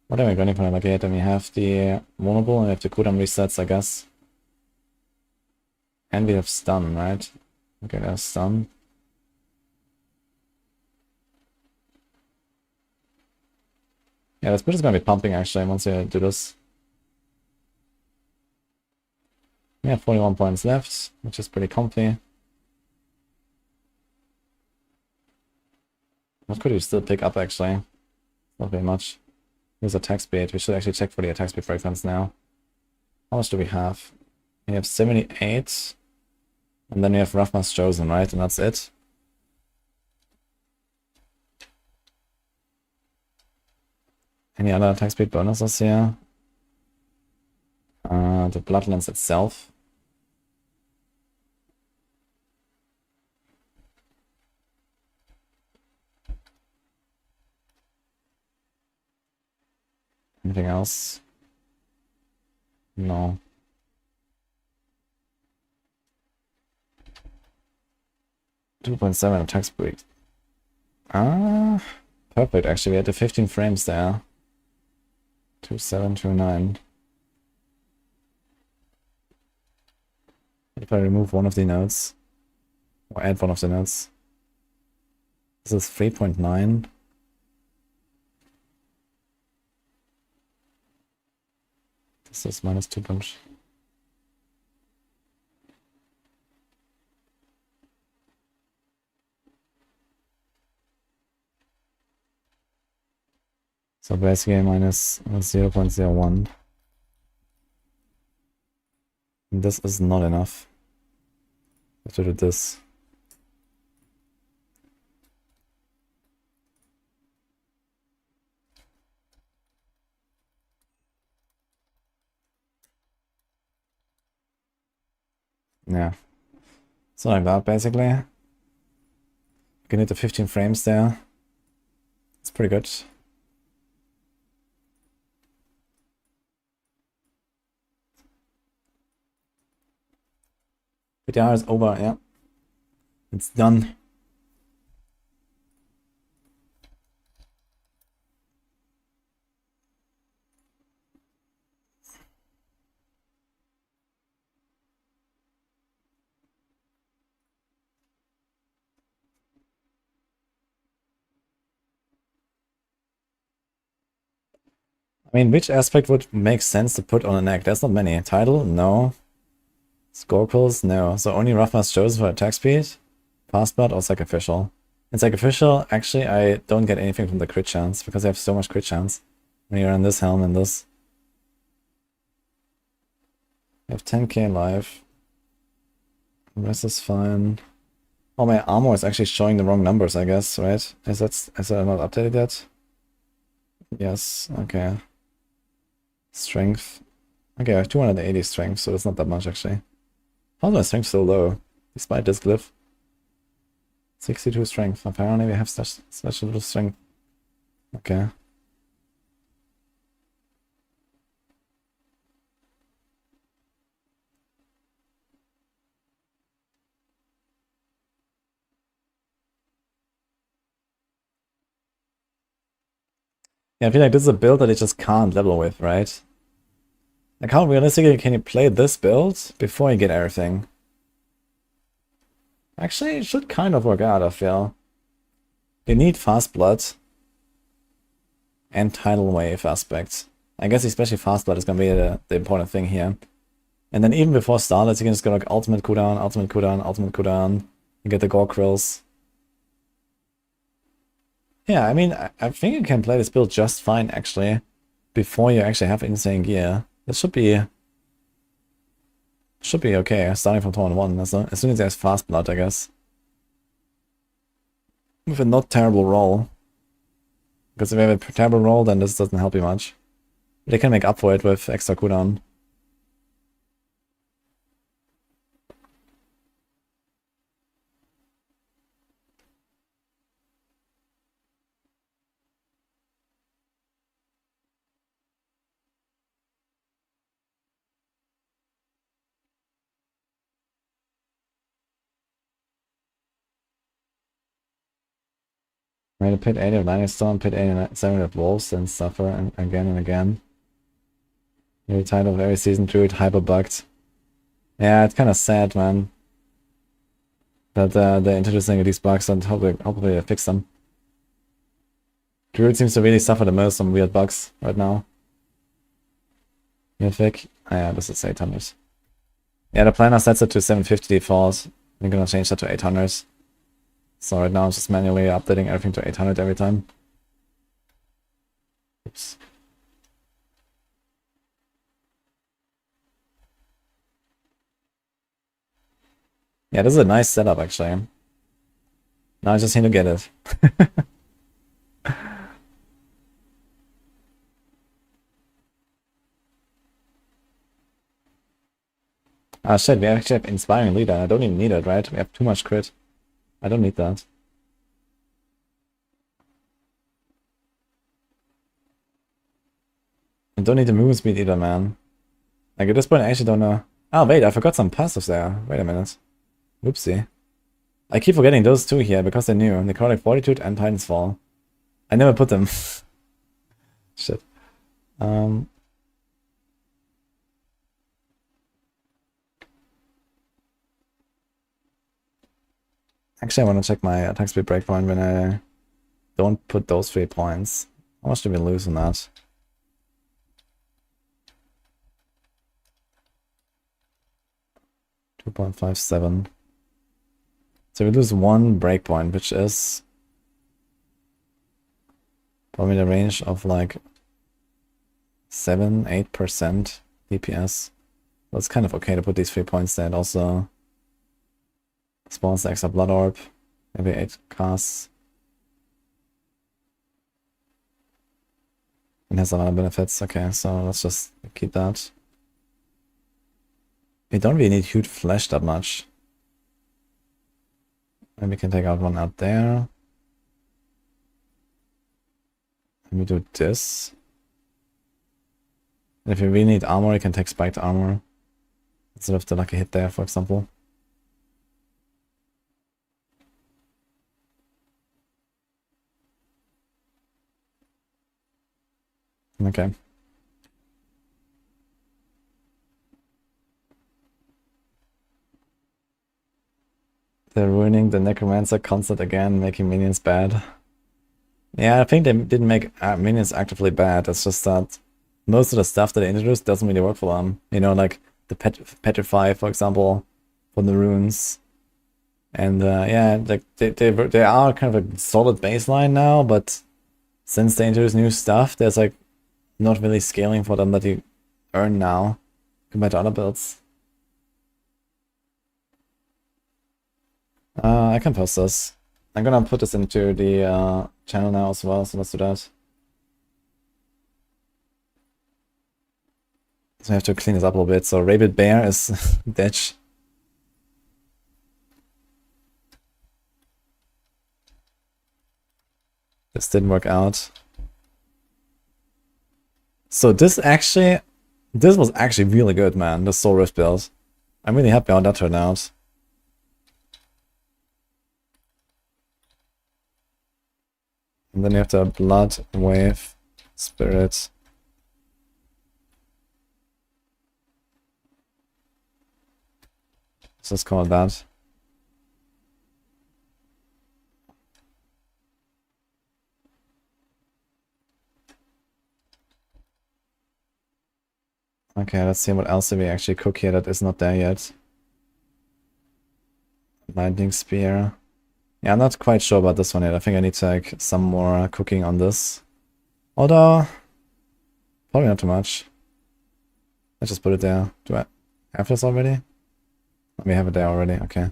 What are we going for a lucky hit? And we have the vulnerable and we have the cooldown resets, I guess. And we have stun, right? Okay, there's stun. Yeah, this build is gonna be pumping actually once you do this. We have 41 points left, which is pretty comfy. What could you still pick up actually? Not very much. Here's attack speed. We should actually check for the attack speed breakdowns now. How much do we have? We have 78. And then we have Roughmass Chosen, right? And that's it. Any other attack speed bonuses here? The Bloodlands itself. Anything else? No. .7 attack speed. Perfect. Actually, we had the 15 frames there. 2729. If I remove one of the nodes, or add one of the nodes, this is 3.9. This is minus 2 punch. So basically minus 0.01. This is not enough. I have to do this. Yeah. So like that basically. Can hit the 15 frames there. It's pretty good. PTR is over, yeah. It's done. I mean, which aspect would make sense to put on a neck? There's not many. Title? No. Scorpels? No. So only rough mass shows for attack speed, fast blood, or sacrificial. In sacrificial, actually, I don't get anything from the crit chance because I have so much crit chance when you're on this helm and this. I have 10k life. The rest is fine. Oh, my armor is actually showing the wrong numbers, I guess, right? Is that not updated yet? Yes, okay. Strength. Okay, I have 280 strength, so it's not that much actually. How is my strength so low, despite this glyph? 62 strength. Apparently we have such a little strength. Okay. Yeah, I feel like this is a build that you just can't level with, right? Like, how realistically can you play this build before you get everything? Actually, it should kind of work out, I feel. You need fast blood and tidal wave aspects. I guess especially fast blood is gonna be the important thing here. And then even before starlets, you can just go like ultimate cooldown, ultimate cooldown, ultimate cooldown. You get the gore krills. Yeah, I mean, I think you can play this build just fine, actually, before you actually have insane gear. This should be okay, starting from turn 1, as soon as there's fast blood, I guess. With a not terrible roll. Because if you have a terrible roll, then this doesn't help you much. They can make up for it with extra cooldown. Right, pit 80 of Lightning Storm, pit 87 of Wolves, and suffer again and again. You're tired of every season druid hyper bugged. Yeah, it's kind of sad, man. That they're introducing these bugs and hopefully they fix them. Druid seems to really suffer the most from weird bugs right now. Mythic. Oh, yeah, this is 800. Yeah, the planner sets it to 750 default. I'm gonna change that to 800. So right now I'm just manually updating everything to 800 every time. Oops. Yeah, this is a nice setup actually. Now I just need to get it. Ah shit, we actually have Inspiring Leader. I don't even need it, right? We have too much crit. I don't need that. I don't need the movement speed either, man. Like at this point I actually don't know. Oh wait, I forgot some passives there. Wait a minute. Oopsie. I keep forgetting those two here because they're new. Necrotic Fortitude and Titan's Fall. I never put them. Shit. Actually, I want to check my attack speed breakpoint when I don't put those 3 points. How much do we lose on that? .57. So we lose 1 breakpoint, which is probably the range of like 7-8% DPS. That's kind of okay to put these 3 points there. It also spawns the extra blood orb, maybe 8 casts. And has a lot of benefits. Okay, so let's just keep that. We don't really need huge flesh that much. And we can take out one out there. And we do this. And if you really need armor, you can take spiked armor. Instead of the lucky hit there, for example. Okay. They're ruining the Necromancer concept again, making minions bad. Yeah, I think they didn't make minions actively bad. It's just that most of the stuff that they introduced doesn't really work for them. You know, like the Petrify, for example, for the runes. And yeah, like they are kind of a solid baseline now, but since they introduced new stuff, there's like not really scaling for them that you earn now compared to other builds. I can post this. I'm gonna put this into the channel now as well, so let's do that. So I have to clean this up a little bit. So Rabid Bear is ditch. This didn't work out. So this was actually really good, man. The Soul Rift build. I'm really happy how that turned out. And then you have the Blood Wave Spirit. Let's just call it that. Okay, let's see what else do we actually cook here that is not there yet. Lightning Spear. Yeah, I'm not quite sure about this one yet. I think I need to like some more cooking on this. Although, probably not too much. Let's just put it there. Do I have this already? We have it there already, okay.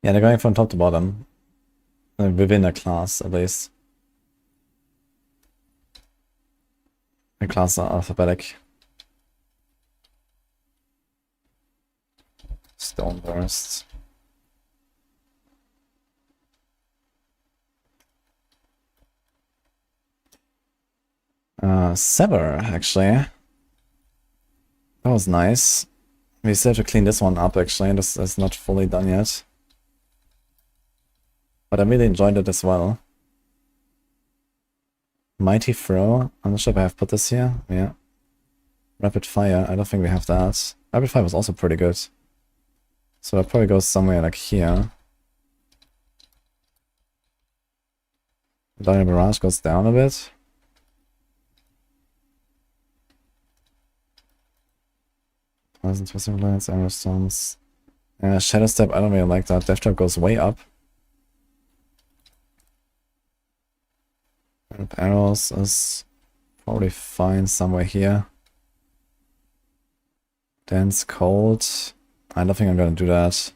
Yeah, they're going from top to bottom. Within a class, at least. The classes are alphabetic. Stone Burst. Sever, actually. That was nice. We still have to clean this one up, actually. This is not fully done yet. But I really enjoyed it as well. Mighty Throw. I'm not sure if I have put this here. Yeah. Rapid Fire. I don't think we have that. Rapid Fire was also pretty good. So it probably goes somewhere like here. Dire Barrage goes down a bit. Twisting Blades, Arrow Stones. Shadow Step, I don't really like that. Death Trap goes way up. Arrows is probably fine somewhere here. Dense Cold. I don't think I'm gonna do that.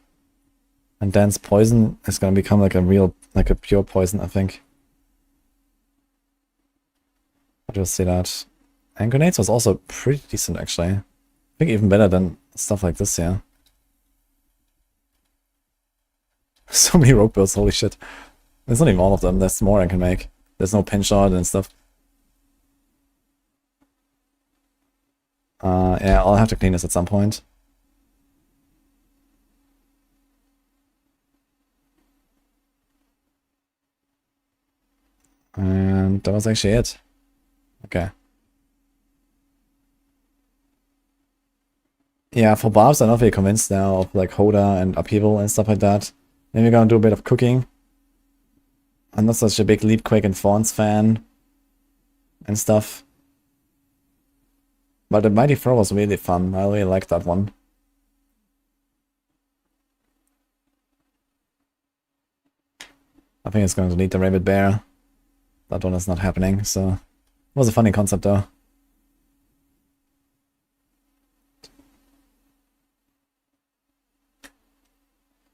And Dense Poison is gonna become like a pure poison, I think. I'll just see that. And Grenades was also pretty decent, actually. I think even better than stuff like this, yeah. So many rope builds, holy shit. There's not even all of them, there's more I can make. There's no pin shot and stuff. Yeah, I'll have to clean this at some point. And that was actually it. Okay. Yeah, for barbs, I'm not really convinced now of like Hoda and Upheaval and stuff like that. Maybe we're gonna do a bit of cooking. I'm not such a big Leapquake and Fawns fan and stuff. But the Mighty Throw was really fun. I really liked that one. I think it's going to need the Rabbit Bear. That one is not happening, so... It was a funny concept though.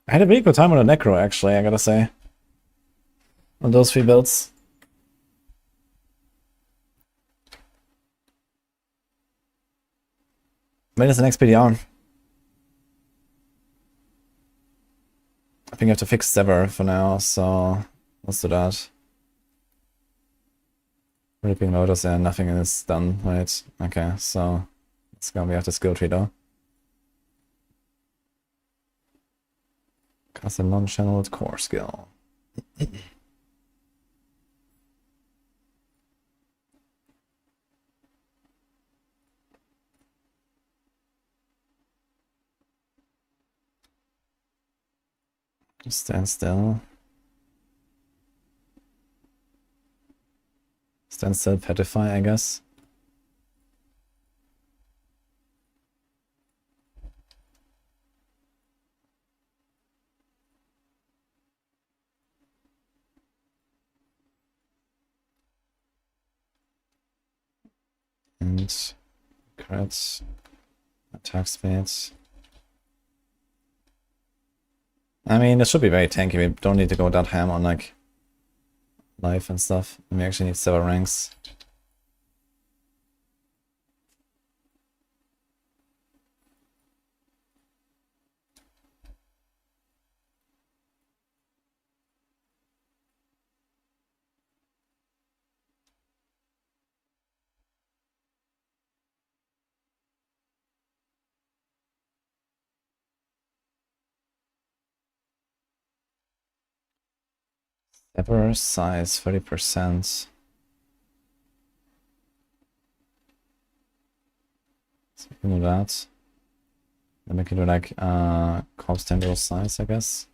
I had a really good time on the Necro, actually, I gotta say. On those 3 builds. When is the next PTR? think I have to fix Sever for now, so let's do that. Ripping Lotus, yeah, nothing is done, right? Okay, so it's gonna be after skill tree though. Cast a non-channeled core skill. Stand still. Stand still, petrify, I guess. And crits, attack speeds. I mean, it should be very tanky. We don't need to go that ham on like life and stuff. And we actually need several ranks. Ever size 30%. So we can do that. Then we can do like corpse tendril size, I guess.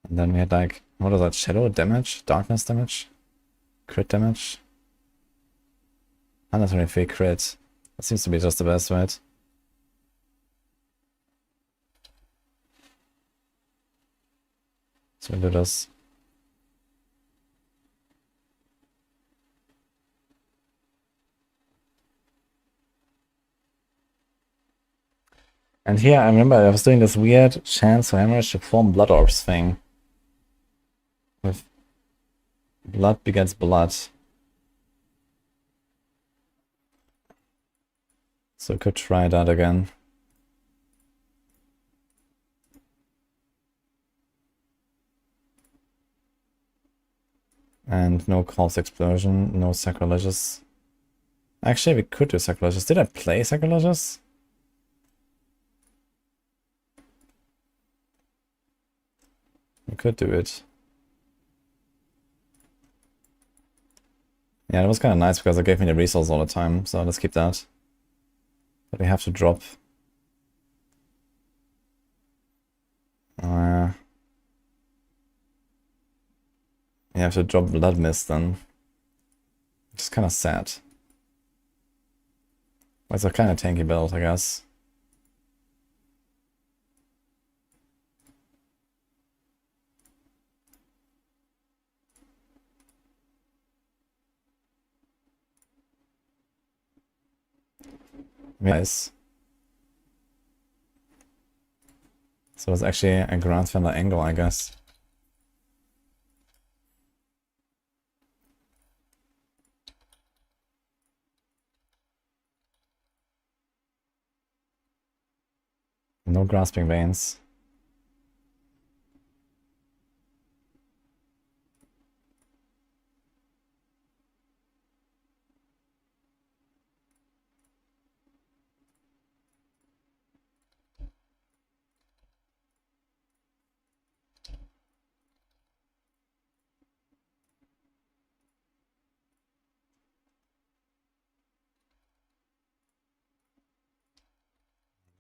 And then we had like, what is that? Shadow damage? Darkness damage? Crit damage? 123 crit. That seems to be just the best, right? So we do this. And here I remember I was doing this weird chance for hemorrhage to form blood orbs thing. With blood begets blood. So I could try that again. And no corpse explosion, no sacrilegious. Actually, we could do sacrilegious. Did I play sacrilegious? We could do it. Yeah, it was kind of nice because it gave me the resource all the time, so let's keep that. But we have to drop. You have to drop Blood Mist then. Which is kind of sad. Well, it's a kind of tanky build, I guess. Nice. So it's actually a Grand Fender angle, I guess. No grasping veins.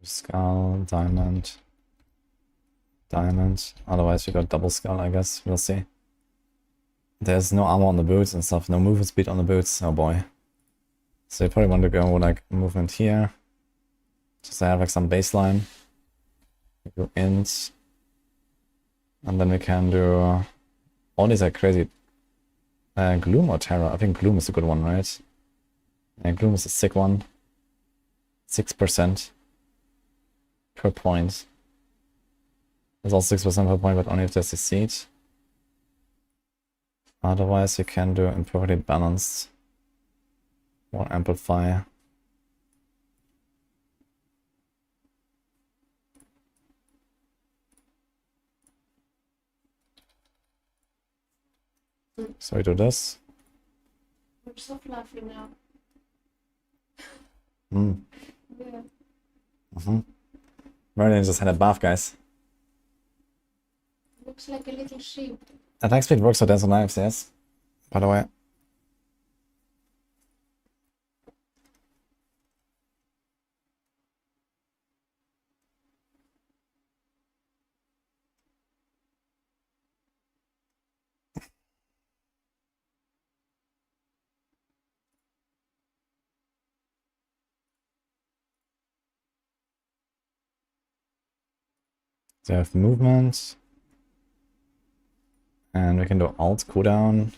Skull, diamond, diamond. Otherwise we got double skull, I guess. We'll see. There's no armor on the boots and stuff. No movement speed on the boots. Oh boy. So you probably want to go with like movement here. Just to have like some baseline. We go int. And then we can do... all these are crazy. Gloom or Terror? I think Gloom is a good one, right? Yeah, Gloom is a sick one. 6%. Per point. There's also 6% per point, but only if there's a seed. Otherwise, you can do imperfectly balanced or amplify. So we do this. I'm so fluffy now. Hmm. Yeah. Merlin just had a bath, guys. Looks like a little sheep. Attack speed works for Dance on Knives, yes. By the way. So we have movement. And we can do alt cooldown.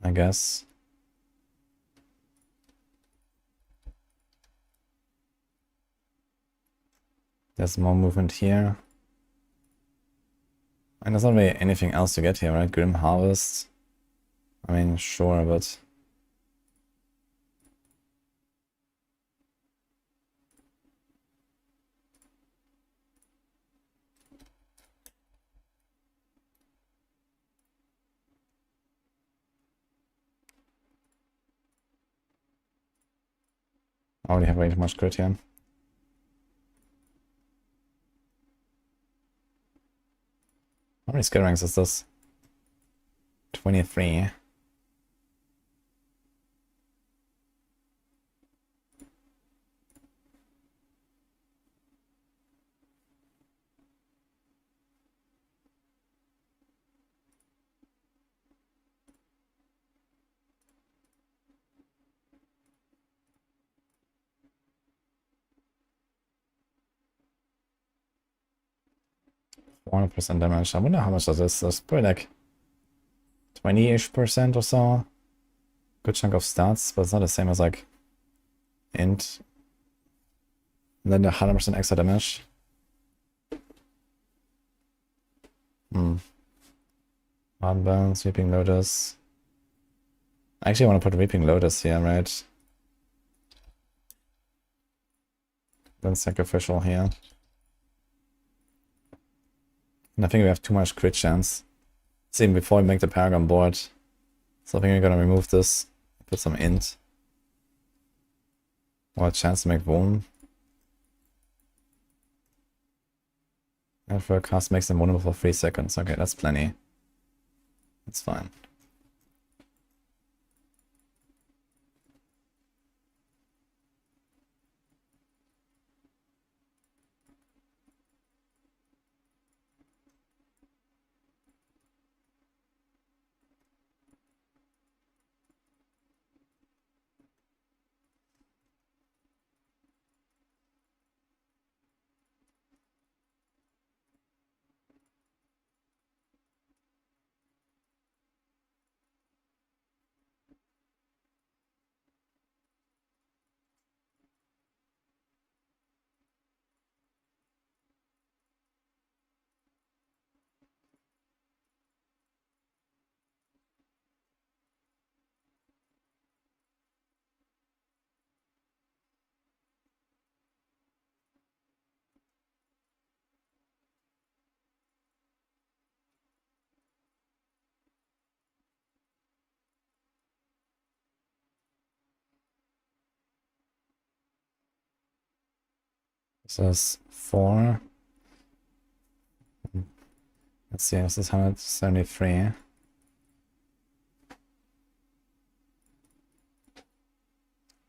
I guess. There's more movement here. And there's not really anything else to get here, right? Grim Harvest. I mean, sure, but... I already have way too much crit here. How many skill ranks is this? 23. %100 damage. I wonder how much that is. That's probably like 20-ish% or so. Good chunk of stats, but it's not the same as like int. And then the 100% extra damage. Hardbound, Sweeping Lotus. I actually want to put Weeping Lotus here, right? Then Sacrificial here. And I think we have too much crit chance. It's even before we make the Paragon board. So I think we're gonna remove this. Put some int. Or a chance to make Wound. And for a cast makes them vulnerable for 3 seconds. Okay, that's plenty. That's fine. This is 4. Let's see, this is 173.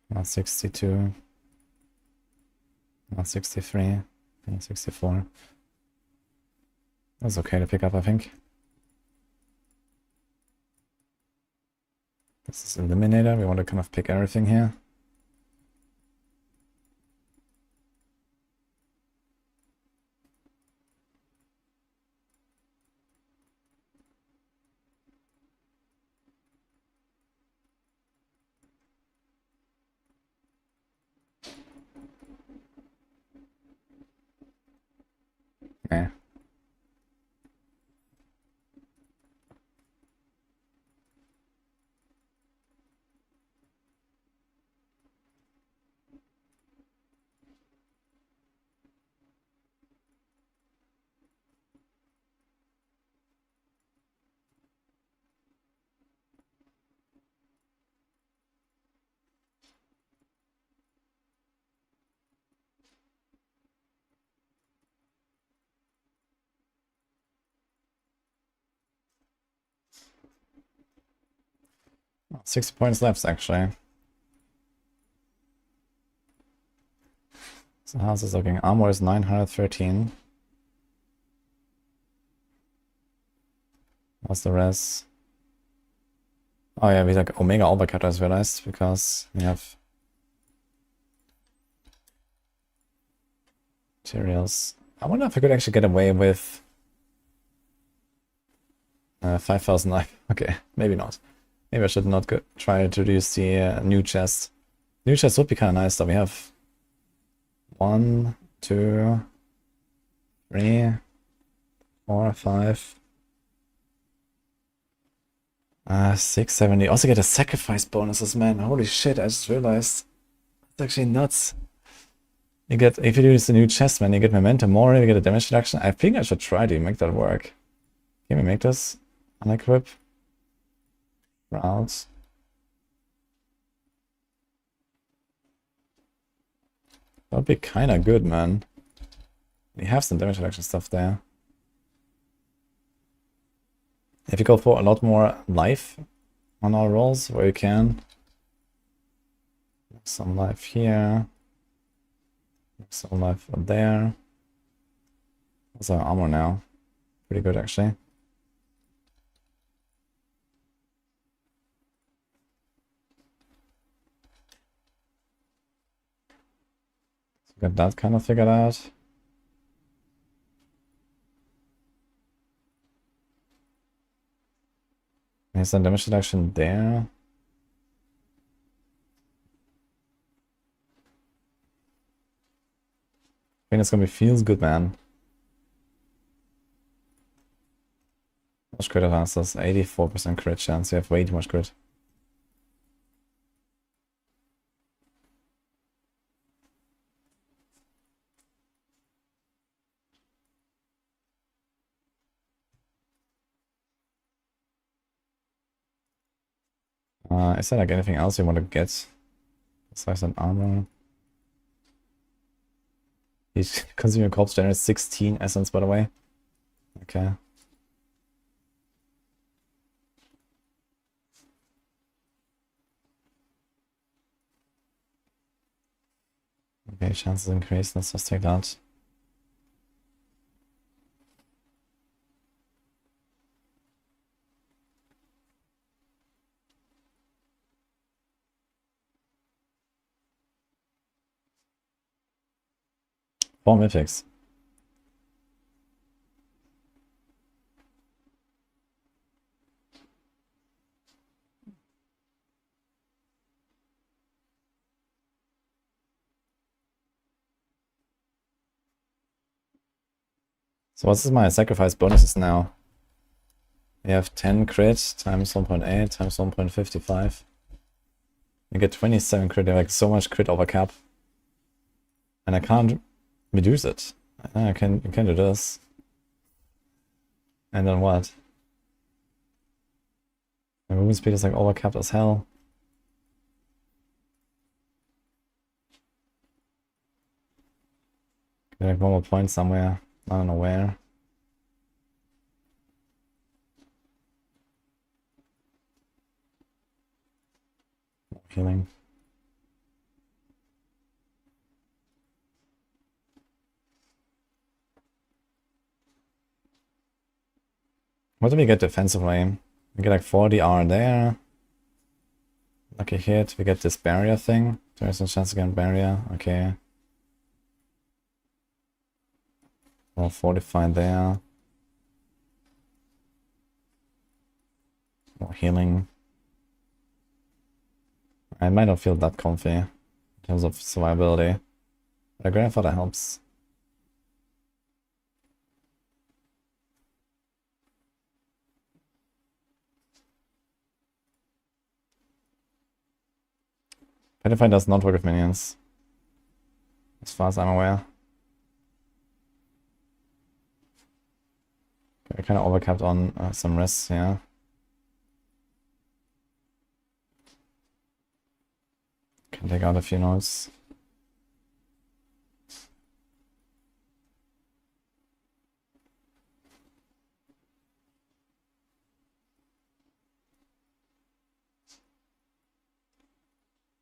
162. 163. 164. That's okay to pick up, I think. This is Eliminator. We want to kind of pick everything here. Okay. 60 points left, actually. So how's this looking? Armor is 913. What's the rest? Oh yeah, we like Omega Overcut, I just realized, because we have materials. I wonder if I could actually get away with 5,000 life. Okay, maybe not. Maybe I should not go try to use the new chest. New chest would be kind of nice, though. We have 1, 2, 3, 4, 5. 670. Also get a sacrifice bonuses, man. Holy shit, I just realized. It's actually nuts. You get, if you use the new chest, man, you get momentum more, you get a damage reduction. I think I should try to make that work. Can we make this? Unequip. Routes. That would be kinda good, man. We have some damage reduction stuff there. If you go for a lot more life on our rolls, where you can. Some life here. Some life up there. What's our armor now? Pretty good, actually. So got that kind of figured out. There's some damage reduction there. I think it's gonna be feels good, man. How much crit advances? 84% crit chance. You have way too much crit. Is there like anything else you want to get besides an armor? Each consuming corpse generates 16 essence, by the way. Okay. Okay, chances increase. Let's just take that. Four mythics. So what's my sacrifice bonuses now? We have 10 crit times 1.8 times 1.55. You get 27 crit, like so much crit over cap. And I can't reduce it. You can do this. And then what? My movement speed is like overcapped as hell. Get like one more point somewhere. I don't know where. Healing. What do we get defensively? We get like 40 R there. Lucky hit. We get this barrier thing. There's no chance to get barrier. Okay. Well, 45 there. More healing. I might not feel that comfy in terms of survivability. But a grandfather helps. Petrify does not work with minions, as far as I'm aware. Okay, I kind of overcapped on some risks here. Can take out a few nodes.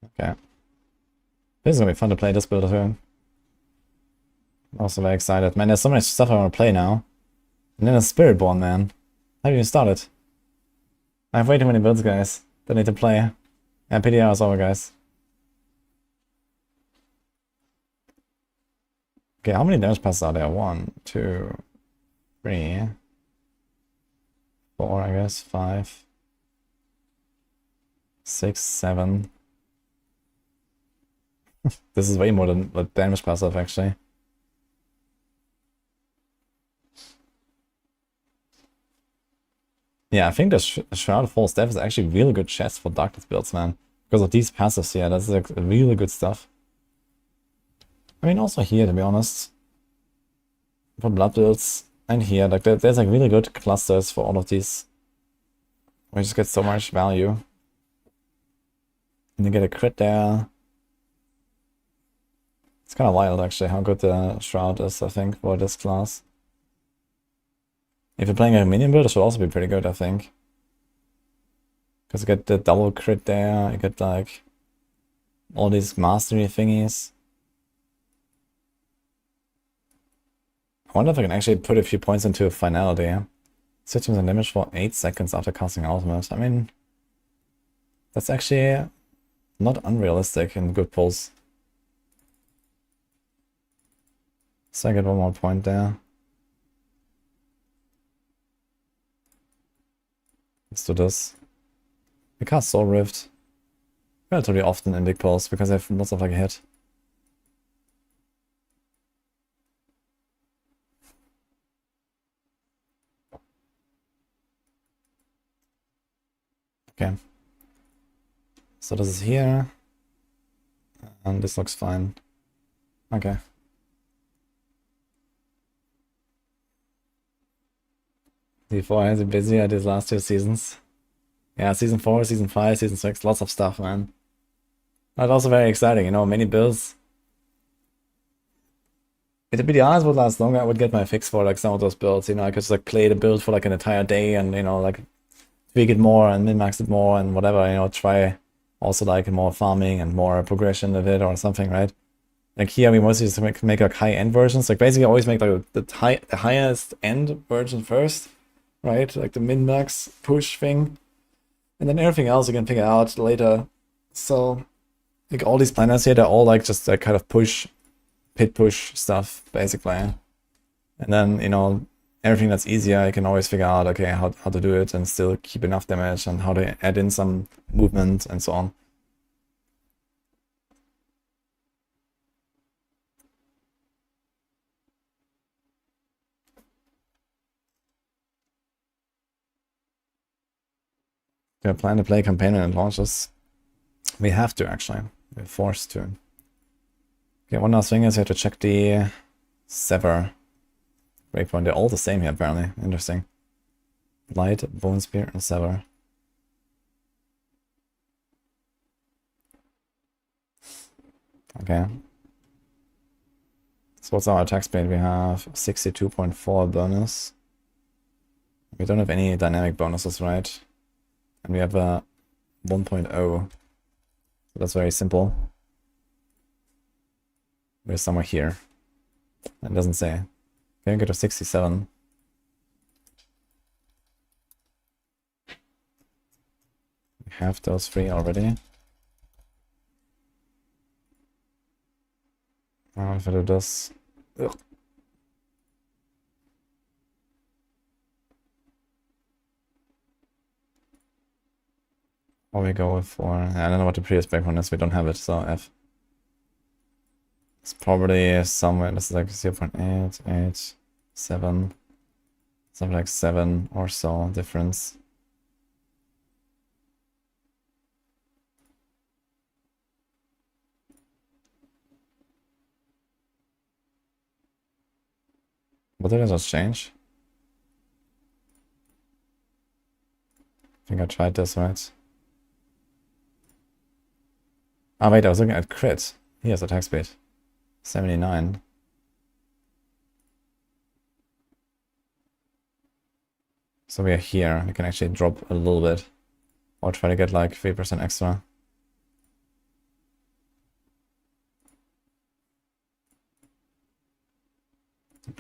Okay. This is gonna be fun to play this build too. I'm also very excited. Man, there's so much stuff I want to play now. And then a Spiritborn, man. How do you start it? I have way too many builds, guys, that need to play. And PTR is over, guys. Okay, how many damage passes are there? 1, 2, 3, 4, I guess. 5, 6, 7. This is way more than the damage passive, actually. Yeah, I think the Shroud of False Death is actually really good chest for Darkness builds, man. Because of these passives here, that's like really good stuff. I mean, also here, to be honest. For blood builds, and here, like there's like really good clusters for all of these. We just get so much value. And you get a crit there. It's kind of wild, actually, how good the Shroud is, I think, for this class. If you're playing a minion build, it should also be pretty good, I think. Because you get the double crit there, you get like all these mastery thingies. I wonder if I can actually put a few points into Finality. Switching the damage for 8 seconds after casting Ultimate. I mean, that's actually not unrealistic in good pulls. So I get 1 more point there. Let's do this. We cast Soul Rift relatively often in big pulls because I have lots of like a hit. Okay. So this is here. And this looks fine. Okay. D4 has been busy at these last 2 seasons. Yeah, season 4, season 5, season 6, lots of stuff, man. That's also very exciting, you know, many builds. If the BDRs would last longer, I would get my fix for like some of those builds, you know, I could just like play the build for like an entire day and, you know, like tweak it more and min-max it more and whatever, you know, try also like more farming and more progression of it or something, right? Like here we mostly just make like high-end versions, like basically always make like the highest end version first. Right, like the min-max push thing. And then everything else you can figure out later. So, like all these planners here, they're all like just like kind of pit push stuff, basically. And then, you know, everything that's easier, you can always figure out, okay, how to do it and still keep enough damage and how to add in some movement and so on. Do I plan to play campaign when it launches? We have to, actually. We're forced to. Okay, one last thing is you have to check the Sever breakpoint. They're all the same here, apparently. Interesting. Light, Bone Spear, and Sever. Okay. So what's our attack speed? We have 62.4 bonus. We don't have any dynamic bonuses, right? And we have a 1.0. So that's very simple. We're somewhere here. It doesn't say. Okay, go to 67. We have those 3 already. If I do this. Ugh. Or we go for, I don't know what the previous background is, we don't have it, so F. It's probably somewhere, this is like 0.8, 7, something like 7 or so difference. What did I just change? I think I tried this, right? Ah, wait, I was looking at crit. Here's attack speed. 79. So we are here. We can actually drop a little bit. Or try to get like 3% extra.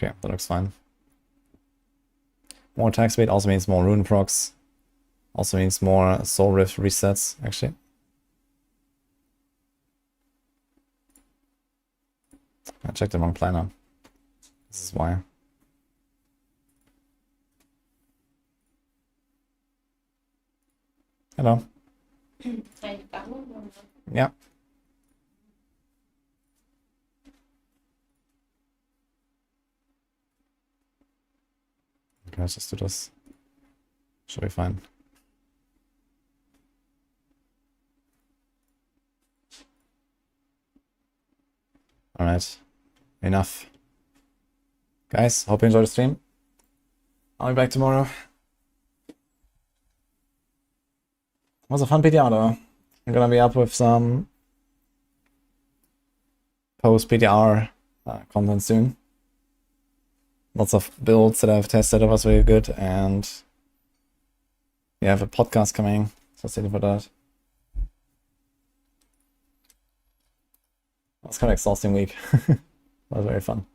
Okay, that looks fine. More attack speed also means more rune procs. Also means more soul rift resets, actually. I checked the wrong planner. This is why. Hello. Yeah. Okay, let's just do this. Should be fine. Alright. Enough. Guys, hope you enjoyed the stream. I'll be back tomorrow. It was a fun PTR though. I'm gonna be up with some post-PTR content soon. Lots of builds that I've tested that was really good, and we have a podcast coming, so stay tuned for that. It was kind of exhausting week. It was very fun.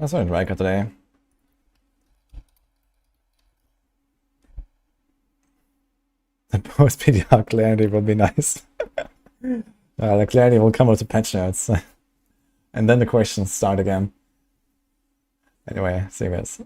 I saw Riker today. The post PTR clarity would be nice. The clarity will come with the patch notes. And then the questions start again. Anyway, see you guys.